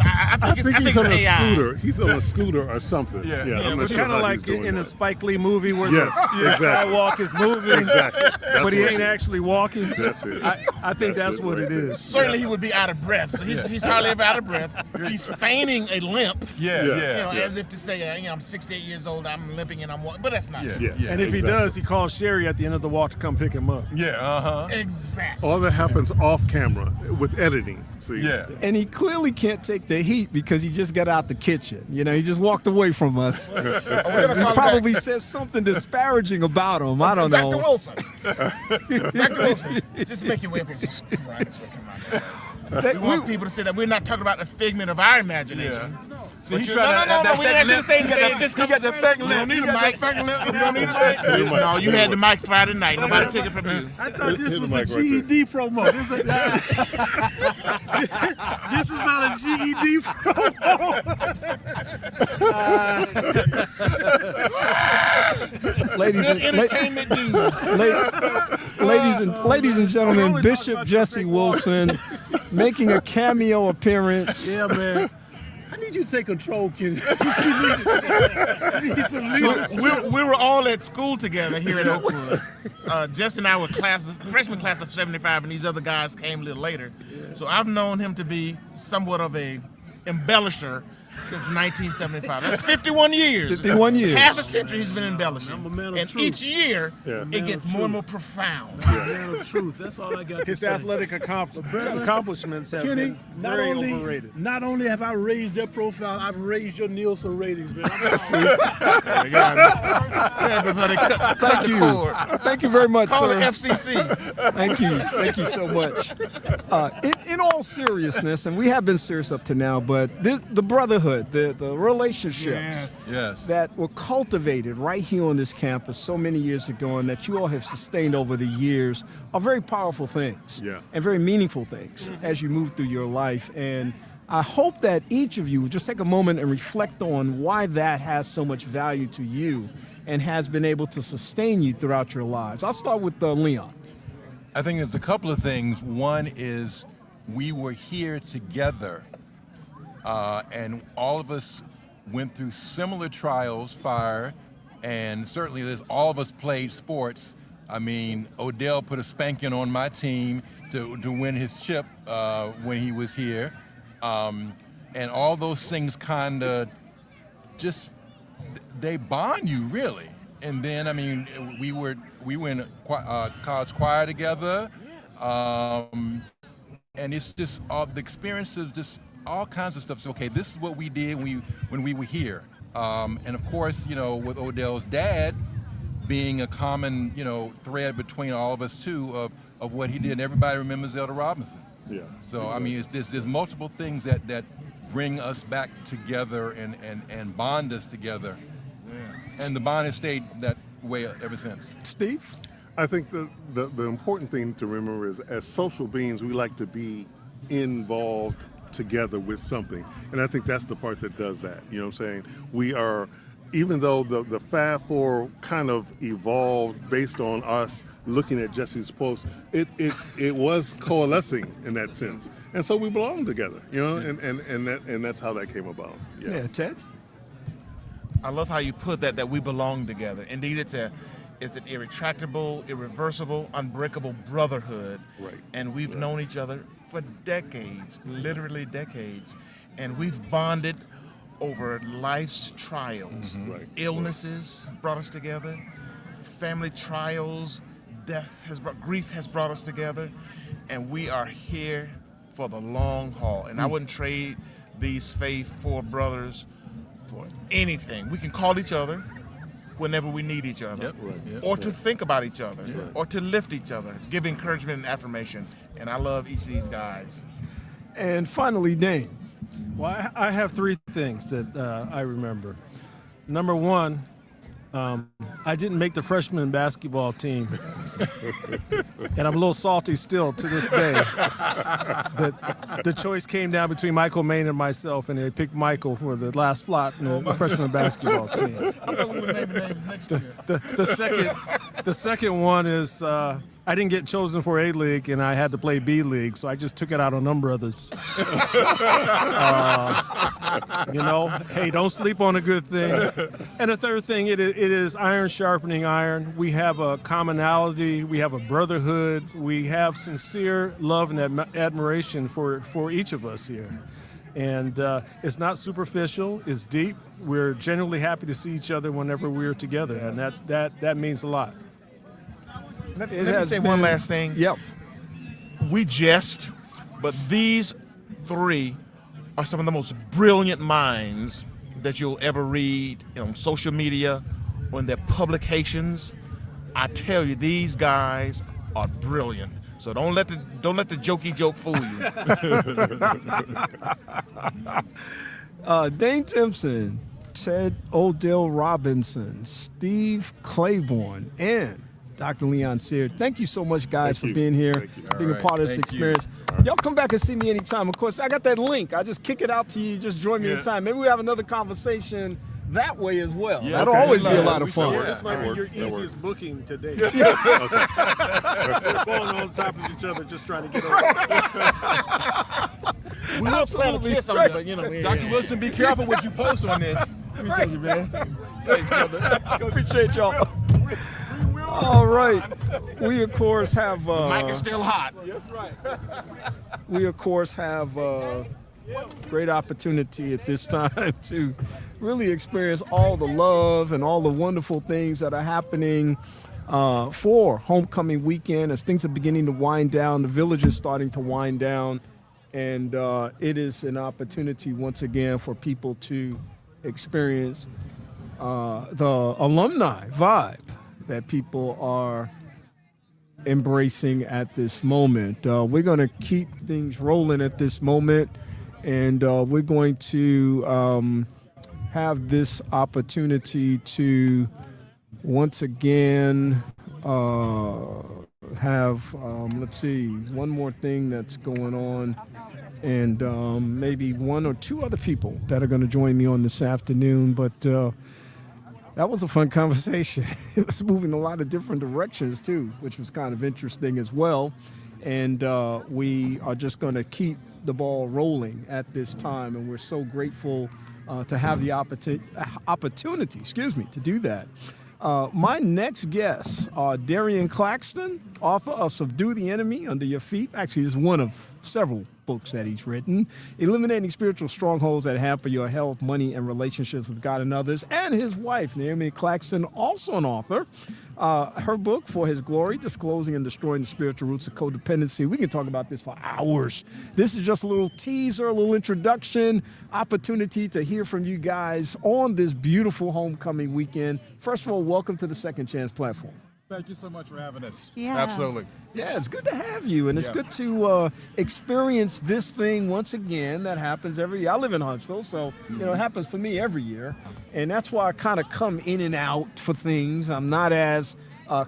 I think he's on a AI. scooter. He's on a scooter or something. Yeah. I'm not It's sure kind of how like he's doing in a that. Spike Lee movie where Yes, the exactly. sidewalk is moving, Exactly. That's but he what ain't it is. actually walking. That's it. I think that's what right it there. is. Certainly he would be out of breath. So he's hardly ever out of breath. He's feigning a limp. Yeah. As if to say, I'm 68 years old, I'm limping and I'm walking. But that's not true. Yeah. And if he does, he calls Sherry at the end of the walk to come pick him up. Yeah. Exactly. All that happens off camera with editing. See? Yeah. And he clearly can't take the heat because he just got out the kitchen. He just walked away from us. We're gonna He call probably back. said something disparaging about him. I don't know. Dr. Wilson. Dr. Wilson. Just make your way up and just come right this way. Come on. We want people to say that we're not talking about the figment of our imagination. So he No, tried no, we didn't ask you to say anything. Just he come. got that fake You lip. don't need He a got mic. that fake lip. You don't need a mic. No, you had the mic Friday night. Nobody took it from you. I thought this Hit was the a mic right GED promo. This is not a GED promo. Ladies Good and, entertainment news. ladies and gentlemen, Bishop Jesse Wilson making a cameo appearance. Yeah, man. I need you to take control, Kenny. That's what you need. You need some leadership. We were all at school together here at Oakwood. Jess and I were freshman class of 75, and these other guys came a little later. So I've known him to be somewhat of a embellisher Since 1975. That's 51 years. 51 years. Half a century he's been embellishing. I'm a man of and truth. each year, Yeah. it gets more and more profound. I'm a man of truth. That's all I got to His say. athletic accomplishments have Kenny, been very overrated. not only have I raised their profile, I've raised your Nielsen ratings, man. Thank you. Thank you very much, Call sir. the FCC. Thank you. Thank you so much. In all seriousness, and we have been serious up to now, but the brotherhood, the relationships that were cultivated right here on this campus so many years ago and that you all have sustained over the years are very powerful things and very meaningful things as you move through your life. And I hope that each of you just take a moment and reflect on why that has so much value to you and has been able to sustain you throughout your lives. I'll start with Leon. I think there's a couple of things. One is we were here together, and all of us went through similar trials, fire, and certainly all of us played sports. I mean, Odell put a spanking on my team to win his chip when he was here. And all those things kind of just, they bond you, really. And then, I mean, we were in college choir together. And it's just all the experiences, just all kinds of stuff. So, okay, this is what we did when we were here. And of course, you know, with Odell's dad being a common, you know, thread between all of us too of what he did. And everybody remembers Elder Robinson. Yeah. So I mean, there's multiple things that bring us back together and bond us together. Yeah. And the bond has stayed that way ever since. Steve? I think the important thing to remember is, as social beings, we like to be involved together with something. And I think that's the part that does that. You know what I'm saying? We are, even though the Fab Four kind of evolved based on us looking at Jesse's post, it was coalescing in that sense. And so we belong together, you know, and that's how that came about. Yeah, Ted? I love how you put that we belong together. Indeed, it's an irretractable, irreversible, unbreakable brotherhood. Right. And we've known each other for decades, literally decades. And we've bonded over life's trials. Right. Illnesses brought us together. Family trials, grief has brought us together. And we are here for the long haul. And I wouldn't trade these Faith Four brothers for anything. We can call each other whenever we need each other, or to think about each other, or to lift each other, give encouragement and affirmation. And I love each of these guys. And finally, Dane. Well, I have three things that I remember. Number one, I didn't make the freshman basketball team. And I'm a little salty still to this day that the choice came down between Michael Maine and myself, and they picked Michael for the last spot in the freshman basketball team. I thought we would name names next year. The second one is I didn't get chosen for A-League, and I had to play B-League, so I just took it out on a number of others. You know, hey, don't sleep on a good thing. And the third thing, it is iron sharpening iron. We have a commonality. We have a brotherhood. We have sincere love and admiration for each of us here. And it's not superficial. It's deep. We're genuinely happy to see each other whenever we're together, and that means a lot. Let me say one last thing. Yep. We jest, but these three are some of the most brilliant minds that you'll ever read on social media or in their publications. I tell you, these guys are brilliant. So don't let the jokey joke fool you. Dane Timpson, Ted Odell Robinson, Steve Claiborne, and Dr. Leon Sear. Thank you so much, guys, for being here, being a part of this experience. Y'all come back and see me anytime. Of course, I got that link. I just kick it out to you. Just join me anytime. Maybe we have another conversation that way as well. That'll always be a lot of fun. This might be your easiest booking today. We're falling on top of each other, just trying to get over. We will plan a kiss on you, but you know. Dr. Wilson, be careful what you post on this. Appreciate you, man. Thanks, brother. Appreciate y'all. All right. We, of course, have... the mic is still hot. That's right. We, of course, have Great opportunity at this time to really experience all the love and all the wonderful things that are happening for homecoming weekend as things are beginning to wind down. The village is starting to wind down, and it is an opportunity once again for people to experience the alumni vibe that people are embracing at this moment. We're going to keep things rolling at this moment, and we're going to have this opportunity to once again have, let's see, one more thing that's going on, and maybe one or two other people that are going to join me on this afternoon. But that was a fun conversation. It was moving a lot of different directions too, which was kind of interesting as well. And we are just going to keep the ball rolling at this time, and we're so grateful to have the opportunity, to do that. My next guest, Darian Claxton, author of Subdue the Enemy Under Your Feet. Actually, this is one of several books that he's written. Eliminating Spiritual Strongholds That Hamper Your Health, Money, and Relationships with God and Others. And his wife, Naomi Claxton, also an author. Her book, For His Glory, Disclosing and Destroying the Spiritual Roots of Codependency. We can talk about this for hours. This is just a little teaser, a little introduction, opportunity to hear from you guys on this beautiful homecoming weekend. First of all, welcome to the Second Chance platform. Thank you so much for having us. Yeah. Absolutely. Yeah, it's good to have you, and it's Yeah. good to experience this thing once again that happens every year. I live in Huntsville, so it happens for me every year, and that's why I kind of come in and out for things. I'm not as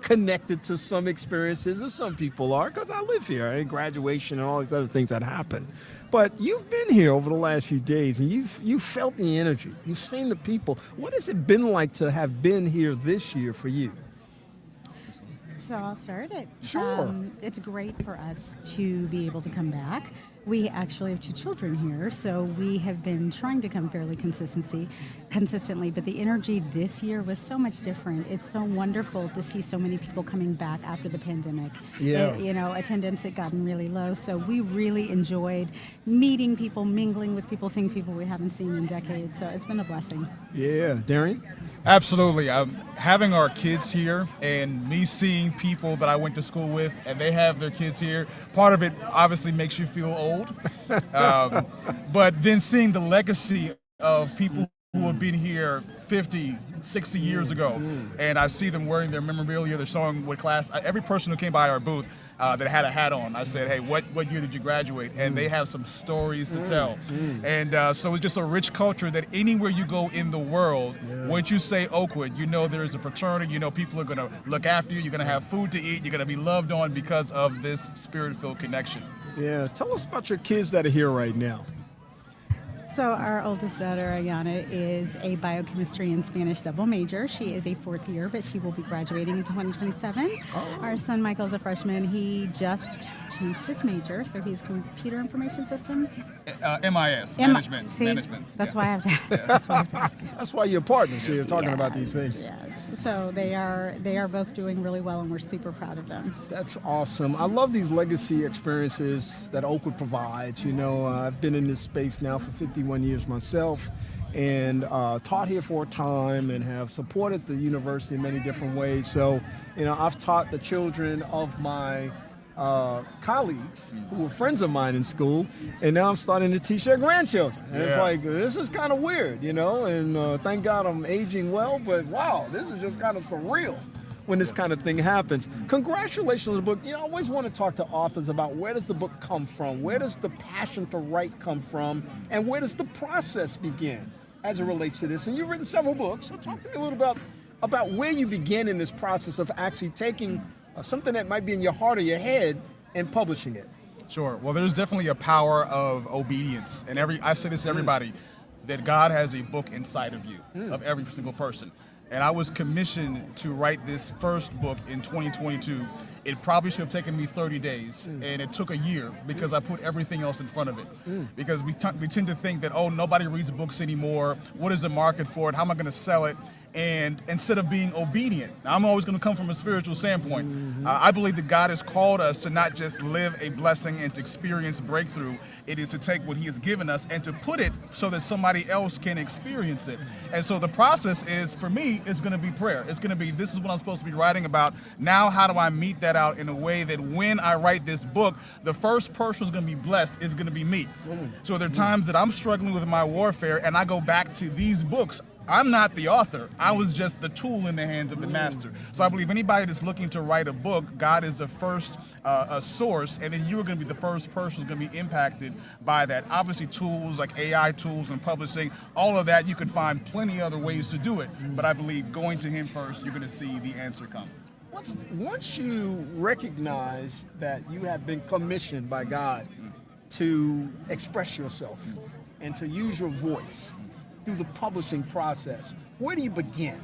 connected to some experiences as some people are because I live here, and graduation and all these other things that happen. But you've been here over the last few days, and you've felt the energy. You've seen the people. What has it been like to have been here this year for you? So I'll start it. Sure. It's great for us to be able to come back. We actually have 2 children here, so we have been trying to come fairly consistently, but the energy this year was so much different. It's so wonderful to see so many people coming back after the pandemic. Yeah. Attendance had gotten really low, so we really enjoyed meeting people, mingling with people, seeing people we haven't seen in decades, so it's been a blessing. Yeah. Darian? Absolutely. Having our kids here and me seeing people that I went to school with and they have their kids here, part of it obviously makes you feel old. But then seeing the legacy of people who have been here 50, 60 years ago, and I see them wearing their memorabilia, they're showing what class. Every person who came by our booth that had a hat on, I said, hey, what year did you graduate? And they have some stories to tell. And so it's just a rich culture that anywhere you go in the world, once you say Oakwood, you know there's a fraternity, you know people are going to look after you, you're going to have food to eat, you're going to be loved on because of this spirit-filled connection. Yeah, tell us about your kids that are here right now. So our oldest daughter, Ayana, is a biochemistry and Spanish double major. She is a 4th year, but she will be graduating in 2027. Oh. Our son, Michael, is a freshman. He just changed his major, so he's computer information systems. MIS, management. See, management. That's why I have to. That's why I have to ask you. That's why you're partners. So you're talking about these things. Yes. So they are both doing really well, and we're super proud of them. That's awesome. I love these legacy experiences that Oakwood provides. I've been in this space now for 51 years myself, and taught here for a time and have supported the university in many different ways. So, I've taught the children of my colleagues who were friends of mine in school, and now I'm starting to teach their grandchildren. And it's like, this is kind of weird, and thank God I'm aging well, but wow, this is just kind of surreal when this kind of thing happens. Congratulations on the book. I always want to talk to authors about where does the book come from? Where does the passion to write come from? And where does the process begin as it relates to this? And you've written several books, so talk to me a little about where you begin in this process of actually taking something that might be in your heart or your head and publishing it. Sure. Well, there's definitely a power of obedience. And I say this to everybody, that God has a book inside of you, of every single person. And I was commissioned to write this first book in 2022. It probably should have taken me 30 days, and it took a year because I put everything else in front of it. Because we tend to think that, nobody reads books anymore. What is the market for it? How am I going to sell it? and instead of being obedient. Now, I'm always going to come from a spiritual standpoint. I believe that God has called us to not just live a blessing and to experience breakthrough. It is to take what he has given us and to put it so that somebody else can experience it. And so the process is, for me, it's going to be prayer. It's going to be, this is what I'm supposed to be writing about. Now, how do I meet that out in a way that when I write this book, the first person who's going to be blessed is going to be me. So there are times that I'm struggling with my warfare and I go back to these books. I'm not the author. I was just the tool in the hands of the master. So I believe anybody that's looking to write a book, God is the first source, and then you're going to be the first person who's going to be impacted by that. Obviously, tools like AI tools and publishing, all of that, you can find plenty other ways to do it. But I believe going to him first, you're going to see the answer come. Once you recognize that you have been commissioned by God to express yourself and to use your voice through the publishing process, where do you begin?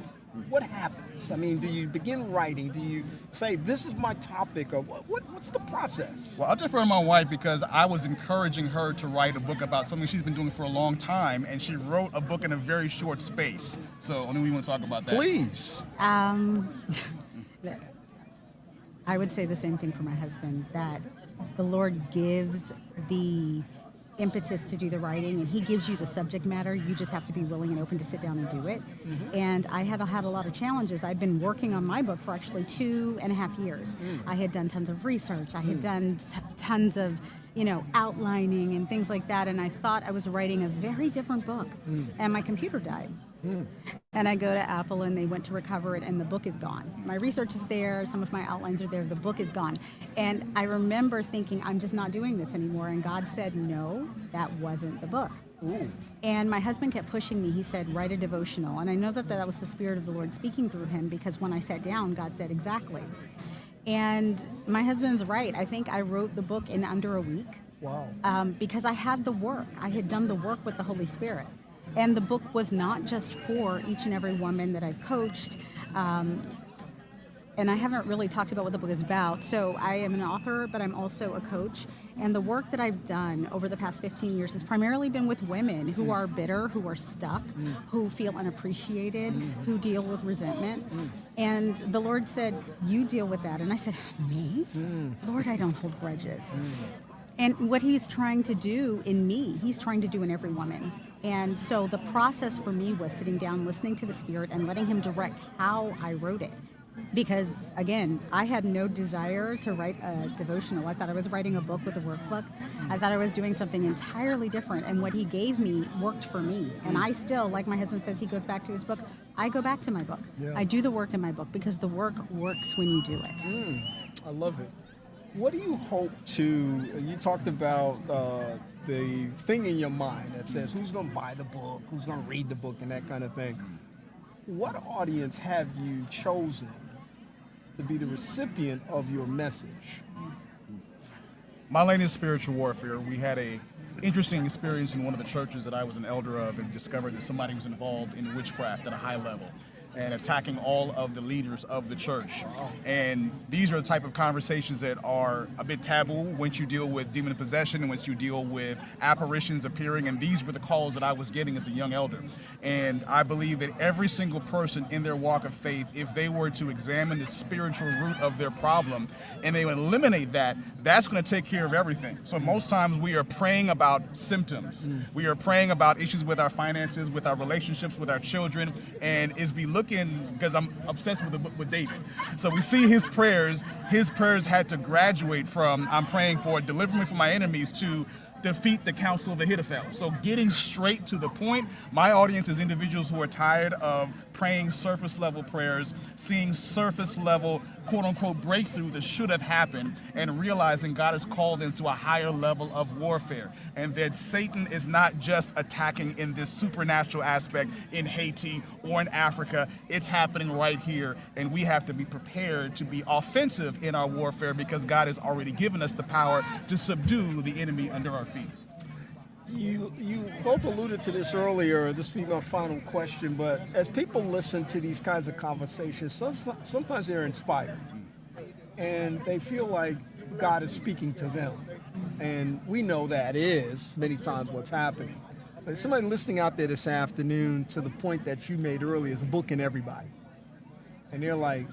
What happens? I mean, do you begin writing? Do you say, this is my topic? Or what's the process? Well, I'll defer to my wife because I was encouraging her to write a book about something she's been doing for a long time, and she wrote a book in a very short space. So I know we want to talk about that. Please. I would say the same thing for my husband, that the Lord gives the impetus to do the writing, and he gives you the subject matter. You just have to be willing and open to sit down and do it. And I had a lot of challenges. I've been working on my book for actually 2.5 years. I had done tons of research. I had done tons of outlining and things like that, and I thought I was writing a very different book, and my computer died. And I go to Apple and they went to recover it and the book is gone. My research is there, some of my outlines are there, the book is gone. And I remember thinking, I'm just not doing this anymore. And God said, no, that wasn't the book. And my husband kept pushing me. He said, write a devotional. And I know that was the Spirit of the Lord speaking through him, because when I sat down, God said, exactly. And my husband's right. I think I wrote the book in under a week. Wow. Because I had the work. I had done the work with the Holy Spirit. And the book was not just for each and every woman that I've coached. And I haven't really talked about what the book is about. So I am an author, but I'm also a coach. And the work that I've done over the past 15 years has primarily been with women who are bitter, who are stuck, who feel unappreciated, who deal with resentment. And the Lord said, you deal with that. And I said, me? Lord, I don't hold grudges. And what he's trying to do in me, he's trying to do in every woman. And so the process for me was sitting down, listening to the Spirit, and letting him direct how I wrote it. Because, again, I had no desire to write a devotional. I thought I was writing a book with a workbook. I thought I was doing something entirely different. And what he gave me worked for me. And I still, like my husband says, he goes back to his book. I go back to my book. Yeah. I do the work in my book because the work works when you do it. I love it. What do you hope to, you talked about the thing in your mind that says who's going to buy the book, who's going to read the book, and that kind of thing. What audience have you chosen to be the recipient of your message? My lane is spiritual warfare. We had a interesting experience in one of the churches that I was an elder of, and discovered that somebody was involved in witchcraft at a high level and attacking all of the leaders of the church. And these are the type of conversations that are a bit taboo once you deal with demon possession and once you deal with apparitions appearing, and these were the calls that I was getting as a young elder. And I believe that every single person in their walk of faith, if they were to examine the spiritual root of their problem and they eliminate that, that's going to take care of everything. So most times we are praying about symptoms. We are praying about issues with our finances, with our relationships, with our children, and as we look in, because I'm obsessed with the book with David. So we see his prayers had to graduate from I'm praying for deliver me from my enemies to defeat the counsel of Ahithophel. So getting straight to the point. My audience is individuals who are tired of praying surface level prayers, seeing surface level quote unquote breakthrough that should have happened, and realizing God has called them to a higher level of warfare, and that Satan is not just attacking in this supernatural aspect in Haiti or in Africa. It's happening right here, and we have to be prepared to be offensive in our warfare because God has already given us the power to subdue the enemy under our feet. You both alluded to this earlier. This will be my final question, but as people listen to these kinds of conversations, sometimes they're inspired and they feel like God is speaking to them. And we know that is many times what's happening. somebody listening out there this afternoon, to the point that you made earlier, is a book in everybody. And they're like,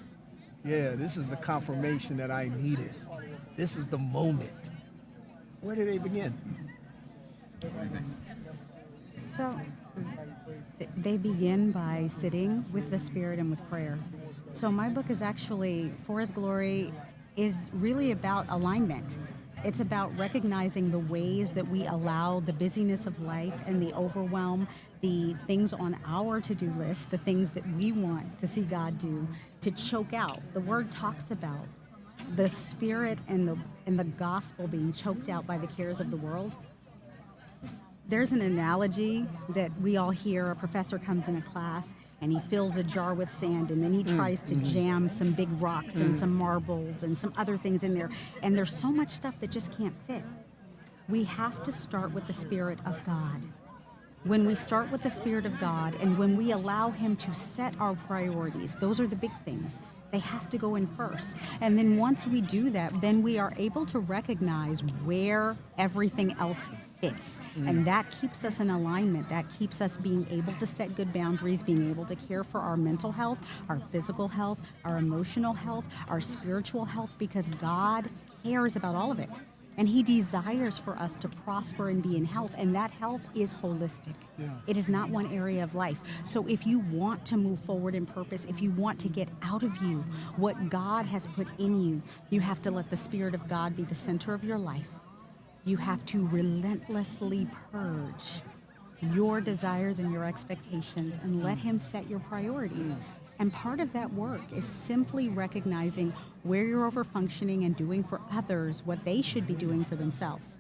yeah, this is the confirmation that I needed. This is the moment. Where do they begin? So they begin by sitting with the Spirit and with prayer. So my book is actually, For His Glory, is really about alignment. It's about recognizing the ways that we allow the busyness of life and the overwhelm, the things on our to-do list, the things that we want to see God do, to choke out. The Word talks about the Spirit and the gospel being choked out by the cares of the world. There's an analogy that we all hear. A professor comes in a class and he fills a jar with sand, and then he tries to jam some big rocks and some marbles and some other things in there. And there's so much stuff that just can't fit. We have to start with the Spirit of God. When we start with the Spirit of God and when we allow Him to set our priorities, those are the big things. They have to go in first. And then once we do that, then we are able to recognize where everything else fits. And that keeps us in alignment. That keeps us being able to set good boundaries, being able to care for our mental health, our physical health, our emotional health, our spiritual health, because God cares about all of it. And He desires for us to prosper and be in health, and that health is holistic. Yeah. It is not one area of life. So if you want to move forward in purpose, if you want to get out of you what God has put in you, you have to let the Spirit of God be the center of your life. You have to relentlessly purge your desires and your expectations and let Him set your priorities. And part of that work is simply recognizing where you're overfunctioning and doing for others what they should be doing for themselves.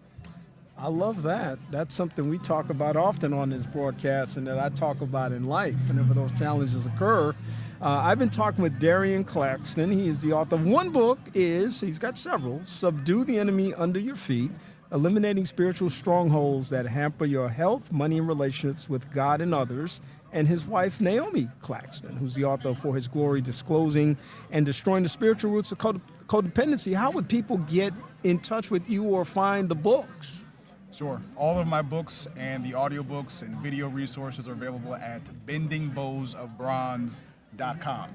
I love that. That's something we talk about often on this broadcast, and that I talk about in life whenever those challenges occur. I've been talking with Darian Claxton. He is the author of one book. He's got several: Subdue the Enemy Under Your Feet, Eliminating Spiritual Strongholds That Hamper Your Health, Money, and Relationships with God and Others. And his wife, Naomi Claxton, who's the author of For His Glory, Disclosing and Destroying the Spiritual Roots of Codependency. How would people get in touch with you or find the books? Sure. All of my books and the audiobooks and video resources are available at bendingbowsofbronze.com.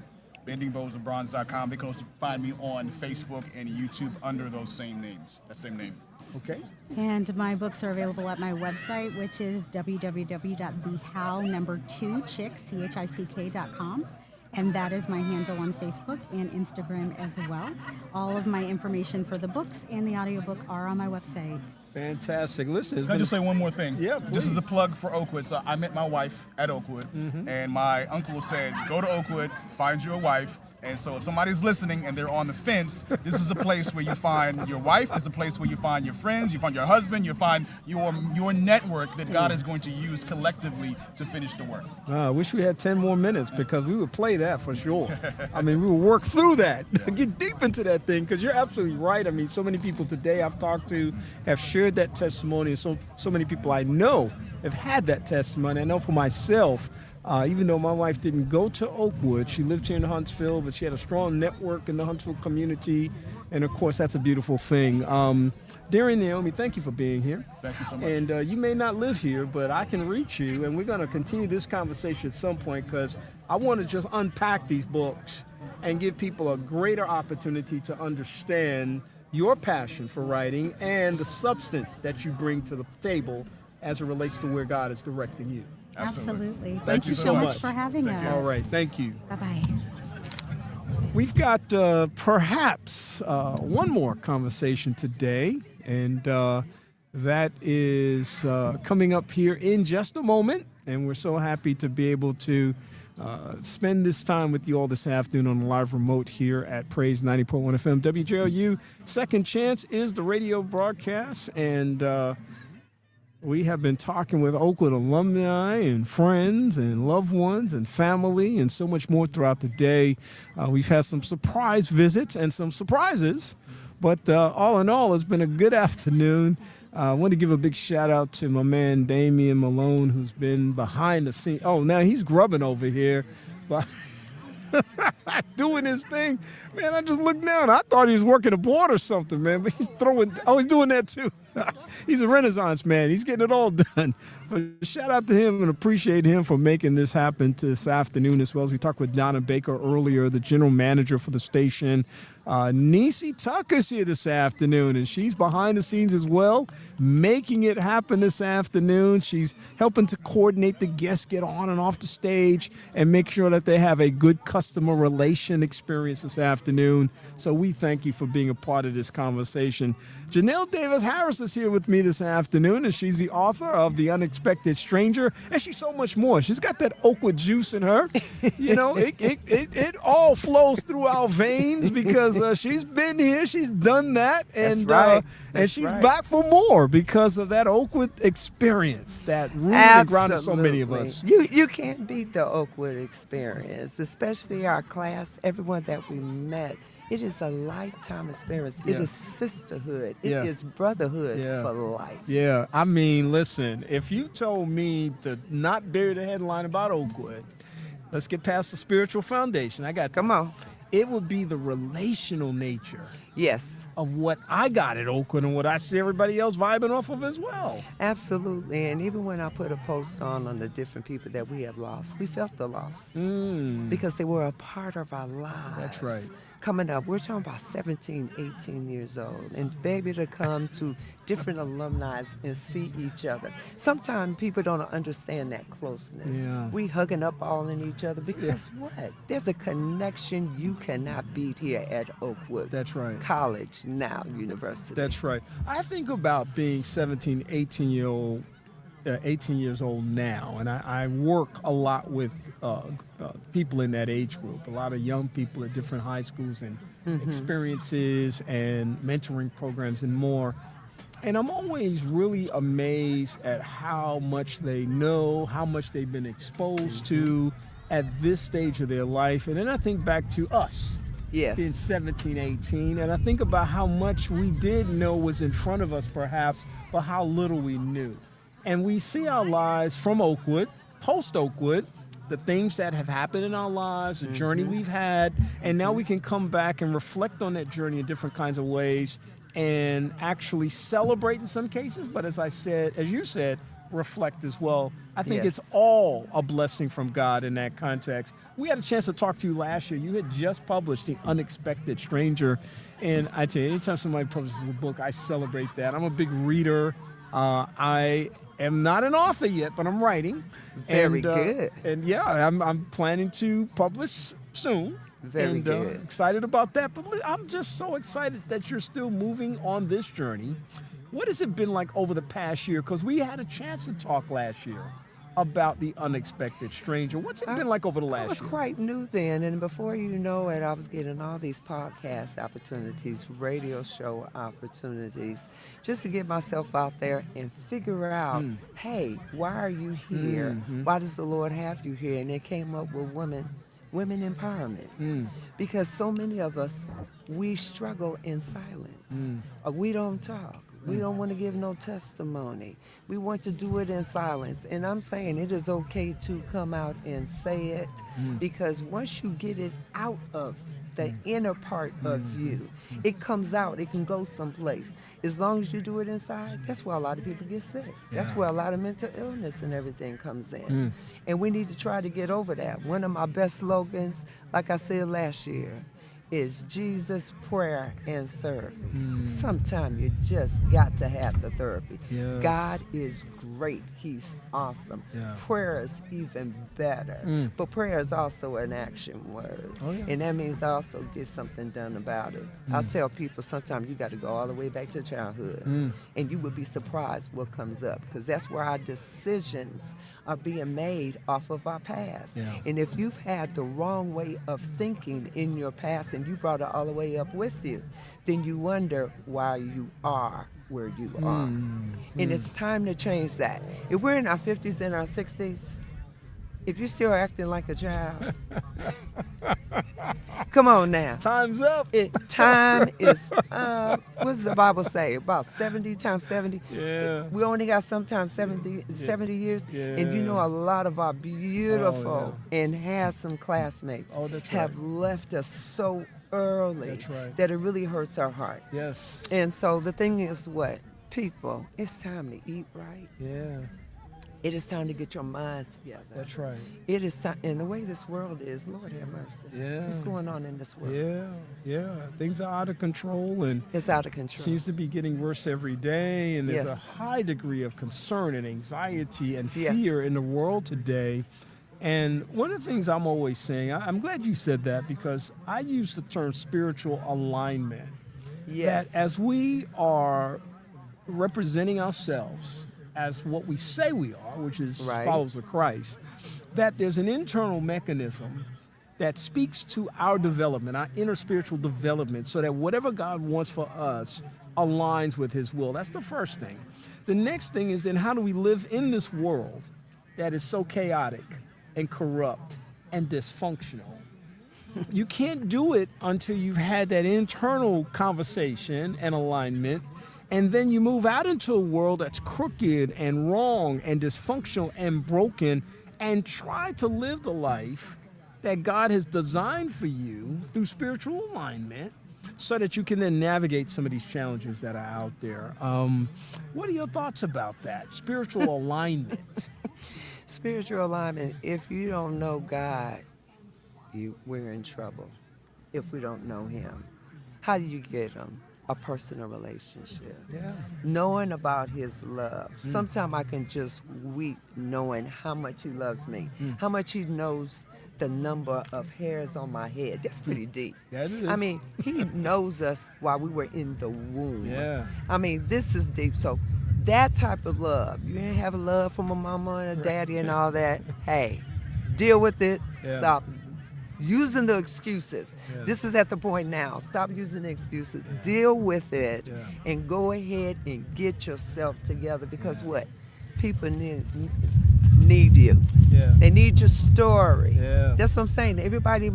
bendingbowsofbronze.com. They can also find me on Facebook and YouTube under those same names, that same name. Okay. And my books are available at my website, which is www.thehow2chick.com. And that is my handle on Facebook and Instagram as well. All of my information for the books and the audiobook are on my website. Fantastic. Listen, Can I just say one more thing? Yeah, This is a plug for Oakwood. So I met my wife at Oakwood, and my uncle said, go to Oakwood, find you a wife. And so if somebody's listening and they're on the fence, this is a place where you find your wife. It's a place where you find your friends, you find your husband, you find your network that God is going to use collectively to finish the work. I wish we had 10 more minutes, because we would play that for sure. I mean, we would work through that, get deep into that thing, because you're absolutely right. I mean, so many people today I've talked to have shared that testimony, and so many people I know have had that testimony. I know for myself, even though my wife didn't go to Oakwood, she lived here in Huntsville, but she had a strong network in the Huntsville community. And of course, that's a beautiful thing. Darian, Naomi, thank you for being here. Thank you so much. And you may not live here, but I can reach you. And we're going to continue this conversation at some point, because I want to just unpack these books and give people a greater opportunity to understand your passion for writing and the substance that you bring to the table as it relates to where God is directing you. Absolutely. Thank you so much for having us. All right. Thank you. Bye-bye. We've got perhaps one more conversation today, and that is coming up here in just a moment. And we're so happy to be able to spend this time with you all this afternoon on the live remote here at Praise 90.1 FM. WJLU Second Chance is the radio broadcast, and we have been talking with Oakwood alumni and friends and loved ones and family and so much more throughout the day. We've had some surprise visits and some surprises, but all in all, it's been a good afternoon. I want to give a big shout out to my man Damian Malone, who's been behind the scenes. Oh, now he's grubbing over here, but doing his thing. Man, I just looked down. I thought he was working a board or something, man, but he's doing that too. He's a Renaissance man. He's getting it all done. But shout out to him and appreciate him for making this happen this afternoon, as well as we talked with Donna Baker earlier, the general manager for the station. Nisi Tucker's here this afternoon, and she's behind the scenes as well, making it happen this afternoon. She's helping to coordinate the guests get on and off the stage and make sure that they have a good customer relation experience this afternoon. So we thank you for being a part of this conversation. Janelle Davis Harris is here with me this afternoon, and she's the author of The Unexpected Stranger, and she's so much more. She's got that Oakwood juice in her. You know, it all flows through our veins because she's been here, she's done that, and she's back for more because of that Oakwood experience that rooted and grounded so many of us. You can't beat the Oakwood experience, especially our class, everyone that we met. It is a lifetime experience. It is sisterhood. It is brotherhood for life. Yeah, I mean, listen, if you told me to not bury the headline about Oakwood, let's get past the spiritual foundation. Come on. It would be the relational nature. Yes. Of what I got at Oakwood and what I see everybody else vibing off of as well. Absolutely. And even when I put a post on the different people that we have lost, we felt the loss because they were a part of our lives. That's right. Coming up, we're talking about 17, 18 years old, and baby to come to different alumni and see each other. Sometimes people don't understand that closeness. Yeah. We hugging up all in each other because what? There's a connection you cannot beat here at Oakwood. That's right. College, now university. That's right. I think about being 17, 18 years old now, and I work a lot with people in that age group, a lot of young people at different high schools and experiences and mentoring programs and more. And I'm always really amazed at how much they know, how much they've been exposed to at this stage of their life. And then I think back to us. Yes. In 17, 18, and I think about how much we did know was in front of us perhaps, but how little we knew. And we see our lives from Oakwood, post-Oakwood, the things that have happened in our lives, the journey we've had, and now we can come back and reflect on that journey in different kinds of ways and actually celebrate in some cases, but as you said, reflect as well. I think it's all a blessing from God in that context. We had a chance to talk to you last year. You had just published The Unexpected Stranger, and I tell you, anytime somebody publishes a book, I celebrate that. I'm a big reader. I am not an author yet, but I'm writing. Very good. And yeah, I'm planning to publish soon. Very good. Excited about that. But I'm just so excited that you're still moving on this journey. What has it been like over the past year? Because we had a chance to talk last year about The Unexpected Stranger. What's it been like over the last year? I was quite new then, and before you know it, I was getting all these podcast opportunities, radio show opportunities, just to get myself out there and figure out, hey, why are you here? Why does the Lord have you here? And it came up with women empowerment. Because so many of us, we struggle in silence. We don't talk. We don't want to give no testimony. We want to do it in silence. And I'm saying it is okay to come out and say it because once you get it out of the inner part of you, it comes out. It can go someplace. As long as you do it inside, that's where a lot of people get sick. That's where a lot of mental illness and everything comes in. And we need to try to get over that. One of my best slogans, like I said last year, is Jesus, prayer, and therapy. Sometimes you just got to have the therapy. Yes. God is great. He's awesome. Prayer is even better. But prayer is also an action word. And that means also get something done about it. I tell people sometimes you got to go all the way back to childhood. And you would be surprised what comes up because that's where our decisions are being made off of our past. And if you've had the wrong way of thinking in your past and you brought it all the way up with you, then you wonder why you are where you are. And it's time to change that. If we're in our 50s and our 60s, if you're still acting like a child, come on now. Time's up. Time is up. What does the Bible say? About 70 times 70? Yeah. We only got sometimes 70 years. And you know a lot of our beautiful and handsome classmates have left us so early that it really hurts our heart. Yes. And so the thing is what? People, it's time to eat right. It is time to get your mind together. That's right. It is time, and the way this world is, Lord have mercy. Yeah. What's going on in this world? Yeah. Things are out of control, and it's out of control. Seems to be getting worse every day, and there's a Yes. high degree of concern and anxiety and Yes. fear in the world today. And one of the things I'm always saying, I'm glad you said that, because I use the term spiritual alignment. Yes. That as we are representing ourselves as what we say we are, which is Right. followers of Christ, that there's an internal mechanism that speaks to our development, our inner spiritual development, so that whatever God wants for us aligns with his will. That's the first thing. The next thing is, then how do we live in this world that is so chaotic and corrupt and dysfunctional? You can't do it until you've had that internal conversation and alignment, and then you move out into a world that's crooked and wrong and dysfunctional and broken, and try to live the life that God has designed for you through spiritual alignment, so that you can then navigate some of these challenges that are out there. What are your thoughts about that? Spiritual alignment. Spiritual alignment. If you don't know God, we're in trouble. If we don't know him, how do you get him? A personal relationship. Yeah. Knowing about his love. Sometimes I can just weep knowing how much he loves me, how much he knows the number of hairs on my head. That's pretty deep. That is. I mean, he knows us while we were in the womb. Yeah. I mean, this is deep. So that type of love, you didn't have a love from a mama and a daddy and all that. Hey, deal with it. Yeah. Stop using the excuses. Yeah. This is at the point now. Stop using the excuses. Deal with it, Yeah. and go ahead and get yourself together, because what? People need you. Yeah. They need your story. Yeah. That's what I'm saying. Everybody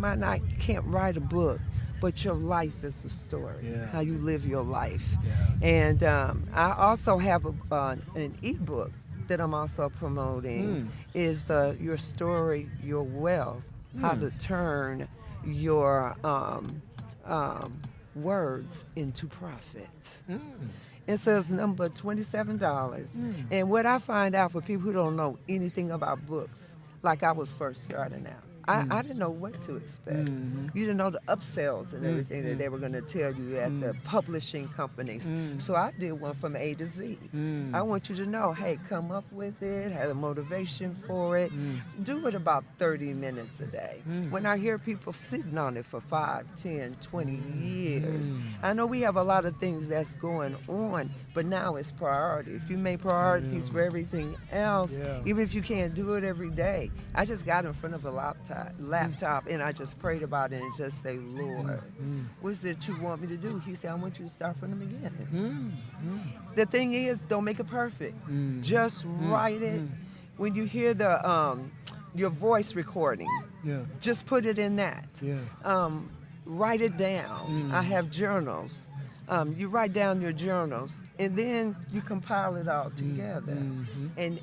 can't write a book, but your life is the story. Yeah. How you live your life. Yeah. And I also have an ebook that I'm also promoting. Is Your Story, Your Wealth. How to turn your words into profit. It says number $27. And what I find out for people who don't know anything about books, like I was first starting out, I didn't know what to expect. You didn't know the upsells and everything that they were going to tell you at the publishing companies. So I did one from A to Z. I want you to know, hey, come up with it, have a motivation for it. Do it about 30 minutes a day. When I hear people sitting on it for 5, 10, 20 years, I know we have a lot of things that's going on, but now it's priority. If you make priorities for everything else, even if you can't do it every day, I just got in front of a laptop and I just prayed about it and just say, Lord, what is it you want me to do? He said, I want you to start from the beginning. The thing is, don't make it perfect. Just write it. When you hear your voice recording, just put it in that. Write it down. I have journals. You write down your journals, and then you compile it all together, and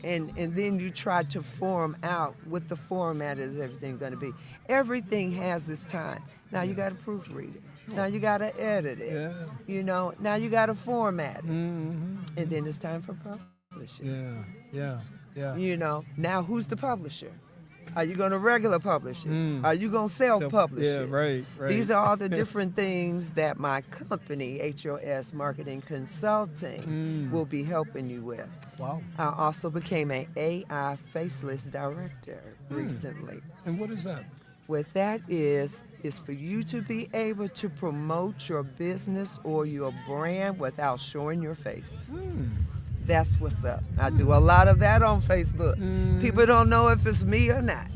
then you try to form out what the format is everything going to be. Everything has its time. Now you got to proofread it. Now you got to edit it. You know. Now you got to format it, and then it's time for publishing. Yeah. You know. Now who's the publisher? Are you going to regular publish it? Are you going to self-publish it? Yeah, right. These are all the different things that my company, HOS Marketing Consulting, will be helping you with. Wow. I also became an AI Faceless Director recently. And what is that? What that is for you to be able to promote your business or your brand without showing your face. That's what's up. I do a lot of that on Facebook. People don't know if it's me or not.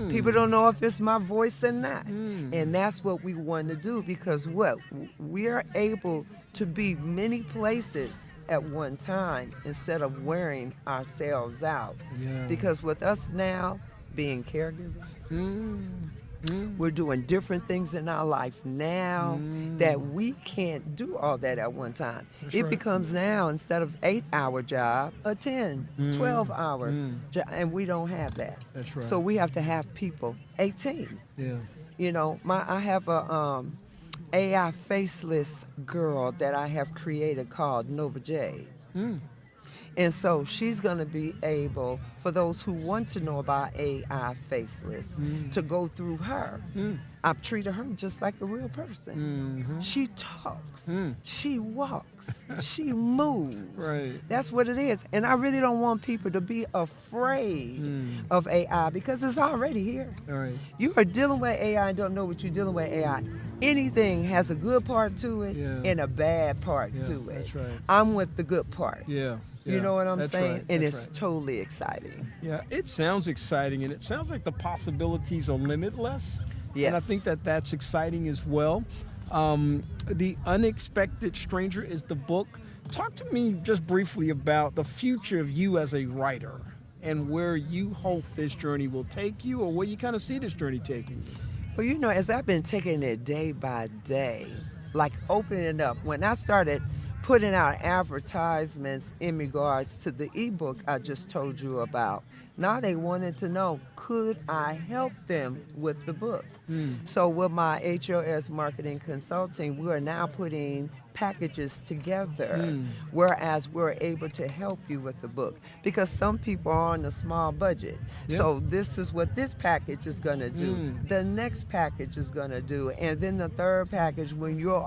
People don't know if it's my voice or not. And that's what we want to do, because what? We are able to be many places at one time instead of wearing ourselves out. Because with us now being caregivers, we're doing different things in our life now that we can't do all that at one time. It becomes now, instead of 8-hour job, a 10, 12-hour job, and we don't have that. That's right. So we have to have people 18. Yeah. You know, I have a AI faceless girl that I have created called Nova J. And so she's going to be able, for those who want to know about AI Faceless, to go through her. I've treated her just like a real person. She talks, she walks, she moves. Right. That's what it is. And I really don't want people to be afraid of AI because it's already here. All right. You are dealing with AI and don't know what you're dealing with AI. Anything has a good part to it and a bad part to it. That's right. I'm with the good part. Yeah. You know what I'm That's saying? right, And that's it's right. totally exciting. Yeah, it sounds exciting, and it sounds like the possibilities are limitless. Yes. And I think that that's exciting as well. The Unexpected Stranger is the book. Talk to me just briefly about the future of you as a writer and where you hope this journey will take you, or where you kind of see this journey taking you. Well, you know, as I've been taking it day by day, like opening it up, when I started putting out advertisements in regards to the ebook I just told you about, now they wanted to know, could I help them with the book? So with my HOS Marketing Consulting, we are now putting packages together, whereas we're able to help you with the book. Because some people are on a small budget. Yep. So this is what this package is gonna do. The next package is gonna do. And then the third package when you're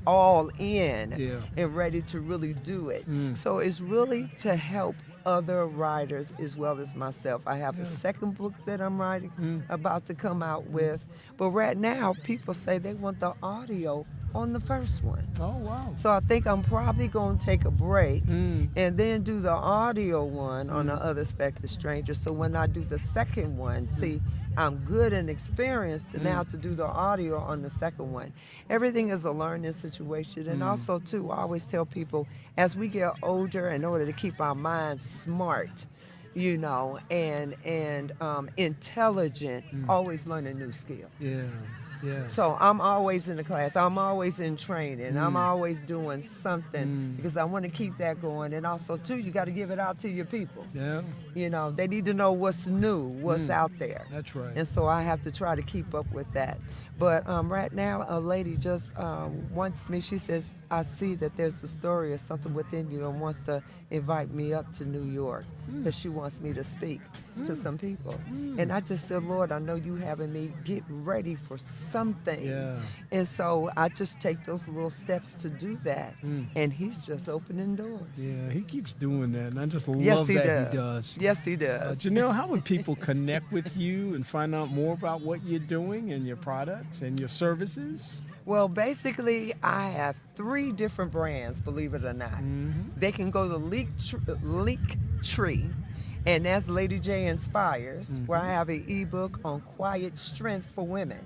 all in and ready to really do it. So it's really to help other writers as well as myself. I have a second book that I'm writing, about to come out with. But right now, people say they want the audio on the first one. Oh, wow. So I think I'm probably going to take a break and then do the audio one on The Unexpected Stranger. So when I do the second one, see, I'm good and experienced now to do the audio on the second one. Everything is a learning situation. And also, too, I always tell people, as we get older, in order to keep our minds smart, you know, and intelligent, always learn a new skill. Yeah. Yeah. So I'm always in the class. I'm always in training. I'm always doing something because I want to keep that going. And also, too, you got to give it out to your people. Yeah. You know, they need to know what's new, what's out there. That's right. And so I have to try to keep up with that. But right now, a lady just wants me. She says, I see that there's a story or something within you and wants to invite me up to New York because she wants me to speak to some people. And I just said, Lord, I know you having me get ready for something. Yeah. And so I just take those little steps to do that. And he's just opening doors. Yeah, he keeps doing that, and I just love Yes, he that does. he does. Yes, he does. Janelle, how would people connect with you and find out more about what you're doing and your products and your services? Well, basically, I have 3 different brands, believe it or not. They can go to Linktree, and that's Lady J Inspires, where I have an ebook on quiet strength for women.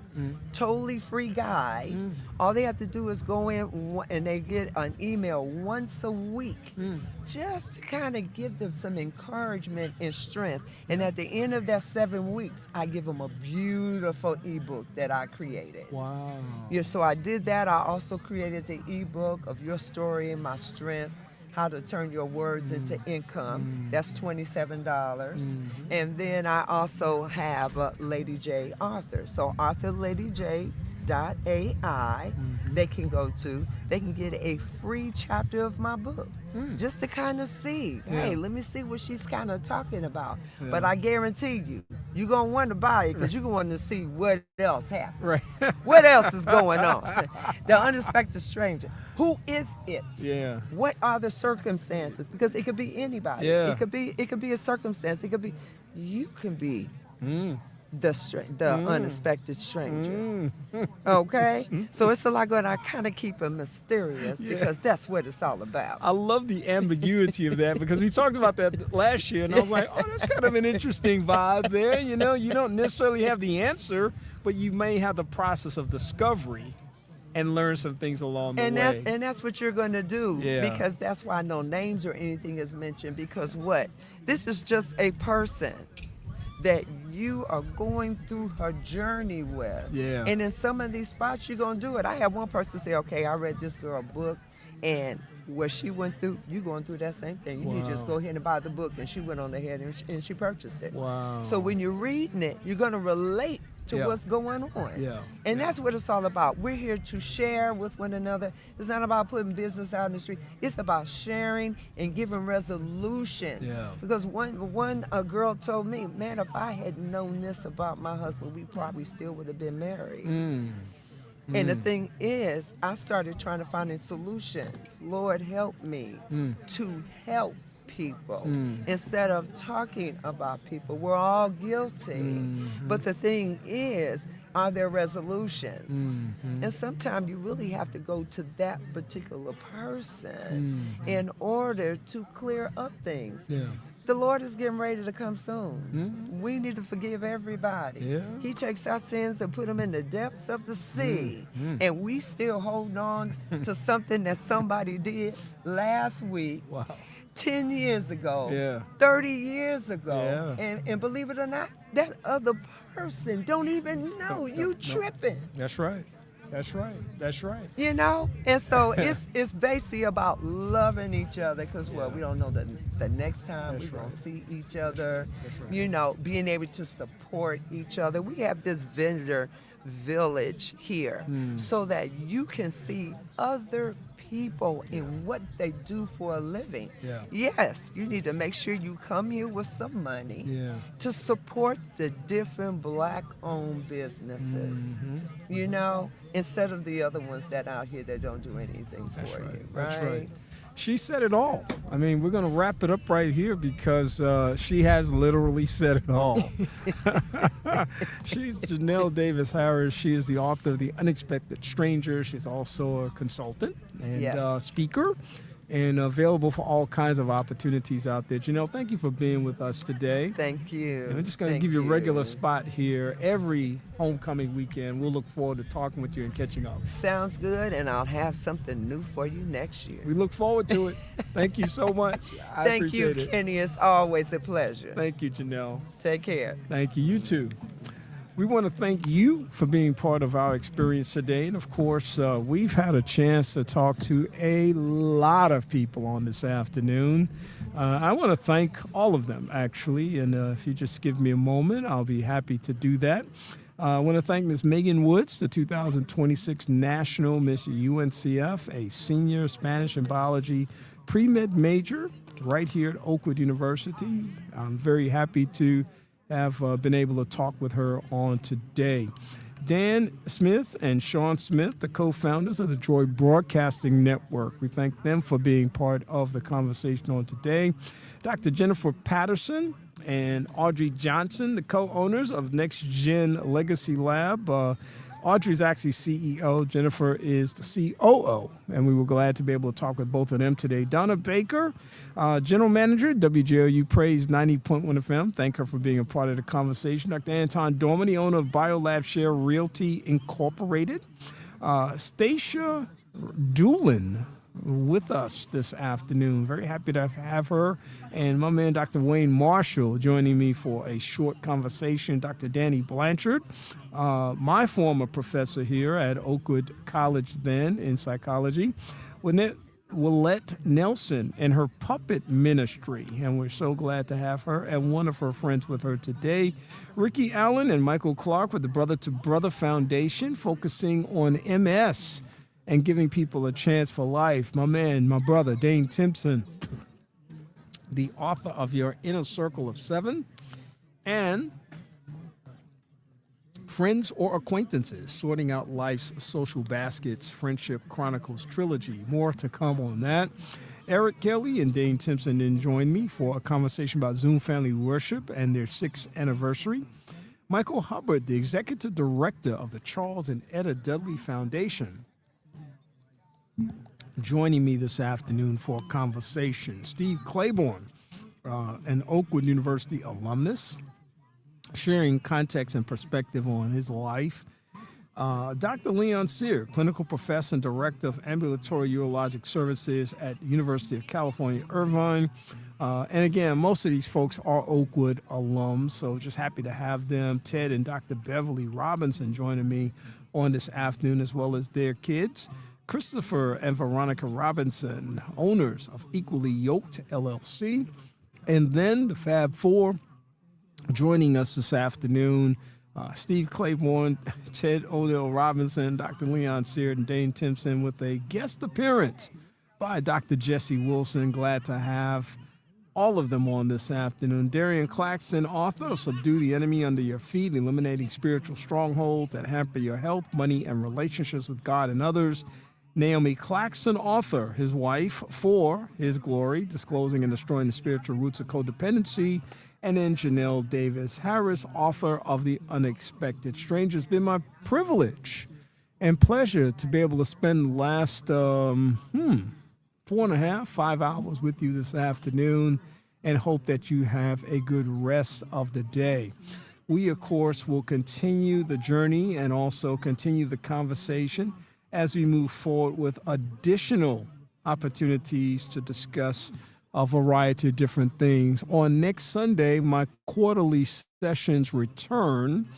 Totally free guide. All they have to do is go in and they get an email once a week just to kind of give them some encouragement and strength. And at the end of that 7 weeks, I give them a beautiful ebook that I created. Wow. Yeah, so I did that. I also created the ebook of Your Story and My Strength, How to Turn Your Words into Income. That's $27. And then I also have Lady J Author. So authorladyj.ai they can go to. They can get a free chapter of my book just to kind of see, hey, let me see what she's kind of talking about. But I guarantee you, you're going to want to buy it because you're going to want to see what else happened. Right. What else is going on? The Unexpected Stranger. Who is it? Yeah. What are the circumstances? Because it could be anybody. Yeah. It could be a circumstance. It could be, you can be the unexpected stranger. Okay? So it's a lot going on. I kind of keep it mysterious because that's what it's all about. I love the ambiguity of that because we talked about that last year, and I was like, oh, that's kind of an interesting vibe there. You know, you don't necessarily have the answer, but you may have the process of discovery and learn some things along the way. And that's what you're going to do because that's why no names or anything is mentioned because what? This is just a person that you are going through her journey with. Yeah. And in some of these spots, you're going to do it. I had one person say, okay, I read this girl book, and what she went through, you going through that same thing. You need to just go ahead and buy the book. And she went on ahead and she purchased it. Wow. So when you're reading it, you're going to relate to Yeah. what's going on. Yeah. And that's what it's all about. We're here to share with one another. It's not about putting business out in the street. It's about sharing and giving resolutions. Yeah. Because a girl told me, man, if I had known this about my husband, we probably still would have been married. And the thing is, I started trying to find solutions. Lord, help me to help people instead of talking about people. We're all guilty. But the thing is, are there resolutions? And sometimes you really have to go to that particular person in order to clear up things. Yeah. The Lord is getting ready to come soon. We need to forgive everybody. Yeah. He takes our sins and put them in the depths of the sea. And we still hold on to something that somebody did last week, 10 years ago, Yeah. 30 years ago. Yeah. And believe it or not, that other person don't even know you tripping. That's right. That's right. That's right. You know, and so it's basically about loving each other because we don't know the next time we're gonna see each other. You know, being able to support each other. We have this vendor village here so that you can see other people and what they do for a living. Yeah. Yes, you need to make sure you come here with some money Yeah. to support the different black-owned businesses, you know, instead of the other ones that out here that don't do anything for you, That's right. She said it all. I mean, we're going to wrap it up right here because she has literally said it all. She's Janelle Davis Harris. She is the author of The Unexpected Stranger. She's also a consultant and speaker and available for all kinds of opportunities out there. Janelle, thank you for being with us today. Thank you. And we're just going to give you a regular spot here every homecoming weekend. We'll look forward to talking with you and catching up. Sounds good, and I'll have something new for you next year. We look forward to it. Thank you so much. I Thank you, appreciate it. Kenny. It's always a pleasure. Thank you, Janelle. Take care. Thank you. You too. We want to thank you for being part of our experience today. And of course, we've had a chance to talk to a lot of people on this afternoon. I want to thank all of them, actually. And if you just give me a moment, I'll be happy to do that. I want to thank Ms. Megan Woods, the 2026 National Miss UNCF, a senior Spanish and biology pre-med major right here at Oakwood University. I'm very happy to have been able to talk with her on today. Dan Smith and Sean Smith, the co-founders of the Joy Broadcasting Network. We thank them for being part of the conversation on today. Dr. Jennifer Patterson and Audrey Johnson, the co-owners of Next Gen Legacy Lab. Audrey's actually CEO. Jennifer is the COO, and we were glad to be able to talk with both of them today. Donna Baker, General Manager, WJOU Praise 90.1 FM. Thank her for being a part of the conversation. Dr. Anton Dorman, the owner of BioLab Share Realty Incorporated. Stacia Doolin with us this afternoon. Very happy to have her. And my man, Dr. Wayne Marshall, joining me for a short conversation. Dr. Danny Blanchard, my former professor here at Oakwood College then in psychology. Willette Nelson and her puppet ministry, and we're so glad to have her and one of her friends with her today. Ricky Allen and Michael Clark with the Brother to Brother Foundation, focusing on MS and giving people a chance for life. My man, my brother, Dane Timpson, the author of Your Inner Circle of Seven, and Friends or Acquaintances, Sorting Out Life's Social Baskets, Friendship Chronicles Trilogy. More to come on that. Eric Kelly and Dane Timpson then joined me for a conversation about Zoom Family Worship and their 6th anniversary. Michael Hubbard, the Executive Director of the Charles and Etta Dudley Foundation, joining me this afternoon for a conversation. Steve Claiborne, an Oakwood University alumnus, sharing context and perspective on his life. Dr. Leon Sear, clinical professor and director of ambulatory urologic services at the University of California, Irvine. And again, most of these folks are Oakwood alums, so just happy to have them. Ted and Dr. Beverly Robinson joining me on this afternoon, as well as their kids. Christopher and Veronica Robinson, owners of Equally Yoked LLC. And then the Fab Four joining us this afternoon, Steve Claiborne, Ted Odell Robinson, Dr. Leon Seard, and Dane Timpson with a guest appearance by Dr. Jesse Wilson. Glad to have all of them on this afternoon. Darian Claxton, author of Subdue the Enemy Under Your Feet, Eliminating Spiritual Strongholds That Hamper Your Health, Money, and Relationships with God and Others. Naomi Claxton, author, his wife, For His Glory, Disclosing and Destroying the Spiritual Roots of Codependency. And then Janelle Davis Harris, author of The Unexpected Stranger. It's been my privilege and pleasure to be able to spend the last 5 hours with you this afternoon, and hope that you have a good rest of the day. We, of course, will continue the journey and also continue the conversation as we move forward with additional opportunities to discuss a variety of different things. On next Sunday, my quarterly sessions return.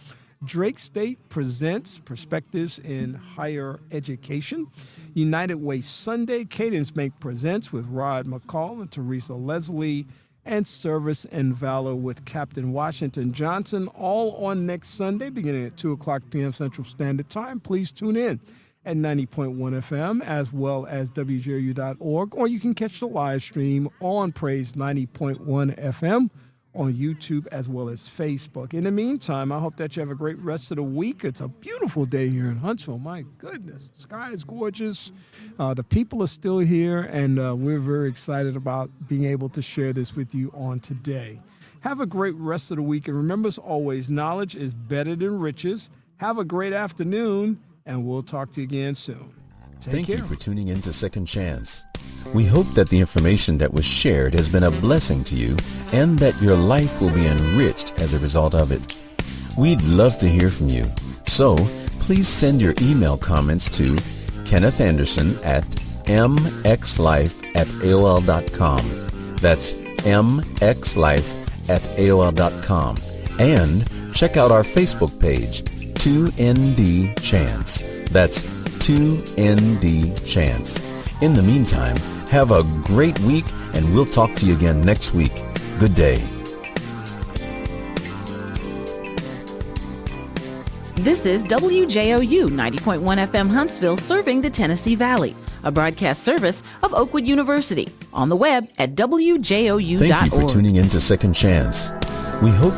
Drake State presents Perspectives in Higher Education. United Way Sunday, Cadence Bank presents with Rod McCall and Teresa Leslie, and Service and Valor with Captain Washington Johnson, all on next Sunday, beginning at 2 o'clock p.m. Central Standard Time. Please tune in at 90.1 FM, as well as WJOU.org, or you can catch the live stream on Praise 90.1 FM on YouTube as well as Facebook. In the meantime, I hope that you have a great rest of the week. It's a beautiful day here in Huntsville. My goodness, the sky is gorgeous. The people are still here, and we're very excited about being able to share this with you on today. Have a great rest of the week, and remember, as always, knowledge is better than riches. Have a great afternoon, and we'll talk to you again soon. Thank you for tuning in to Second Chance. We hope that the information that was shared has been a blessing to you and that your life will be enriched as a result of it. We'd love to hear from you. So please send your email comments to Kenneth Anderson at mxlife@aol.com. That's mxlife@aol.com. And check out our Facebook page, 2ND Chance. That's 2ND Chance. In the meantime, have a great week, and we'll talk to you again next week. Good day. This is WJOU 90.1 FM Huntsville, serving the Tennessee Valley, a broadcast service of Oakwood University. On the web at WJOU.org. Thank you for tuning in to Second Chance. We hope